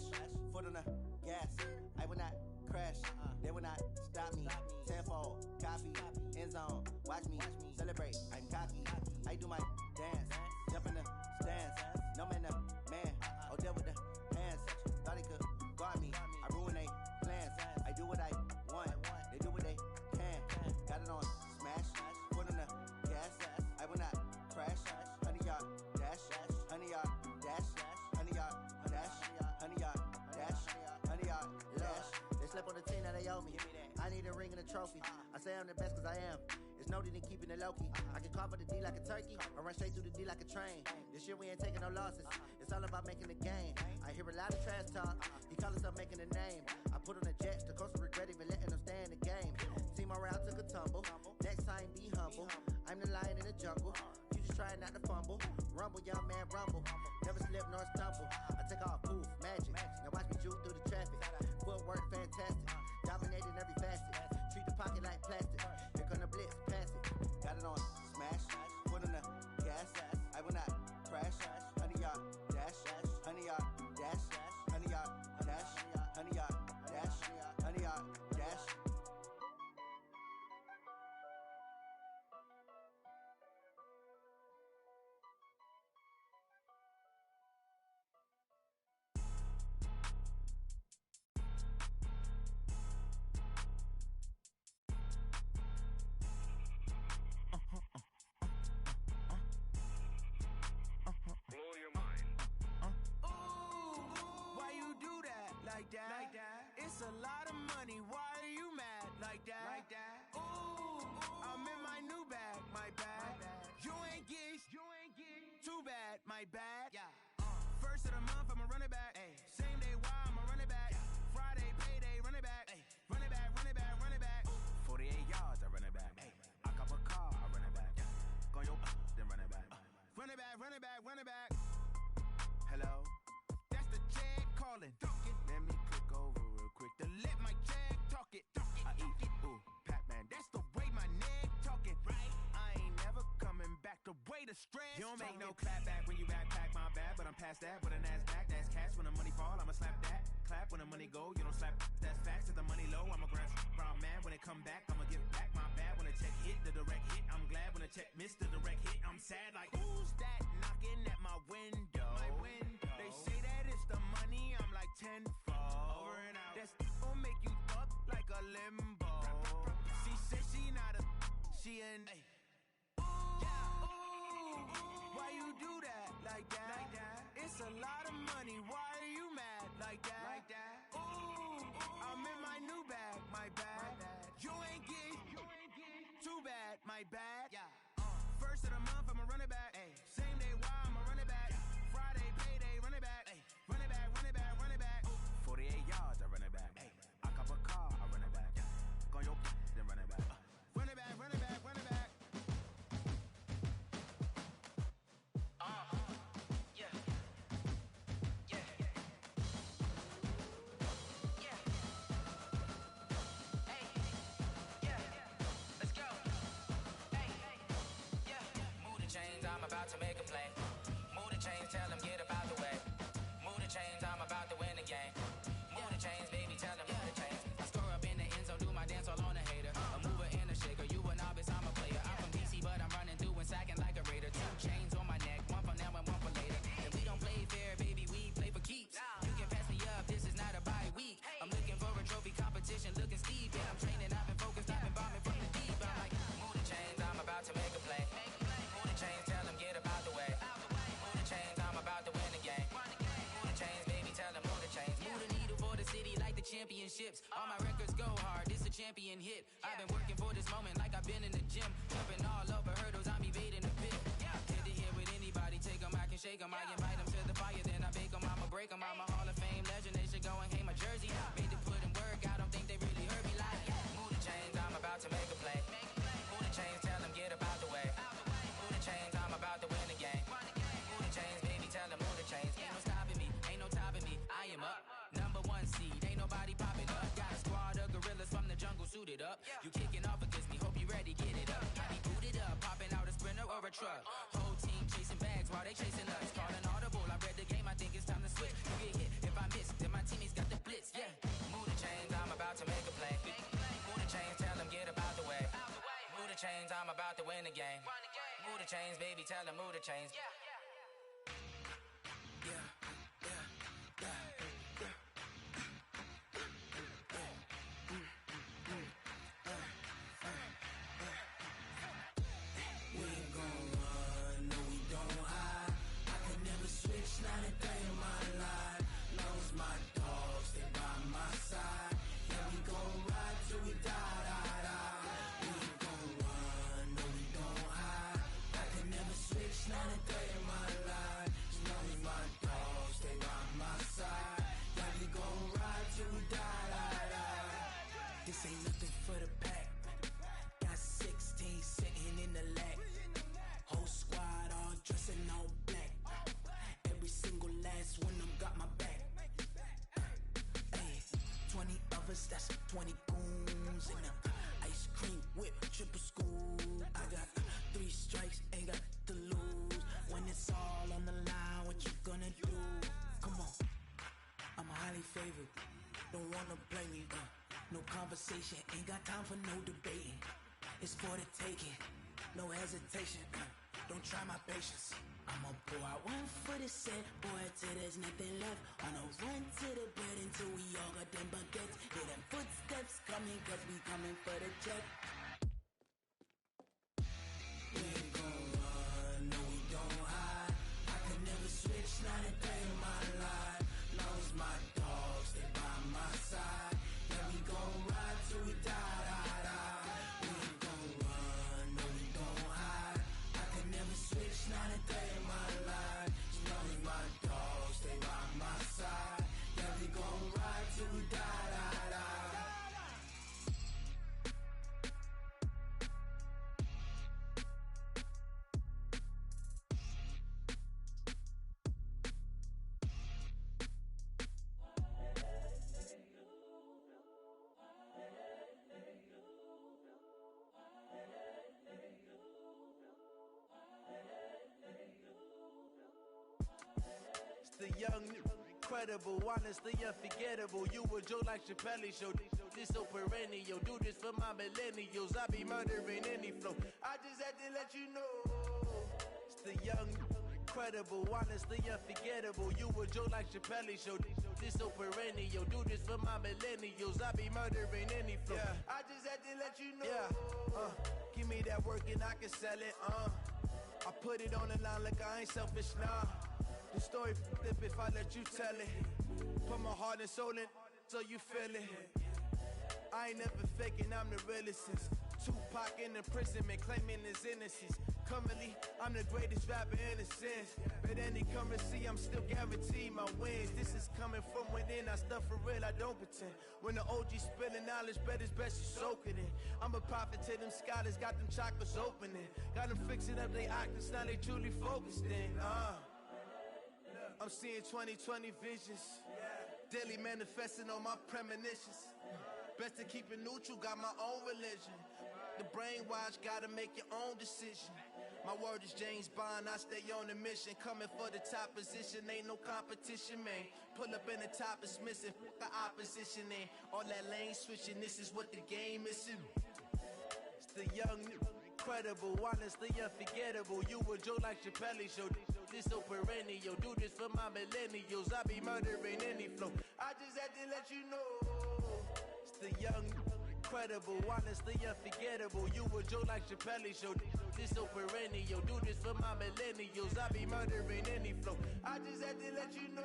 foot on the gas. I will not crash, they will not stop me. Tenfold, copy, end zone, watch me celebrate. I'm cocky, I do my dance, jump in the stands. No man, man, oh there with the hands. Thought they could guard me, I ruin they plans. I do what I want, they do what they can. Got it on, smash, foot on the gas. I will not crash, 100 yard dash, 100 yard dash, 100 yard dash, 100 yard dash, 100 yard dash. They slept on the team that they owe me. I need a ring and a trophy. I say I'm the best cause I am. It's noted in keeping it low-key. I can carve up the D like a turkey or run straight through the D like a train. This year we ain't taking no losses. It's all about making the game. I hear a lot of trash talk. He call himself making a name. I put on the Jets. The coach will regret even letting them stay in the game. Team morale took a tumble. Next time be humble. I'm the lion in the jungle. You just trying not to fumble. Rumble, young man, rumble. Never slip nor stumble. I take off, poof, magic. Now watch me juke through the traffic. Footwork fantastic. Dominating every facet. Treat the pocket like plastic. Here come the blitz, pass it. Got it on, smash. Foot on the gas. I will not crash. 100 yard dash. 100 yard dash. 100 yard dash. 100 yard dash. 100 yard dash. Like that. It's a lot of money. Why are you mad like that? Ooh, I'm in my new bag. My bad. You ain't get too bad. My bad. Yeah. First of the month, I'ma run it back. Ay. Same day, why I'ma run it back. Yeah. Friday, payday, run it back. Ay. Run it back, run it back, run it back. 48 yards, I run it back. Ay. I cop a car, I run it back. Go yo, then run it back. Run it back, run it back, run it back. Hello, that's the check calling. Let me click over real quick to let my check talk it. I eat, ooh, Pac-Man, that's the way my neck talking. Right? I ain't never coming back the way the stress. You don't make no clap back when you backpack, my bad, but I'm past that. With a NASDAQ, that's cash. When the money fall, I'ma slap that. Clap when the money go, you don't slap. That's facts. If the money low, I'ma grab brown man. When it come back, I'ma give back my bad. When the check hit, the direct hit. I'm glad when the check missed the direct hit. I'm sad like, who's that knocking at my window? My window. They say that it's the money, I'm like tenfold. Over and out. That's gon' make you up like a limbo. She said she not a, she an. Ooh, why you do that like that? It's a lot of money. Why are you mad like that? Ooh, I'm in my new bag. My bad. You ain't get too bad. My bad. Yeah. First of the month, I'ma run it back. Ay. Same day, why I'ma run it back. Friday, payday, run it back. Ay. Run it back, run it back, run it back. 48 yards, I run it back. Ay. I cop a car, I run it back. Go yo, then run it back. Run it back, run it back, run it back. Yeah. Hey. Yeah. Let's go. Hey. Yeah. Move the chains, I'm about to make a play. Move the chains, tell them get up out the way. Move the chains, I'm about to win the game. Move the chains, baby, tell them move the chains. I score up in the end zone, do my dance all on a hater. A mover and a shaker, you a novice, I'm a player. I'm from DC, but I'm running through and sacking like a raider. 2 chains on my neck, one for now and one for later. If we don't play fair, baby, we play for keeps. You can pass me up, this is not a bye week. I'm looking for a trophy competition, looking steep. And I'm training, I've been focused, I've been bombing from the deep. I'm like, move the chains, I'm about to make a play. Move the chains, tell them get up out the way. Move the chains, I'm about to win the game. Move the chains, baby, tell them move the chains. Move the needle for the city like the championships. All my records go hard, this a champion hit. I've been working for this moment like I've been in the gym. Jumping all over hurdles, I'm evading the pit. Head to head with anybody, take them, I can shake them. I invite them to the fire, then I bake them, I'ma break them. I'm a Hall of Fame legend, they should go and hang my jersey. Made to put in work, I don't think they really heard me like. Move the chains, I'm about to make a Move the chains, baby, tell them move the chains. We ain't gon' run, no we don't hide. I could never switch, not a day in my life. Long as my dogs, they by my side. Yeah, we gon' ride till we die, die, die. We ain't gon' run, no we don't hide. I could never switch, not a day in my life. As long as my dogs, they by my side. Yeah, we gon' ride till we die, die, die. This ain't nothing for the pack. Got 16 sitting in the lag. Whole squad all dressing all black. Every single last one of them got my back. Hey, 20 of us, that's 20 goons. And ice cream whip, triple school. I got 3 strikes, ain't got to lose. When it's all on the line, what you gonna do? Come on, I'm highly favored. Don't wanna blame me, no conversation, ain't got time for no debating. It's for the taking, no hesitation. Don't try my patience. I'ma pour out one for the set, boy, till there's nothing left. On a run to the bed until we all got them baguettes. Hear them footsteps coming, cause we coming for the check. We ain't gon' run, no we don't hide. I could never switch, not a day in my life. Long as my dogs, they by my side. Yeah, we gon' ride till we die, die, die. We ain't gon' run, no we don't hide. I could never switch, not a day in my life. As long as my dogs, they by my side. Yeah, we gon' ride till we die, die, die. It's the young, incredible, honestly unforgettable. You a joke like Chappelle show. This so perennial. Do this for my millennials. I be murdering any flow. I just had to let you know. It's the young, incredible, honestly unforgettable. You a joke like Chappelle show. This so perennial. Do this for my millennials. I be murdering any flow. I just had to let you know. Give me that work and I can sell it. I put it on the line like I ain't selfish, nah. The story flip if I let you tell it. Put my heart and soul in so you feel it. I ain't never faking, I'm the realest since Tupac in imprisonment, claiming his innocence. Currently, I'm the greatest rapper in a sense. But any currency, I'm still guaranteed my wins. This is coming from within, I stuff for real, I don't pretend. When the OG spilling knowledge, bet it's best you soak it in. I'm a prophet to them scholars, got them chakras opening. Got them fixing up they octaves, now they truly focused in. I'm seeing 2020 visions. Daily manifesting on my premonitions. Best to keep it neutral, got my own religion. The brainwash, gotta make your own decision. My word is James Bond, I stay on the mission. Coming for the top position, ain't no competition, man. Pull up in the top, it's missing, the opposition ain't. All that lane switching, this is what the game is. It's the young, incredible, honestly unforgettable. You a joke like Chappelle show. This so perennial. Do this for my millennials. I be murdering any flow. I just had to let you know. It's the young, incredible, honestly unforgettable. You a joke like Chappelle show. This so perennial. Do this for my millennials. I be murdering any flow. I just had to let you know.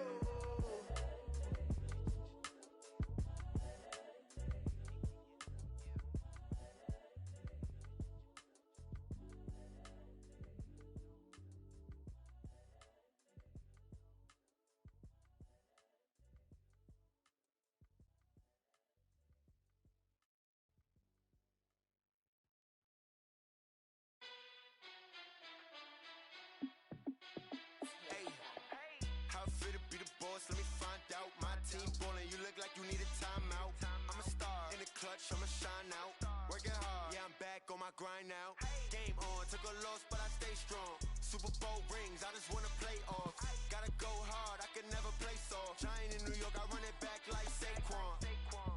How fit to be the boss? Let me find out. My team ballin', you look like you need a timeout. I'm a star in the clutch, I'ma shine out. Working hard, yeah, I'm back on my grind now. Game on, took a loss, but I stay strong. Super Bowl rings, I just wanna play off. Gotta go hard, I can never play soft. Giant in New York, I run it back like Saquon.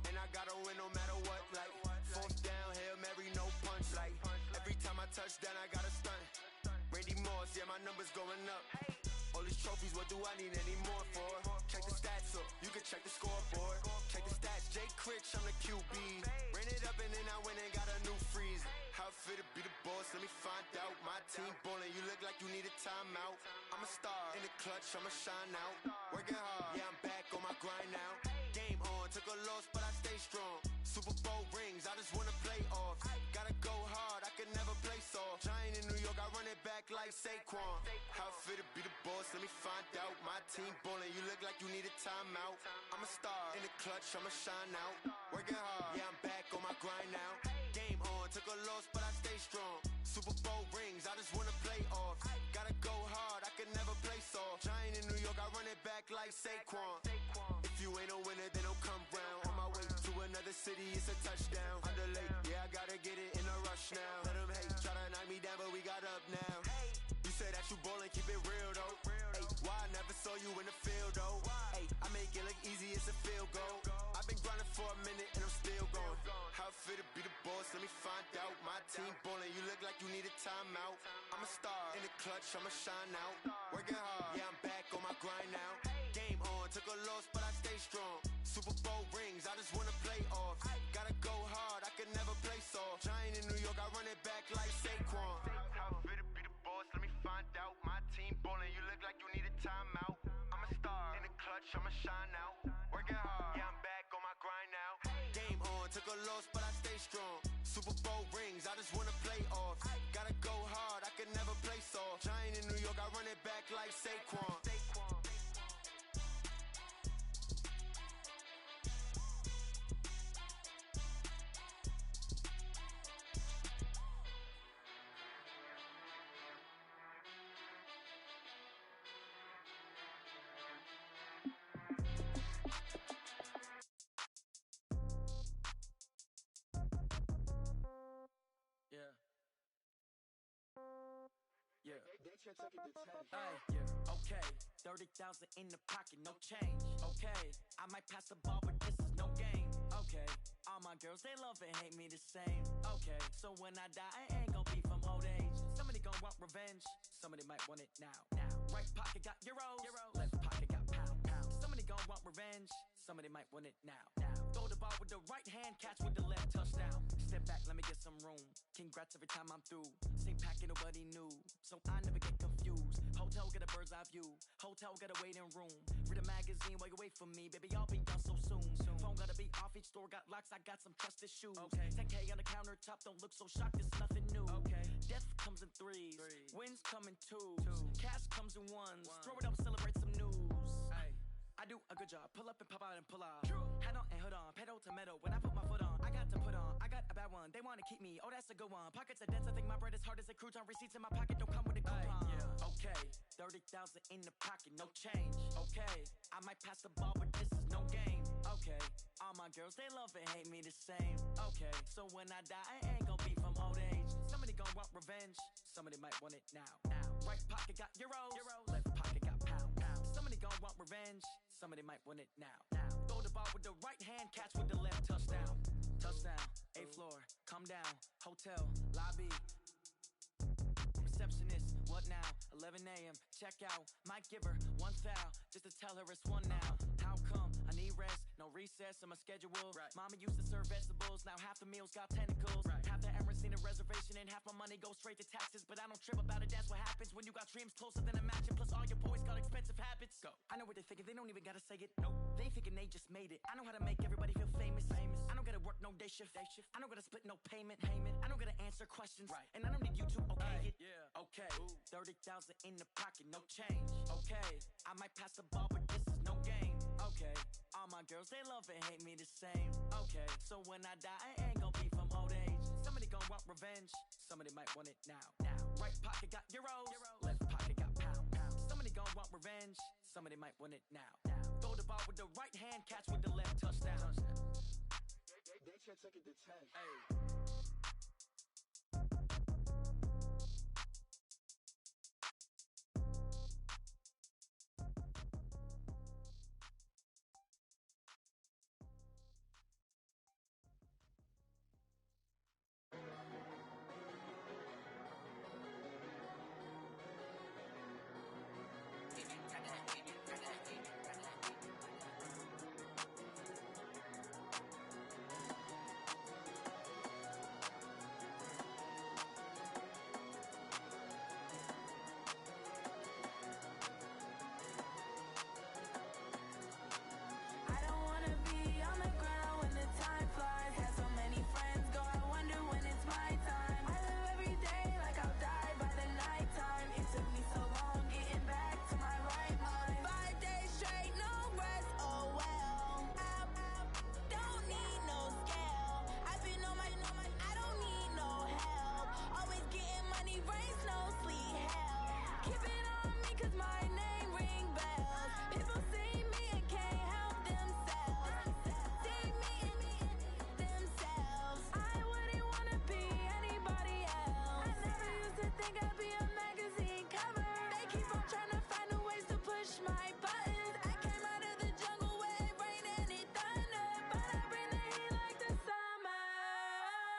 And I gotta win no matter what, like fourth down, Hail Mary, no punch. Like every time I touch down, I gotta stunt. my numbers going up. All these trophies, what do I need any more for? Check the stats up, you can check the scoreboard. Check the stats, Jay Critch, I'm the QB. Ran it up and then I went and got a new freeze. How it fit to be the boss, let me find out. My team ballin', you look like you need a timeout. I'm a star, in the clutch, I'ma shine out. Working hard, yeah, I'm back on my grind now. Game on, took a loss, but I stay strong. Super Bowl rings, I just wanna play off. Gotta go hard, I can never play soft. Giant in New York, I run it back like Saquon. How it fit to be the boss, let me find out. My team ballin', you look like you need a timeout. I'm a star, in the clutch, I'ma shine out. Working hard, yeah, I'm back on my grind now. Game on, took a loss, but I stay strong. Super Bowl rings, I just wanna play off. Gotta go hard, I can never play soft. Giant in New York, I run it back like Saquon. If you ain't a winner, then don't come round. On my way to another city, it's a touchdown. Underlay, yeah, I gotta get it in a rush now. Let them hate, try to knock me down, but we got up now. You say that you ballin', keep it real though. Hey, why I never saw you in the field though? Hey, I make it look easy, it's a field goal. I've been grinding for a minute and I'm still going. How it fit to be the boss, let me find out. My team ballin', you look like you need a timeout. I'm a star, in the clutch, I'ma shine out. Working hard, yeah, I'm back on my grind now. Game on, took a loss, but I stay strong. Super Bowl rings, I just wanna play off. Gotta go hard, I can never play soft. Giant in New York, I run it back like Saquon. How it fit to be the boss, let me find out. My team ballin', you look like you need a timeout. I'm a star, in the clutch, I'ma shine out. Working hard, yeah, I'm back on my grind now. Game on, took a loss, but I stay strong. Super Bowl rings, I just wanna play off. Gotta go hard, I can never play soft. Giant in New York, I run it back like Saquon. Yeah. Hey, yeah. Okay, 30,000 in the pocket, no change. Okay, I might pass the ball, but this is no game. Okay, all my girls, they love and hate me the same. Okay, so when I die, I ain't gon' be from old age. Somebody gon' want revenge, somebody might want it now. Right pocket got euros, left pocket got pound. Somebody gon' want revenge, somebody might want it now. Throw the ball with the right hand, catch with the left, touchdown. Step back, let me get some room. Congrats every time I'm through. Same packet, nobody knew, so I never get confused. Hotel get a bird's eye view, hotel get a waiting room. Read a magazine while you wait for me, baby, I'll be done so soon. Phone gotta be off, each store got locks, I got some trusted shoes. 10K on the countertop, don't look so shocked, it's nothing new. Death comes in threes, wins come in twos. Cash comes in ones, throw it up, celebrate some news. I do a good job, pull up and pop out and pull out. Hat on and hood on, pedal to metal. When I put my foot on, I got to put on. I got a bad one, they wanna keep me. Oh, that's a good one. Pockets are dense, I think my bread is hard as a crouton. Receipts in my pocket don't come with a coupon. Okay, 30,000 in the pocket, no change. Okay, I might pass the ball, but this is no game. Okay, all my girls, they love and hate me the same. Okay, so when I die, I ain't gon' be from old age. Somebody gon' want revenge, somebody might want it now. Right pocket got euros, left pocket got pound. Somebody gon' want revenge, somebody might want it now. Throw the ball with the right hand, catch with the left, touchdown. Touchdown, 8th floor, come down, hotel, lobby. Receptionist, what now? 11 a.m., check out. Might give her one foul, just to tell her it's one now. How come? I need rest, no recess in my schedule. Mama used to serve vegetables, now half the meals got tentacles. Half the Emirates need a reservation and half my money goes straight to taxes. But I don't trip about it, that's what happens when you got dreams closer than a match. And plus all your boys got expensive habits. Go. I know what they're thinking, they don't even gotta say it. Nope. They thinking they just made it. I know how to make everybody feel famous. I don't gotta work no day shift. I don't gotta split no payment. I don't gotta answer questions. And I don't need you to okay it. Okay, 30,000 in the pocket, no change. Okay, I might pass the ball, but this is no game. Okay, all my girls, they love and hate me the same. Okay, so when I die, I ain't gon' be from old age. Somebody gon' want revenge, somebody might want it now. Right pocket got euros, left pocket got pound. Somebody gon' want revenge, somebody might want it now. Throw the ball with the right hand, catch with the left, touchdown. They can't take it to 10. Hey. my buttons. I came out of the jungle where it rain and it thunder, but I bring the heat like the summer.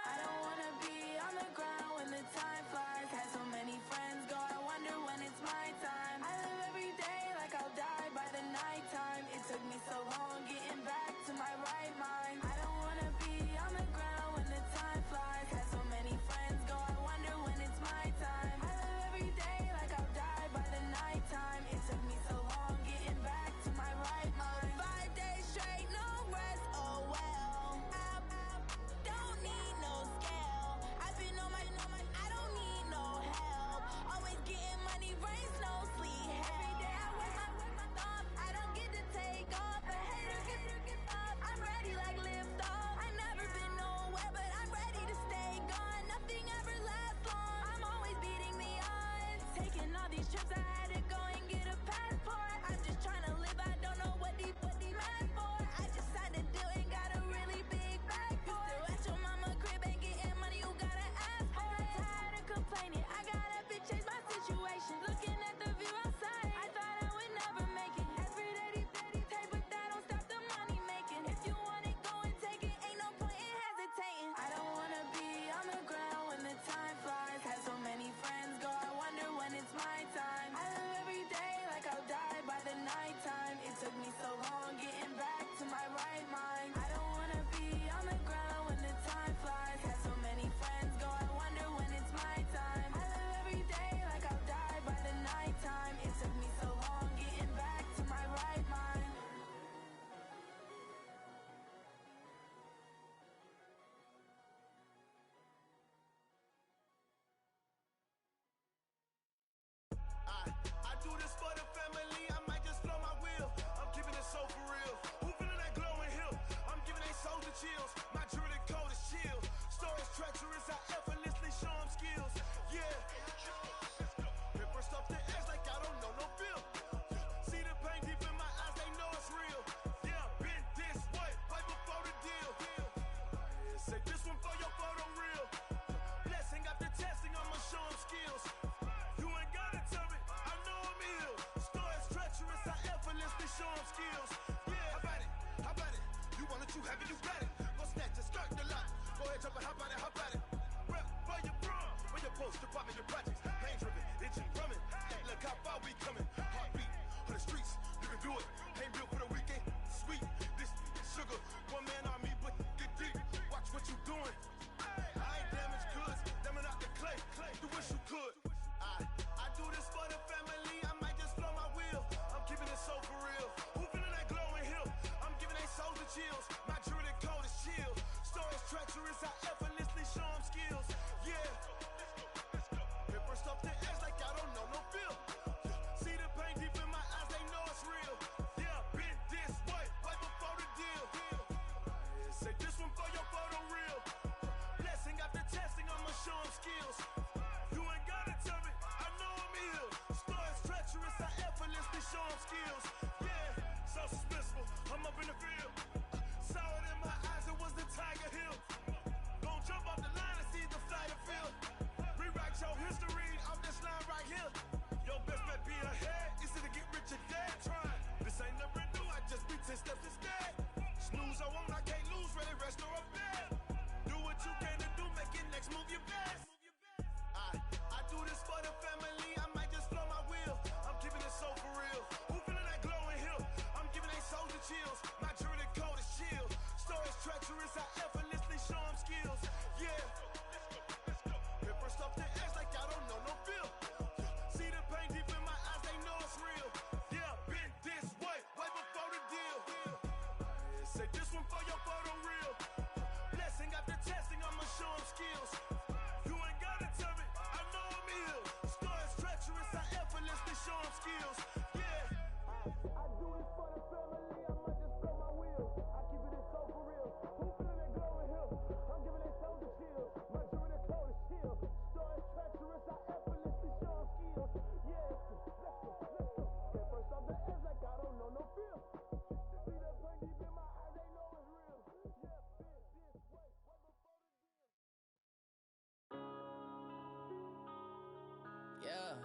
I don't wanna be on the ground when the time flies. Had so many friends go, I wonder when it's my time. I live every day like I'll die by the nighttime. It took me so long getting back to my right mind. I don't wanna be on the ground when the time flies. Had so many friends go, I wonder when it's my time. I live every day like I'll die by the nighttime. It took me so long getting back to my right mind. 5 days straight, no rest, oh well. I don't need no scale. I've been on my, I don't need no help. Always getting money, rain, snow, sleet, every day I work my thumb. I don't get to take off, a hater get up. I'm ready like lift off. I never been nowhere, but I'm ready to stay gone. Nothing ever lasts long. I'm always beating the odds. Taking all these trips, I had to go and get a passport. I'm just trying to live, I don't know what these mad for. I just signed a deal and got a really big bag for it. Still at your mama crib, ain't getting money, you gotta ask for it. I'm tired of complaining, I gotta bitch change my situation. Looking at the view outside, I thought I would never make it. Every day these take, but that don't stop the money making. If you want it, go and take it, ain't no point in hesitating. I don't wanna be on the ground when the time flies. Had so many friends go, I wonder when it's my time. I live every day like I'll die by the nighttime. It took me so long getting back to my right mind. I don't wanna be on the ground when the time flies. Had so many friends go, I wonder when it's my time. I live every day like I'll die by the nighttime. It took me so long getting back to my right mind. I do this for the family, I might just blow my wheel. I'm keeping it so for real. Who feeling that glowing hill? I'm giving they soldier chills. My jewelry code is chill. Stories treacherous, I effortlessly show them skills. Yeah. Paper stuff the edge like I don't know no feel. See the pain deep in my eyes, they know it's real. Yeah, been this way, right before the deal. Say this one for your photo real. Blessing after testing, I'ma show them skills. You ain't gotta tell me, I know I'm ill. Stories treacherous, I effortlessly show them skills. Yeah, how about it? How about it? You want it, you have it, you got it. Go snatch it, skirt the lot. Go ahead, jump it, how about it? How about it? Rep where you from, where your post, department, your projects. Pain driven, itching, drumming. Look how far we coming. Heartbeat on the streets, you can do it. Ain't built for the weekend, sweet. This sugar, one man army, but get deep. Watch what you doing. I ain't damaged goods, damn out the clay. You wish you could. I do this for the family, I might just blow my wheel. I'm keeping it so for real. Who feeling that glowing hill? I'm giving they soldier chills. My jewelry code is chill. Stories treacherous, I effortlessly show them skills. Yeah. Paper stuff the edge like I don't know no feel. See the pain deep in my eyes, they know it's real. Yeah, been this way, right before the deal. Say this one for your photo real. Blessing after testing, I'ma show them skills. You ain't gotta tell me, I know I'm ill. Stories treacherous, I effortlessly show them skills. Yeah, so suspenseful, I'm up in the field. Saw it in my eyes, it was the Tiger Hill. Gon' jump off the line and see the flight of field. Rewrite your history off this line right here. Your best bet be ahead, easy to get rich or dead. Trying, this ain't never new, I just be 10 steps instead. Snooze, I won't, I can't lose, ready, rest or up bed. Do what you can to do, make it next move your best. I do this for the family, I might just blow my wheel. I'm keeping it so for real. Who feeling that glowing hill? I'm giving they soldier chills. My jewelry code is chill. Stories treacherous, I effortlessly show them skills. Yeah. Paper stuff the edge like I don't know no feel. See the pain deep in my eyes, they know it's real. Yeah, been this way, right before the deal. Say this one for your photo real. Blessing after testing, I'ma show them skills. You ain't gotta tell me, I know I'm ill. Stories treacherous, I effortlessly show them skills. Yeah. I do this for the family, I might just blow my wheel. I keep it so for real. Who feeling that glowing hill? I'm giving they soldier chills. My jewelry code is chill. Stories treacherous, I effortlessly show them skills. Yeah, let's go. Get first off the edge like I don't know no feel. See that pain deep in my eyes, they know it's real. Yeah, been this way, right before the deal. Yeah.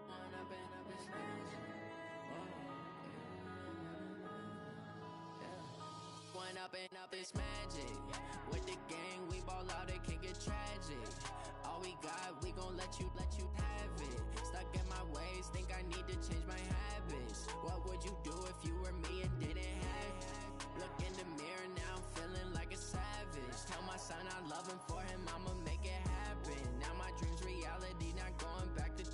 Run up in a bitch. up and up, it's magic. With the gang, we ball out, it can get tragic. All we got, we gon' let you have it. Stuck in my ways, think I need to change my habits. What would you do if you were me and didn't have it? Look in the mirror, now I'm feeling like a savage. Tell my son I love him, for him I'ma make it happen. Now my dream's reality, not going back to.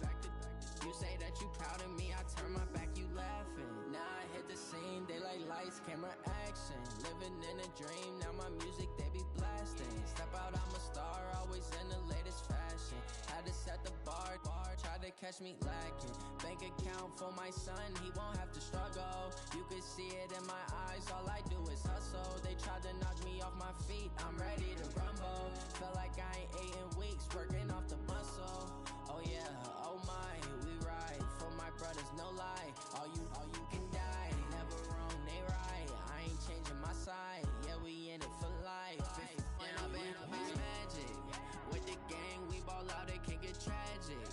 You say that you proud of me, I turn my back, you laughing. Now I hit the scene, they like lights, camera, action. Living in a dream, now my music, they be blasting. Step out, I'm a star, always in the latest fashion. Had to set the bar, try to catch me lacking. Bank account for my son, he won't have to struggle. You can see it in my eyes, all I do is hustle. They tried to knock me off my feet, I'm ready to rumble. Felt like I ain't ate in weeks, working off the muscle. Oh yeah, oh my, we ride for my brothers, no lie. All you can die, never wrong, they right. I ain't changing my side, yeah, we in it for life. And I've been magic. With the gang, we ball out, it can get tragic.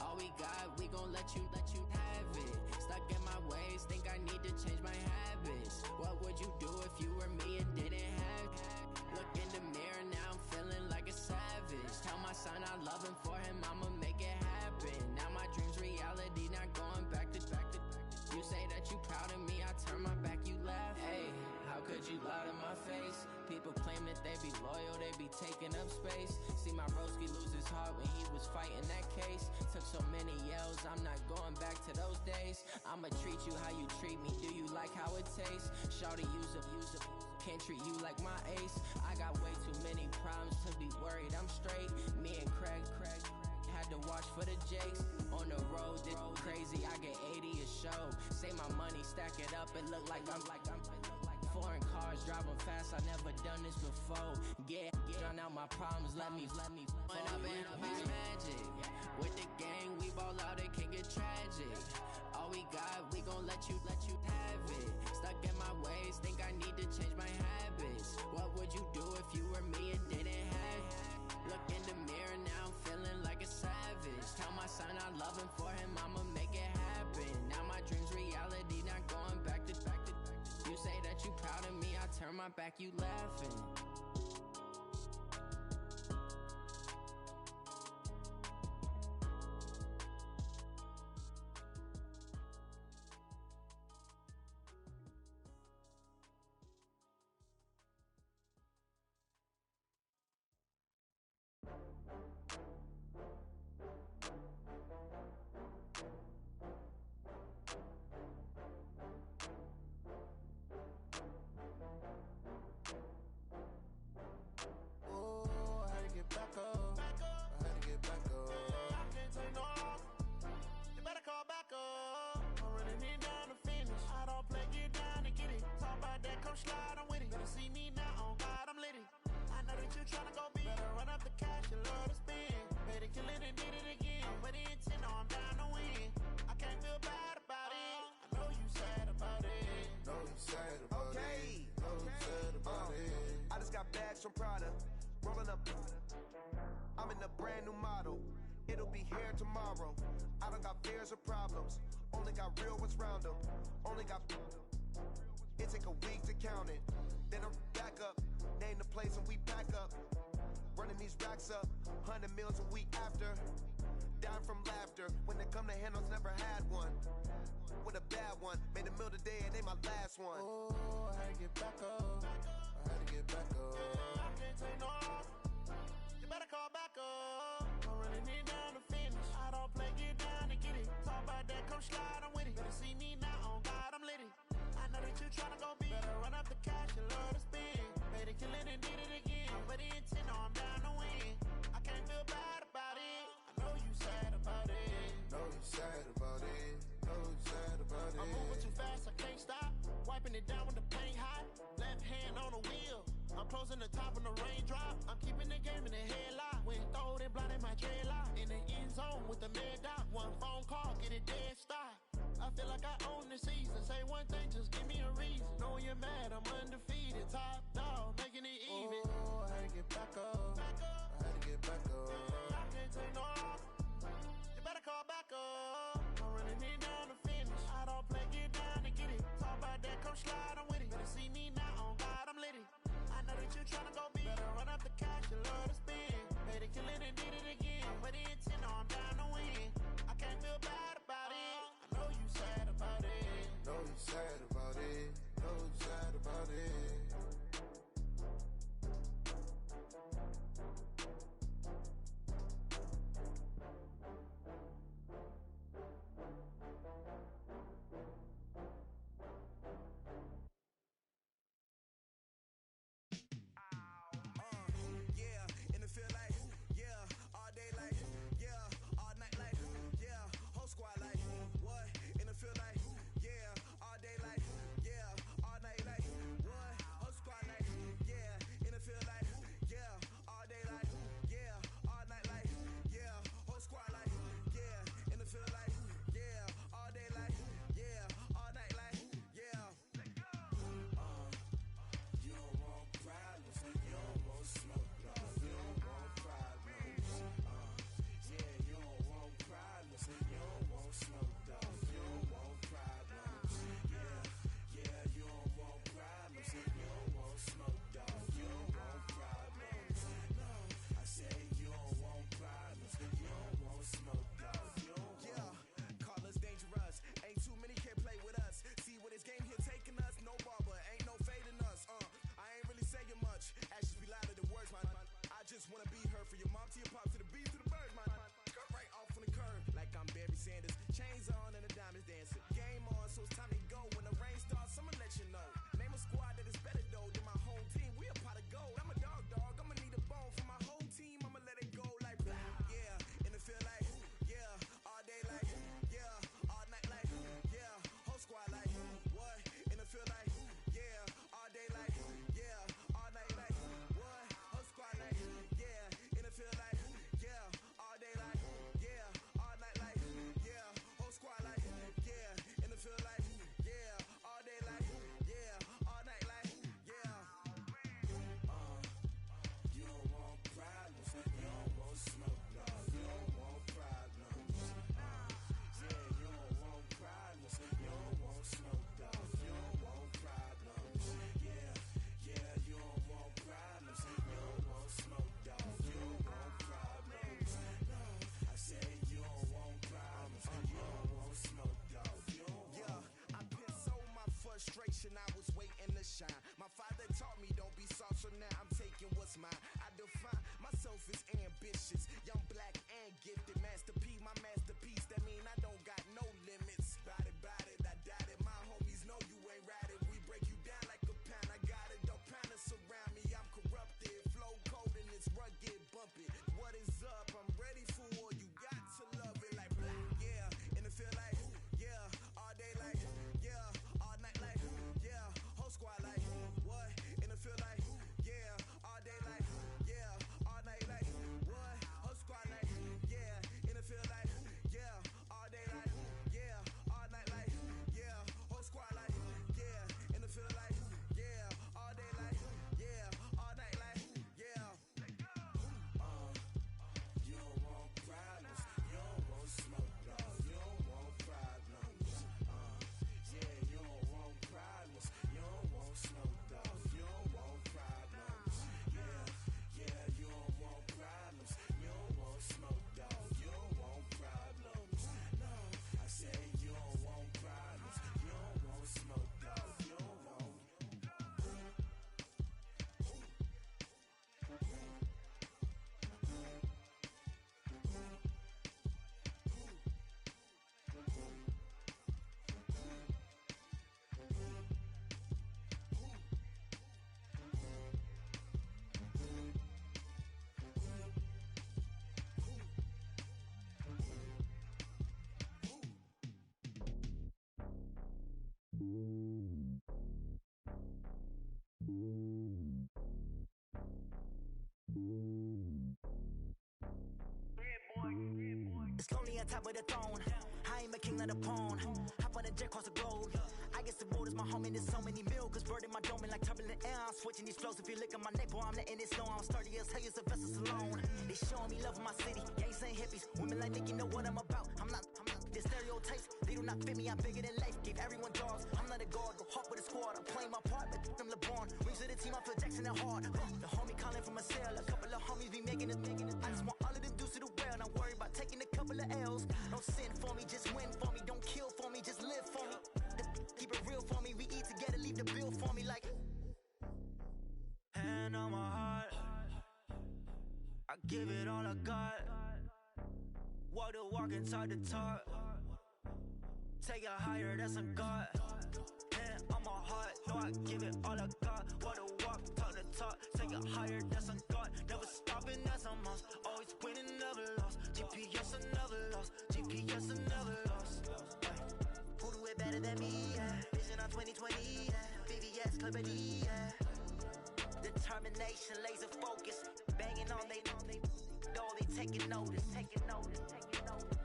All we got, we gon' let you have it. Stuck in my ways, think I need to change my habits. What would you do if you were me and didn't have it? Look in the mirror, now I'm feeling like a savage. Tell my son I love him, for him I'ma make it happen. Now my dream's reality, not going back to. You say that you proud of me, I turn my back, you laugh. Hey, how could you lie to my face? People claim that they be loyal, they be taking up space. See my broski lose his heart when he was fighting that case. Took so many yells, I'm not going back to those days. I'ma treat you how you treat me, do you like how it tastes? Shawty, use up, can't treat you like my ace. I got way too many problems to be worried, I'm straight. Me and Craig had to watch for the Jakes. On the road, this crazy, I get 80 a show. Say my money, stack it up, it look like I'm foreign cars, driving fast, I never done this before. Drown out my problems, let me When up and up, it's magic. With the gang, we ball out, it can get tragic. All we got, we gon' let you have it. Stuck in my ways, think I need to change my habits. What would you do if you were me and didn't have it? Look in the mirror, now I'm feeling like a savage. Tell my son I love him, for him I'ma make it happen. Now my dream's reality, not going back to. You say that you proud of me, I turn my back, you laughing. Slide, I'm with it. Better see me now, on God, I'm lit it. I know that you tryna go big. Better run up the cash, you love to spend. Better kill it and did it again. I'm with the intent, no, I'm down to win. I can't feel bad about it. I know you sad about it. Know you sad about it. Know you sad about it. I just got bags from Prada, rolling up. I'm in a brand new model. It'll be here tomorrow. I don't got fears or problems. Only got real ones round them. Only got. It take a week to count it. Then I'm back up. Name the place and we pack up. Running these racks up. 100 meals a week after. Down from laughter. When they come to handles, never had one. With a bad one. Made a meal today and they my last one. Oh, I had to get back up. I had to get back up. I can't take no off. You better call back up. I'm running it down to finish. I don't play, get down and get it. Talk about that, come slide, I'm with it. Better see me now, on God, I'm lit it. I know that you tryna go big. Better run up the cash, you love to spend. Made it, kill it and did it again. But the intent, no, I'm down to win. I can't feel bad about it. I know you sad about it. Know you sad about it. Know you sad about it. I'm moving too fast, I can't stop. Wiping it down with the paint hot. Left hand on the wheel. I'm closing the top when the raindrop. I'm keeping the game in the headlock. When throwed and blinded my dreadlock. In the end zone with the mad dot. One phone call, get it dead stop. I feel like I own the season. Say one thing, just give me a reason. Knowing you're mad, I'm undefeated. Top dog, making it even. Oh, I had to get back up. I had to get back up. I can't take no off. You better call back up. I'm running it down to finish. I don't play, get down and get it. Talk about that, come slide, I'm with it. Better see me now, on God, I'm lit it. It's lonely on top of the throne. I am a king, not a pawn. Hop on a jet across the globe. I guess the world is my home and there's so many milk. Cause bird in my dome and like turbulent air. I'm switching these flows. If you look at my neck, boy, I'm letting it slow. I'm sturdy as hell, as a vessel alone. They showing me love in my city. Gangs and hippies. Women like Nicki know what I'm about. I'm not the stereotypes. They do not fit me. I'm bigger than life. Give everyone dogs. I'm not a guard. Go hard with a squad. I'm playing my part, but I'm LeBron. Wings of the team, I feel Jackson and hard. The homie calling from a cell. A couple of homies be making it. I just want all of them dudes to do well. Not worry about taking a couple of L's. Don't sin for me, just win for me. Don't kill for me, just live for me. Keep it real for me. We eat together, leave the bill for me like. Hand on my heart, I give it all I got. Walk the walk and talk the talk. Take it higher, that's a God. Hand on my heart, no, I give it all I got. Walk the walk, talk the talk. Take it higher, that's a God. Never stopping, that's a must. Always winning, never lost. GPS, I never lost. GPS, I never lost. Who do it better than me? Yeah. Vision on 2020. Yeah. VVS, Clarity. Yeah. Determination, laser focus. Banging on they door, they taking notice. Taking notice, taking notice.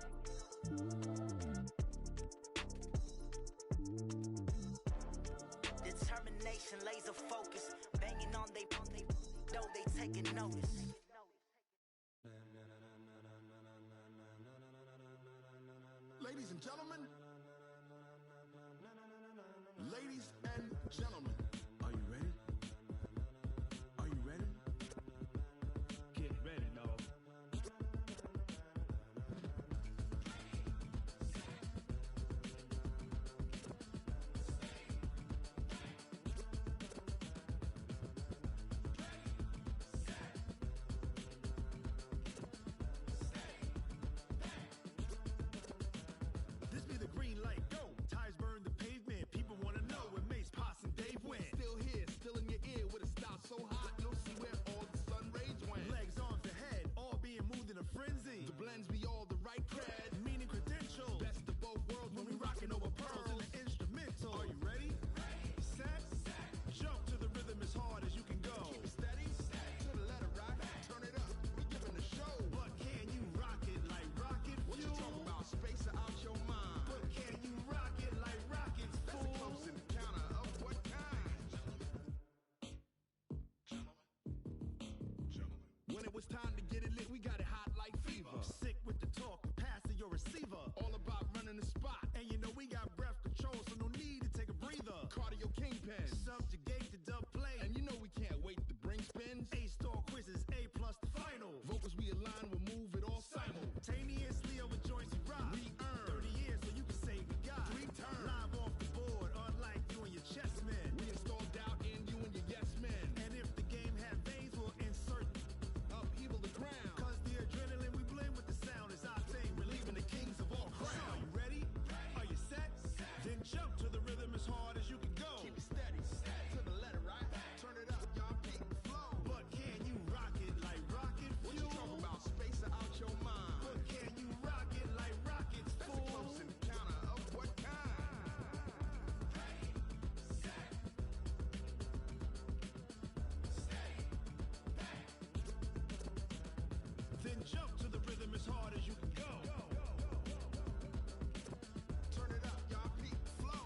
Determination, laser focus. Banging on they door, they taking notice. Ladies and gentlemen, ladies and gentlemen, are you ready? Are you ready? Get ready, dog. This be the green light, go. Ties burn the pavement. People wanna know when Mace, Poss, and Dave went. Still here, still in your ear with a style so hot, you'll see where all the sun rays went. Legs, arms, and head, all being moved in a frenzy. The blends be all the right cred, meaning credentials. Best of both worlds when we rockin' over pearls in the instrumental. Are you ready? Set, jump to the rhythm as hard as you can go. Keep it steady, to the letter right. Turn it up, we giving the show. But can you rock it like rocket fuel? What you talking about? Space out your mind. But can you rock it like rockets, fool? That's a close encounter of what kind? When it was time to get it lit, we got it hot like fever. Sick with the talk, pass to your receiver. All about running the spot. And you know we got breath control, so no need to take a breather. Cardio kingpin, subjugate the dub play. And you know we can't wait to bring spins. A-star quizzes, A+ the final. Vocals we align, we'll move it all simultaneously over joints we rock. We earn 30 years, so you can say we got 3 turns. Live off the board, unlike you and your chess men. We install doubt in you and your yes men. And if the game had veins, we'll insert upheaval the ground. Cause the adrenaline we blend with the sound is our thing. Relieving the kings of all crowns. Are you ready? Are you set? Then jump to the rhythm as hard as you can go. Keep it steady, to the letter right. Turn it up, y'all peak flow. But can you rock it like rocket fuel? What you talking about? Space out your mind. But can you rock it like rockets, fool? That's a close encounter of what kind? Then jump to the rhythm as hard as you can go. Turn it up, y'all peak flow.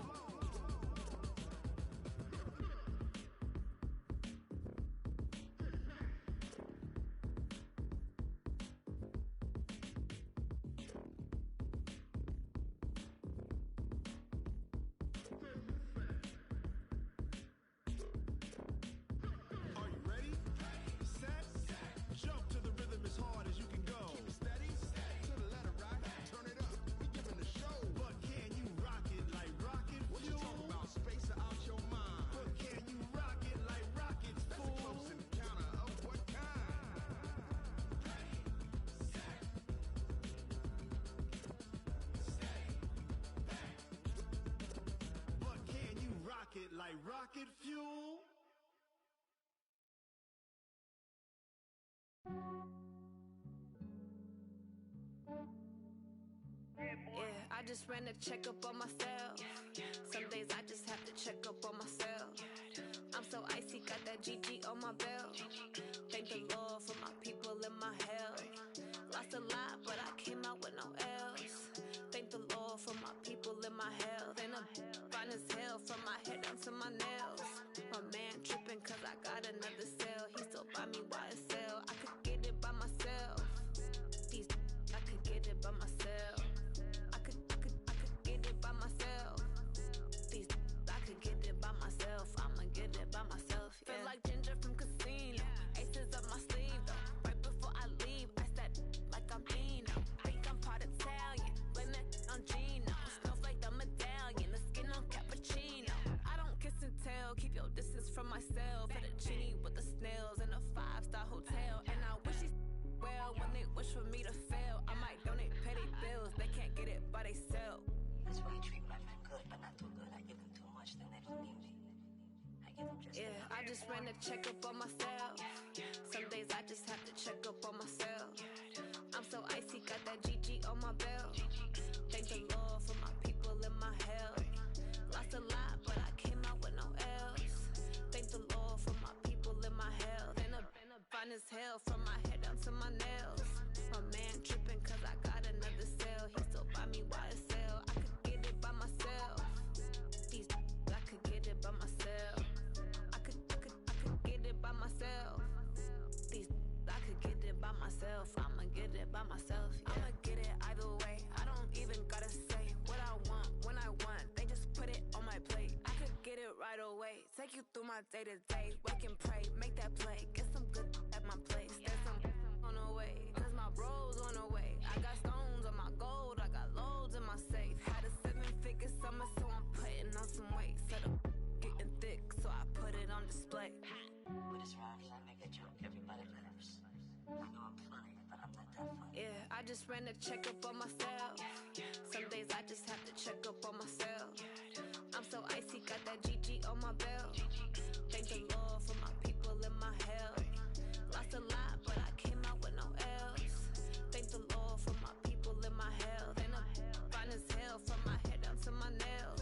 Are you ready? Set, jump to the rhythm as hard as you can go. Keep it steady, to the letter right. Turn it up, we giving the show. But can you rock it like rocket fuel? What you talking about? Space out your mind. But can you rock it like rockets, fool? That's a close encounter of what kind? But can you rock it like rocket fuel? Yeah, I just ran a checkup on myself. Some days I just have to check up on myself. I'm so icy, got that GG on my belt. Thank the Lord for my people in my hell. Lost a lot, but I came out with no L. Yeah, I just ran a checkup on myself. Some days I just have to check up on myself. I'm so icy, got that GG on my belt. Thank the Lord for my people in my health. Lost a lot, but I came out with no else. Thank the Lord for my people in my health. And a fine as hell from my head down to my nails. My man tripping cause I got another cell. He still buy me YSL. I could get it by myself. These I could get it by myself. I could get it by myself. These I could get it by myself. I'ma get it by myself. Yeah. I'ma get it either way. I don't even gotta say what I want when I want. They just put it on my plate. I could get it right away. Take you through my day to day. Wake and pray, make that play. Get some good at my place. There's some on the way. Cause my bros on the way. I got stones on my gold. I got loads in my safe. Had a 7-figure summer, so I'm putting on some weight. Set up getting thick, so I put it on display. With this rhymes, I make a joke, everybody laughs. I know I'm funny, but I'm not that funny. Yeah, I just ran a checkup on myself. Some days I just have to check up on myself. I'm so icy, got that GG on my belt. Thank the Lord for my people in my health. Lost a lot, but I came out with no else. Thank the Lord for my people in my health. And I'm fine as hell from my head down to my nails.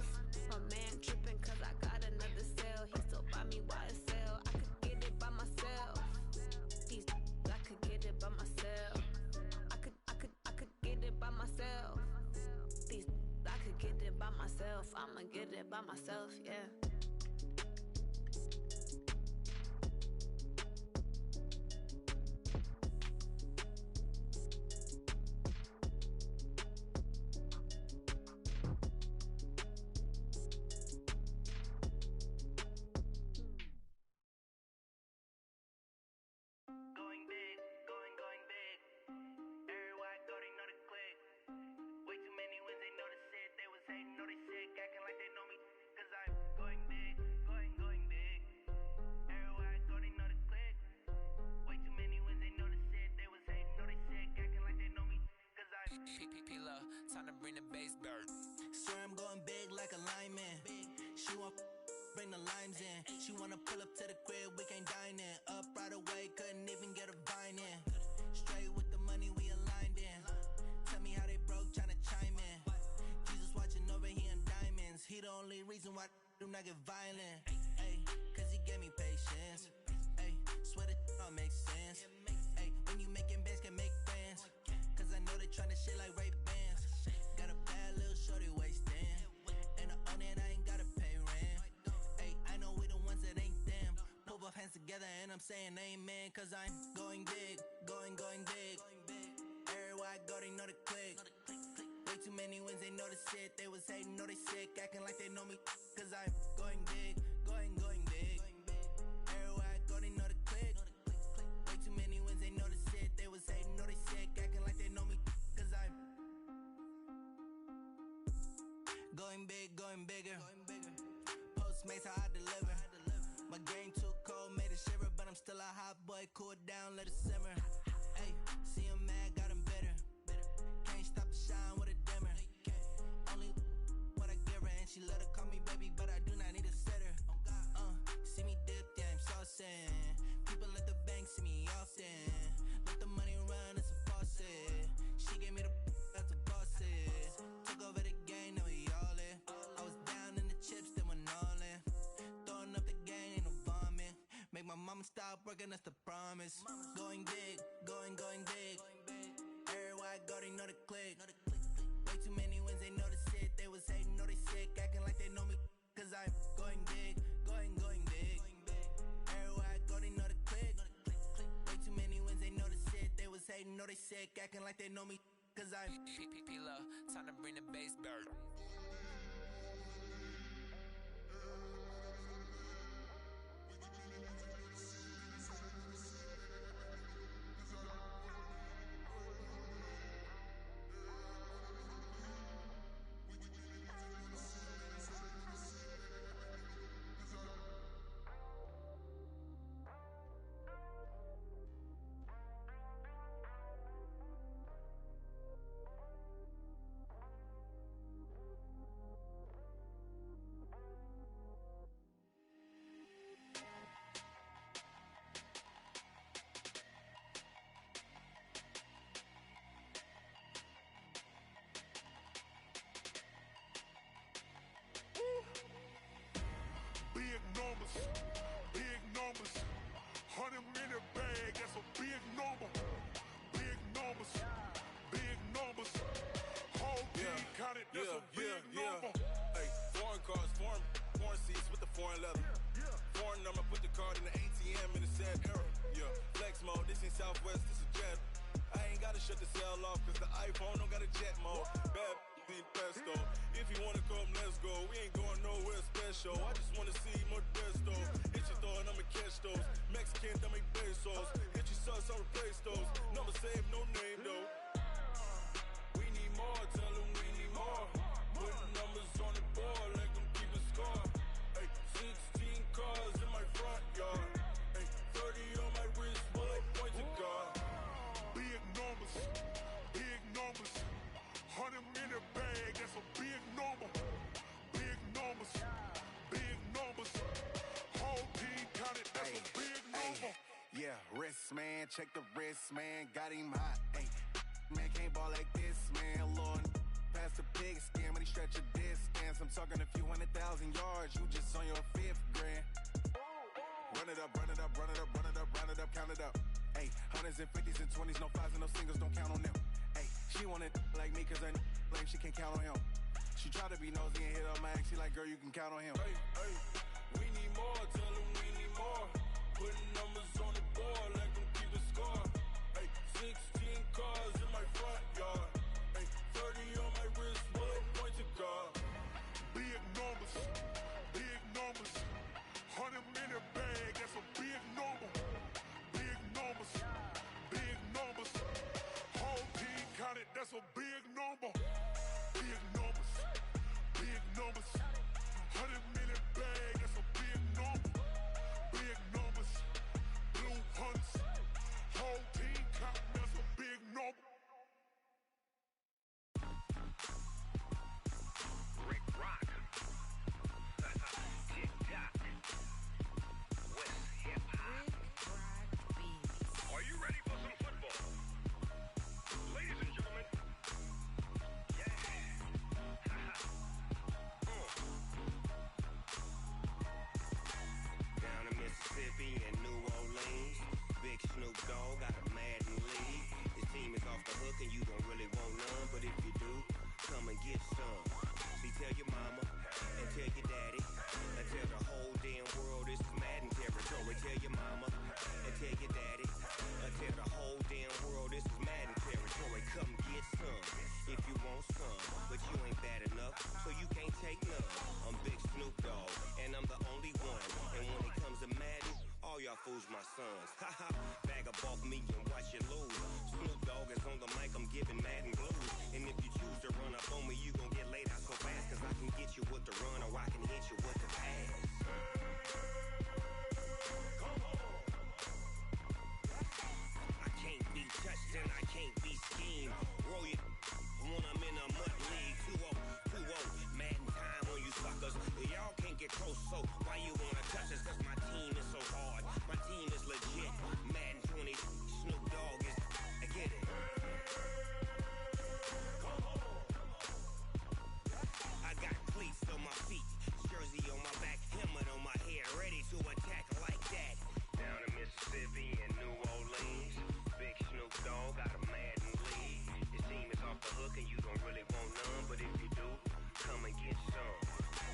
My man tripping cause I got another cell. He still buy me YSL. I could get it by myself. These I could get it by myself. I could get it by myself. These I could get it by myself. I'ma get it by myself, yeah. Going big, going big. Everywhere I go, they know the click. Way too many wins, they know the shit. They was hating, know they sick, acting like they know me. Cause I'm going big, going big. Everywhere I go, they know the click. Way too many wins, they know the shit. They was hating, know they sick, acting like they know me. Cause I'm P-P-P-Love, time to bring the bass bird. Swear I'm going big like a lineman. She want bring the limes in. She wanna pull up to the crib, we can't dine in. Up right away, couldn't even get a vine in. Straight with the money, we aligned in. Tell me how they broke, tryna chime in. Jesus watching over, he in diamonds. He the only reason why do not get violent. Ayy, cause he gave me patience. Ayy, swear that all makes sense. Ayy, when you making bands, can make friends. Cause I know they tryna shit like Ray Bans. Got a bad little shorty wasting. And I own it, I ain't gotta pay rent. Ayy, I know we the ones that ain't them. Pull both hands together and I'm saying amen. Cause I'm going big, going big. Everywhere I go, they know the click. Way too many wins, they know the shit. They was hating, know they sick, acting like they know me. Cause I'm going big, going big. Everywhere I go, they know the click. Way too many wins, they know the shit. They was hating, know they sick, acting like they know me. Cause I'm going big, going bigger. Postmates, how I deliver. My game too cold, made it shiver. But I'm still a hot boy, cool it down, let it simmer. Ayy, see him mad, got him bitter. Can't stop the shine with a dimmer. Only what I give her, and she let her call me baby, but I do not need a sitter. See me dip, yeah, I'm saucing. People at the bank see me often. Let the money run, it's a faucet. She gave me the that's a boss it. Took over the game, now we all in. I was down in the chips, then went all in. Throwing up the game, ain't no vomit. Make my mama stop working, that's the promise. Going big, going big. Everywhere I go, they know the click. Way too many wins, they know the shit. They was hating, know they sick, acting like they know me. Cause I'm going big, going big. Everywhere I go, they know the click. Way too many wins, they know the shit. They was hating, know they sick, acting like they know me. Cause I'm P-P-P-Love, time to bring the bass bird. Desmo. This ain't Southwest, this is Jet. I ain't gotta shut the cell off, cause the iPhone don't got a jet mode. Bad need pesto. If you wanna come, let's go. We ain't going nowhere special. I just wanna see Modesto. Hit your thought, I'ma catch those. Mexican, I make pesos. Hit your sus, I'll replace those. Number save, no name though. We need more, tell them we need more. Putting numbers on the board, like them keep a score. Ay, 16 cars in my front yard. Ay, 30 on my wrist, while I point to God. Big numbers, big numbers. 100-minute bag, that's a big number. Big numbers, big numbers. Whole team counted, that's a big number. Yeah, wrist man, check the wrist man, got him hot. Ay, man can't ball like this, man. Lord, past the pig skin, but he stretch a distance. I'm talking a few 100,000 yards, you just on your 5th grand. Run it up, run it up, run it up, run it up, run it up, count it up. Ay, 100s and 50s and 20s, no 5s and no singles, don't count on them. Ay, she want it like me, cause I like she can't count on him. She try to be nosy and hit up my ex, she like, girl, you can count on him. Hey, hey, we need more, tell them we need more. Putting numbers on the board, like them keep a score. Hey, 16 cars in my front yard. Hey, 30 on my wrist, while I point to God. Big numbers, big numbers. 100-minute bag, that's a big number. Big numbers, big numbers. Whole team counted, that's a big number. Big numbers, big numbers. 100-minute bag, that's a big number. Big numbers, blue hunts. Whole team counting, that's a big number. Rick Rock. TikTok. West Hip Hop. Are you ready for some football? Ladies and gentlemen. Yeah. Down in Mississippi and New Orleans, Big Snoop Dogg got a Madden league. His team is off the hook and you don't really want none, but if you do, come and get some. See, tell your mama and tell your daddy and tell the whole damn world this is Madden territory. Tell your mama and tell your daddy and tell the whole damn world this is Madden territory. Come get some if you want some, but you ain't bad enough, so you can't take none. I'm Big Snoop Dogg and I'm the only one. And when it comes to Madden, all y'all fools my sons. Haha, bag up off me and watch you lose. Snoop Dogg is on the mic, I'm giving Madden blues. And if you choose to run up on me, you gon' get laid out so fast. Cause I can get you with the run or I can hit you with the pass. I can't be touched and I can't be schemed. Roll you when I'm in a mud league. 2-0, 2-0, Madden time on you suckers. Y'all can't get close, so why you wanna touch us? Cause my team is so hard, my team is legit. Madden 20, Snoop Dogg is, I get it. I got cleats on my feet, jersey on my back, helmet on my head, ready to attack like that. Down in Mississippi and New Orleans, Big Snoop Dogg got a Madden league. His team is off the hook and you don't really want none, but if you do, come and get some.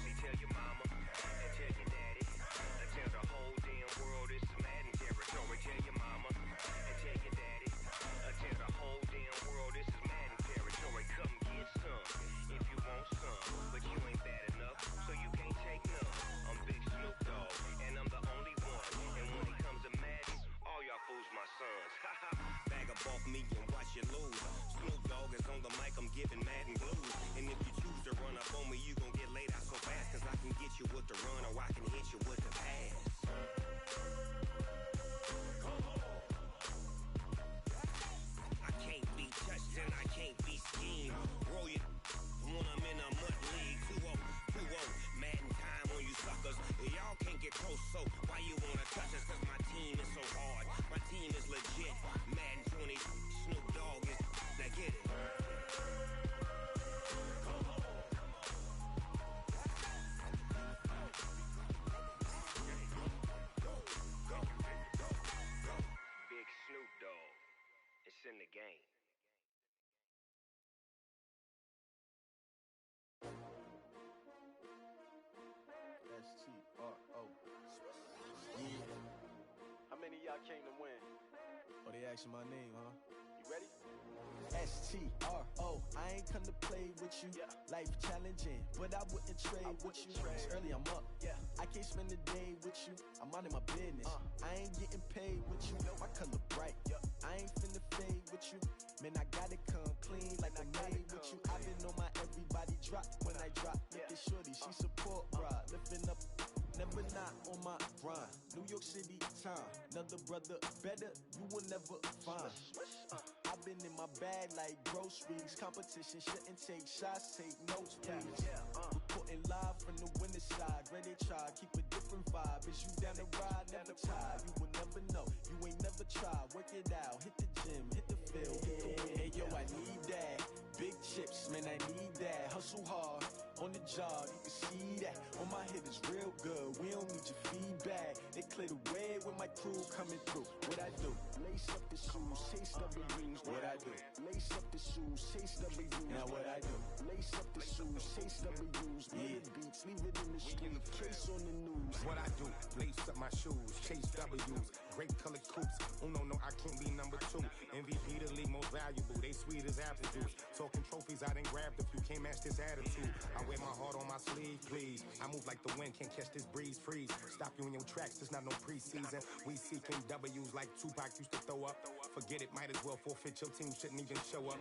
See, tell your mama and tell your daddy and tell the whole damn world this is Madden territory. Tell your mama and tell your daddy and tell the whole damn world this is Madden territory. Come get some if you want some, but you ain't bad enough, so you can't take none. I'm Big Snoop Dogg and I'm the only one. And when it comes to Madden, all y'all fools my sons. Haha, bag up off me and watch you lose. Snoop Dogg is on the mic, I'm giving Madden blues. And if you choose to run up on me, you gon' get laid out so fast. Cause I can get you with the run or I can hit you with the pass. I can't be touched and I can't be schemed. Roll you when I'm in a mud league. 2-0, 2-0, Madden time on you suckers. Y'all can't get close, so why you wanna touch us? Cause my team is so hard, my team is legit. Madden 20, Snoop Dogg is, now get it. Big Snoop Dogg, it's in the game. STRO. Yeah. How many of y'all came to win? Oh, they asking my name, huh? You ready? STRO, I ain't come to play with you. Life challenging, but I wouldn't trade with you. It's early, I'm up. I can't spend the day with you. I'm minding my business. I ain't getting paid with you. My color bright. I ain't finna fade with you. Man, I gotta come clean like I'm made with you. I've been on my everybody drop when I drop. Look at shorty, she support ride. Lifting up, never not on my grind. New York City time, another brother better, you will never find. I've been in my bag like groceries. Competition shouldn't take shots, take notes, please. Reporting live from the winter side. Ready to try, keep a different vibe. Is you down the ride, never tired. You will never know, you ain't never tried. Work it out, hit the gym, hit the field, hit the wind. Hey yo, I need that. Big chips, man, I need that. Hustle hard, on the job, you can see that. On my head is real good, we don't need your feedback. They clear the way with my crew coming through. What I do? Lace up the shoes, chase W's. What I do? Lace up the shoes, chase W's. Now what I do? Lace up the shoes, chase W's. Yeah. Beats, leave it in the street, case on the news. What I do? Lace up my shoes, chase W's. Great colored coops. Uno, no, I can't be number 2. MVP, the league most valuable. They sweet as apple juice. Talking trophies, I done grabbed a few. Can't match this attitude. I wear my heart on my sleeve, please. I move like the wind, can't catch this breeze, freeze. Stop you in your tracks, there's not no preseason. We seeking W's like Tupac used to throw up. Forget it, might as well forfeit. Your team shouldn't even show up.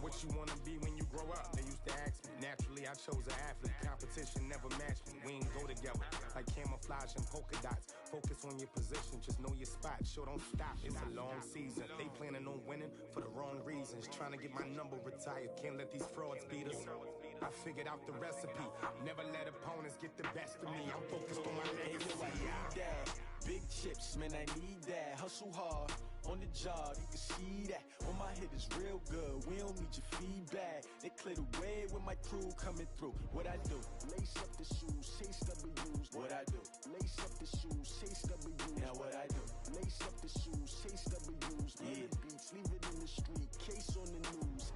What you wanna be when you grow up? They used to ask me. Naturally, I chose an athlete. Competition never matched me. We ain't go together like camouflage and polka dots. Focus on your position, just know your spot. Show don't stop, it's a long season. They planning on winning for the wrong reasons. Trying to get my number retired. Can't let these frauds beat us. I figured out the recipe. Never let opponents get the best of me. I'm focused on my legacy. I need that. Big chips, man, I need that. Hustle hard, on the job, you can see that. On my head is real good, we don't need your feedback. They clear the way with my crew coming through. What I do? Lace up the shoes, chase W's. What I do? Lace up the shoes, chase W's. Now what I do? Lace up the shoes, chase W's. Yeah. Beats, leave it in the street, case on the news.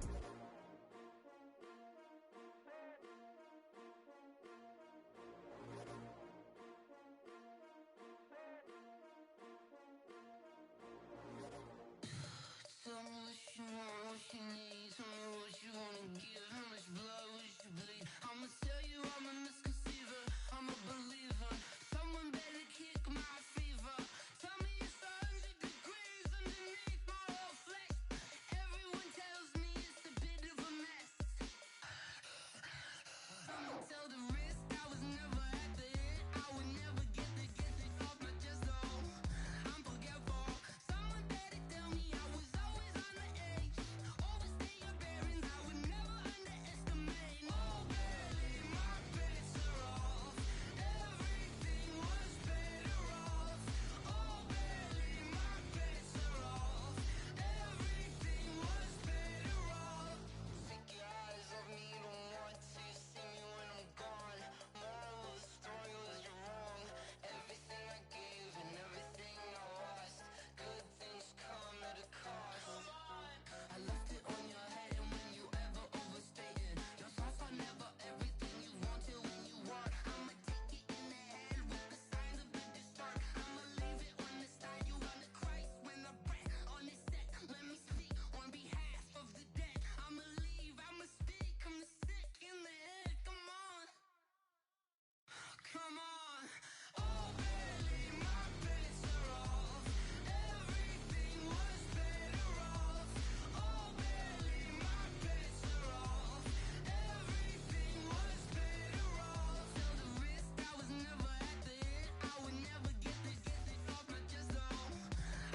Tell me what you want, what you need. Tell me what you wanna give. How much blood would you bleed? I'ma tell you I'm a misconceiver. I'm a believer. Someone better kick my fever. Tell me it's 100 degrees underneath my whole flesh. Everyone tells me it's a bit of a mess. I'ma tell the risk I was never at the end. I would never get it off my chest though. I'm forgetful. Someone better tell me I was always on the edge. Overstay your bearings, I would never underestimate. Oh barely, my bets are off. Everything was better off. Oh barely, my bets are off. Everything was better off. Take your eyes off me, don't want to see me when I'm gone. Moral of the story was you're wrong. Everything I gave and everything I lost. Good things come at a cost. I left it on your head, and when you ever overstay it, your thoughts are never everything you wanted when you want. I'ma take it in the head with the signs of the distort. I'ma leave it on the side. You on the Christ when the breath on the set. Let me speak on behalf of the dead. I'ma leave, I'ma speak. I'm sick in the head. Come on, come on. Oh barely, my bets are off. Everything was better off. Oh barely, my bets are off. Everything was better off. Tell the risk I was never at the end. I would never get it off my chest though.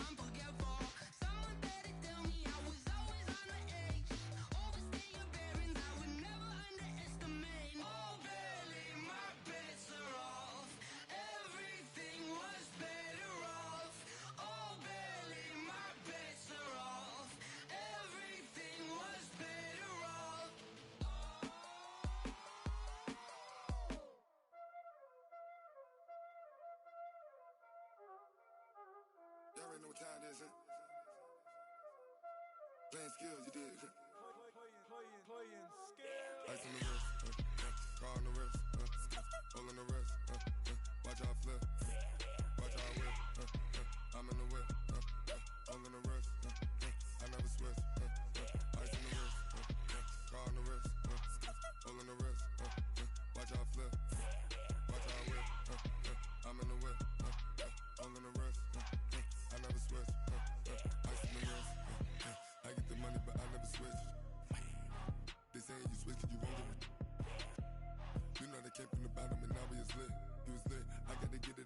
I'm forgetful. Someone better tell me I was always on the edge. Overstay your bearings, I would never underestimate. Oh barely, my bets are off. Everything was better off. Oh barely, my bets are off. Everything was better off. Y'all already know what time it is, huh? Playing skills, you did. Ice on the wrist, car on the wrist, hole in the wrist, watch out flip, watch out whip, I'm in the whip, hole in the wrist,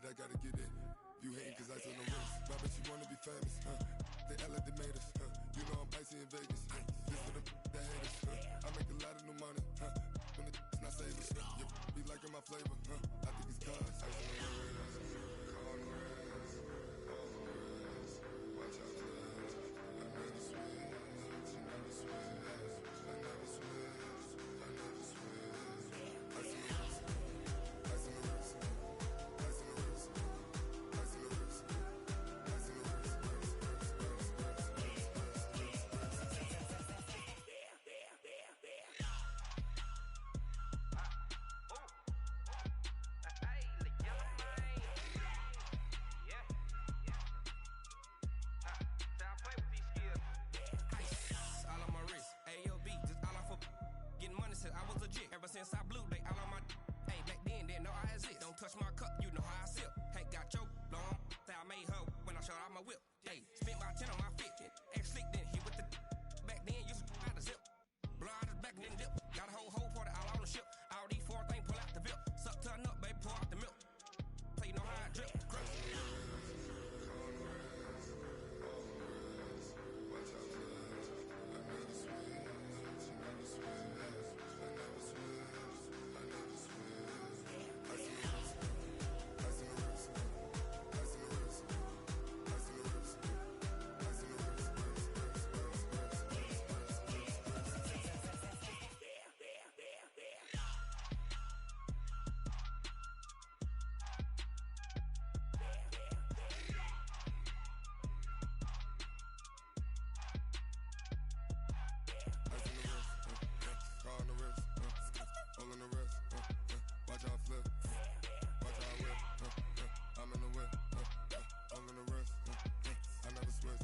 it, I gotta get it. You hating cause I took no risks. But I bet you wanna be famous, They act like they made us, You know I'm icy in Vegas, This for the that hate us, I make a lot of new money, When the not save us, You be liking my flavor, I think it's cause ice on the wrist, on the wrist, on the wrist. Watch out for this. I never switch, I never switch, I never switch, I never switch. Ice on the wrist, ice on the wrist, ice on the wrist, ice on the wrist, ice on the wrist, All on my wrist, AOB, just all off of getting money since I was legit. Ever since I blew, they all on my hey, back then, didn't know I exist. Don't touch my cup, you know how I sip. Hey, got your long, say I made her when I showed out my whip. Hey, spent my 10 on my fit, ex slick, then hit with the back then, used to out the zip. Blow out his back and then dip. Got a whole party all on the ship. All these four things, pull out the VIP. Suck, turn up, baby, pour out the milk. So you know how I drip. Crush. Watch out flip, watch out whip, I'm in the whip, all in the wrist, I never switch.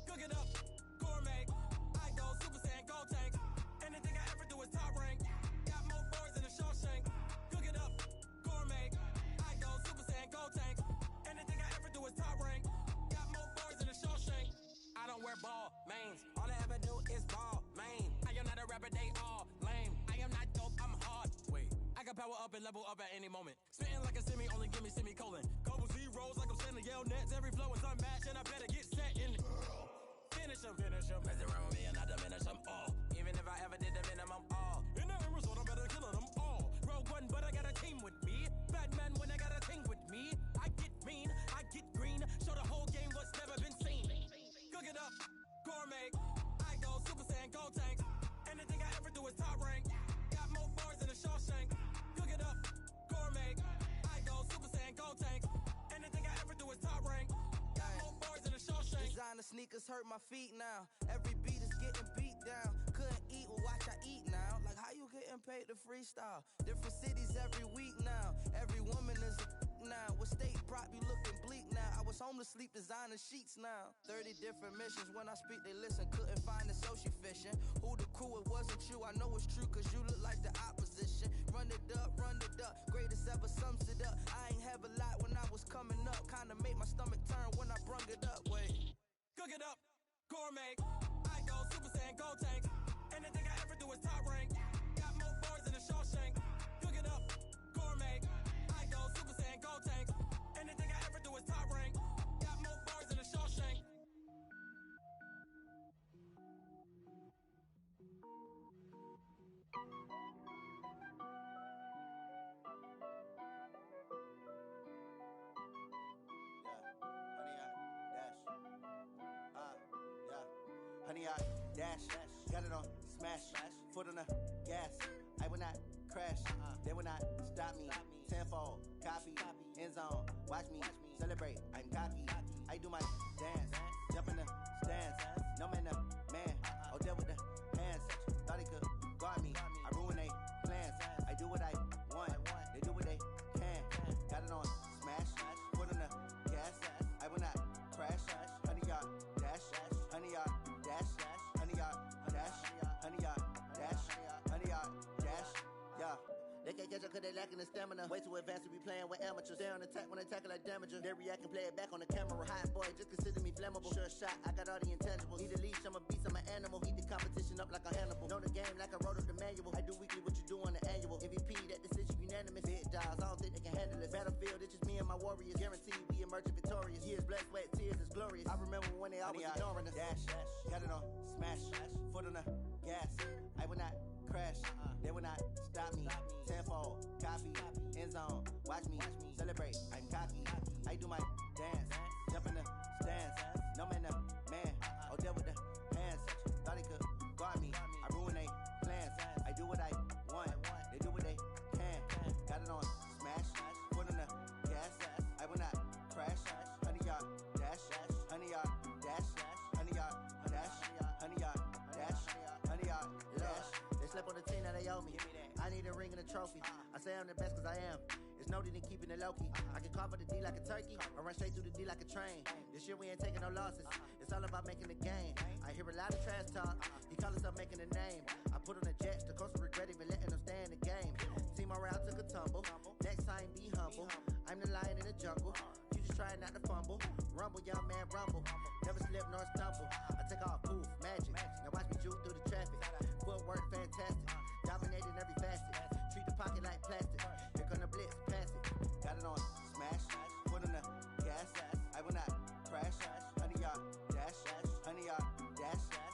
Cook it up, gourmet. I go Super Saiyan, go tank. Anything I ever do is top rank. Got more boys than a Shawshank. Cook it up, gourmet. I go Super Saiyan, go tank. Anything I ever do is top rank. Got more boys than a Shawshank. I don't wear ball mains. All I ever do is ball main. I am not a rapper, they all lame. I am not dope, I'm hard. Wait, I can power up and level up at any moment. Spitting like a semi, only give me semicolon. Couple zeros like I'm sending yell nets. Every flow is unmatched and I better get set in. Finish them. Mess around with me and I diminish them all. Even if I ever did the minimum all. In the end result, I'm better killing them all. Rogue One, but I got a team with me. Batman when I got a thing with me. I get mean, I get green. Show the whole game what's never been seen. Cook it up, gourmet. I go Super Saiyan, go tank. Anything I ever do is top rank. Got more boys than a Shawshank. Cook it up, gourmet. I go Super Saiyan, go tank. Anything I ever do is top rank. Got more boys than a Shawshank. Designer sneakers hurt my feet now. Every beat is getting beat down. Couldn't eat, well watch I eat now. Like how you getting paid to freestyle? Different cities every week now. Every woman is a now. With state prop you looking bleak now. I was home to sleep designer sheets now. 30 different missions. When I speak they listen. Couldn't find it so she fishing. Who the crew, it wasn't you. I know it's true cause you look like the opposition. Run it up, greatest ever sums it up. I ain't have a lot when I was coming up. Kinda made my stomach turn when I brung it up. Wait. Cook it up, gourmet. I go Super Saiyan, go tank. Anything I ever do is top rank. Got more boys than a Shawshank. Cook it up, gourmet. I go Super Saiyan, go tank. Anything I ever do is top rank. Got more boys than a Shawshank. Honey, I dash, got it on smash, foot on the gas. I will not crash, they will not stop me. Tenfold, copy, end zone, watch me celebrate. I'm cocky, I do my dance, jump in the stands. No man, man, oh there with the hands. Thought he could guard me, I ruin they plans. I do what I want, they do what they can. Got it on catch up cause they lacking the stamina. Way too advanced to be playing with amateurs. Stay on attack when they tackle like damager. They react and play it back on the camera. Hot boy, just consider me flammable. Sure shot, I got all the intangibles. Need a leash, I'm a beast, I'm an animal. Eat the competition up like a Hannibal. Know the game like I wrote up the manual. I do weekly what you do on the annual. MVP, that decision unanimous. Big dials, I don't think they can handle it. Battlefield, it's just me and my warriors. Guaranteed we emerge victorious. Years, blood, sweat, tears, is glorious. I remember when they always ignoring us. Dash, got it on, smash, foot on the gas. I will not crash, they will not stop me. Tenfold, copy, end zone, watch me celebrate. I'm cocky, I do my dance, jump in the stands. No man, the man, oh deal with the hands. Thought he could guard me, I ruin they plans. I do what I want, they do what they can. Got it on, smash, foot on the gas. I will not crash, 100 yard dash, 100 yard dash, 100 yard dash, 100 yard dash, 100 yard dash. They slept on the team that they owe me. I need a ring and a trophy. I say I'm the best cause I am. It's no need in keeping it low key. I can carve up the D like a turkey, or run straight through the D like a train. This year we ain't taking no losses. It's all about making the game. I hear a lot of trash talk. He call himself making a name. I put on the Jets, the coast regret even letting them stay in the game. Team morale took a tumble. Next time be humble. I'm the lion in the jungle. You just trying not to fumble. Rumble, young man, rumble. Never slip nor stumble. I take off, poof, magic. Now watch me juke through the traffic. Footwork fantastic. Dominating every facet. Treat the pocket like plastic. Here come the blitz, pass it. Got it on, smash. Foot on the gas. I will not crash. 100 yard dash. 100 yard dash.